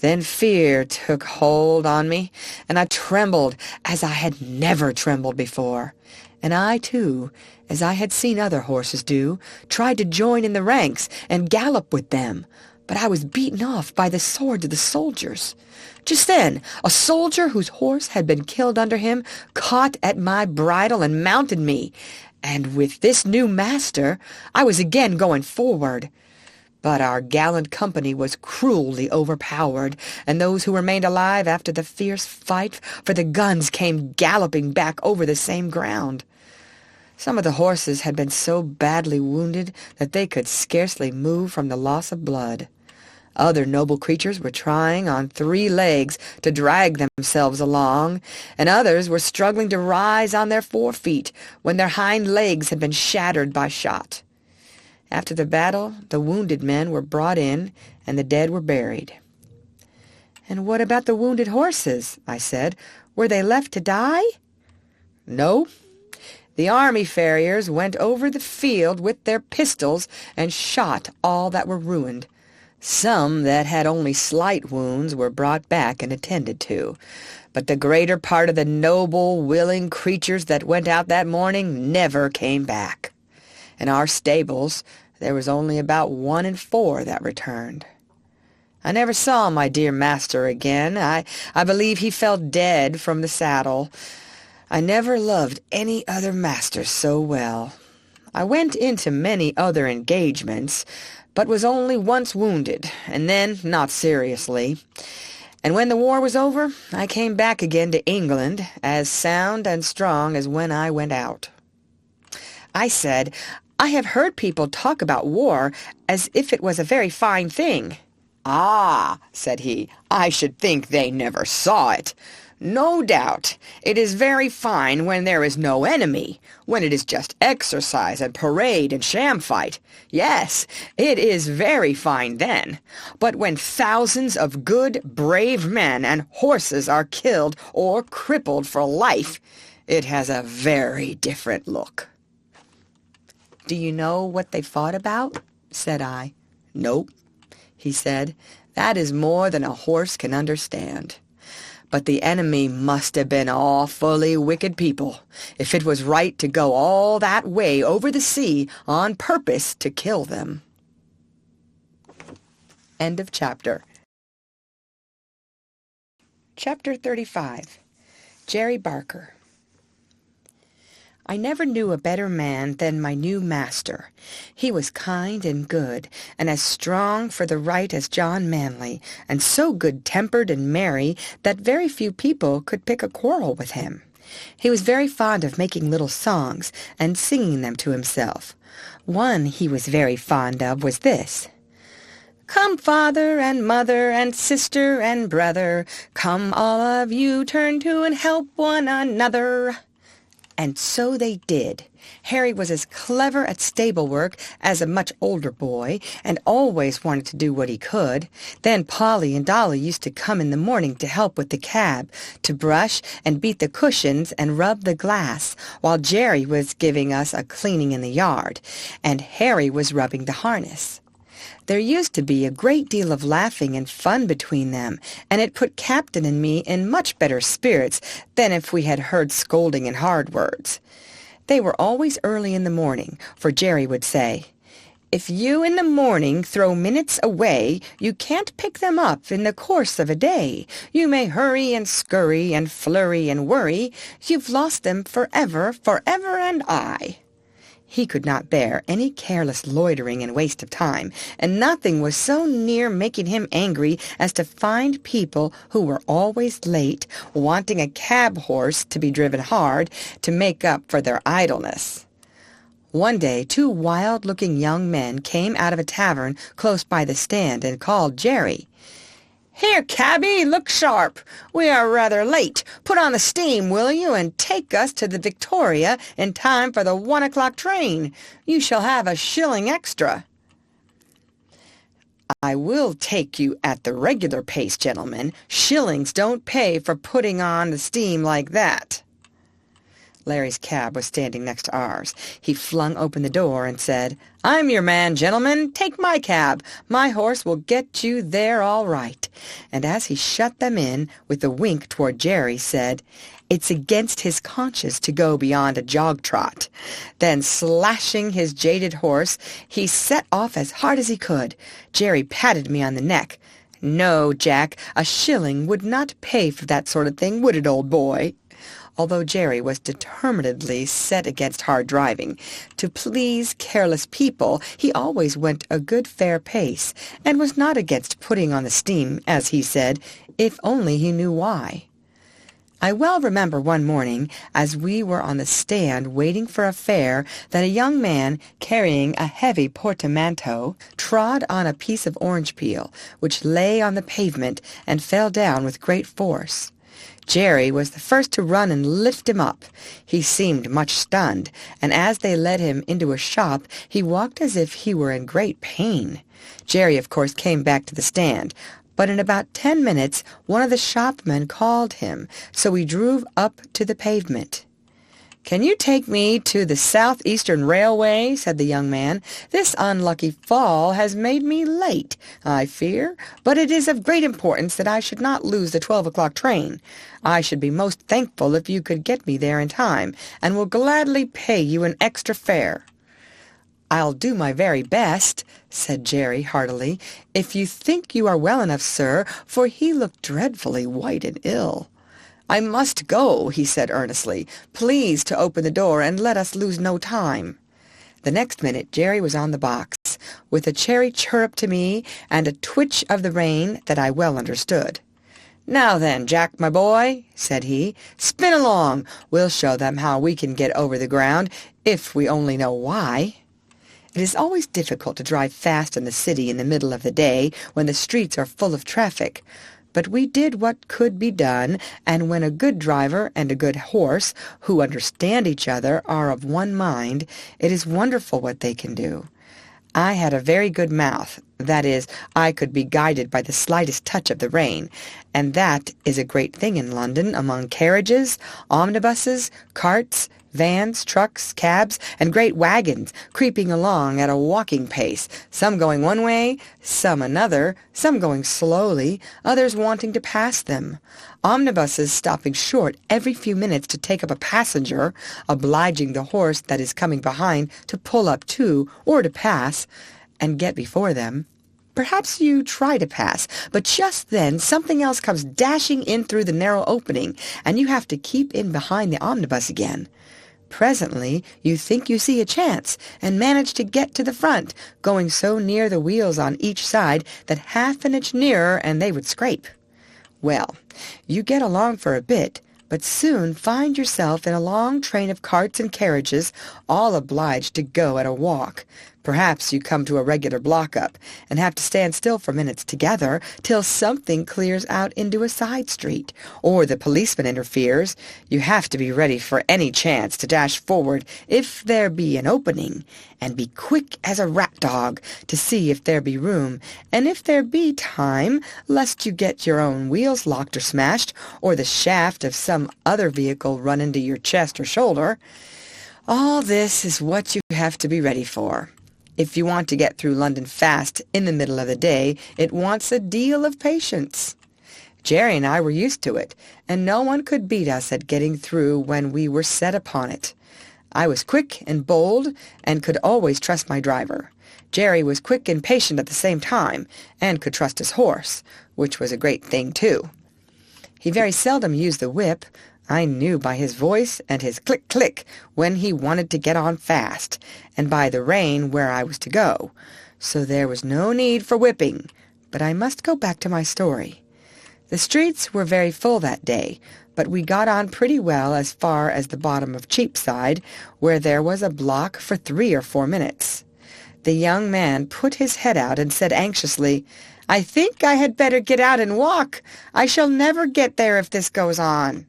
Then fear took hold on me, and I trembled as I had never trembled before. And I, too, as I had seen other horses do, tried to join in the ranks and gallop with them, but I was beaten off by the swords of the soldiers. Just then, a soldier whose horse had been killed under him caught at my bridle and mounted me, and with this new master I was again going forward. But our gallant company was cruelly overpowered, and those who remained alive after the fierce fight for the guns came galloping back over the same ground. Some of the horses had been so badly wounded that they could scarcely move from the loss of blood. Other noble creatures were trying on 3 legs to drag themselves along, and others were struggling to rise on their 4 feet when their hind legs had been shattered by shot. After the battle, the wounded men were brought in, and the dead were buried. "And what about the wounded horses?" I said. "Were they left to die?" "No. The army farriers went over the field with their pistols and shot all that were ruined. Some that had only slight wounds were brought back and attended to, but the greater part of the noble, willing creatures that went out that morning never came back. In our stables there was only about 1 in 4 that returned. I never saw my dear master again. I believe he fell dead from the saddle. I never loved any other master so well. I went into many other engagements, but was only once wounded, and then not seriously. And when the war was over, I came back again to England, as sound and strong as when I went out." I said, "I have heard people talk about war as if it was a very fine thing." "Ah," said he, "I should think they never saw it. No doubt, it is very fine when there is no enemy, when it is just exercise and parade and sham fight. Yes, it is very fine then. But when thousands of good, brave men and horses are killed or crippled for life, it has a very different look." "Do you know what they fought about?" said I. "Nope," he said. "That is more than a horse can understand. But the enemy must have been awfully wicked people, if it was right to go all that way over the sea on purpose to kill them." End of chapter. Chapter 35. Jerry Barker. I never knew a better man than my new master. He was kind and good, and as strong for the right as John Manly, and so good-tempered and merry that very few people could pick a quarrel with him. He was very fond of making little songs and singing them to himself. One he was very fond of was this: "Come, father and mother and sister and brother, come all of you, turn to and help one another." And so they did. Harry was as clever at stable work as a much older boy, and always wanted to do what he could. Then Polly and Dolly used to come in the morning to help with the cab, to brush and beat the cushions and rub the glass, while Jerry was giving us a cleaning in the yard, and Harry was rubbing the harness. There used to be a great deal of laughing and fun between them, and it put Captain and me in much better spirits than if we had heard scolding and hard words. They were always early in the morning, for Jerry would say, "If you in the morning throw minutes away, you can't pick them up in the course of a day. You may hurry and scurry and flurry and worry. You've lost them forever, forever and aye." He could not bear any careless loitering and waste of time, and nothing was so near making him angry as to find people who were always late, wanting a cab horse to be driven hard to make up for their idleness. One day 2 wild-looking young men came out of a tavern close by the stand and called Jerry. "Here, cabby, look sharp. We are rather late. Put on the steam, will you, and take us to the Victoria in time for the 1 o'clock train. You shall have a shilling extra." "I will take you at the regular pace, gentlemen. Shillings don't pay for putting on the steam like that." Larry's cab was standing next to ours. He flung open the door and said, "I'm your man, gentlemen. Take my cab. My horse will get you there all right." And as he shut them in, with a wink toward Jerry, said, "It's against his conscience to go beyond a jog-trot." Then, slashing his jaded horse, he set off as hard as he could. Jerry patted me on the neck. "No, Jack, a shilling would not pay for that sort of thing, would it, old boy?" Although Jerry was determinedly set against hard driving, to please careless people he always went a good fair pace, and was not against putting on the steam, as he said, if only he knew why. I well remember one morning, as we were on the stand waiting for a fare, that a young man, carrying a heavy portmanteau, trod on a piece of orange peel, which lay on the pavement, and fell down with great force. Jerry was the first to run and lift him up. He seemed much stunned, and as they led him into a shop, he walked as if he were in great pain. Jerry, of course, came back to the stand, but in about 10 minutes one of the shopmen called him, so we drove up to the pavement. "Can you take me to the South-Eastern Railway?" said the young man. "This unlucky fall has made me late, I fear, but it is of great importance that I should not lose the 12 o'clock train. I should be most thankful if you could get me there in time, and will gladly pay you an extra fare." "I'll do my very best," said Jerry heartily, "if you think you are well enough, sir," for he looked dreadfully white and ill. "I must go," he said earnestly. "Please to open the door and let us lose no time." The next minute Jerry was on the box, with a cheery chirrup to me and a twitch of the rein that I well understood. "Now then, Jack, my boy," said he, "spin along. We'll show them how we can get over the ground, if we only know why." It is always difficult to drive fast in the city in the middle of the day, when the streets are full of traffic. But we did what could be done, and when a good driver and a good horse, who understand each other, are of one mind, it is wonderful what they can do. I had a very good mouth, that is, I could be guided by the slightest touch of the rein, and that is a great thing in London among carriages, omnibuses, carts, vans, trucks, cabs, and great wagons creeping along at a walking pace, some going one way, some another, some going slowly, others wanting to pass them, omnibuses stopping short every few minutes to take up a passenger, obliging the horse that is coming behind to pull up too, or to pass, and get before them. Perhaps you try to pass, but just then something else comes dashing in through the narrow opening, and you have to keep in behind the omnibus again. Presently you think you see a chance, and manage to get to the front, going so near the wheels on each side that half an inch nearer and they would scrape. Well, you get along for a bit, but soon find yourself in a long train of carts and carriages, all obliged to go at a walk. Perhaps you come to a regular block-up and have to stand still for minutes together till something clears out into a side street, or the policeman interferes. You have to be ready for any chance to dash forward if there be an opening, and be quick as a rat dog to see if there be room, and if there be time, lest you get your own wheels locked or smashed, or the shaft of some other vehicle run into your chest or shoulder. All this is what you have to be ready for. If you want to get through London fast in the middle of the day, it wants a deal of patience. Jerry and I were used to it, and no one could beat us at getting through when we were set upon it. I was quick and bold, and could always trust my driver. Jerry was quick and patient at the same time, and could trust his horse, which was a great thing, too. He very seldom used the whip. I knew by his voice and his click-click when he wanted to get on fast, and by the rein where I was to go. So there was no need for whipping. But I must go back to my story. The streets were very full that day, but we got on pretty well as far as the bottom of Cheapside, where there was a block for 3 or 4 minutes. The young man put his head out and said anxiously, "I think I had better get out and walk. I shall never get there if this goes on."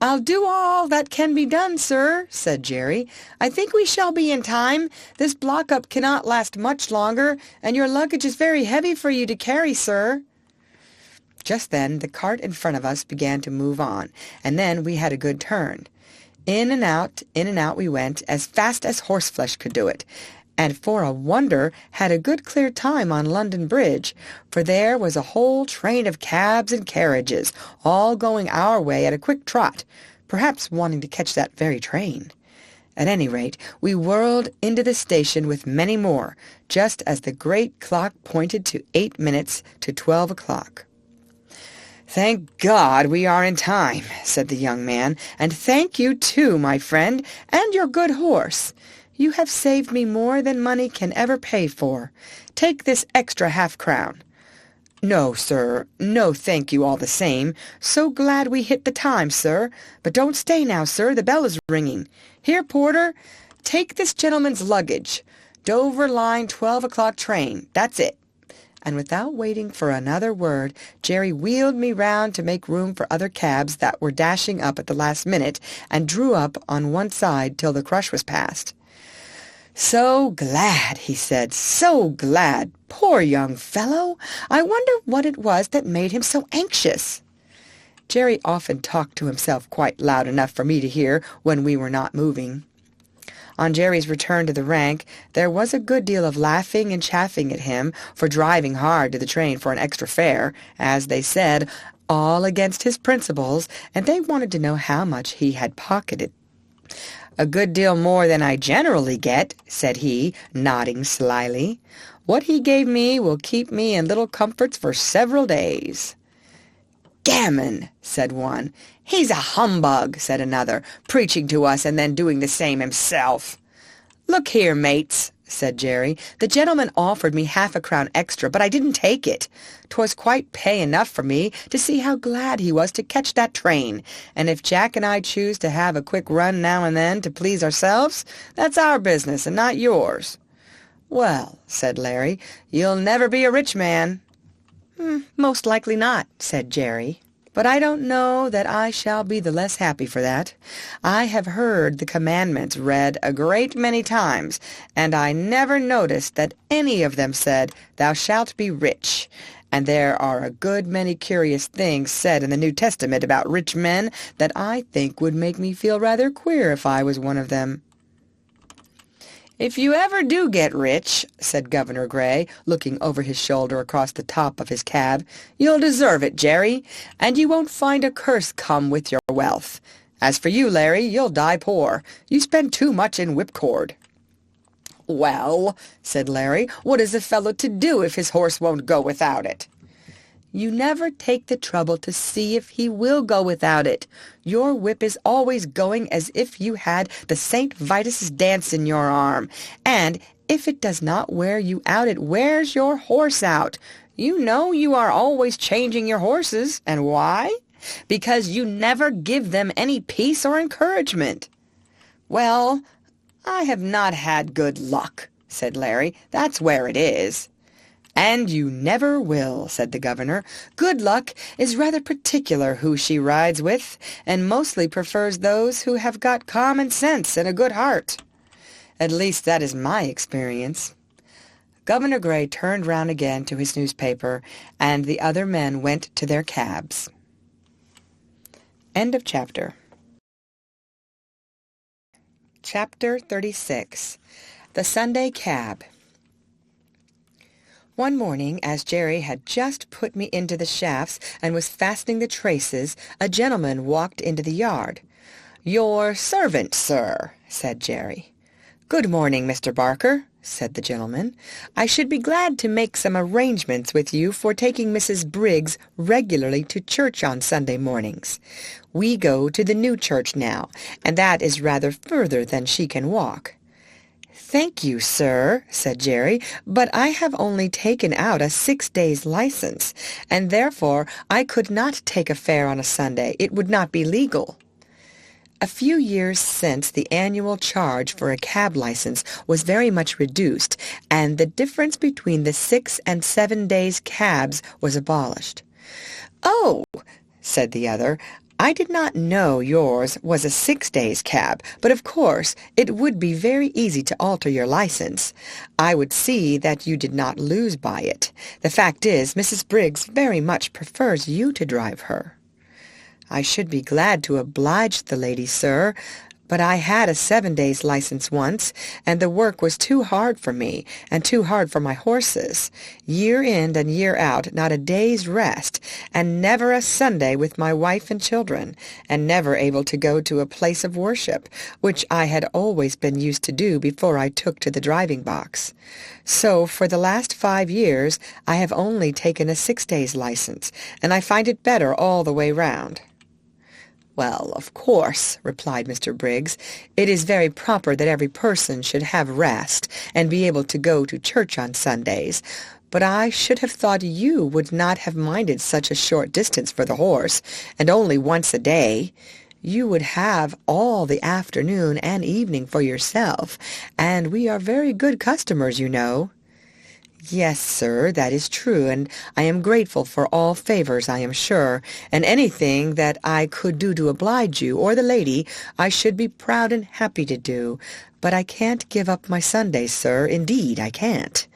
"I'll do all that can be done, sir," said Jerry. "I think we shall be in time. This block-up cannot last much longer, and your luggage is very heavy for you to carry, sir." Just then the cart in front of us began to move on, and then we had a good turn. In and out we went, as fast as horseflesh could do it, and for a wonder had a good clear time on London Bridge, for there was a whole train of cabs and carriages, all going our way at a quick trot, perhaps wanting to catch that very train. At any rate, we whirled into the station with many more, just as the great clock pointed to 8 minutes to 12 o'clock. "Thank God we are in time," said the young man, "and thank you too, my friend, and your good horse. You have saved me more than money can ever pay for. Take this extra half-crown." "No, sir. No, thank you all the same. So glad we hit the time, sir. But don't stay now, sir. The bell is ringing. Here, porter, take this gentleman's luggage. Dover line 12 o'clock train. That's it." And without waiting for another word, Jerry wheeled me round to make room for other cabs that were dashing up at the last minute, and drew up on one side till the crush was past. "So glad," he said, "so glad. Poor young fellow! I wonder what it was that made him so anxious." Jerry often talked to himself quite loud enough for me to hear when we were not moving. On Jerry's return to the rank, there was a good deal of laughing and chaffing at him for driving hard to the train for an extra fare, as they said, all against his principles, and they wanted to know how much he had pocketed. "A good deal more than I generally get," said he, nodding slyly. "What he gave me will keep me in little comforts for several days." "Gammon!" said one. "He's a humbug!" said another, preaching to us and then doing the same himself. "Look here, mates," said Jerry, "the gentleman offered me half-a-crown extra, but I didn't take it. 'Twas quite pay enough for me to see how glad he was to catch that train, and if Jack and I choose to have a quick run now and then to please ourselves, that's our business and not yours." "Well," said Larry, "you'll never be a rich man." "Most likely not," said Jerry. "But I don't know that I shall be the less happy for that. I have heard the commandments read a great many times, and I never noticed that any of them said, 'Thou shalt be rich.' And there are a good many curious things said in the New Testament about rich men that I think would make me feel rather queer if I was one of them." "If you ever do get rich," said Governor Gray, looking over his shoulder across the top of his cab, "you'll deserve it, Jerry, and you won't find a curse come with your wealth. As for you, Larry, you'll die poor. You spend too much in whipcord." "Well," said Larry, "what is a fellow to do if his horse won't go without it?" "You never take the trouble to see if he will go without it. Your whip is always going as if you had the St. Vitus's dance in your arm, and if it does not wear you out, it wears your horse out. You know you are always changing your horses, and why? Because you never give them any peace or encouragement." "Well, I have not had good luck," said Larry. "That's where it is." "And you never will," said the governor. "Good Luck is rather particular who she rides with, and mostly prefers those who have got common sense and a good heart. At least that is my experience." Governor Gray turned round again to his newspaper, and the other men went to their cabs. End of chapter. Chapter 36. The Sunday Cab. One morning, as Jerry had just put me into the shafts and was fastening the traces, a gentleman walked into the yard. "Your servant, sir," said Jerry. "Good morning, Mr. Barker," said the gentleman. "I should be glad to make some arrangements with you for taking Mrs. Briggs regularly to church on Sunday mornings. We go to the new church now, and that is rather further than she can walk." "Thank you, sir," said Jerry, "but I have only taken out a 6 days' license, and therefore I could not take a fare on a Sunday. It would not be legal." A few years since, the annual charge for a cab license was very much reduced, and the difference between the 6 and 7 days cabs was abolished. "Oh," said the other, "I did not know yours was a 6 days cab, but of course it would be very easy to alter your license. I would see that you did not lose by it. The fact is, Mrs. Briggs very much prefers you to drive her." "I should be glad to oblige the lady, sir, but I had a 7 days license once, and the work was too hard for me, and too hard for my horses. Year in and year out, not a day's rest, and never a Sunday with my wife and children, and never able to go to a place of worship, which I had always been used to do before I took to the driving box. So for the last 5 years I have only taken a 6 days license, and I find it better all the way round." "Well, of course," replied Mr. Briggs, "it is very proper that every person should have rest and be able to go to church on Sundays, but I should have thought you would not have minded such a short distance for the horse, and only once a day. You would have all the afternoon and evening for yourself, and we are very good customers, you know." "Yes, sir, that is true, and I am grateful for all favors, I am sure, and anything that I could do to oblige you or the lady I should be proud and happy to do, but I can't give up my Sundays, sir, indeed I can't.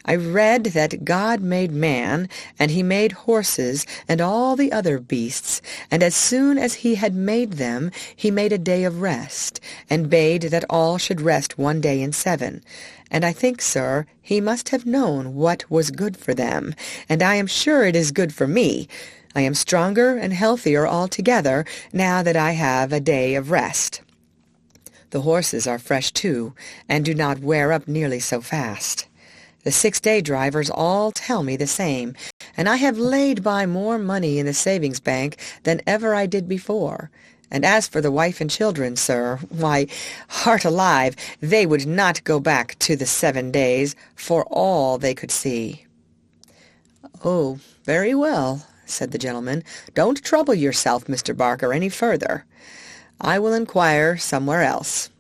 I read that God made man, and he made horses and all the other beasts, and as soon as he had made them, he made a day of rest, and bade that all should rest 1 day in 7. And I think, sir, he must have known what was good for them, and I am sure it is good for me. I am stronger and healthier altogether now that I have a day of rest. The horses are fresh, too, and do not wear up nearly so fast. The 6-day drivers all tell me the same, and I have laid by more money in the savings bank than ever I did before. And as for the wife and children, sir, why, heart alive, they would not go back to the 7 days for all they could see." "Oh, very well," said the gentleman. "Don't trouble yourself, Mr. Barker, any further. I will inquire somewhere else."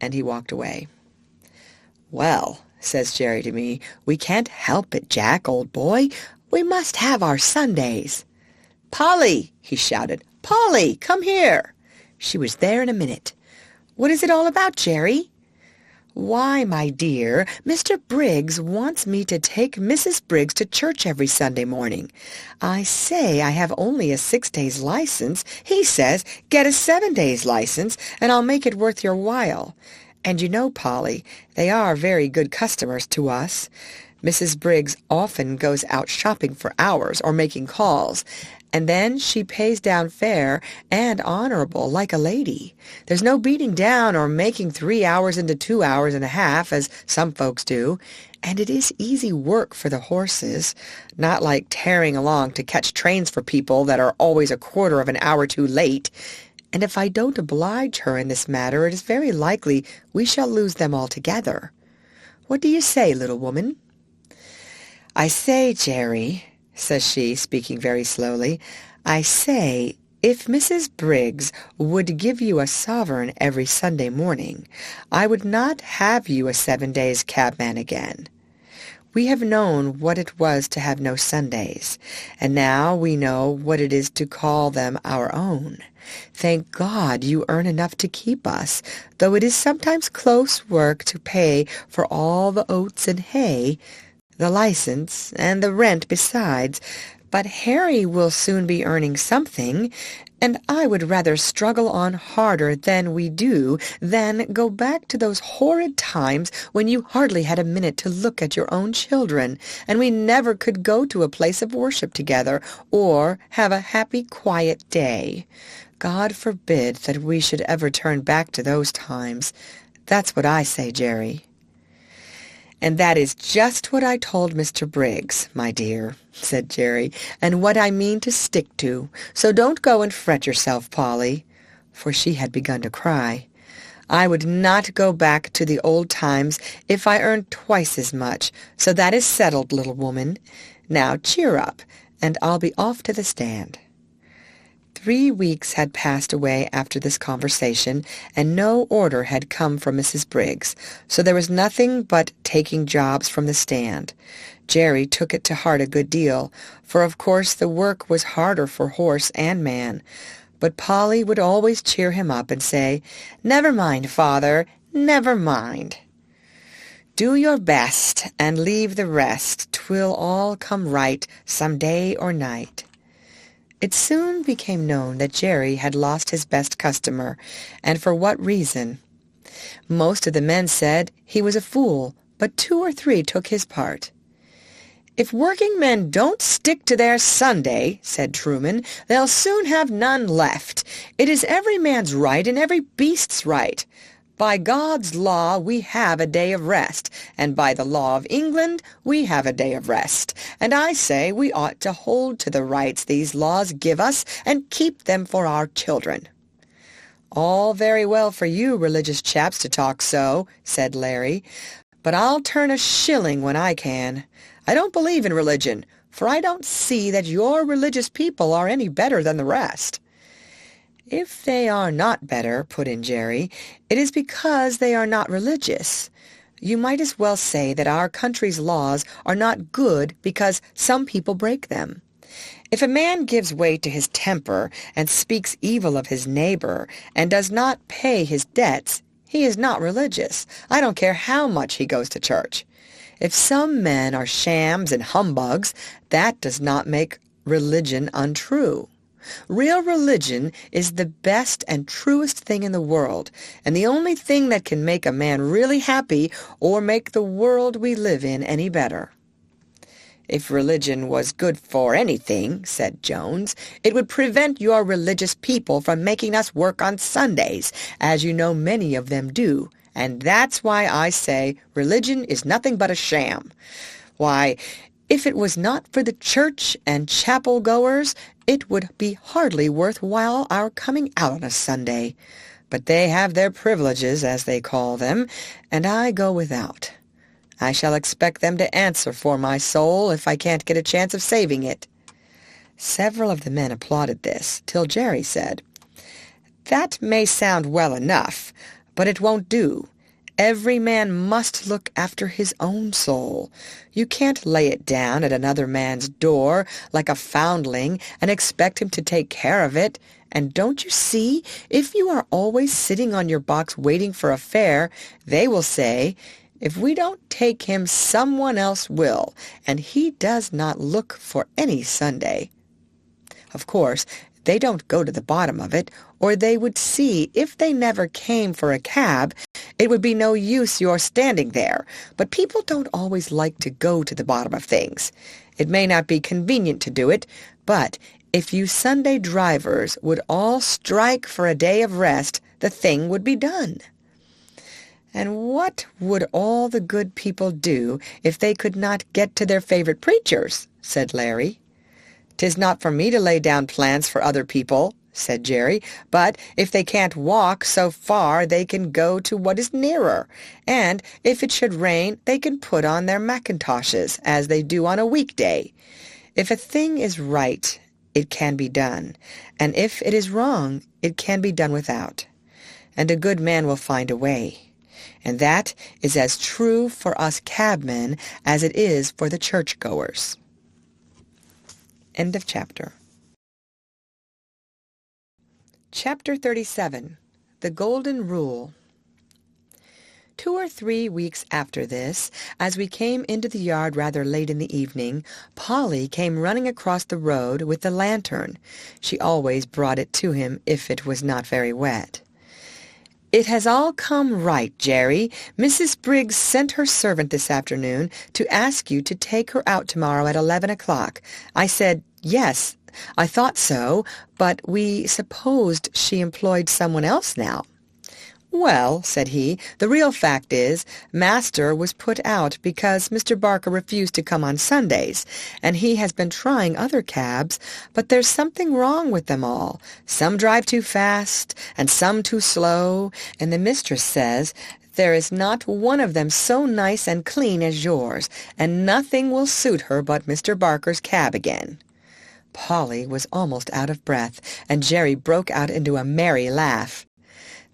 And he walked away. "Well," says Jerry to me, "we can't help it, Jack, old boy. We must have our Sundays." "Polly!" he shouted. "Polly, come here!" She was there in a minute. "What is it all about, Jerry?" "Why, my dear, Mr. Briggs wants me to take Mrs. Briggs to church every Sunday morning. I say I have only a 6 days license. He says, get a 7 days license, and I'll make it worth your while. And you know, Polly, they are very good customers to us. Mrs. Briggs often goes out shopping for hours or making calls, and then she pays down fair and honorable like a lady. There's no beating down or making 3 hours into 2 hours and a half, as some folks do, and it is easy work for the horses, not like tearing along to catch trains for people that are always a quarter of an hour too late. And if I don't oblige her in this matter, it is very likely we shall lose them altogether. What do you say, little woman?" "I say, Jerry," says she, speaking very slowly, "I say, If Mrs. Briggs would give you a sovereign every Sunday morning, I would not have you a 7 days cabman again. We have known what it was to have no Sundays, and now we know what it is to call them our own. Thank God you earn enough to keep us, though it is sometimes close work to pay for all the oats and hay, the license, and the rent besides. But Harry will soon be earning something, and I would rather struggle on harder than we do than go back to those horrid times when you hardly had a minute to look at your own children, and we never could go to a place of worship together or have a happy, quiet day. God forbid that we should ever turn back to those times. That's what I say, Jerry." "And that is just what I told Mr. Briggs, my dear," said Jerry, "and what I mean to stick to. So don't go and fret yourself, Polly," for she had begun to cry. "I would not go back to the old times if I earned twice as much. So that is settled, little woman. Now cheer up, and I'll be off to the stand." 3 weeks had passed away after this conversation, and no order had come from Mrs. Briggs, so there was nothing but taking jobs from the stand. Jerry took it to heart a good deal, for of course the work was harder for horse and man. But Polly would always cheer him up and say, "Never mind, father, never mind. Do your best and leave the rest. 'Twill all come right some day or night." It soon became known that Jerry had lost his best customer, and for what reason. Most of the men said he was a fool, but 2 or 3 took his part. "If working men don't stick to their Sunday," said Truman, "they'll soon have none left. It is every man's right and every beast's right. By God's law we have a day of rest, and by the law of England we have a day of rest, and I say we ought to hold to the rights these laws give us and keep them for our children." "All very well for you religious chaps to talk so," said Larry, "but I'll turn a shilling when I can. I don't believe in religion, for I don't see that your religious people are any better than the rest." "If they are not better," put in Jerry, "it is because they are not religious. You might as well say that our country's laws are not good because some people break them. If a man gives way to his temper and speaks evil of his neighbor and does not pay his debts, he is not religious. I don't care how much he goes to church. If some men are shams and humbugs, that does not make religion untrue. Real religion is the best and truest thing in the world, and the only thing that can make a man really happy or make the world we live in any better." "If religion was good for anything," said Jones, "it would prevent your religious people from making us work on Sundays, as you know many of them do, and that's why I say religion is nothing but a sham. Why, if it was not for the church and chapel goers, it would be hardly worth while our coming out on a Sunday. But they have their privileges, as they call them, and I go without. I shall expect them to answer for my soul if I can't get a chance of saving it." Several of the men applauded this, till Jerry said, "That may sound well enough, but it won't do. Every man must look after his own soul. You can't lay it down at another man's door like a foundling and expect him to take care of it. And don't you see, if you are always sitting on your box waiting for a fare, they will say, 'If we don't take him, someone else will, and he does not look for any Sunday.' Of course, they don't go to the bottom of it, or they would see if they never came for a cab, it would be no use your standing there. But people don't always like to go to the bottom of things. It may not be convenient to do it, but if you Sunday drivers would all strike for a day of rest, the thing would be done." "And what would all the good people do if they could not get to their favorite preachers?" said Larry. "'Tis not for me to lay down plans for other people," said Jerry, "but if they can't walk so far they can go to what is nearer, and if it should rain they can put on their mackintoshes, as they do on a weekday. If a thing is right, it can be done, and if it is wrong, it can be done without. And a good man will find a way. And that is as true for us cabmen as it is for the churchgoers. End of chapter. Chapter 37. The Golden Rule. 2 or 3 weeks after this, as we came into the yard rather late in the evening, Polly came running across the road with the lantern. She always brought it to him if it was not very wet. "It has all come right, Jerry. Mrs. Briggs sent her servant this afternoon to ask you to take her out tomorrow at 11 o'clock. I said, yes, I thought so, but we supposed she employed someone else now." "Well," said he, "the real fact is, Master was put out because Mr. Barker refused to come on Sundays, and he has been trying other cabs, but there's something wrong with them all. Some drive too fast, and some too slow, and the mistress says there is not one of them so nice and clean as yours, and nothing will suit her but Mr. Barker's cab again." Polly was almost out of breath, and Jerry broke out into a merry laugh.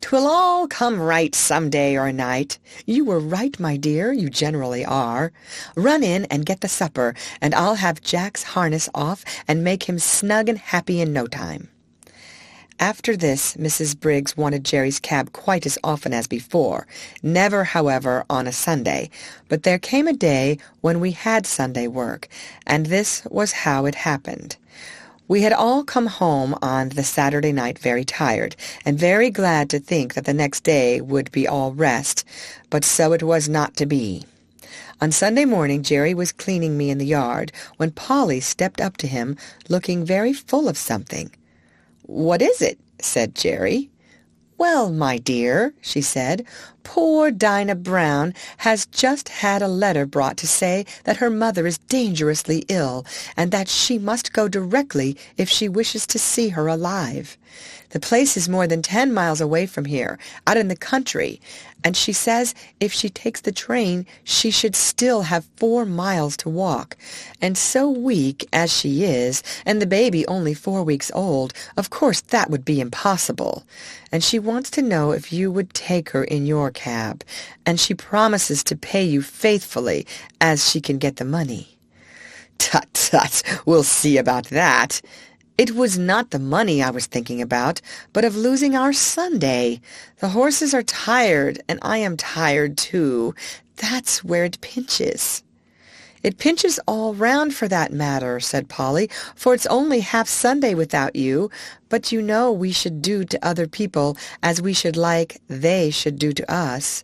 "'Twill all come right some day or night. You were right, my dear, you generally are. Run in and get the supper, and I'll have Jack's harness off and make him snug and happy in no time." After this, Mrs. Briggs wanted Jerry's cab quite as often as before, never, however, on a Sunday, but there came a day when we had Sunday work, and this was how it happened. We had all come home on the Saturday night very tired, and very glad to think that the next day would be all rest, but so it was not to be. On Sunday morning Jerry was cleaning me in the yard, when Polly stepped up to him, looking very full of something. "What is it?" said Jerry. "Well, my dear," she said, "poor Dinah Brown has just had a letter brought to say that her mother is dangerously ill, and that she must go directly if she wishes to see her alive. The place is more than 10 miles away from here, out in the country, and she says if she takes the train she should still have 4 miles to walk. And so weak as she is, and the baby only 4 weeks old, of course that would be impossible. And she wants to know if you would take her in your cab, and she promises to pay you faithfully as she can get the money." "Tut, tut, we'll see about that. It was not the money I was thinking about, but of losing our Sunday. The horses are tired, and I am tired too. That's where it pinches." "It pinches all round for that matter," said Polly, "for it's only half Sunday without you, but you know we should do to other people as we should like they should do to us.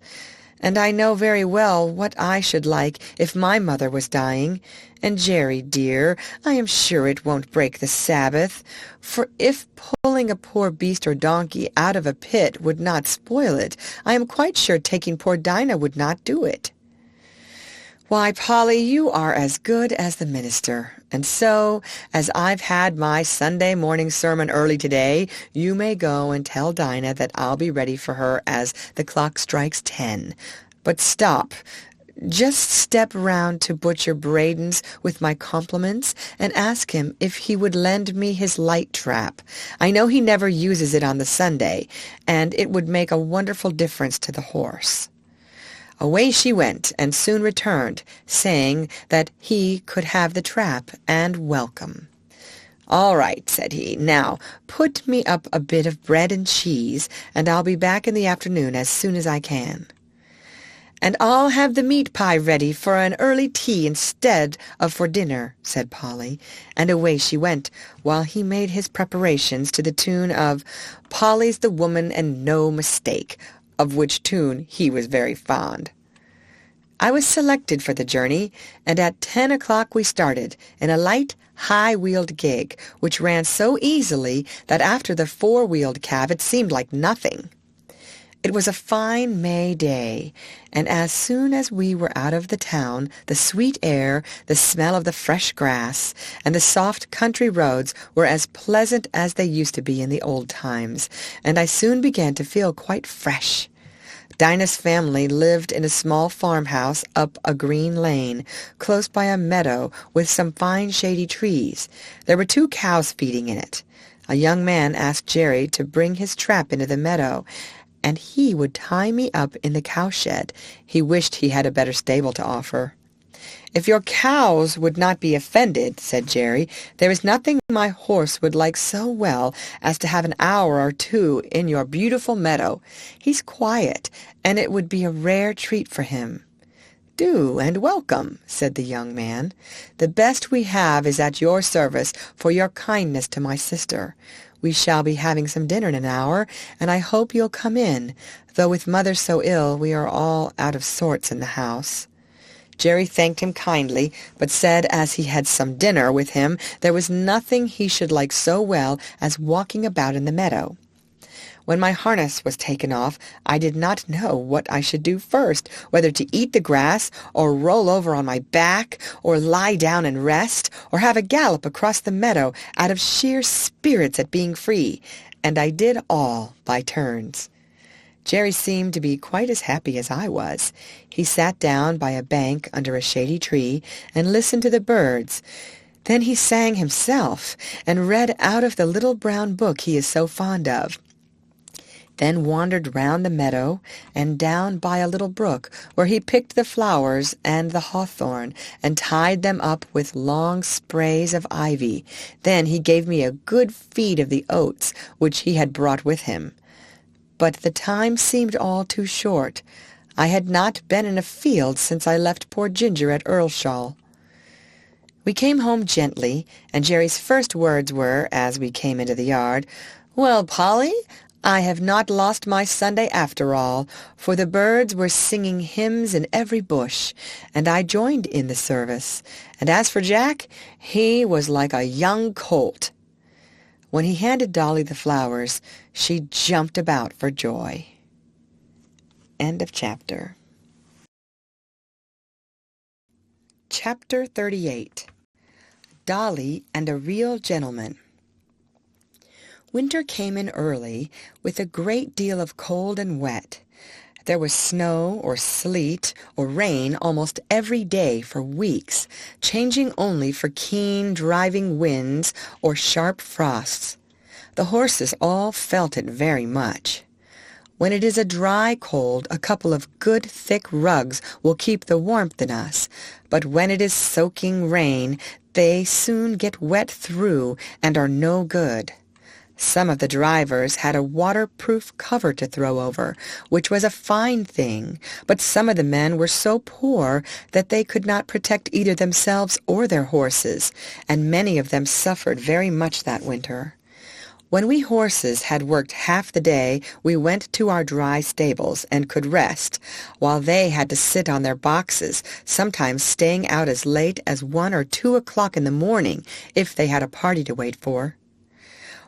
And I know very well what I should like if my mother was dying. And, Jerry, dear, I am sure it won't break the Sabbath, for if pulling a poor beast or donkey out of a pit would not spoil it, I am quite sure taking poor Dinah would not do it." "Why, Polly, you are as good as the minister, and so, as I've had my Sunday morning sermon early today, you may go and tell Dinah that I'll be ready for her as the clock strikes 10. But stop. Just step round to Butcher Braden's with my compliments and ask him if he would lend me his light trap. I know he never uses it on the Sunday, and it would make a wonderful difference to the horse." Away she went, and soon returned, saying that he could have the trap, and welcome. "All right," said he. "Now put me up a bit of bread and cheese, and I'll be back in the afternoon as soon as I can." "And I'll have the meat pie ready for an early tea instead of for dinner," said Polly, and away she went, while he made his preparations to the tune of "Polly's the woman and no mistake," of which tune he was very fond. I was selected for the journey, and at 10 o'clock we started, in a light, high-wheeled gig, which ran so easily that after the 4-wheeled cab it seemed like nothing. It was a fine May day, and as soon as we were out of the town, the sweet air, the smell of the fresh grass, and the soft country roads were as pleasant as they used to be in the old times, and I soon began to feel quite fresh. Dinah's family lived in a small farmhouse up a green lane, close by a meadow with some fine shady trees. There were 2 cows feeding in it. A young man asked Jerry to bring his trap into the meadow, and he would tie me up in the cowshed. He wished he had a better stable to offer. "If your cows would not be offended," said Jerry, "there is nothing my horse would like so well as to have an hour or 2 in your beautiful meadow. He's quiet, and it would be a rare treat for him." "Do, and welcome," said the young man. "The best we have is at your service for your kindness to my sister. We shall be having some dinner in an hour, and I hope you'll come in, though with Mother so ill we are all out of sorts in the house." Jerry thanked him kindly, but said as he had some dinner with him there was nothing he should like so well as walking about in the meadow. When my harness was taken off, I did not know what I should do first, whether to eat the grass, or roll over on my back, or lie down and rest, or have a gallop across the meadow out of sheer spirits at being free, and I did all by turns. Jerry seemed to be quite as happy as I was. He sat down by a bank under a shady tree and listened to the birds. Then he sang himself, and read out of the little brown book he is so fond of. Then wandered round the meadow and down by a little brook, where he picked the flowers and the hawthorn and tied them up with long sprays of ivy. Then he gave me a good feed of the oats which he had brought with him. But the time seemed all too short. I had not been in a field since I left poor Ginger at Earlshall. We came home gently, and Jerry's first words were, as we came into the yard, "Well, Polly, I have not lost my Sunday after all, for the birds were singing hymns in every bush, and I joined in the service. And as for Jack, he was like a young colt." When he handed Dolly the flowers, she jumped about for joy. End of chapter. Chapter 38. Dolly and a Real Gentleman. Winter came in early, with a great deal of cold and wet. There was snow or sleet or rain almost every day for weeks, changing only for keen driving winds or sharp frosts. The horses all felt it very much. When it is a dry cold, a couple of good thick rugs will keep the warmth in us, but when it is soaking rain, they soon get wet through and are no good. Some of the drivers had a waterproof cover to throw over, which was a fine thing, but some of the men were so poor that they could not protect either themselves or their horses, and many of them suffered very much that winter. When we horses had worked half the day, we went to our dry stables and could rest, while they had to sit on their boxes, sometimes staying out as late as 1 or 2 o'clock in the morning, if they had a party to wait for.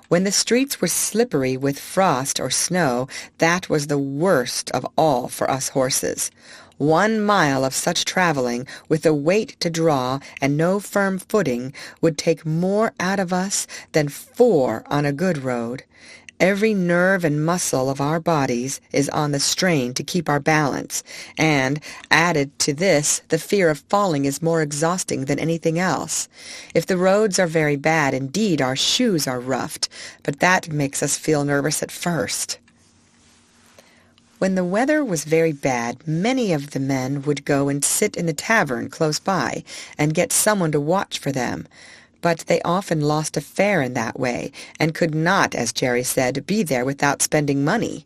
When the streets were slippery with frost or snow, that was the worst of all for us horses. 1 mile of such traveling, with a weight to draw and no firm footing, would take more out of us than 4 on a good road. Every nerve and muscle of our bodies is on the strain to keep our balance, and, added to this, the fear of falling is more exhausting than anything else. If the roads are very bad, indeed our shoes are roughed, but that makes us feel nervous at first. When the weather was very bad, many of the men would go and sit in the tavern close by, and get someone to watch for them. But they often lost a fare in that way, and could not, as Jerry said, be there without spending money.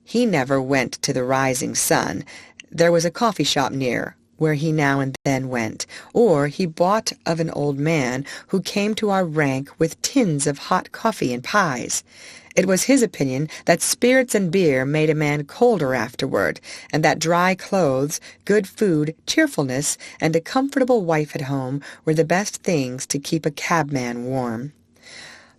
He never went to the Rising Sun. There was a coffee shop near, where he now and then went, or he bought of an old man who came to our rank with tins of hot coffee and pies. It was his opinion that spirits and beer made a man colder afterward, and that dry clothes, good food, cheerfulness, and a comfortable wife at home were the best things to keep a cabman warm.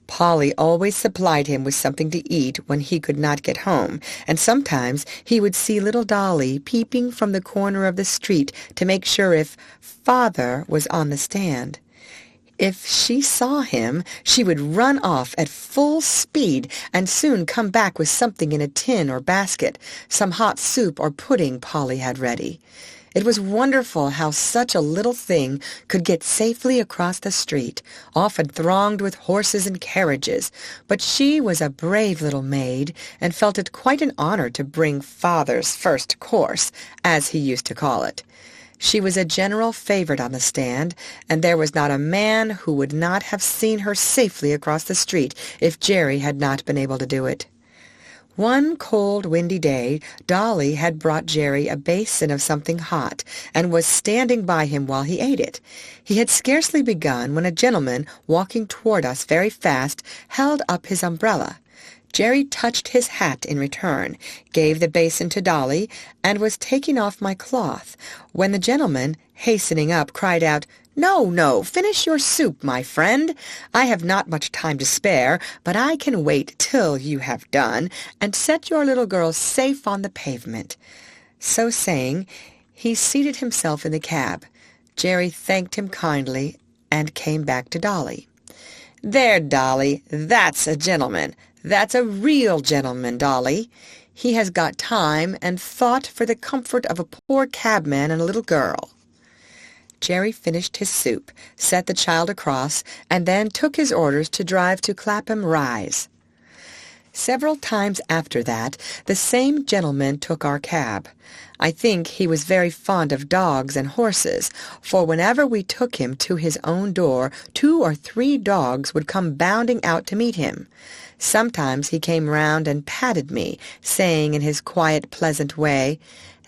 Polly always supplied him with something to eat when he could not get home, and sometimes he would see little Dolly peeping from the corner of the street to make sure if "father" was on the stand. If she saw him, she would run off at full speed and soon come back with something in a tin or basket, some hot soup or pudding Polly had ready. It was wonderful how such a little thing could get safely across the street, often thronged with horses and carriages, but she was a brave little maid and felt it quite an honor to bring father's first course, as he used to call it. She was a general favorite on the stand, and there was not a man who would not have seen her safely across the street if Jerry had not been able to do it. One cold, windy day, Dolly had brought Jerry a basin of something hot, and was standing by him while he ate it. He had scarcely begun when a gentleman, walking toward us very fast, held up his umbrella. Jerry touched his hat in return, gave the basin to Dolly, and was taking off my cloth, when the gentleman, hastening up, cried out, "No, no, finish your soup, my friend. I have not much time to spare, but I can wait till you have done, and set your little girl safe on the pavement." So saying, he seated himself in the cab. Jerry thanked him kindly, and came back to Dolly. "There, Dolly, that's a gentleman. That's a real gentleman, Dolly. He has got time and thought for the comfort of a poor cabman and a little girl." Jerry finished his soup, set the child across, and then took his orders to drive to Clapham Rise. Several times after that, the same gentleman took our cab. I think he was very fond of dogs and horses, for whenever we took him to his own door, 2 or 3 dogs would come bounding out to meet him. Sometimes he came round and patted me, saying in his quiet, pleasant way,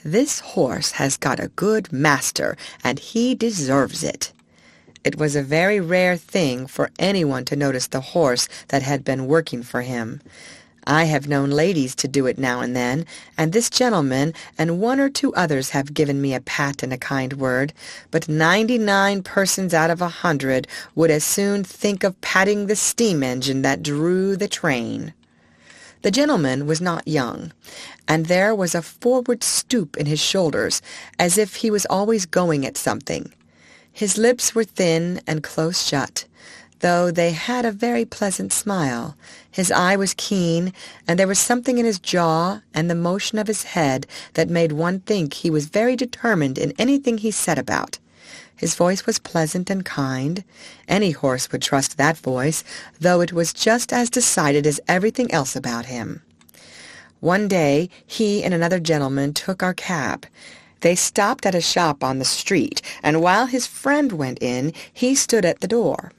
"This horse has got a good master, and he deserves it." It was a very rare thing for anyone to notice the horse that had been working for him. I have known ladies to do it now and then, and this gentleman and 1 or 2 others have given me a pat and a kind word, but 99 persons out of 100 would as soon think of patting the steam engine that drew the train. The gentleman was not young, and there was a forward stoop in his shoulders, as if he was always going at something. His lips were thin and close shut, though they had a very pleasant smile. His eye was keen, and there was something in his jaw and the motion of his head that made one think he was very determined in anything he set about. His voice was pleasant and kind. Any horse would trust that voice, though it was just as decided as everything else about him. One day he and another gentleman took our cab. They stopped at a shop on the street, and while his friend went in, he stood at the door.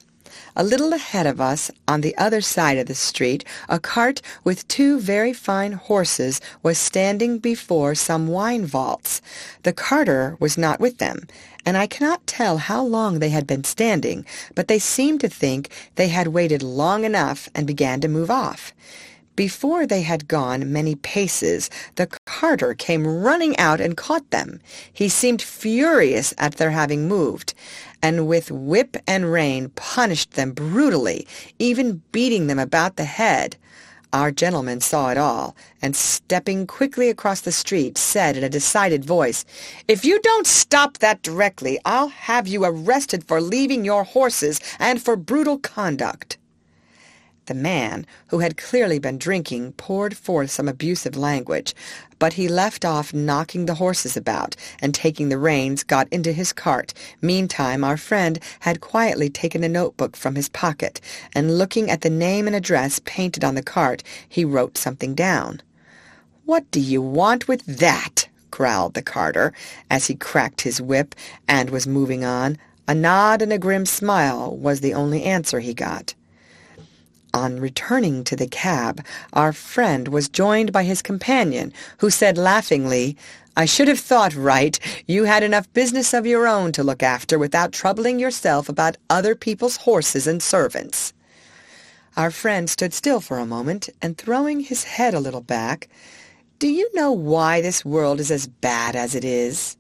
A little ahead of us, on the other side of the street, a cart with 2 very fine horses was standing before some wine vaults. The carter was not with them, and I cannot tell how long they had been standing, but they seemed to think they had waited long enough and began to move off. Before they had gone many paces, the carter came running out and caught them. He seemed furious at their having moved, and with whip and rein punished them brutally, even beating them about the head. Our gentleman saw it all, and stepping quickly across the street, said in a decided voice, "If you don't stop that directly, I'll have you arrested for leaving your horses and for brutal conduct." The man, who had clearly been drinking, poured forth some abusive language, but he left off knocking the horses about, and taking the reins, got into his cart. Meantime our friend had quietly taken a notebook from his pocket, and looking at the name and address painted on the cart, he wrote something down. "What do you want with that?" growled the carter, as he cracked his whip and was moving on. A nod and a grim smile was the only answer he got. On returning to the cab, our friend was joined by his companion, who said laughingly, "I should have thought right. You had enough business of your own to look after without troubling yourself about other people's horses and servants." Our friend stood still for a moment, and throwing his head a little back, "Do you know why this world is as bad as it is?"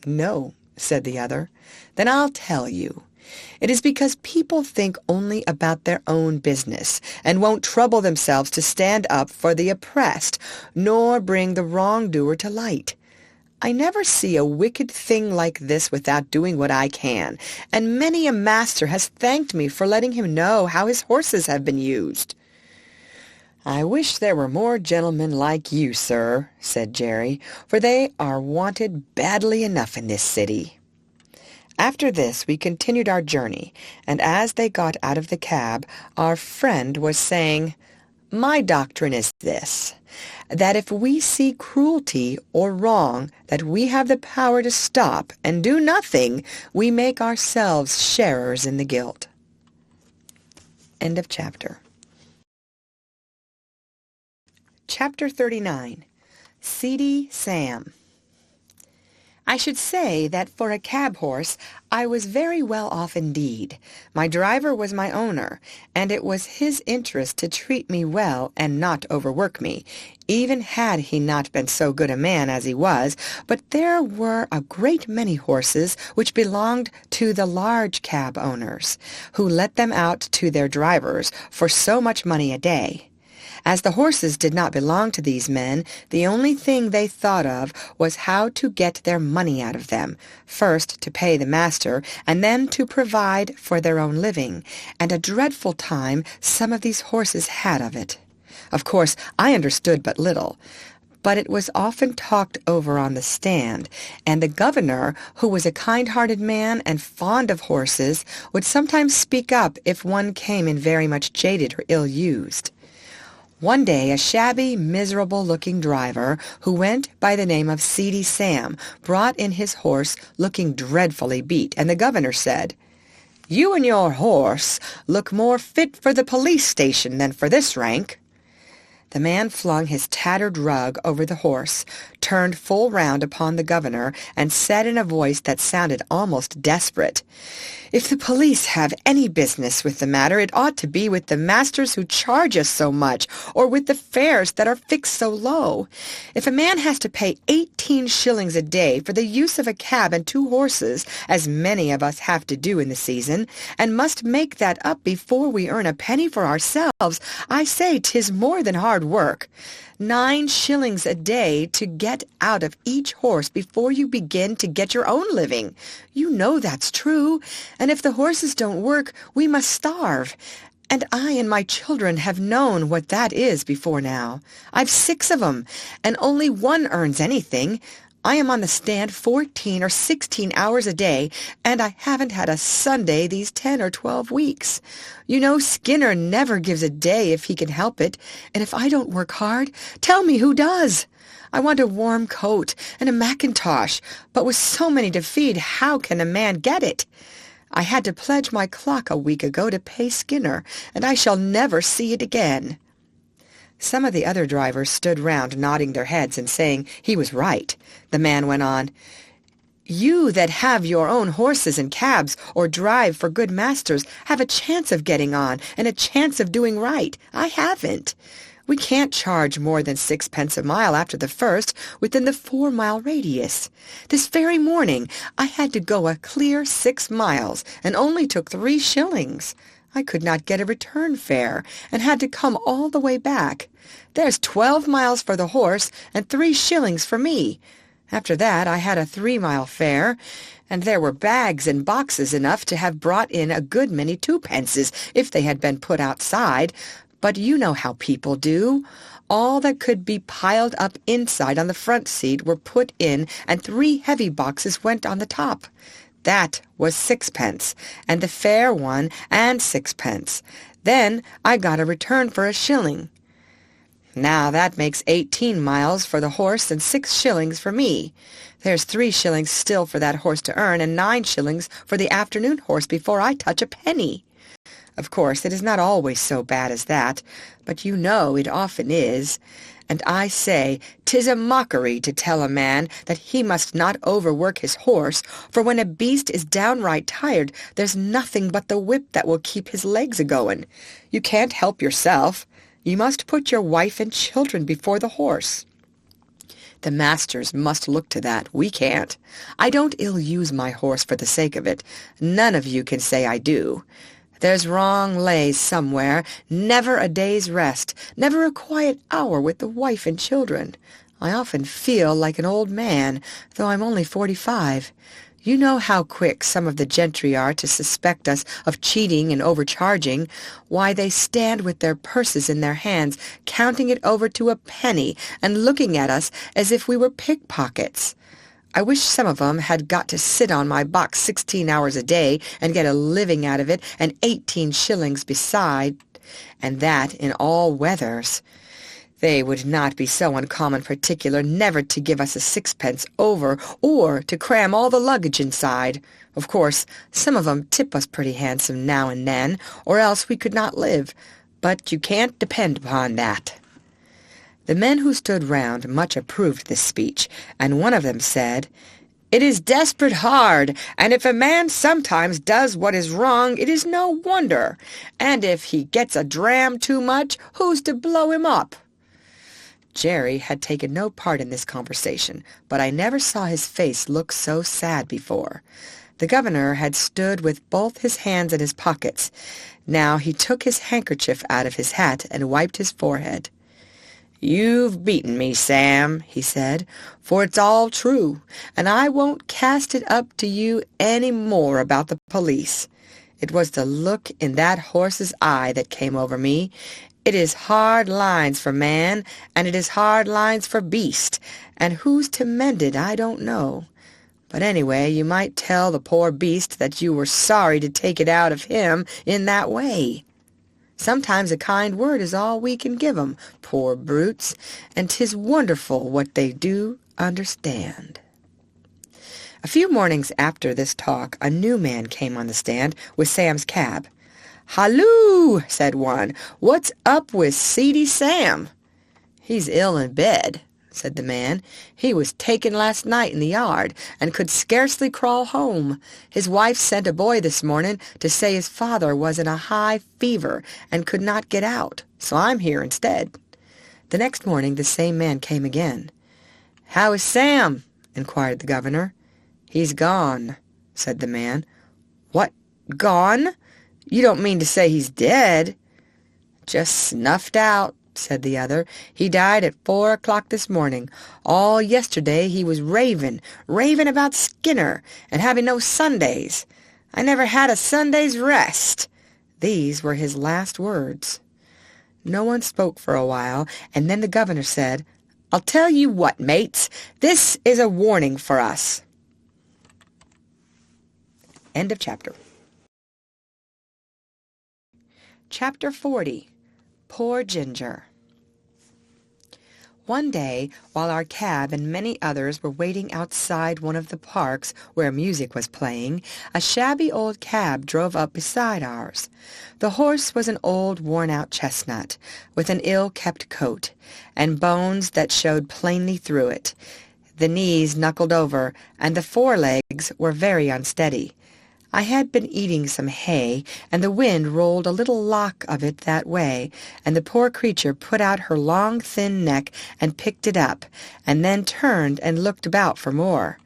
"No," said the other. "Then I'll tell you. It is because people think only about their own business, and won't trouble themselves to stand up for the oppressed, nor bring the wrongdoer to light. I never see a wicked thing like this without doing what I can, and many a master has thanked me for letting him know how his horses have been used." "I wish there were more gentlemen like you, sir," said Jerry, "for they are wanted badly enough in this city." After this we continued our journey, and as they got out of the cab, our friend was saying, "My doctrine is this, that if we see cruelty or wrong that we have the power to stop and do nothing, we make ourselves sharers in the guilt." End of chapter. Chapter 39. Seedy Sam. I should say that for a cab horse I was very well off indeed. My driver was my owner, and it was his interest to treat me well and not overwork me, even had he not been so good a man as he was. But there were a great many horses which belonged to the large cab owners, who let them out to their drivers for so much money a day. As the horses did not belong to these men, the only thing they thought of was how to get their money out of them, first to pay the master, and then to provide for their own living, and a dreadful time some of these horses had of it. Of course, I understood but little, but it was often talked over on the stand, and the governor, who was a kind-hearted man and fond of horses, would sometimes speak up if one came in very much jaded or ill-used. One day a shabby, miserable-looking driver, who went by the name of Seedy Sam, brought in his horse looking dreadfully beat, and the governor said, "You and your horse look more fit for the police station than for this rank." The man flung his tattered rug over the horse, turned full round upon the governor, and said in a voice that sounded almost desperate, "If the police have any business with the matter, it ought to be with the masters who charge us so much, or with the fares that are fixed so low. If a man has to pay 18 shillings a day for the use of a cab and 2 horses, as many of us have to do in the season, and must make that up before we earn a penny for ourselves, I say 'tis more than hard work. 9 shillings a day to get out of each horse before you begin to get your own living. You know that's true, and if the horses don't work, we must starve. And I and my children have known what that is before now. I've 6 of 'em, and only one earns anything. I am on the stand 14 or 16 hours a day, and I haven't had a Sunday these 10 or 12 weeks. You know Skinner never gives a day if he can help it, and if I don't work hard, tell me who does. I want a warm coat and a mackintosh, but with so many to feed, how can a man get it? I had to pledge my clock a week ago to pay Skinner, and I shall never see it again." Some of the other drivers stood round nodding their heads and saying he was right. The man went on, "You that have your own horses and cabs, or drive for good masters, have a chance of getting on, and a chance of doing right. I haven't. We can't charge more than 6 pence a mile after the first, within the 4-mile radius. This very morning I had to go a clear 6 miles, and only took 3 shillings. I could not get a return fare, and had to come all the way back. There's 12 miles for the horse, and 3 shillings for me. After that I had a 3-mile fare, and there were bags and boxes enough to have brought in a good many 2 pences if they had been put outside. But you know how people do. All that could be piled up inside on the front seat were put in, and 3 heavy boxes went on the top. That was 6 pence, and the fare one and 6 pence. Then I got a return for a shilling. Now that makes 18 miles for the horse and 6 shillings for me. There's 3 shillings still for that horse to earn, and 9 shillings for the afternoon horse before I touch a penny. Of course, it is not always so bad as that, but you know it often is. And I say 'tis a mockery to tell a man that he must not overwork his horse, for when a beast is downright tired, there's nothing but the whip that will keep his legs a-going. You can't help yourself. You must put your wife and children before the horse. The masters must look to that. We can't. I don't ill-use my horse for the sake of it. None of you can say I do. There's wrong lays somewhere, never a day's rest, never a quiet hour with the wife and children. I often feel like an old man, though I'm only 45. You know how quick some of the gentry are to suspect us of cheating and overcharging. Why, they stand with their purses in their hands, counting it over to a penny, and looking at us as if we were pickpockets. I wish some of 'em had got to sit on my box 16 hours a day and get a living out of it, and 18 shillings beside, and that in all weathers. They would not be so uncommon particular never to give us a sixpence over, or to cram all the luggage inside. Of course, some of 'em tip us pretty handsome now and then, or else we could not live, but you can't depend upon that." The men who stood round much approved this speech, and one of them said, "It is desperate hard, and if a man sometimes does what is wrong, it is no wonder, and if he gets a dram too much, who's to blow him up?" Jerry had taken no part in this conversation, but I never saw his face look so sad before. The governor had stood with both his hands in his pockets. Now he took his handkerchief out of his hat and wiped his forehead. "You've beaten me, Sam," he said, "for it's all true, and I won't cast it up to you any more about the police. It was the look in that horse's eye that came over me. It is hard lines for man, and it is hard lines for beast, and who's to mend it I don't know. But anyway, you might tell the poor beast that you were sorry to take it out of him in that way. Sometimes a kind word is all we can give 'em, poor brutes, and 'tis wonderful what they do understand." A few mornings after this talk, a new man came on the stand with Sam's cab. "Halloo!" said one. "What's up with Seedy Sam?" "He's ill in bed," said the man. "He was taken last night in the yard, and could scarcely crawl home. His wife sent a boy this morning to say his father was in a high fever and could not get out, so I'm here instead." The next morning the same man came again. "How is Sam?" inquired the governor. "He's gone," said the man. "What, gone? You don't mean to say he's dead?" "Just snuffed out," said the other. "He died at 4 o'clock this morning. All yesterday he was raving about Skinner, and having no Sundays. I never had a Sunday's rest." These were his last words. No one spoke for a while, and then the governor said, "I'll tell you what, mates, this is a warning for us." End of chapter. Chapter 40. Poor Ginger. One day, while our cab and many others were waiting outside one of the parks where music was playing, a shabby old cab drove up beside ours. The horse was an old worn-out chestnut, with an ill-kept coat, and bones that showed plainly through it. The knees knuckled over, and the forelegs were very unsteady. I had been eating some hay, and the wind rolled a little lock of it that way, and the poor creature put out her long thin neck and picked it up, and then turned and looked about for more.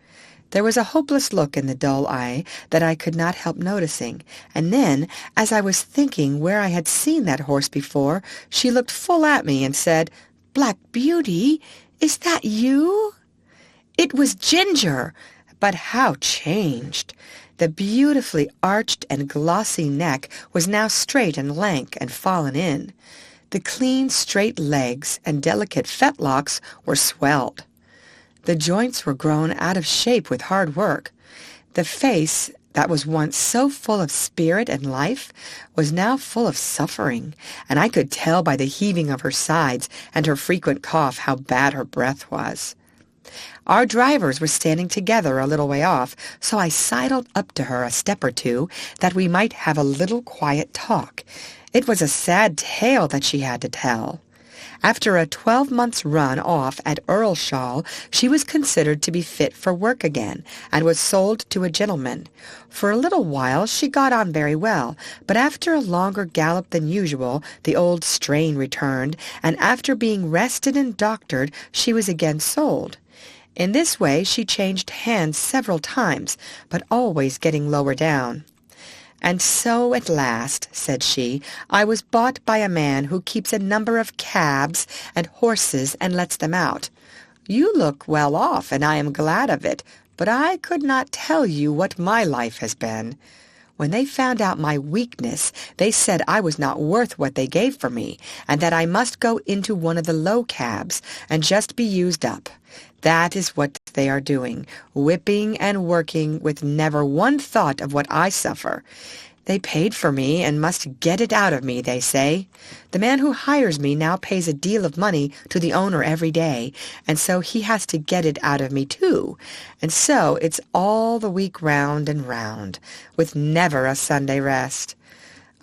There was a hopeless look in the dull eye that I could not help noticing, and then, as I was thinking where I had seen that horse before, she looked full at me and said, "Black Beauty, is that you?" It was Ginger, but how changed! The beautifully arched and glossy neck was now straight and lank and fallen in. The clean, straight legs and delicate fetlocks were swelled. The joints were grown out of shape with hard work. The face, that was once so full of spirit and life, was now full of suffering, and I could tell by the heaving of her sides and her frequent cough how bad her breath was. Our drivers were standing together a little way off, so I sidled up to her a step or two, that we might have a little quiet talk. It was a sad tale that she had to tell. After a 12 months' run off at Earlshall, she was considered to be fit for work again, and was sold to a gentleman. For a little while she got on very well, but after a longer gallop than usual, the old strain returned, and after being rested and doctored, she was again sold. In this way she changed hands several times, but always getting lower down. "And so at last," said she, "I was bought by a man who keeps a number of cabs and horses and lets them out. You look well off, and I am glad of it, but I could not tell you what my life has been. When they found out my weakness, they said I was not worth what they gave for me, and that I must go into one of the low cabs and just be used up. That is what they are doing, whipping and working with never one thought of what I suffer. They paid for me and must get it out of me, they say. The man who hires me now pays a deal of money to the owner every day, and so he has to get it out of me too. And so it's all the week round and round, with never a Sunday rest.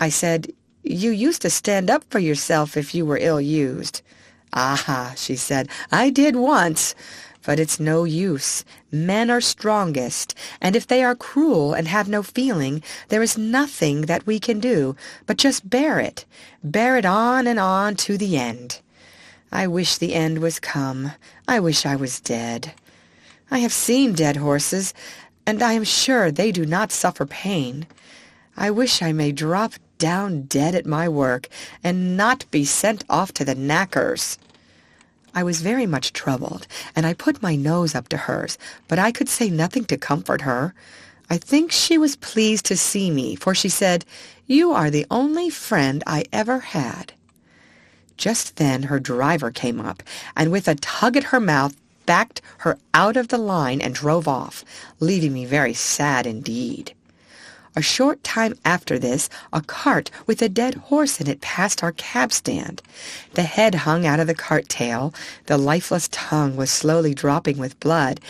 I said, "You used to stand up for yourself if you were ill-used." "Ah," she said, "I did once. But it's no use. Men are strongest, and if they are cruel and have no feeling, there is nothing that we can do but just bear it on and on to the end. I wish the end was come. I wish I was dead. I have seen dead horses, and I am sure they do not suffer pain. I wish I may drop down dead at my work, and not be sent off to the knackers." I was very much troubled, and I put my nose up to hers, but I could say nothing to comfort her. I think she was pleased to see me, for she said, "You are the only friend I ever had." Just then her driver came up, and with a tug at her mouth, backed her out of the line and drove off, leaving me very sad indeed. A short time after this, a cart with a dead horse in it passed our cab stand. The head hung out of the cart tail, the lifeless tongue was slowly dropping with blood,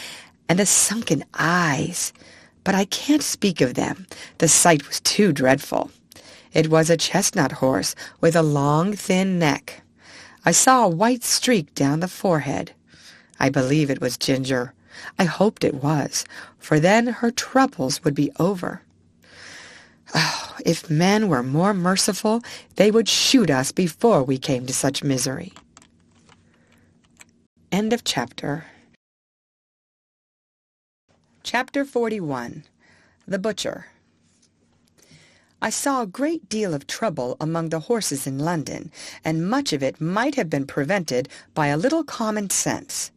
and the sunken eyes. But I can't speak of them. The sight was too dreadful. It was a chestnut horse with a long, thin neck. I saw a white streak down the forehead. I believe it was Ginger. I hoped it was, for then her troubles would be over. Oh, if men were more merciful, they would shoot us before we came to such misery. End of chapter. Chapter 41. The Butcher. I saw a great deal of trouble among the horses in London, and much of it might have been prevented by a little common sense.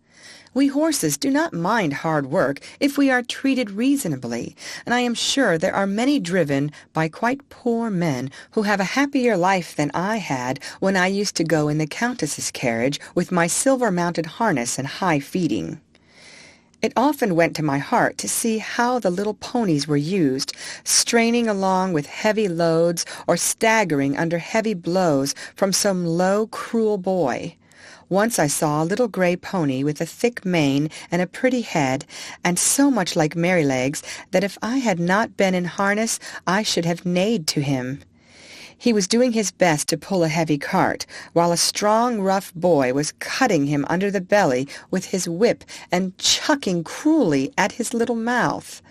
We horses do not mind hard work if we are treated reasonably, and I am sure there are many driven by quite poor men who have a happier life than I had when I used to go in the Countess's carriage with my silver-mounted harness and high feeding. It often went to my heart to see how the little ponies were used, straining along with heavy loads or staggering under heavy blows from some low, cruel boy. Once I saw a little gray pony with a thick mane and a pretty head, and so much like Merrylegs that if I had not been in harness I should have neighed to him. He was doing his best to pull a heavy cart, while a strong, rough boy was cutting him under the belly with his whip and chucking cruelly at his little mouth.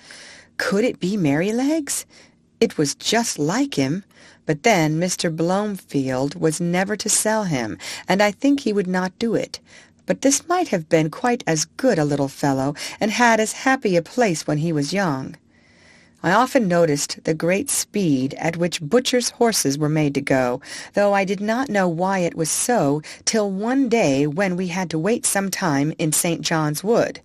Could it be Merrylegs? It was just like him. But then Mr. Blomefield was never to sell him, and I think he would not do it. But this might have been quite as good a little fellow, and had as happy a place when he was young. I often noticed the great speed at which butchers' horses were made to go, though I did not know why it was so till one day when we had to wait some time in St. John's Wood.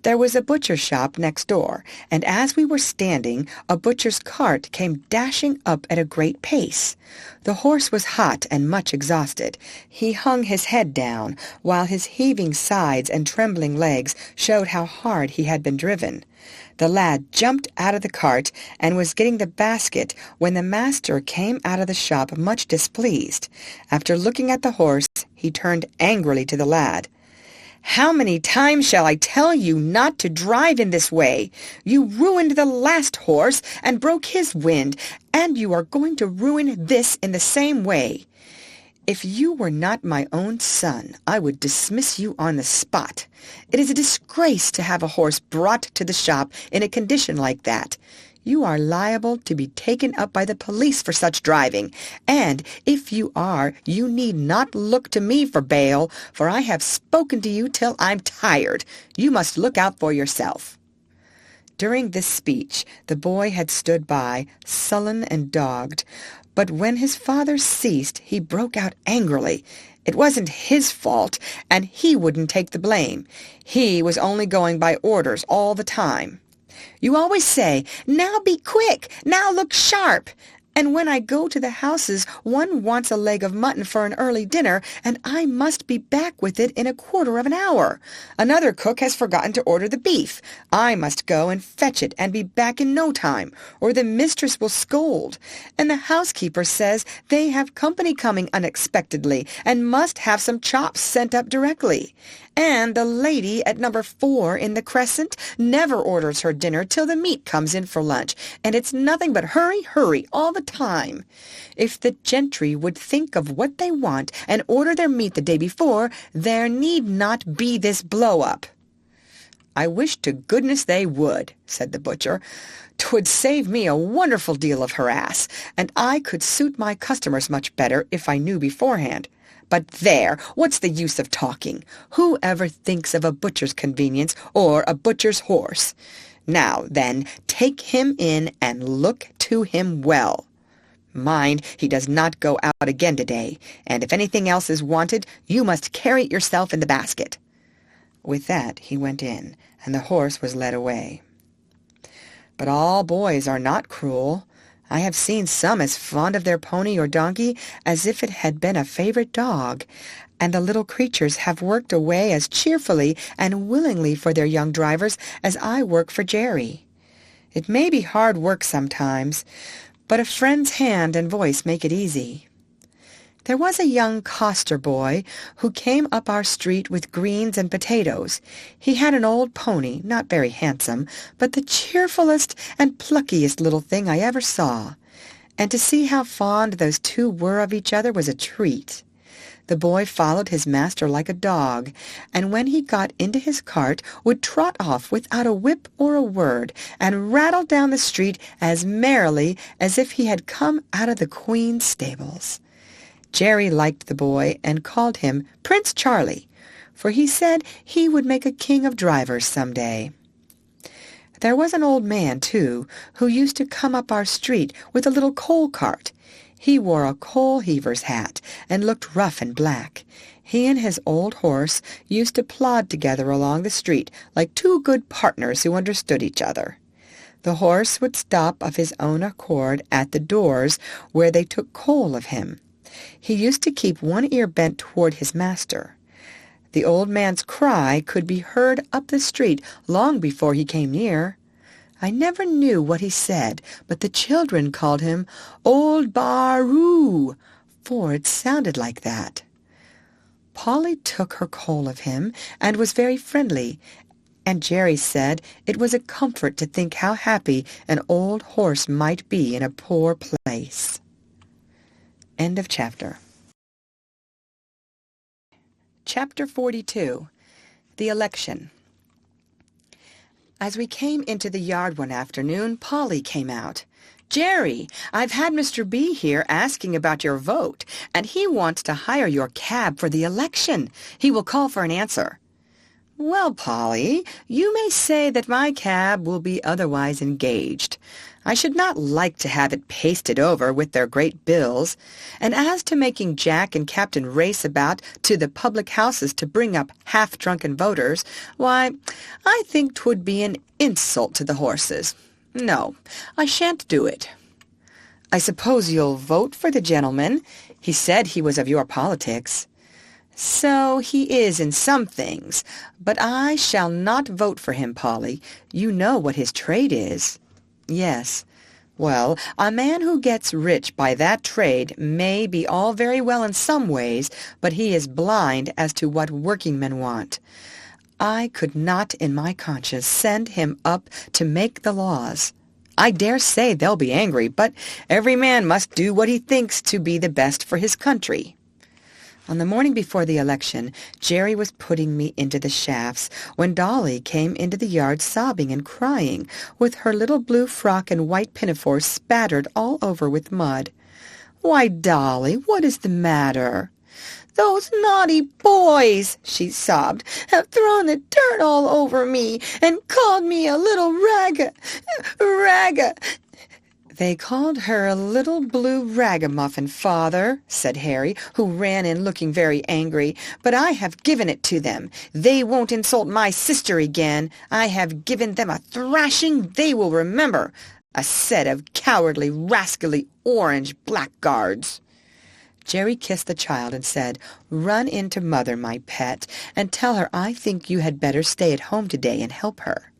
There was a butcher's shop next door, and as we were standing, a butcher's cart came dashing up at a great pace. The horse was hot and much exhausted. He hung his head down, while his heaving sides and trembling legs showed how hard he had been driven. The lad jumped out of the cart and was getting the basket when the master came out of the shop much displeased. After looking at the horse, he turned angrily to the lad. "How many times shall I tell you not to drive in this way? You ruined the last horse and broke his wind, and you are going to ruin this in the same way. If you were not my own son, I would dismiss you on the spot. It is a disgrace to have a horse brought to the shop in a condition like that. You are liable to be taken up by the police for such driving, and if you are, you need not look to me for bail, for I have spoken to you till I'm tired. You must look out for yourself." During this speech, the boy had stood by, sullen and dogged, but when his father ceased, he broke out angrily. It wasn't his fault, and he wouldn't take the blame. He was only going by orders all the time. You always say, 'Now be quick! Now look sharp!' And when I go to the houses, one wants a leg of mutton for an early dinner, and I must be back with it in a quarter of an hour. Another cook has forgotten to order the beef. I must go and fetch it and be back in no time, or the mistress will scold. And the housekeeper says they have company coming unexpectedly and must have some chops sent up directly. And the lady at number 4 in the Crescent never orders her dinner till the meat comes in for lunch, and it's nothing but hurry, hurry all the time. If the gentry would think of what they want and order their meat the day before, there need not be this blow-up." "I wish to goodness they would," said the butcher. "'Twould save me a wonderful deal of harass, and I could suit my customers much better if I knew beforehand. But there, what's the use of talking? Who ever thinks of a butcher's convenience or a butcher's horse? Now, then, take him in and look to him well. Mind, he does not go out again today, and if anything else is wanted, you must carry it yourself in the basket." With that he went in, and the horse was led away. But all boys are not cruel. I have seen some as fond of their pony or donkey as if it had been a favorite dog, and the little creatures have worked away as cheerfully and willingly for their young drivers as I work for Jerry. It may be hard work sometimes, but a friend's hand and voice make it easy. There was a young coster boy who came up our street with greens and potatoes. He had an old pony, not very handsome, but the cheerfulest and pluckiest little thing I ever saw. And to see how fond those two were of each other was a treat. The boy followed his master like a dog, and when he got into his cart would trot off without a whip or a word, and rattle down the street as merrily as if he had come out of the Queen's stables. Jerry liked the boy and called him Prince Charlie, for he said he would make a king of drivers some day. There was an old man, too, who used to come up our street with a little coal cart. He wore a coal heaver's hat and looked rough and black. He and his old horse used to plod together along the street like two good partners who understood each other. The horse would stop of his own accord at the doors where they took coal of him. He used to keep one ear bent toward his master. The old man's cry could be heard up the street long before he came near. I never knew what he said, but the children called him Old Baroo, for it sounded like that. Polly took her coal of him and was very friendly, and Jerry said it was a comfort to think how happy an old horse might be in a poor place. End of chapter. Chapter 42. The Election. As we came into the yard one afternoon, Polly came out. "Jerry, I've had Mr. B here asking about your vote, and he wants to hire your cab for the election. He will call for an answer." "Well, Polly, you may say that my cab will be otherwise engaged. I should not like to have it pasted over with their great bills. And as to making Jack and Captain race about to the public houses to bring up half-drunken voters, why, I think 'twould be an insult to the horses. No, I shan't do it." "I suppose you'll vote for the gentleman? He said he was of your politics." "So he is in some things, but I shall not vote for him, Polly. You know what his trade is." "Yes. Well, a man who gets rich by that trade may be all very well in some ways, but he is blind as to what working men want. I could not in my conscience send him up to make the laws. I dare say they'll be angry, but every man must do what he thinks to be the best for his country." On the morning before the election, Jerry was putting me into the shafts when Dolly came into the yard sobbing and crying, with her little blue frock and white pinafore spattered all over with mud. "Why, Dolly, what is the matter?" "Those naughty boys," she sobbed, "have thrown the dirt all over me and called me a little ragga. "They called her a little blue ragamuffin, father," said Harry, who ran in looking very angry. "But I have given it to them. They won't insult my sister again. I have given them a thrashing they will remember. A set of cowardly, rascally, orange blackguards." Jerry kissed the child and said, "Run in to mother, my pet, and tell her I think you had better stay at home today and help her."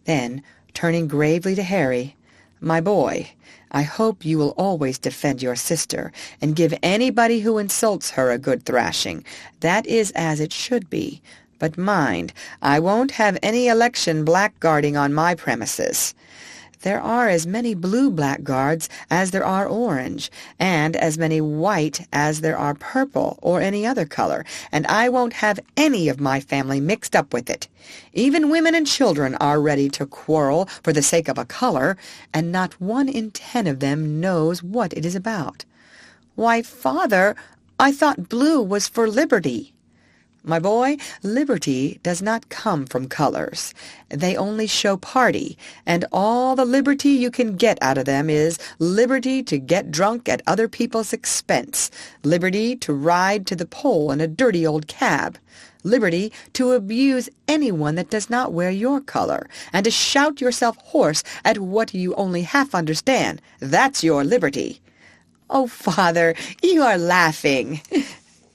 Then, turning gravely to Harry, "My boy, I hope you will always defend your sister and give anybody who insults her a good thrashing. That is as it should be. But mind, I won't have any election blackguarding on my premises. There are as many blue blackguards as there are orange, and as many white as there are purple or any other color, and I won't have any of my family mixed up with it. Even women and children are ready to quarrel for the sake of a color, and not 1 in 10 of them knows what it is about." "Why, father, I thought blue was for liberty." "My boy, liberty does not come from colors. They only show party, and all the liberty you can get out of them is liberty to get drunk at other people's expense, liberty to ride to the pole in a dirty old cab, liberty to abuse anyone that does not wear your color, and to shout yourself hoarse at what you only half understand. That's your liberty." "Oh, father, you are laughing."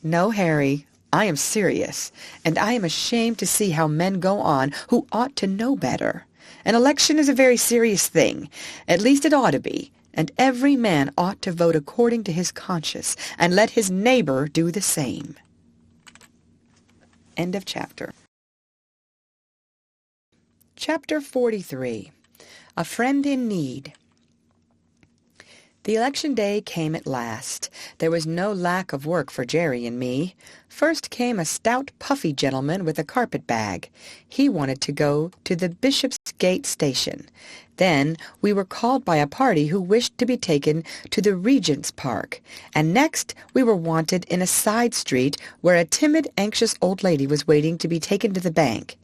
"No, Harry, I am serious, and I am ashamed to see how men go on who ought to know better. An election is a very serious thing. At least it ought to be, and every man ought to vote according to his conscience, and let his neighbor do the same." End of chapter. Chapter 43. A Friend in Need. The election day came at last. There was no lack of work for Jerry and me. First came a stout, puffy gentleman with a carpet-bag. He wanted to go to the Bishopsgate station. Then we were called by a party who wished to be taken to the Regent's Park. And next we were wanted in a side street where a timid, anxious old lady was waiting to be taken to the bank.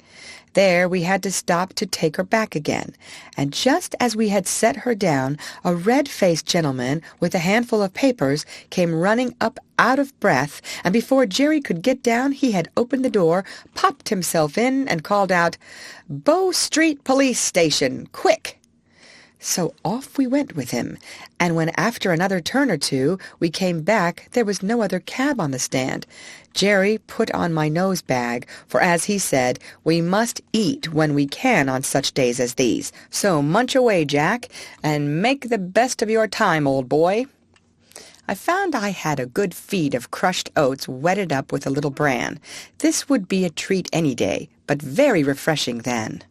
There we had to stop to take her back again, and just as we had set her down, a red-faced gentleman with a handful of papers came running up out of breath, and before Jerry could get down he had opened the door, popped himself in, and called out, "Bow Street Police Station, quick!" So off we went with him, and when after another turn or two we came back there was no other cab on the stand. Jerry put on my nose-bag, for as he said, we must eat when we can on such days as these. So munch away, Jack, and make the best of your time, old boy. I found I had a good feed of crushed oats wetted up with a little bran. This would be a treat any day, but very refreshing then.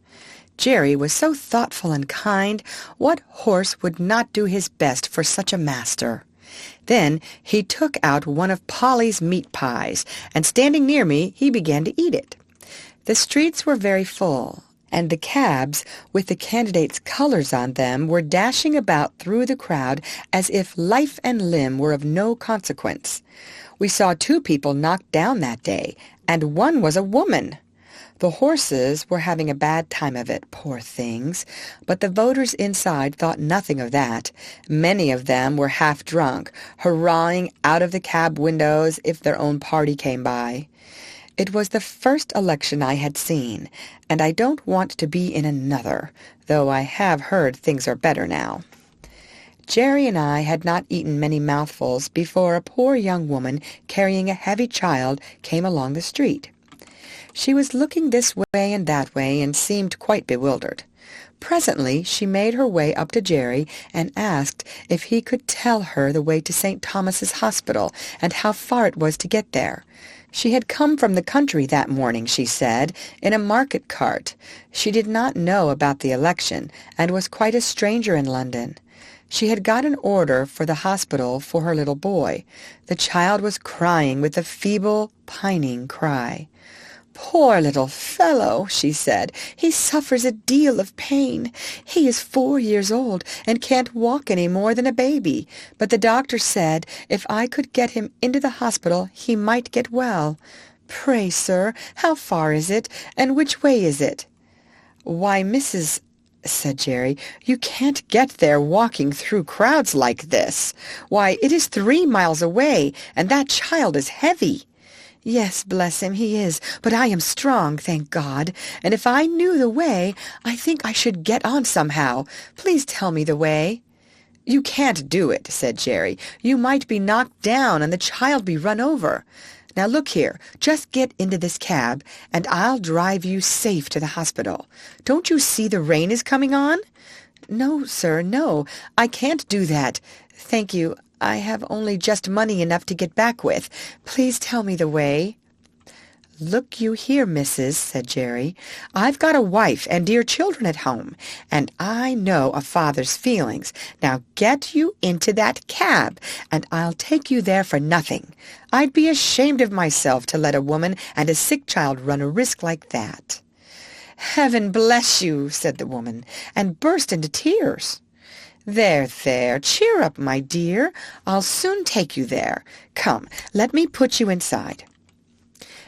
Jerry was so thoughtful and kind. What horse would not do his best for such a master? Then he took out one of Polly's meat pies, and standing near me, he began to eat it. The streets were very full, and the cabs with the candidates' colors on them were dashing about through the crowd as if life and limb were of no consequence. We saw 2 people knocked down that day, and one was a woman. The horses were having a bad time of it, poor things, but the voters inside thought nothing of that. Many of them were half drunk, hurrahing out of the cab windows if their own party came by. It was the first election I had seen, and I don't want to be in another, though I have heard things are better now. Jerry and I had not eaten many mouthfuls before a poor young woman carrying a heavy child came along the street. She was looking this way and that way and seemed quite bewildered. Presently she made her way up to Jerry and asked if he could tell her the way to St. Thomas's Hospital and how far it was to get there. She had come from the country that morning, she said, in a market cart. She did not know about the election and was quite a stranger in London. She had got an order for the hospital for her little boy. The child was crying with a feeble, pining cry. "Poor little fellow," she said. "He suffers a deal of pain. He is 4 years old and can't walk any more than a baby, but the doctor said if I could get him into the hospital he might get well. Pray, sir, how far is it, and which way is it?" "Why, Mrs. said Jerry. "You can't get there walking through crowds like this. Why, it is 3 miles away, and that child is heavy." "Yes, bless him, he is, but I am strong, thank God, and if I knew the way, I think I should get on somehow. Please tell me the way." "You can't do it," said Jerry. "You might be knocked down and the child be run over. Now look here, just get into this cab, and I'll drive you safe to the hospital. Don't you see the rain is coming on?" "No, sir, no, I can't do that. Thank you. I have only just money enough to get back with. Please tell me the way." "Look you here, missus," said Jerry. "I've got a wife and dear children at home, and I know a father's feelings. Now get you into that cab, and I'll take you there for nothing. I'd be ashamed of myself to let a woman and a sick child run a risk like that." "Heaven bless you," said the woman, and burst into tears. "There, there, cheer up, my dear. I'll soon take you there. Come, let me put you inside."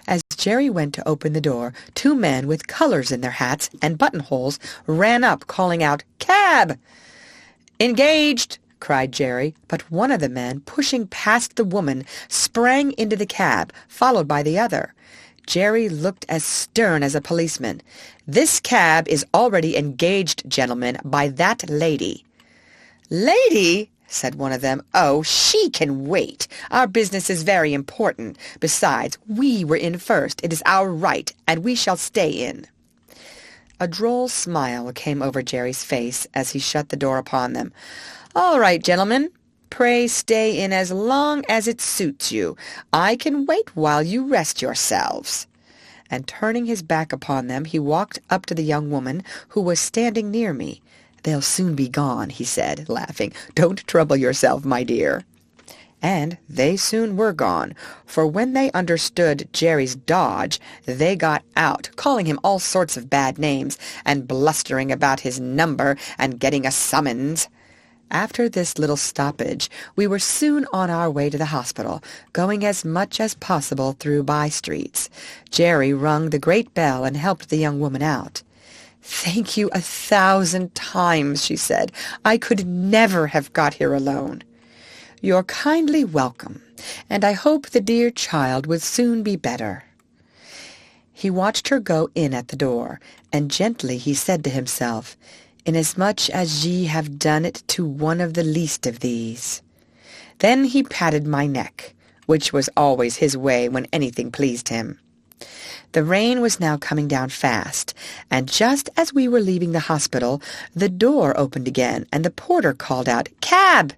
As Jerry went to open the door, 2 men with colors in their hats and buttonholes ran up, calling out, "Cab!" "Engaged!" cried Jerry, but one of the men, pushing past the woman, sprang into the cab, followed by the other. Jerry looked as stern as a policeman. "This cab is already engaged, gentlemen, by that lady." "Lady?" said one of them. "Oh, she can wait. Our business is very important. Besides, we were in first. It is our right, and we shall stay in." A droll smile came over Jerry's face as he shut the door upon them. "All right, gentlemen. Pray stay in as long as it suits you. I can wait while you rest yourselves." And turning his back upon them, he walked up to the young woman who was standing near me. "They'll soon be gone," he said, laughing. "Don't trouble yourself, my dear." And they soon were gone, for when they understood Jerry's dodge, they got out, calling him all sorts of bad names, and blustering about his number and getting a summons. After this little stoppage, we were soon on our way to the hospital, going as much as possible through by-streets. Jerry rung the great bell and helped the young woman out. "Thank you 1,000 times," she said. "I could never have got here alone." "You're kindly welcome, and I hope the dear child will soon be better." He watched her go in at the door, and gently he said to himself, "Inasmuch as ye have done it to one of the least of these." Then he patted my neck, which was always his way when anything pleased him. The rain was now coming down fast, and just as we were leaving the hospital, the door opened again, and the porter called out, "Cab!"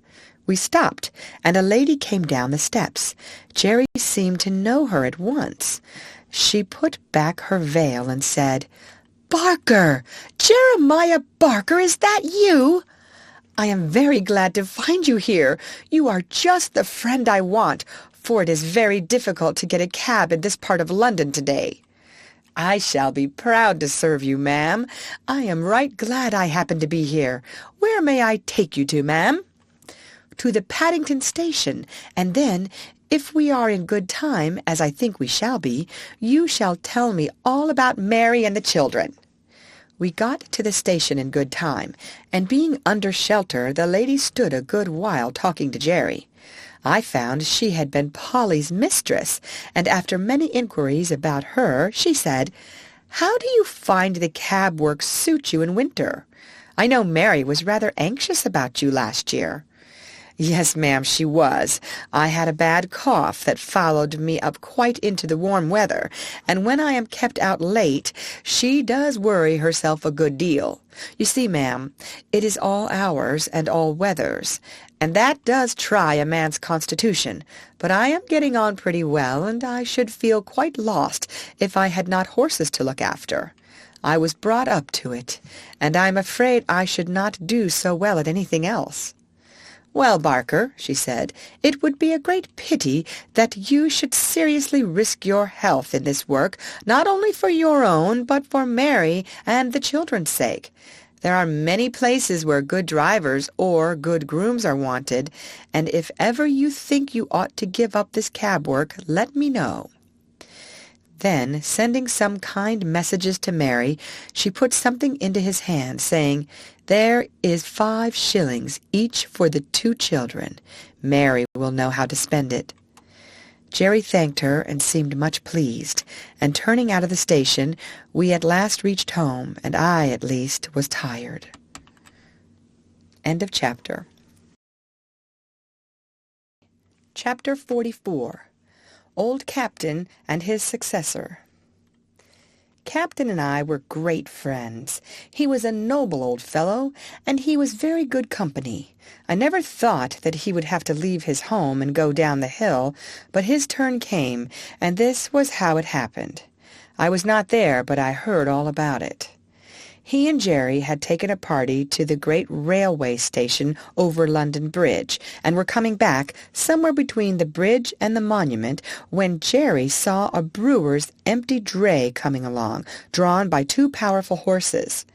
We stopped, and a lady came down the steps. Jerry seemed to know her at once. She put back her veil and said, "Barker! Jeremiah Barker, is that you? I am very glad to find you here. You are just the friend I want, for it is very difficult to get a cab in this part of London today." "I shall be proud to serve you, ma'am. I am right glad I happened to be here. Where may I take you to, ma'am?" "To the Paddington station, and then, if we are in good time, as I think we shall be, you shall tell me all about Mary and the children." We got to the station in good time, and being under shelter, the lady stood a good while talking to Jerry. I found she had been Polly's mistress, and after many inquiries about her, she said, "How do you find the cab work suit you in winter? I know Mary was rather anxious about you last year." "Yes, ma'am, she was. I had a bad cough that followed me up quite into the warm weather, and when I am kept out late, she does worry herself a good deal. You see, ma'am, it is all hours and all weathers, and that does try a man's constitution, but I am getting on pretty well, and I should feel quite lost if I had not horses to look after. I was brought up to it, and I'm afraid I should not do so well at anything else." "Well, Barker," she said, "it would be a great pity that you should seriously risk your health in this work, not only for your own, but for Mary and the children's sake. There are many places where good drivers or good grooms are wanted, and if ever you think you ought to give up this cab work, let me know." Then, sending some kind messages to Mary, she put something into his hand, saying, "There is 5 shillings each for the 2 children. Mary will know how to spend it." Jerry thanked her and seemed much pleased, and turning out of the station, we at last reached home, and I, at least, was tired. End of chapter. Chapter 44. Old Captain and His Successor. Captain and I were great friends. He was a noble old fellow, and he was very good company. I never thought that he would have to leave his home and go down the hill, but his turn came, and this was how it happened. I was not there, but I heard all about it. He and Jerry had taken a party to the great railway station over London Bridge, and were coming back somewhere between the bridge and the monument when Jerry saw a brewer's empty dray coming along, drawn by 2 powerful horses.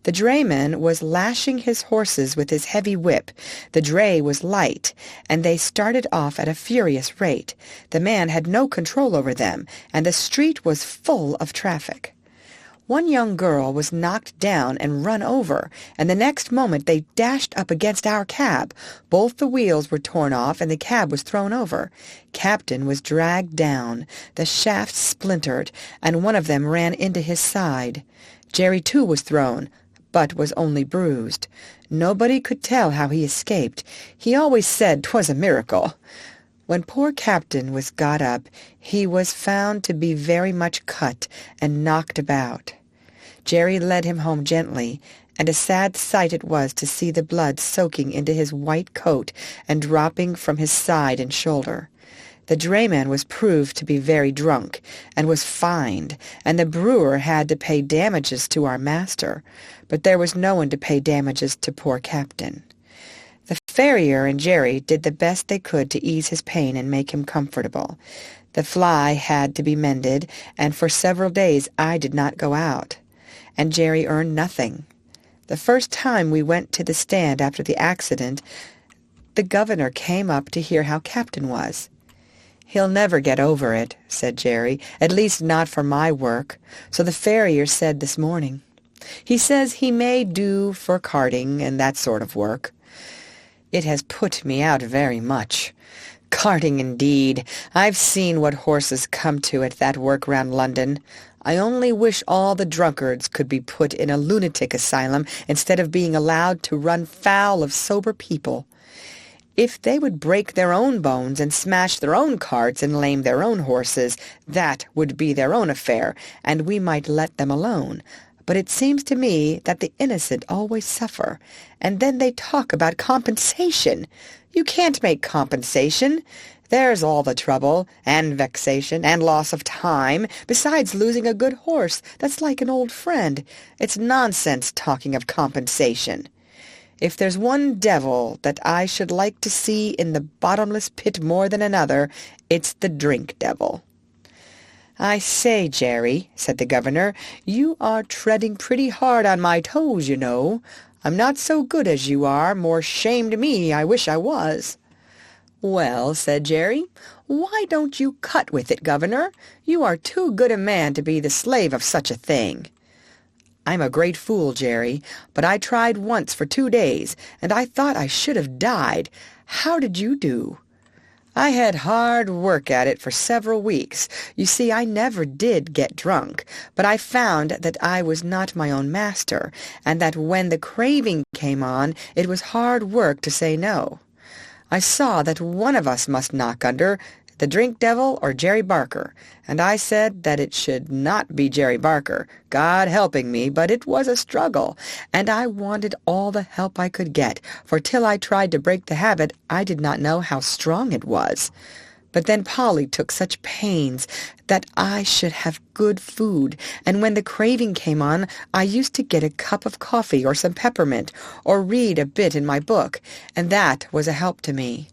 The drayman was lashing his horses with his heavy whip. The dray was light, and they started off at a furious rate. The man had no control over them, and the street was full of traffic. One young girl was knocked down and run over, and the next moment they dashed up against our cab. Both the wheels were torn off, and the cab was thrown over. Captain was dragged down. The shafts splintered, and one of them ran into his side. Jerry, too, was thrown, but was only bruised. Nobody could tell how he escaped. He always said 'twas a miracle. When poor Captain was got up, he was found to be very much cut and knocked about. Jerry led him home gently, and a sad sight it was to see the blood soaking into his white coat and dropping from his side and shoulder. The drayman was proved to be very drunk, and was fined, and the brewer had to pay damages to our master, but there was no one to pay damages to poor Captain. The farrier and Jerry did the best they could to ease his pain and make him comfortable. The fly had to be mended, and for several days I did not go out, and Jerry earned nothing. The first time we went to the stand after the accident, the governor came up to hear how Captain was. "He'll never get over it," said Jerry, "at least not for my work." So the farrier said this morning. "He says he may do for carting and that sort of work." It has put me out very much. Carting, indeed. I've seen what horses come to at that work round London. I only wish all the drunkards could be put in a lunatic asylum instead of being allowed to run foul of sober people. If they would break their own bones and smash their own carts and lame their own horses, that would be their own affair, and we might let them alone. But it seems to me that the innocent always suffer, and then they talk about compensation. You can't make compensation. There's all the trouble, and vexation, and loss of time, besides losing a good horse that's like an old friend. It's nonsense talking of compensation. If there's one devil that I should like to see in the bottomless pit more than another, it's the drink devil. "I say, Jerry," said the governor, "you are treading pretty hard on my toes, you know. I'm not so good as you are. More shame to me, I wish I was." "Well," said Jerry, "why don't you cut with it, governor? You are too good a man to be the slave of such a thing." "I'm a great fool, Jerry, but I tried once for 2 days, and I thought I should have died. How did you do?" "I had hard work at it for several weeks. You see, I never did get drunk, but I found that I was not my own master, and that when the craving came on, it was hard work to say no. I saw that one of us must knock under, the drink devil or Jerry Barker, and I said that it should not be Jerry Barker, God helping me, but it was a struggle, and I wanted all the help I could get, for till I tried to break the habit, I did not know how strong it was. But then Polly took such pains that I should have good food, and when the craving came on, I used to get a cup of coffee or some peppermint, or read a bit in my book, and that was a help to me.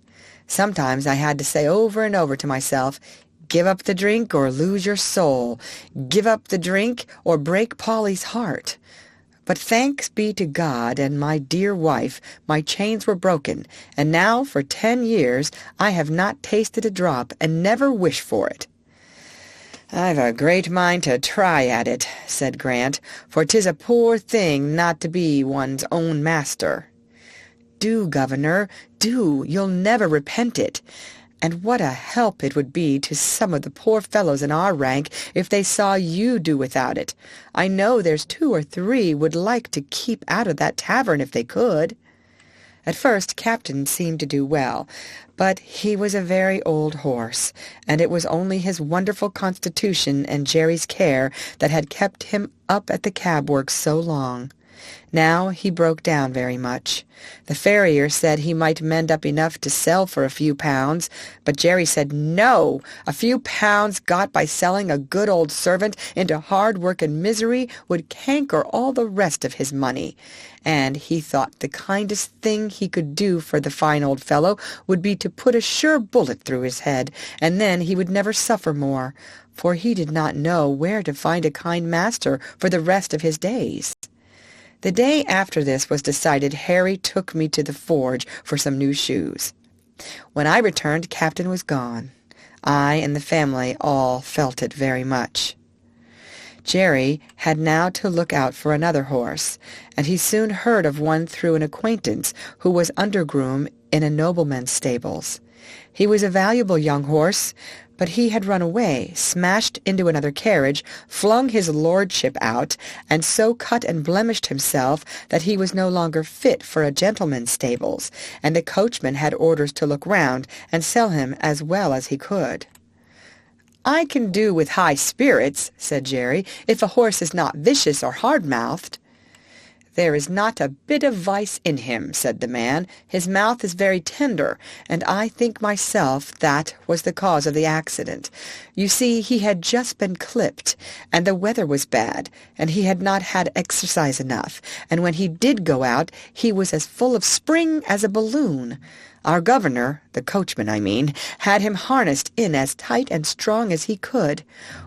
Sometimes I had to say over and over to myself, "Give up the drink or lose your soul. Give up the drink or break Polly's heart." But thanks be to God and my dear wife, my chains were broken, and now for 10 years I have not tasted a drop and never wish for it. "I've a great mind to try at it," said Grant, "for 'tis a poor thing not to be one's own master." "Do, Governor, do. You'll never repent it. And what a help it would be to some of the poor fellows in our rank if they saw you do without it. I know there's 2 or 3 would like to keep out of that tavern if they could." At first Captain seemed to do well, but he was a very old horse, and it was only his wonderful constitution and Jerry's care that had kept him up at the cab work so long. Now he broke down very much. The farrier said he might mend up enough to sell for a few pounds, but Jerry said no, a few pounds got by selling a good old servant into hard work and misery would canker all the rest of his money, and he thought the kindest thing he could do for the fine old fellow would be to put a sure bullet through his head, and then he would never suffer more, for he did not know where to find a kind master for the rest of his days. The day after this was decided, Harry took me to the forge for some new shoes. When I returned, Captain was gone. I and the family all felt it very much. Jerry had now to look out for another horse, and he soon heard of one through an acquaintance who was undergroom in a nobleman's stables. He was a valuable young horse, but he had run away, smashed into another carriage, flung his lordship out, and so cut and blemished himself that he was no longer fit for a gentleman's stables, and the coachman had orders to look round and sell him as well as he could. "I can do with high spirits," said Jerry, "if a horse is not vicious or hard-mouthed." "There is not a bit of vice in him," said the man. "His mouth is very tender, and I think myself that was the cause of the accident. You see, he had just been clipped, and the weather was bad, and he had not had exercise enough, and when he did go out, he was as full of spring as a balloon. Our governor, the coachman I mean, had him harnessed in as tight and strong as he could,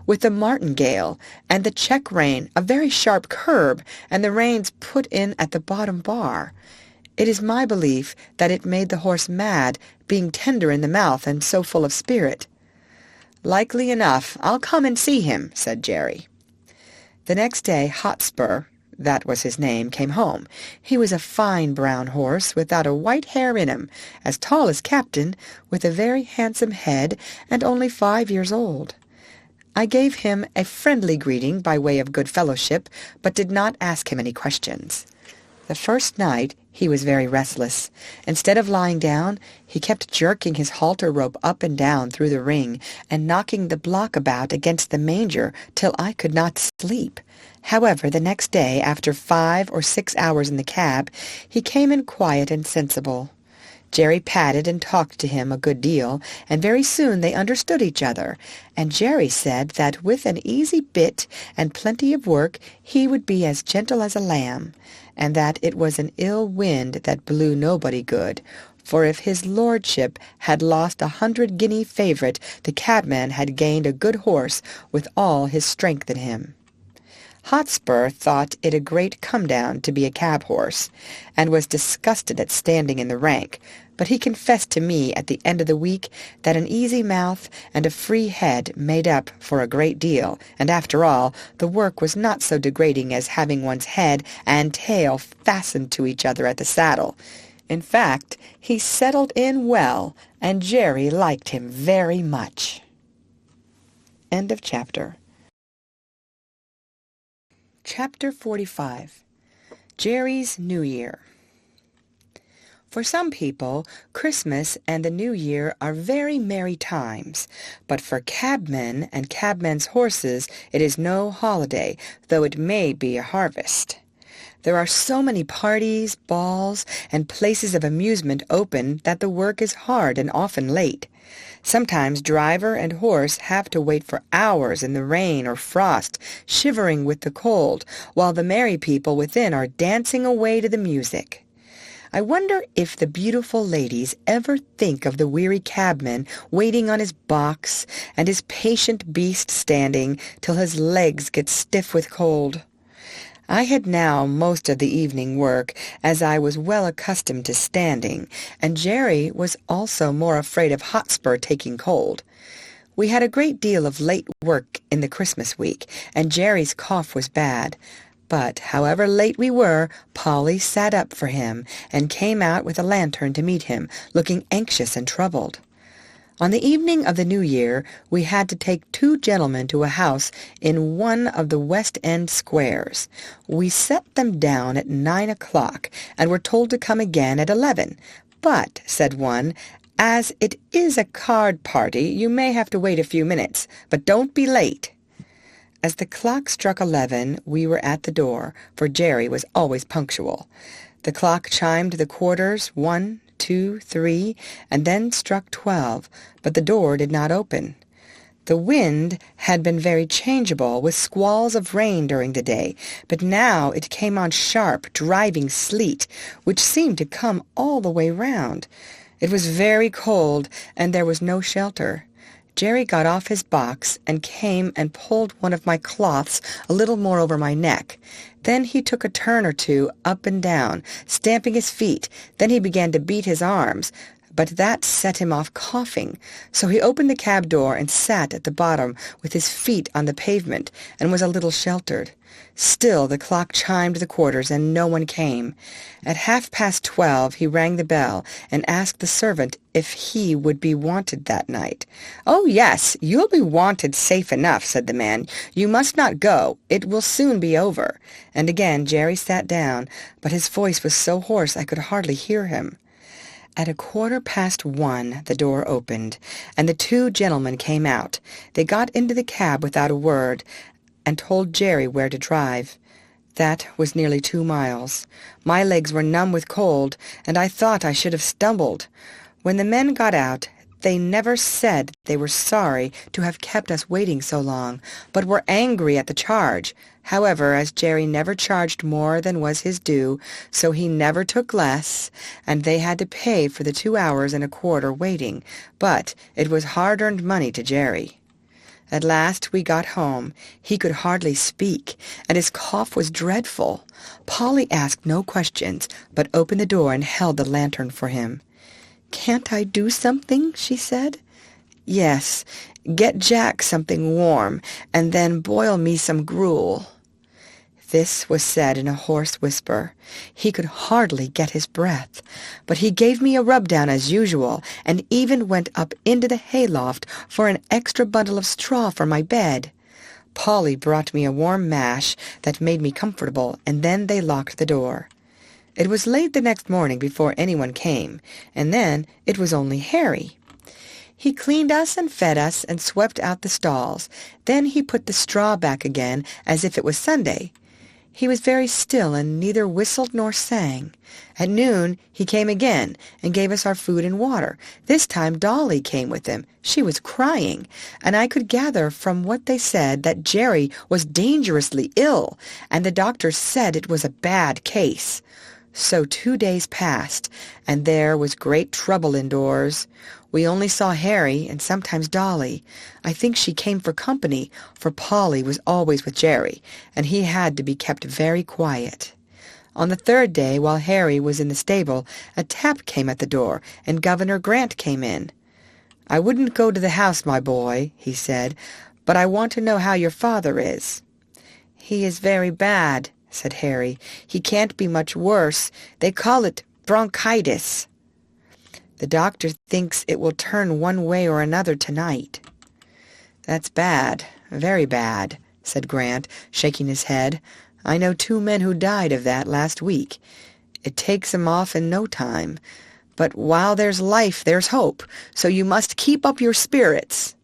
with the martingale, and the check rein, a very sharp curb, and the reins put in at the bottom bar. It is my belief that it made the horse mad, being tender in the mouth and so full of spirit." "Likely enough. I'll come and see him," said Jerry. The next day Hotspur, that was his name, came home. He was a fine brown horse, without a white hair in him, as tall as Captain, with a very handsome head, and only 5 years old. I gave him a friendly greeting by way of good fellowship, but did not ask him any questions. The first night he was very restless. Instead of lying down, he kept jerking his halter rope up and down through the ring, and knocking the block about against the manger till I could not sleep. However, the next day, after 5 or 6 hours in the cab, he came in quiet and sensible. Jerry patted and talked to him a good deal, and very soon they understood each other, and Jerry said that with an easy bit and plenty of work he would be as gentle as a lamb, and that it was an ill wind that blew nobody good, for if his lordship had lost 100-guinea favourite, the cabman had gained a good horse with all his strength in him. Hotspur thought it a great come-down to be a cab-horse, and was disgusted at standing in the rank, but he confessed to me at the end of the week that an easy mouth and a free head made up for a great deal, and after all, the work was not so degrading as having one's head and tail fastened to each other at the saddle. In fact, he settled in well, and Jerry liked him very much. End of chapter. Chapter 45. Jerry's New Year. For some people, Christmas and the New Year are very merry times, but for cabmen and cabmen's horses it is no holiday, though it may be a harvest. There are so many parties, balls, and places of amusement open that the work is hard and often late. Sometimes driver and horse have to wait for hours in the rain or frost, shivering with the cold, while the merry people within are dancing away to the music. I wonder if the beautiful ladies ever think of the weary cabman waiting on his box, and his patient beast standing till his legs get stiff with cold. I had now most of the evening work, as I was well accustomed to standing, and Jerry was also more afraid of Hotspur taking cold. We had a great deal of late work in the Christmas week, and Jerry's cough was bad. But however late we were, Polly sat up for him and came out with a lantern to meet him, looking anxious and troubled. On the evening of the New Year, we had to take 2 gentlemen to a house in one of the West End squares. We set them down at 9 o'clock, and were told to come again at 11. But, said one, as it is a card party, you may have to wait a few minutes, but don't be late. As the clock struck 11, we were at the door, for Jerry was always punctual. The clock chimed the quarters, 1, 2, 3, and then struck 12, but the door did not open. The wind had been very changeable, with squalls of rain during the day, but now it came on sharp, driving sleet, which seemed to come all the way round. It was very cold, and there was no shelter. Jerry got off his box and came and pulled one of my cloths a little more over my neck. Then he took a turn or two up and down, stamping his feet. Then he began to beat his arms, but that set him off coughing. So he opened the cab door and sat at the bottom with his feet on the pavement, and was a little sheltered. Still the clock chimed the quarters, and no one came. At 12:30 he rang the bell, and asked the servant if he would be wanted that night. "Oh, yes, you'll be wanted safe enough," said the man. "You must not go. It will soon be over." And again Jerry sat down, but his voice was so hoarse I could hardly hear him. At 1:15 the door opened, and the 2 gentlemen came out. They got into the cab without a word, and told Jerry where to drive. That was nearly 2 miles. My legs were numb with cold, and I thought I should have stumbled. When the men got out, they never said they were sorry to have kept us waiting so long, but were angry at the charge. However, as Jerry never charged more than was his due, so he never took less, and they had to pay for the 2 hours and a quarter waiting, but it was hard-earned money to Jerry. At last we got home. He could hardly speak, and his cough was dreadful. Polly asked no questions, but opened the door and held the lantern for him. "Can't I do something?" she said. "Yes, get Jack something warm, and then boil me some gruel." This was said in a hoarse whisper. He could hardly get his breath, but he gave me a rub-down as usual, and even went up into the hayloft for an extra bundle of straw for my bed. Polly brought me a warm mash that made me comfortable, and then they locked the door. It was late the next morning before anyone came, and then it was only Harry. He cleaned us and fed us and swept out the stalls. Then he put the straw back again as if it was Sunday. He was very still and neither whistled nor sang. At noon he came again and gave us our food and water. This time Dolly came with him. She was crying, and I could gather from what they said that Jerry was dangerously ill, and the doctor said it was a bad case. So 2 days passed, and there was great trouble indoors. We only saw Harry and sometimes Dolly. I think she came for company, for Polly was always with Jerry, and he had to be kept very quiet. On the 3rd day, while Harry was in the stable, a tap came at the door, and Governor Grant came in. "I wouldn't go to the house, my boy," he said, "but I want to know how your father is." "He is very bad," said Harry. "He can't be much worse. They call it bronchitis. The doctor thinks it will turn one way or another tonight." "That's bad, very bad," said Grant, shaking his head. "I know 2 men who died of that last week. It takes 'em off in no time. But while there's life, there's hope, so you must keep up your spirits."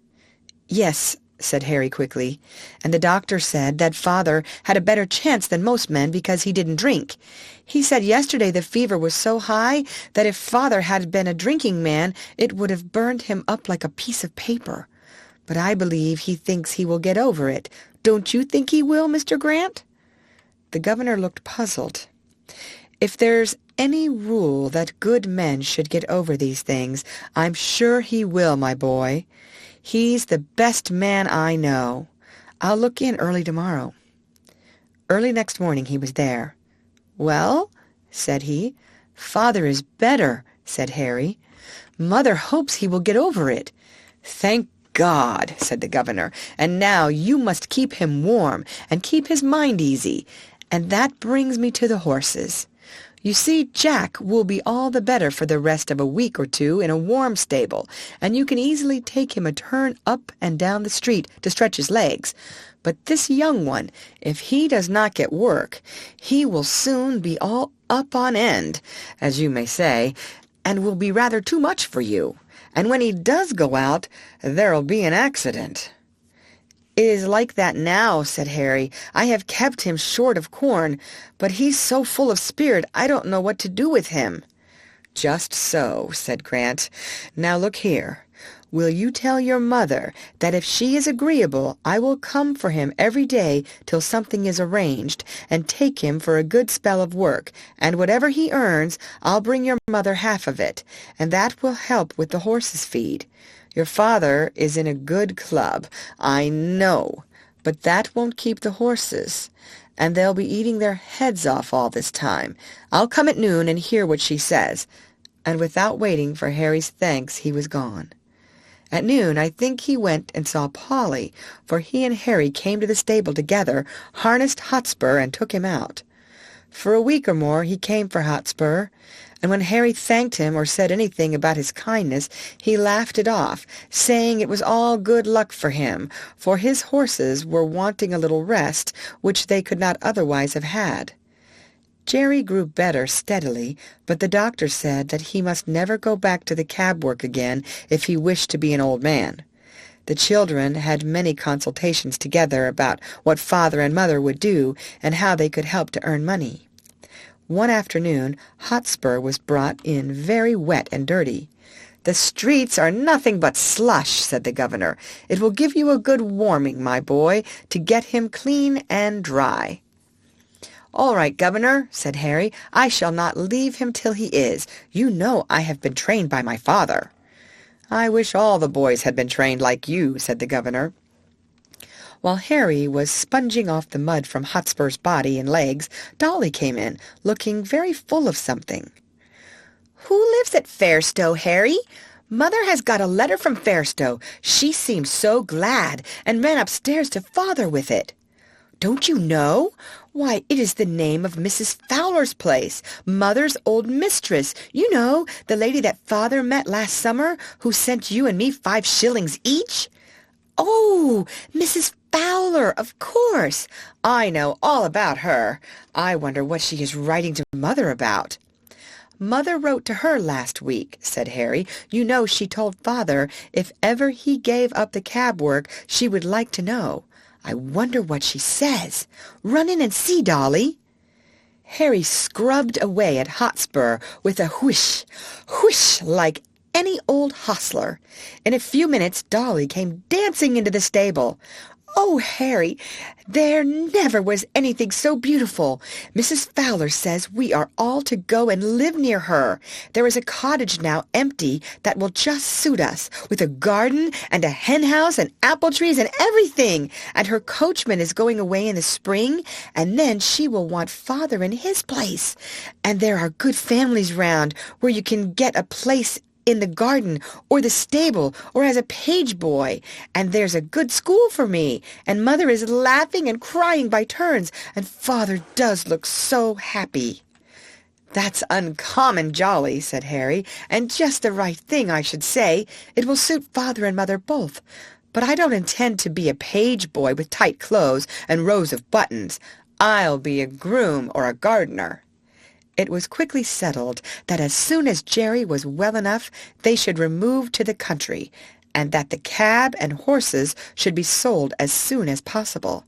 "Yes," said Harry quickly, "and the doctor said that father had a better chance than most men because he didn't drink. He said yesterday the fever was so high that if father had been a drinking man it would have burned him up like a piece of paper. But I believe he thinks he will get over it. Don't you think he will, Mr. Grant?" The governor looked puzzled. "If there's any rule that good men should get over these things, I'm sure he will, my boy. He's the best man I know. I'll look in early tomorrow." Early next morning he was there. "Well?" said he. "Father is better," said Harry. "Mother hopes he will get over it." "Thank God," said the governor, "and now you must keep him warm and keep his mind easy. And that brings me to the horses. You see, Jack will be all the better for the rest of a week or two in a warm stable, and you can easily take him a turn up and down the street to stretch his legs. But this young one, if he does not get work, he will soon be all up on end, as you may say, and will be rather too much for you. And when he does go out, there'll be an accident." "It is like that now," said Harry. "I have kept him short of corn, but he's so full of spirit I don't know what to do with him." "Just so," said Grant. "Now look here. Will you tell your mother that if she is agreeable, I will come for him every day till something is arranged, and take him for a good spell of work, and whatever he earns, I'll bring your mother half of it, and that will help with the horses' feed. Your father is in a good club, I know, but that won't keep the horses, and they'll be eating their heads off all this time. I'll come at noon and hear what she says." And without waiting for Harry's thanks, he was gone. At noon I think he went and saw Polly, for he and Harry came to the stable together, harnessed Hotspur, and took him out. For a week or more he came for Hotspur, and when Harry thanked him or said anything about his kindness, he laughed it off, saying it was all good luck for him, for his horses were wanting a little rest, which they could not otherwise have had. Jerry grew better steadily, but the doctor said that he must never go back to the cab work again if he wished to be an old man. The children had many consultations together about what father and mother would do and how they could help to earn money. One afternoon Hotspur was brought in very wet and dirty. "The streets are nothing but slush," said the governor. "It will give you a good warming, my boy, to get him clean and dry." "All right, Governor," said Harry. "I shall not leave him till he is. You know I have been trained by my father." "I wish all the boys had been trained like you," said the governor. While Harry was sponging off the mud from Hotspur's body and legs, Dolly came in, looking very full of something. "Who lives at Fairstowe, Harry? Mother has got a letter from Fairstowe. She seemed so glad, and ran upstairs to father with it." "Don't you know? Why, it is the name of Mrs. Fowler's place, Mother's old mistress. You know, the lady that Father met last summer, who sent you and me 5 shillings each?" "Oh, Mrs. Fowler, of course. I know all about her. I wonder what she is writing to Mother about." "Mother wrote to her last week," said Harry. "You know she told Father if ever he gave up the cab work she would like to know. I wonder what she says. Run in and see, Dolly." Harry scrubbed away at Hotspur with a whish, whish, like any old hostler. In a few minutes Dolly came dancing into the stable. "Oh, Harry, there never was anything so beautiful. Mrs. Fowler says we are all to go and live near her. There is a cottage now empty that will just suit us, with a garden and a hen house and apple trees and everything. And her coachman is going away in the spring, and then she will want Father in his place. And there are good families round where you can get a place in the garden or the stable or as a page boy, and there's a good school for me, and Mother is laughing and crying by turns, and Father does look so happy." "That's uncommon jolly," said Harry, "and just the right thing, I should say. It will suit Father and Mother both. But I don't intend to be a page boy with tight clothes and rows of buttons. I'll be a groom or a gardener." It was quickly settled that as soon as Jerry was well enough, they should remove to the country, and that the cab and horses should be sold as soon as possible.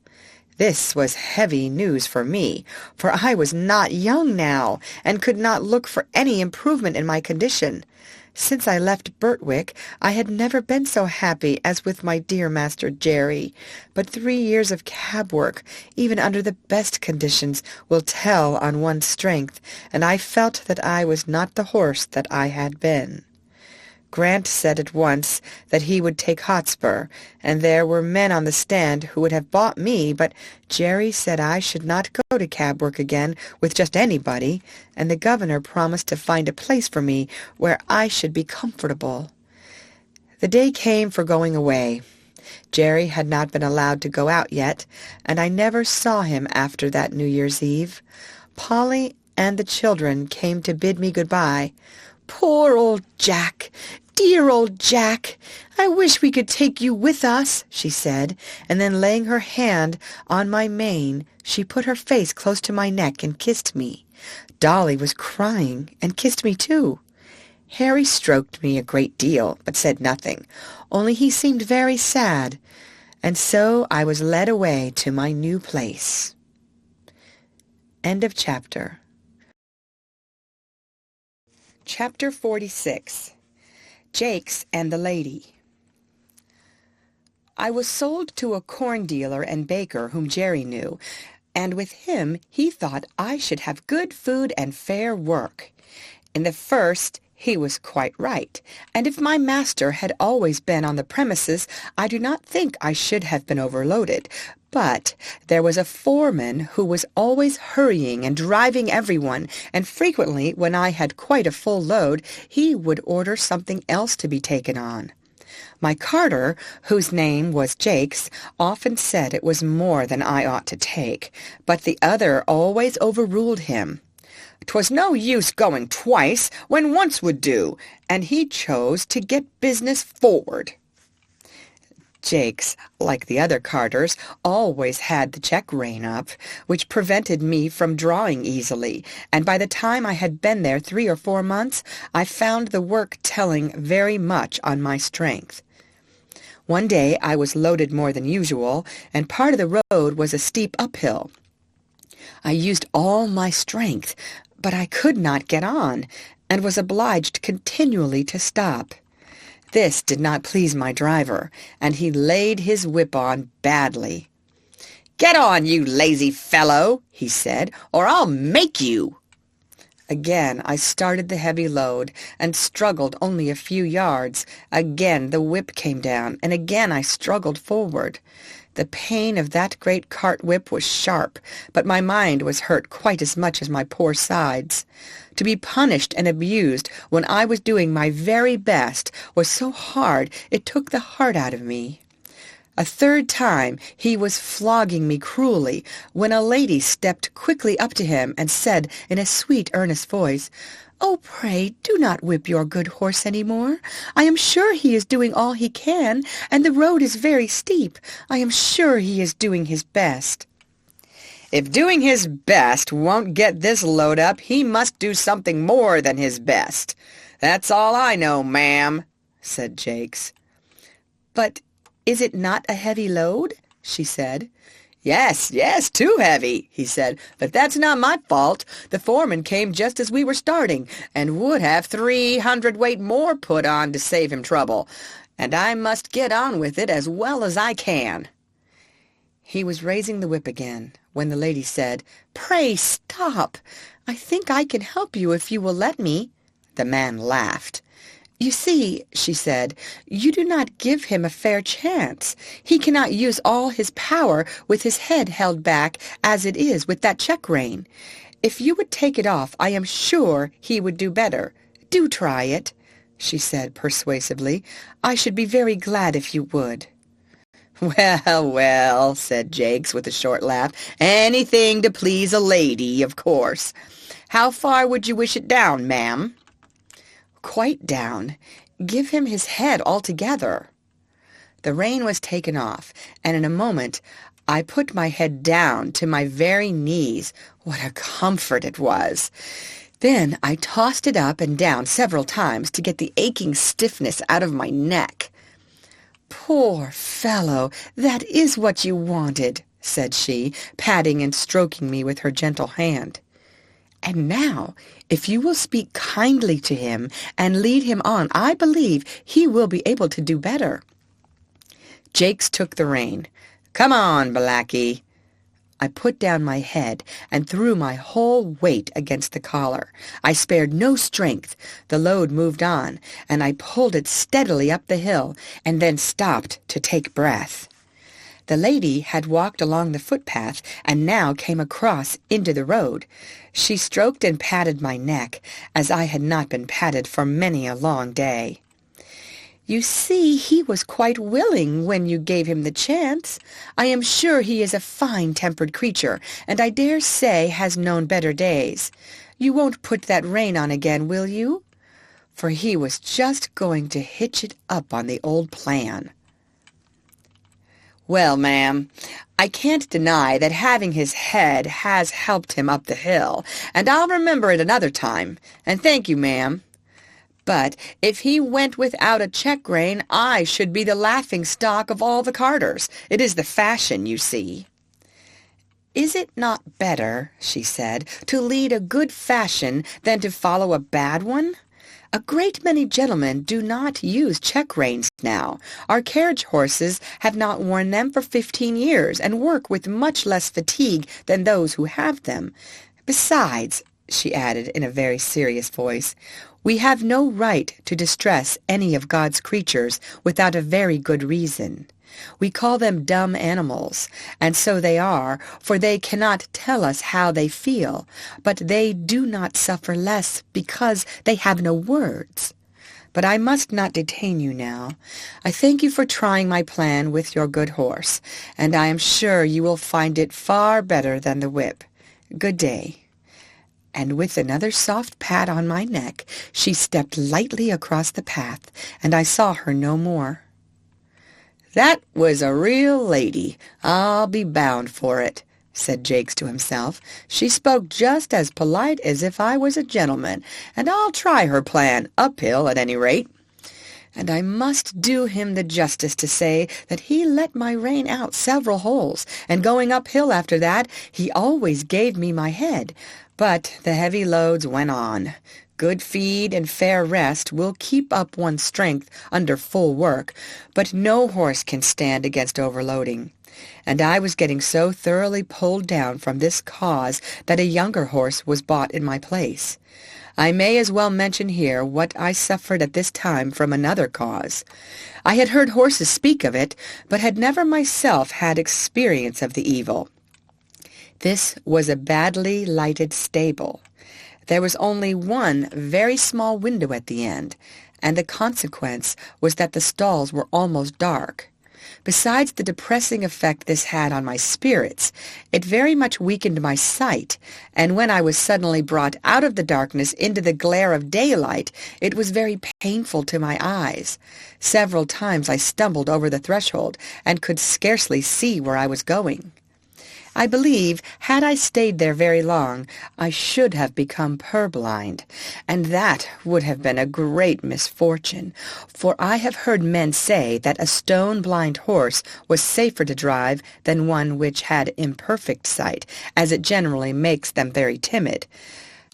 This was heavy news for me, for I was not young now, and could not look for any improvement in my condition. Since I left Birtwick, I had never been so happy as with my dear Master Jerry. But 3 years of cab work, even under the best conditions, will tell on one's strength, and I felt that I was not the horse that I had been. Grant said at once that he would take Hotspur, and there were men on the stand who would have bought me, but Jerry said I should not go to cab work again with just anybody, and the governor promised to find a place for me where I should be comfortable. The day came for going away. Jerry had not been allowed to go out yet, and I never saw him after that New Year's Eve. Polly and the children came to bid me good-bye. "Poor old Jack! Dear old Jack! I wish we could take you with us," she said, and then laying her hand on my mane, she put her face close to my neck and kissed me. Dolly was crying and kissed me too. Harry stroked me a great deal, but said nothing, only he seemed very sad, and so I was led away to my new place. End of chapter. Chapter 46. Jakes and the Lady. I was sold to a corn dealer and baker whom Jerry knew, and with him he thought I should have good food and fair work. In the first, he was quite right, and if my master had always been on the premises, I do not think I should have been overloaded. But there was a foreman who was always hurrying and driving everyone, and frequently, when I had quite a full load, he would order something else to be taken on. My carter, whose name was Jakes, often said it was more than I ought to take, but the other always overruled him. 'Twas no use going twice when once would do, and he chose to get business forward. Jakes, like the other carters, always had the check rein up, which prevented me from drawing easily, and by the time I had been there 3 or 4 months, I found the work telling very much on my strength. One day I was loaded more than usual, and part of the road was a steep uphill. I used all my strength, but I could not get on, and was obliged continually to stop. This did not please my driver, and he laid his whip on badly. "Get on, you lazy fellow," he said, "or I'll make you." Again I started the heavy load, and struggled only a few yards. Again the whip came down, and again I struggled forward. The pain of that great cart whip was sharp, but my mind was hurt quite as much as my poor sides. To be punished and abused when I was doing my very best was so hard it took the heart out of me. A third time he was flogging me cruelly, when a lady stepped quickly up to him and said in a sweet, earnest voice, "Oh, pray, do not whip your good horse any more. I am sure he is doing all he can, and the road is very steep. I am sure he is doing his best." "If doing his best won't get this load up, he must do something more than his best. That's all I know, ma'am," said Jakes. "But is it not a heavy load?" she said. Yes, too heavy," he said, "but that's not my fault. The foreman came just as we were starting, and would have 300 weight more put on to save him trouble, and I must get on with it as well as I can." He was raising the whip again, when the lady said, "Pray stop. I think I can help you if you will let me." The man laughed. "You see," she said, "you do not give him a fair chance. He cannot use all his power with his head held back as it is with that check rein. If you would take it off, I am sure he would do better. Do try it," she said persuasively. "I should be very glad if you would." "Well, well," said Jakes with a short laugh, "anything to please a lady, of course. How far would you wish it down, ma'am?" "Quite down. Give him his head altogether." The rein was taken off, and in a moment I put my head down to my very knees. What a comfort it was! Then I tossed it up and down several times to get the aching stiffness out of my neck. "Poor fellow, that is what you wanted," said she, patting and stroking me with her gentle hand. "And now, if you will speak kindly to him and lead him on, I believe he will be able to do better." Jakes took the rein. "Come on, Blackie." I put down my head and threw my whole weight against the collar. I spared no strength. The load moved on, and I pulled it steadily up the hill, and then stopped to take breath. The lady had walked along the footpath, and now came across into the road. She stroked and patted my neck, as I had not been patted for many a long day. You see, he was quite willing when you gave him the chance. I am sure he is a fine-tempered creature, and I dare say has known better days. You won't put that rein on again, will you?" For he was just going to hitch it up on the old plan. "Well, ma'am, I can't deny that having his head has helped him up the hill, and I'll remember it another time, and thank you, ma'am. But if he went without a check-rein, I should be the laughing-stock of all the carters. It is the fashion, you see." "Is it not better," she said, "to lead a good fashion than to follow a bad one? A great many gentlemen do not use check-reins now. Our carriage horses have not worn them for 15 years, and work with much less fatigue than those who have them. Besides," she added in a very serious voice, "we have no right to distress any of God's creatures without a very good reason. We call them dumb animals, and so they are, for they cannot tell us how they feel, but they do not suffer less because they have no words. But I must not detain you now. I thank you for trying my plan with your good horse, and I am sure you will find it far better than the whip. Good day." And with another soft pat on my neck, she stepped lightly across the path, and I saw her no more. "That was a real lady, I'll be bound for it," said Jakes to himself. "She spoke just as polite as if I was a gentleman, and I'll try her plan, uphill at any rate." And I must do him the justice to say that he let my rein out several holes, and going uphill after that, he always gave me my head. But the heavy loads went on. Good feed and fair rest will keep up one's strength under full work, but no horse can stand against overloading. And I was getting so thoroughly pulled down from this cause that a younger horse was bought in my place. I may as well mention here what I suffered at this time from another cause. I had heard horses speak of it, but had never myself had experience of the evil. This was a badly lighted stable. There was only one very small window at the end, and the consequence was that the stalls were almost dark. Besides the depressing effect this had on my spirits, it very much weakened my sight, and when I was suddenly brought out of the darkness into the glare of daylight, it was very painful to my eyes. Several times I stumbled over the threshold, and could scarcely see where I was going. I believe, had I stayed there very long, I should have become purblind, and that would have been a great misfortune, for I have heard men say that a stone-blind horse was safer to drive than one which had imperfect sight, as it generally makes them very timid.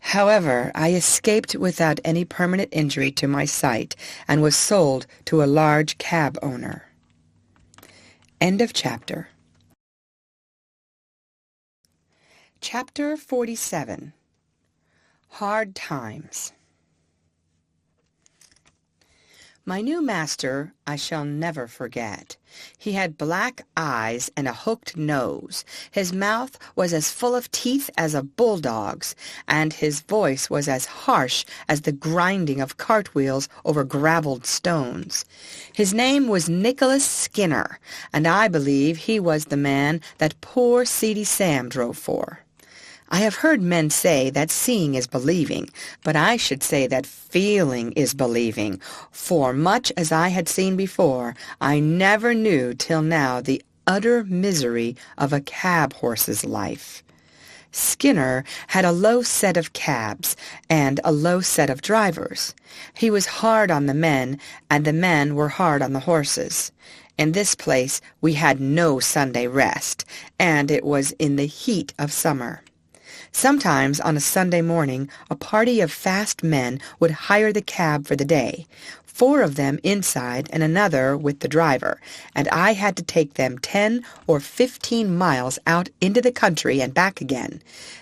However, I escaped without any permanent injury to my sight, and was sold to a large cab owner. End of chapter. Chapter 47. Hard Times. My new master I shall never forget. He had black eyes and a hooked nose. His mouth was as full of teeth as a bulldog's, and his voice was as harsh as the grinding of cartwheels over gravelled stones. His name was Nicholas Skinner, and I believe he was the man that poor Seedy Sam drove for. I have heard men say that seeing is believing, but I should say that feeling is believing, for much as I had seen before, I never knew till now the utter misery of a cab horse's life. Skinner had a low set of cabs and a low set of drivers. He was hard on the men, and the men were hard on the horses. In this place we had no Sunday rest, and it was in the heat of summer. Sometimes on a Sunday morning a party of fast men would hire the cab for the day, 4 of them inside and another with the driver, and I had to take them 10 or 15 miles out into the country and back again.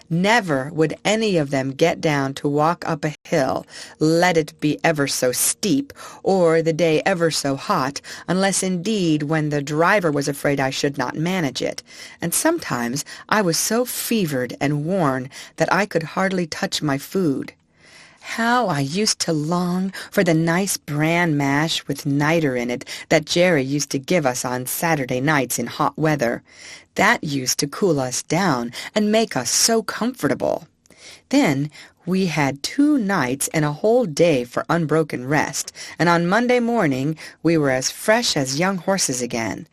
Never would any of them get down to walk up a hill, let it be ever so steep, or the day ever so hot, unless indeed when the driver was afraid I should not manage it, and sometimes I was so fevered and worn that I could hardly touch my food. How I used to long for the nice bran mash with niter in it that Jerry used to give us on Saturday nights in hot weather. That used to cool us down and make us so comfortable. Then we had 2 nights and a whole day for unbroken rest, and on Monday morning we were as fresh as young horses again.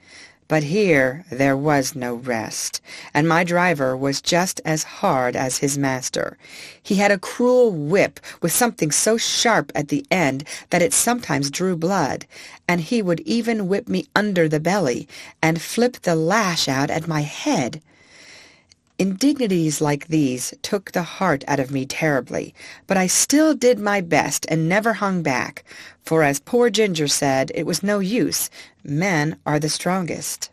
But here there was no rest, and my driver was just as hard as his master. He had a cruel whip with something so sharp at the end that it sometimes drew blood, and he would even whip me under the belly and flip the lash out at my head. Indignities like these took the heart out of me terribly, but I still did my best and never hung back, for as poor Ginger said, it was no use. Men are the strongest.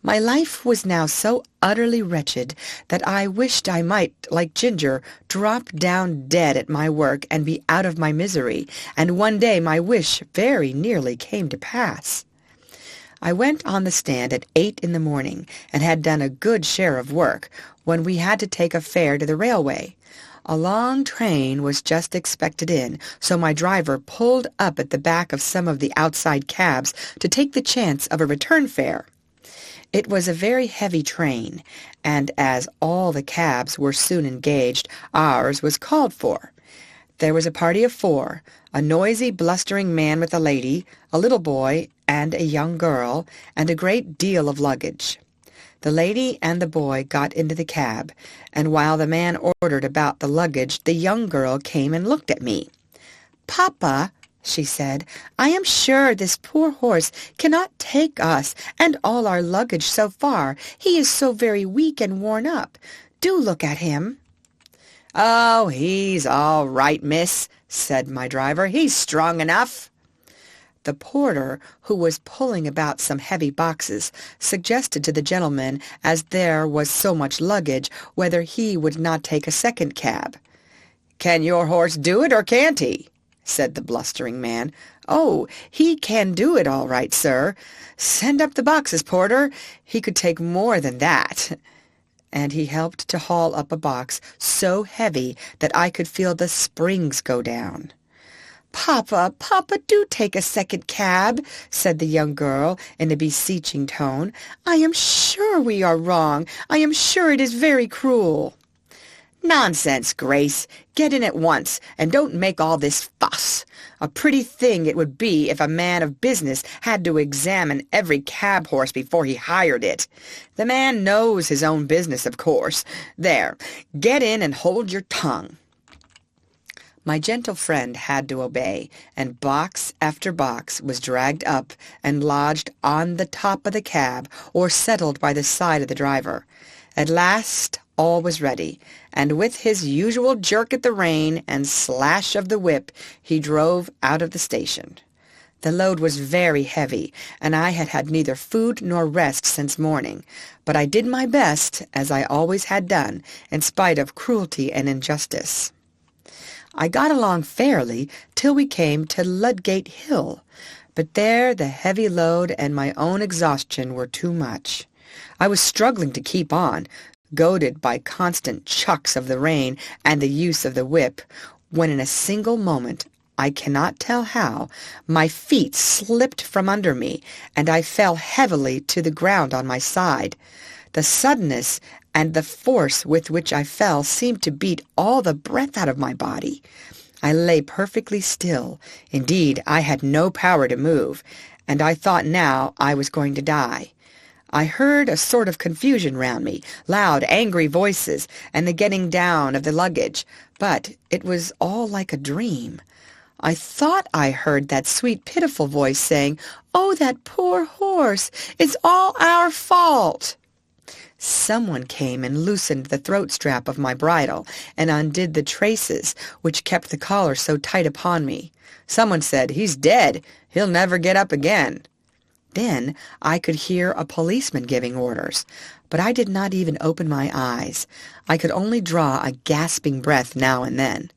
My life was now so utterly wretched that I wished I might, like Ginger, drop down dead at my work and be out of my misery, and one day my wish very nearly came to pass. I went on the stand at 8 in the morning and had done a good share of work when we had to take a fare to the railway. A long train was just expected in, so my driver pulled up at the back of some of the outside cabs to take the chance of a return fare. It was a very heavy train, and as all the cabs were soon engaged, ours was called for. There was a party of 4, a noisy, blustering man with a lady, a little boy, and a young girl, and a great deal of luggage. The lady and the boy got into the cab, and while the man ordered about the luggage, the young girl came and looked at me. "Papa," she said, "I am sure this poor horse cannot take us and all our luggage so far. He is so very weak and worn up. Do look at him." "Oh, he's all right, miss," said my driver. "He's strong enough." The porter, who was pulling about some heavy boxes, suggested to the gentleman, as there was so much luggage, whether he would not take a second cab. "Can your horse do it, or can't he?" said the blustering man. "Oh, he can do it all right, sir. Send up the boxes, porter. He could take more than that." And he helped to haul up a box so heavy that I could feel the springs go down. "Papa, Papa, do take a second cab," said the young girl in a beseeching tone. "I am sure we are wrong. I am sure it is very cruel." "Nonsense, Grace. Get in at once, and don't make all this fuss. A pretty thing it would be if a man of business had to examine every cab horse before he hired it. The man knows his own business, of course. There, get in and hold your tongue." My gentle friend had to obey, and box after box was dragged up and lodged on the top of the cab or settled by the side of the driver. At last all was ready, and with his usual jerk at the rein and slash of the whip, he drove out of the station. The load was very heavy, and I had had neither food nor rest since morning, but I did my best, as I always had done, in spite of cruelty and injustice. I got along fairly till we came to Ludgate Hill, but there the heavy load and my own exhaustion were too much. I was struggling to keep on, goaded by constant chucks of the rein and the use of the whip, when in a single moment, I cannot tell how, my feet slipped from under me, and I fell heavily to the ground on my side. The suddenness and the force with which I fell seemed to beat all the breath out of my body. I lay perfectly still. Indeed, I had no power to move, and I thought now I was going to die. I heard a sort of confusion round me, loud, angry voices, and the getting down of the luggage, but it was all like a dream. I thought I heard that sweet, pitiful voice saying, "Oh, that poor horse! It's all our fault!" Someone came and loosened the throat-strap of my bridle and undid the traces which kept the collar so tight upon me. Someone said, "He's dead. He'll never get up again." Then I could hear a policeman giving orders, but I did not even open my eyes. I could only draw a gasping breath now and then.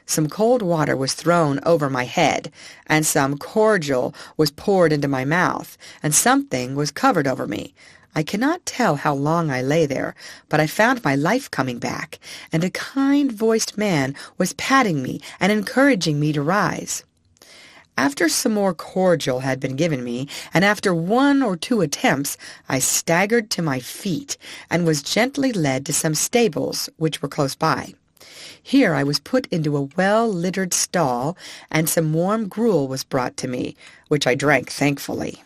Some cold water was thrown over my head, and some cordial was poured into my mouth, and something was covered over me. I cannot tell how long I lay there, but I found my life coming back, and a kind-voiced man was patting me and encouraging me to rise. After some more cordial had been given me, and after 1 or 2 attempts, I staggered to my feet and was gently led to some stables which were close by. Here I was put into a well-littered stall, and some warm gruel was brought to me, which I drank thankfully.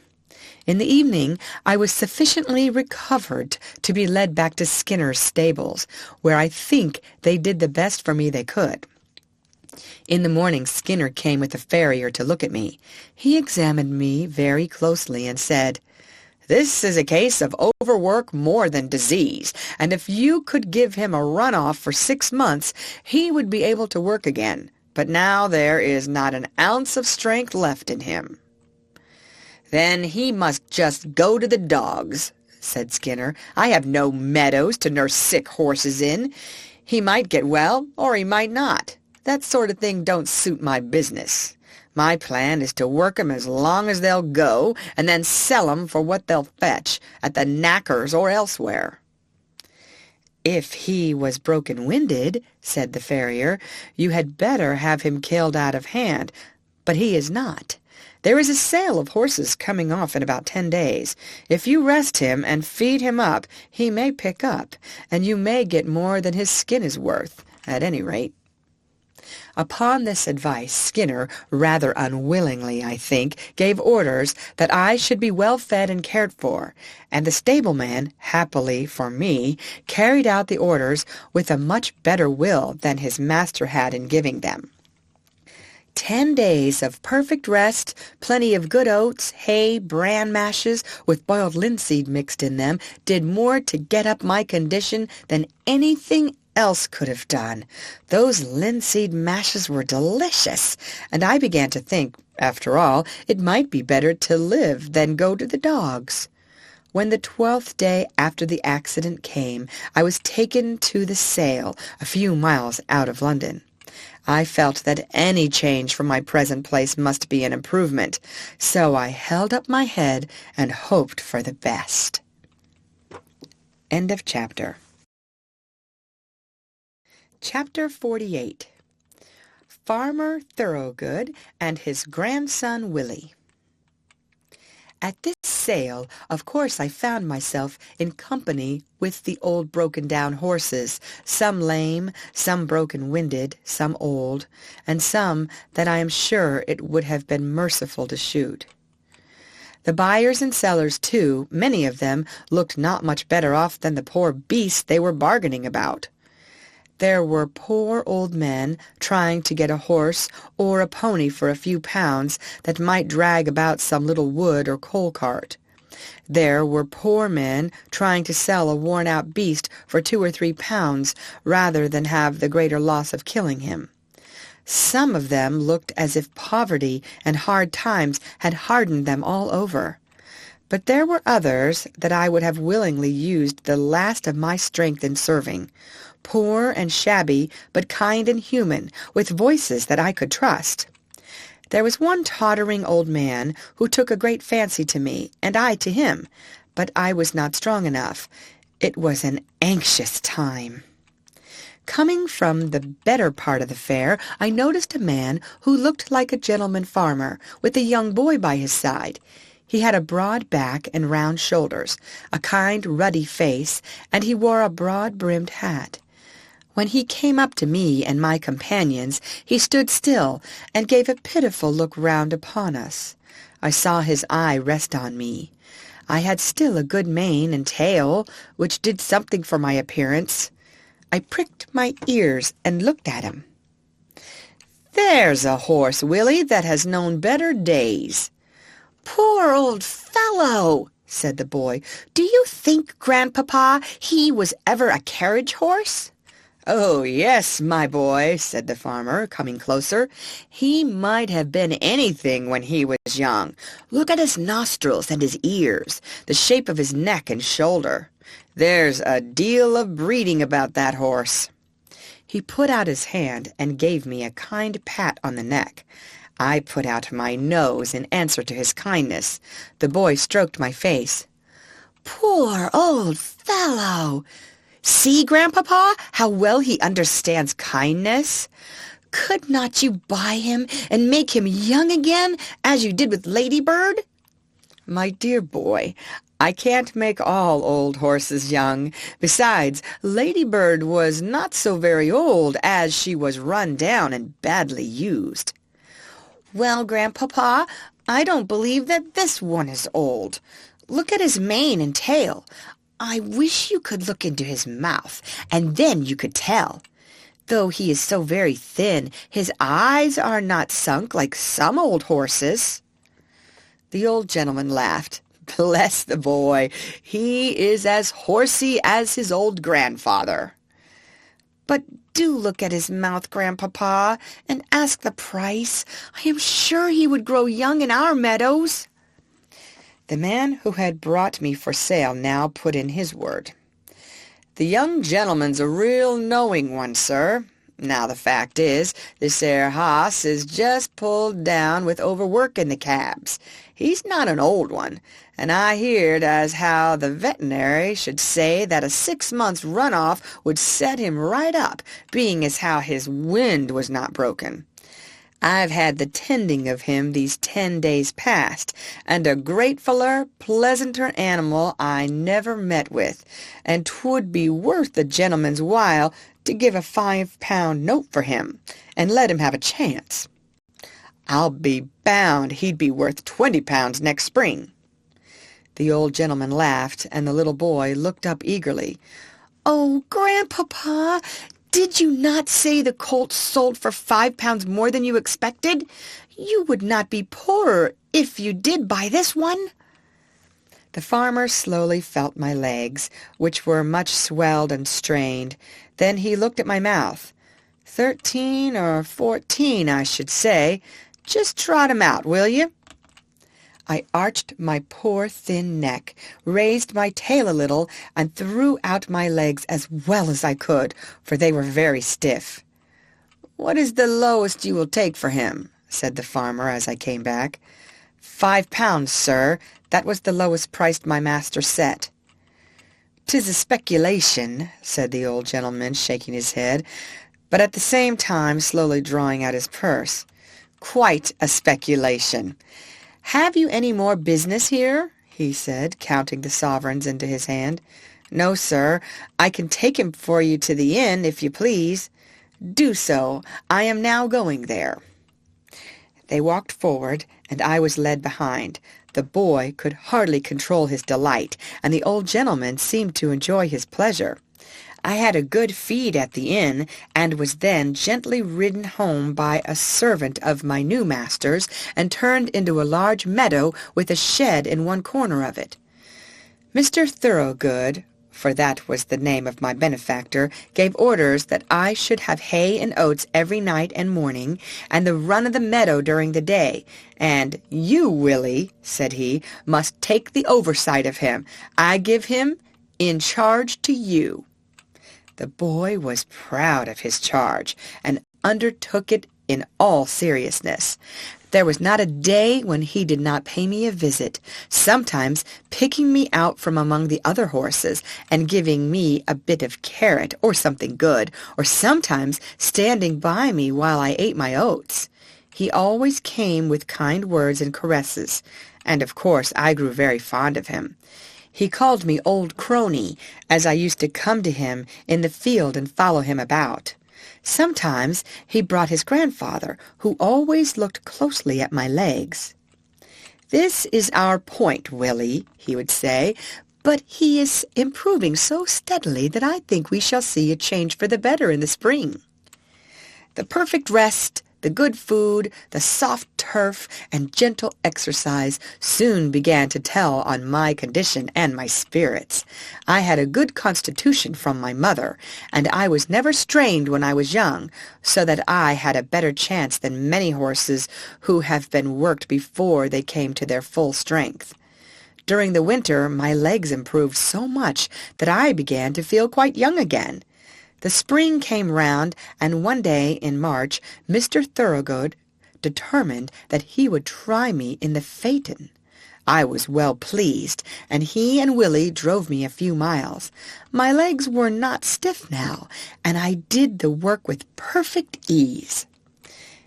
In the evening I was sufficiently recovered to be led back to Skinner's stables, where I think they did the best for me they could. In the morning Skinner came with the farrier to look at me. He examined me very closely and said, "This is a case of overwork more than disease, and if you could give him a run-off for 6 months, he would be able to work again. But now there is not an ounce of strength left in him." "Then he must just go to the dogs," said Skinner. "I have no meadows to nurse sick horses in. He might get well, or he might not. That sort of thing don't suit my business. My plan is to work 'em as long as they'll go, and then sell 'em for what they'll fetch, at the knackers or elsewhere." "If he was broken-winded," said the farrier, "you had better have him killed out of hand, but he is not. There is a sale of horses coming off in about 10 days. If you rest him and feed him up, he may pick up, and you may get more than his skin is worth, at any rate." Upon this advice, Skinner, rather unwillingly, I think, gave orders that I should be well fed and cared for, and the stableman, happily for me, carried out the orders with a much better will than his master had in giving them. 10 days of perfect rest, plenty of good oats, hay, bran mashes, with boiled linseed mixed in them, did more to get up my condition than anything else could have done. Those linseed mashes were delicious, and I began to think, after all, it might be better to live than go to the dogs. When the 12th day after the accident came, I was taken to the sale, a few miles out of London. I felt that any change from my present place must be an improvement, so I held up my head and hoped for the best. End of chapter. Chapter 48. Farmer Thoroughgood and his grandson Willie. At this sale, of course, I found myself in company with the old broken-down horses, some lame, some broken-winded, some old, and some that I am sure it would have been merciful to shoot. The buyers and sellers, too, many of them, looked not much better off than the poor beasts they were bargaining about. There were poor old men trying to get a horse or a pony for a few pounds that might drag about some little wood or coal cart. There were poor men trying to sell a worn-out beast for 2 or 3 pounds rather than have the greater loss of killing him. Some of them looked as if poverty and hard times had hardened them all over. But there were others that I would have willingly used the last of my strength in serving, poor and shabby, but kind and human, with voices that I could trust. There was one tottering old man who took a great fancy to me, and I to him, but I was not strong enough. It was an anxious time. Coming from the better part of the fair, I noticed a man who looked like a gentleman farmer, with a young boy by his side. He had a broad back and round shoulders, a kind, ruddy face, and he wore a broad-brimmed hat. When he came up to me and my companions, he stood still and gave a pitiful look round upon us. I saw his eye rest on me. I had still a good mane and tail, which did something for my appearance. I pricked my ears and looked at him. "There's a horse, Willie, that has known better days." "Poor old fellow," said the boy. "Do you think, Grandpapa, he was ever a carriage horse?" "Oh, yes, my boy," said the farmer, coming closer. "He might have been anything when he was young. Look at his nostrils and his ears, the shape of his neck and shoulder. There's a deal of breeding about that horse." He put out his hand and gave me a kind pat on the neck. I put out my nose in answer to his kindness. The boy stroked my face. Poor old fellow! See, Grandpapa, how well he understands kindness. Could not you buy him and make him young again, as you did with Ladybird? My dear boy, I can't make all old horses young. Besides, Ladybird was not so very old, as she was run down and badly used. Well, Grandpapa, I don't believe that this one is old. Look at his mane and tail. I wish you could look into his mouth, and then you could tell. Though he is so very thin, his eyes are not sunk like some old horses." The old gentleman laughed. "Bless the boy, he is as horsey as his old grandfather." "But do look at his mouth, Grandpapa, and ask the price. I am sure he would grow young in our meadows." The man who had brought me for sale now put in his word. "The young gentleman's a real knowing one, sir. Now the fact is, this 'ere hoss is just pulled down with overwork in the cabs. He's not an old one, and I heerd as how the veterinary should say that a 6 months run-off would set him right up, being as how his wind was not broken. I've had the tending of him these 10 days past, and a gratefuller, pleasanter animal I never met with, and 'twould be worth the gentleman's while to give a £5 note for him, and let him have a chance. I'll be bound he'd be worth £20 next spring." The old gentleman laughed, and the little boy looked up eagerly. "Oh, Grandpapa, did you not say the colt sold for £5 more than you expected? You would not be poorer if you did buy this one." The farmer slowly felt my legs, which were much swelled and strained. Then he looked at my mouth. 13 or 14, I should say. Just trot 'em out, will you? I arched my poor thin neck, raised my tail a little, and threw out my legs as well as I could, for they were very stiff. "What is the lowest you will take for him?" said the farmer as I came back. £5, sir. That was the lowest price my master set." "'Tis a speculation," said the old gentleman, shaking his head, but at the same time slowly drawing out his purse. "Quite a speculation. Have you any more business here?" he said, counting the sovereigns into his hand. "No, sir. I can take him for you to the inn, if you please." "Do so. I am now going there." They walked forward, and I was led behind. The boy could hardly control his delight, and the old gentleman seemed to enjoy his pleasure. I had a good feed at the inn, and was then gently ridden home by a servant of my new master's, and turned into a large meadow with a shed in one corner of it. Mr. Thoroughgood, for that was the name of my benefactor, gave orders that I should have hay and oats every night and morning, and the run of the meadow during the day, and "you, Willie," said he, "must take the oversight of him. I give him in charge to you." The boy was proud of his charge, and undertook it in all seriousness. There was not a day when he did not pay me a visit, sometimes picking me out from among the other horses, and giving me a bit of carrot or something good, or sometimes standing by me while I ate my oats. He always came with kind words and caresses, and of course I grew very fond of him. He called me Old Crony, as I used to come to him in the field and follow him about. Sometimes he brought his grandfather, who always looked closely at my legs. "This is our point, Willie," he would say, "but he is improving so steadily that I think we shall see a change for the better in the spring." The perfect rest, the good food, the soft turf, and gentle exercise soon began to tell on my condition and my spirits. I had a good constitution from my mother, and I was never strained when I was young, so that I had a better chance than many horses who have been worked before they came to their full strength. During the winter my legs improved so much that I began to feel quite young again. The spring came round, and one day in March Mr. Thoroughgood determined that he would try me in the phaeton. I was well pleased, and he and Willie drove me a few miles. My legs were not stiff now, and I did the work with perfect ease.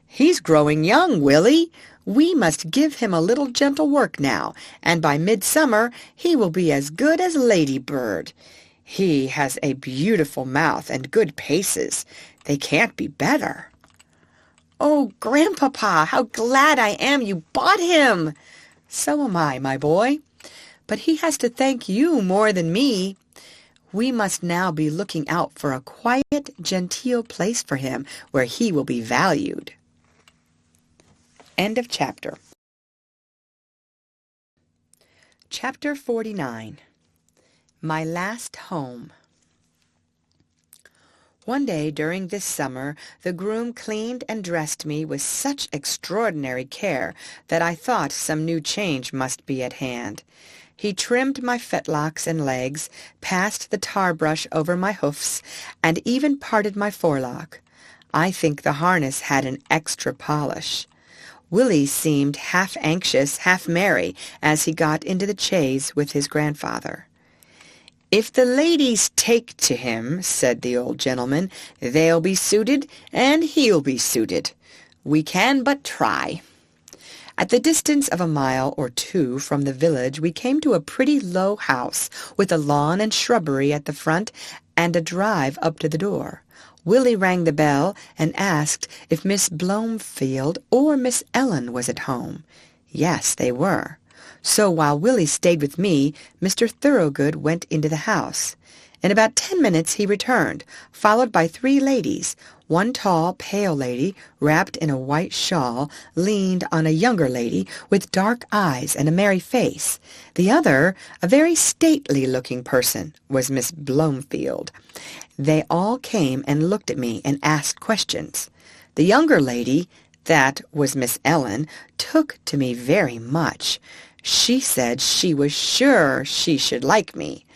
"He's growing young, Willie. We must give him a little gentle work now, and by midsummer he will be as good as Ladybird. He has a beautiful mouth and good paces. They can't be better." "Oh, Grandpapa, how glad I am you bought him!" "So am I, my boy. But he has to thank you more than me. We must now be looking out for a quiet, genteel place for him where he will be valued." End of chapter. Chapter 49. My Last Home. One day during this summer, the groom cleaned and dressed me with such extraordinary care that I thought some new change must be at hand. He trimmed my fetlocks and legs, passed the tar brush over my hoofs, and even parted my forelock. I think the harness had an extra polish. Willie seemed half anxious, half merry, as he got into the chaise with his grandfather. "If the ladies take to him," said the old gentleman, "they'll be suited, and he'll be suited. We can but try." At the distance of a mile or two from the village we came to a pretty low house, with a lawn and shrubbery at the front, and a drive up to the door. Willie rang the bell and asked if Miss Blomefield or Miss Ellen was at home. Yes, they were. So while Willie stayed with me, Mr. Thoroughgood went into the house. In about 10 minutes he returned, followed by 3 ladies. One tall, pale lady, wrapped in a white shawl, leaned on a younger lady with dark eyes and a merry face. The other, a very stately-looking person, was Miss Blomefield. They all came and looked at me and asked questions. The younger lady, that was Miss Ellen, took to me very much. She said she was sure she should like me.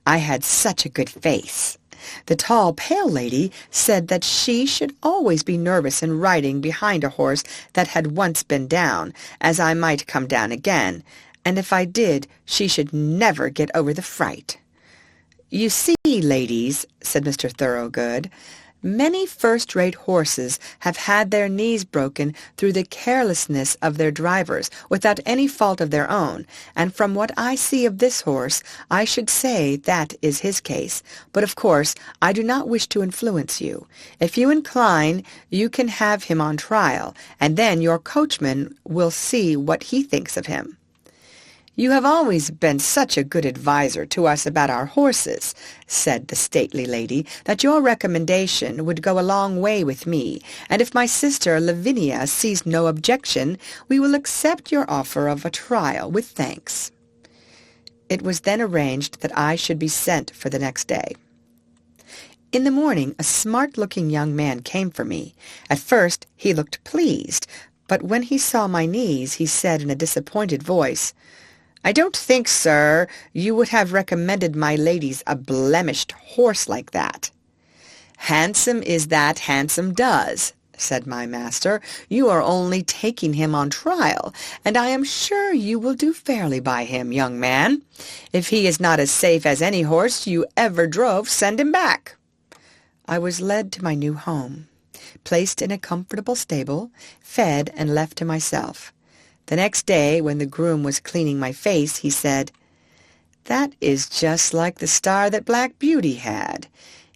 I had such a good face. The tall, pale lady said that she should always be nervous in riding behind a horse that had once been down, as I might come down again, and if I did, she should never get over the fright. "You see, ladies," said Mr. Thoroughgood, "many first-rate horses have had their knees broken through the carelessness of their drivers, without any fault of their own, and from what I see of this horse, I should say that is his case. But of course I do not wish to influence you. If you incline, you can have him on trial, and then your coachman will see what he thinks of him." "You have always been such a good adviser to us about our horses," said the stately lady, "that your recommendation would go a long way with me, and if my sister Lavinia sees no objection, we will accept your offer of a trial with thanks." It was then arranged that I should be sent for the next day. In the morning a smart-looking young man came for me. At first he looked pleased, but when he saw my knees he said in a disappointed voice, "I don't think, sir, you would have recommended my ladies a blemished horse like that." "Handsome is that handsome does," said my master. "You are only taking him on trial, and I am sure you will do fairly by him, young man. If he is not as safe as any horse you ever drove, send him back." I was led to my new home, placed in a comfortable stable, fed and left to myself. The next day, when the groom was cleaning my face, he said, "That is just like the star that Black Beauty had.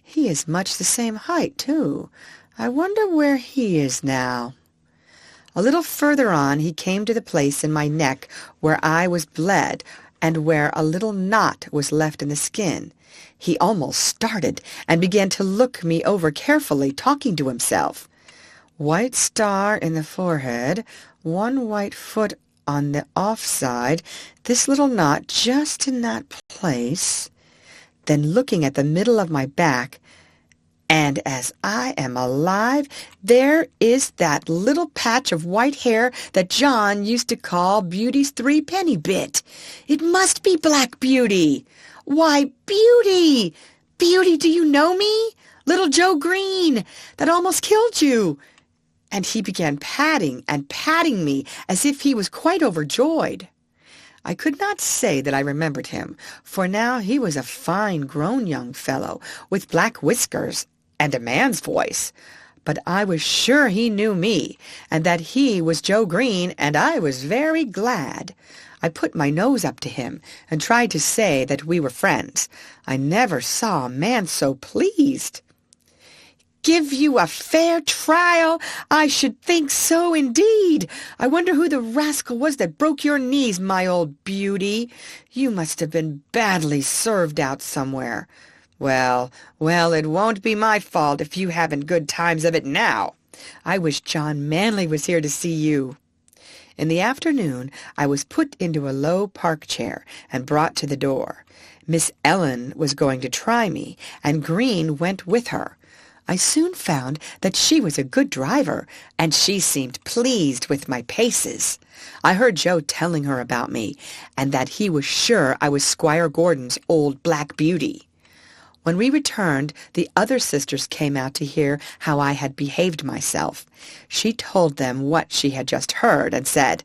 He is much the same height, too. I wonder where he is now." A little further on he came to the place in my neck where I was bled, and where a little knot was left in the skin. He almost started, and began to look me over carefully, talking to himself. "White star in the forehead, one white foot on the off side, this little knot just in that place." Then looking at the middle of my back, "And as I am alive, there is that little patch of white hair that John used to call Beauty's threepenny bit. It must be Black Beauty. Why, Beauty! Beauty, do you know me? Little Joe Green, that almost killed you." And he began patting and patting me as if he was quite overjoyed. I could not say that I remembered him, for now he was a fine grown young fellow, with black whiskers and a man's voice. But I was sure he knew me, and that he was Joe Green, and I was very glad. I put my nose up to him, and tried to say that we were friends. I never saw a man so pleased. "Give you a fair trial? I should think so, indeed. I wonder who the rascal was that broke your knees, my old beauty. You must have been badly served out somewhere. Well, it won't be my fault if you haven't good times of it now. I wish John Manley was here to see you." In the afternoon I was put into a low park chair and brought to the door. Miss Ellen was going to try me, and Green went with her. I soon found that she was a good driver, and she seemed pleased with my paces. I heard Joe telling her about me, and that he was sure I was Squire Gordon's old black beauty. When we returned, the other sisters came out to hear how I had behaved myself. She told them what she had just heard, and said,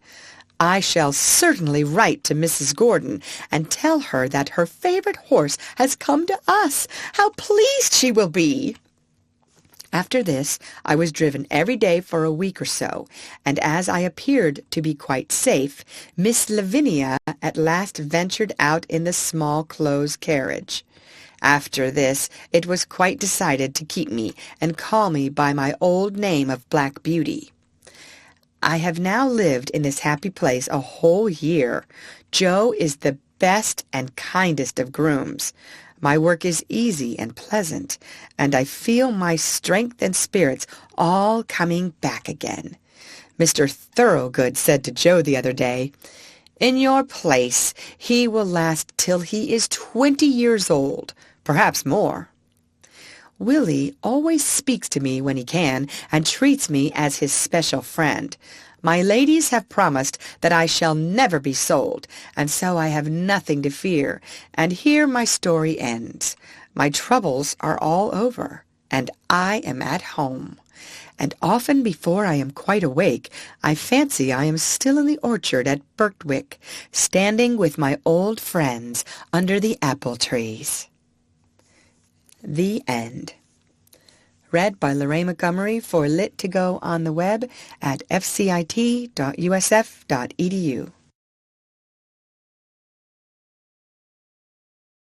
"I shall certainly write to Mrs. Gordon and tell her that her favorite horse has come to us. How pleased she will be!" After this, I was driven every day for a week or so, and as I appeared to be quite safe, Miss Lavinia at last ventured out in the small closed carriage. After this, it was quite decided to keep me and call me by my old name of Black Beauty. I have now lived in this happy place a whole year. Joe is the best and kindest of grooms. My work is easy and pleasant, and I feel my strength and spirits all coming back again. Mr. Thorogood said to Joe the other day, "In your place he will last till he is 20 years old, perhaps more." Willie always speaks to me when he can, and treats me as his special friend. My ladies have promised that I shall never be sold, and so I have nothing to fear, and here my story ends. My troubles are all over, and I am at home. And often before I am quite awake, I fancy I am still in the orchard at Birtwick, standing with my old friends under the apple trees. The End. Read by Lorraine Montgomery for Lit to Go on the web at fcit.usf.edu.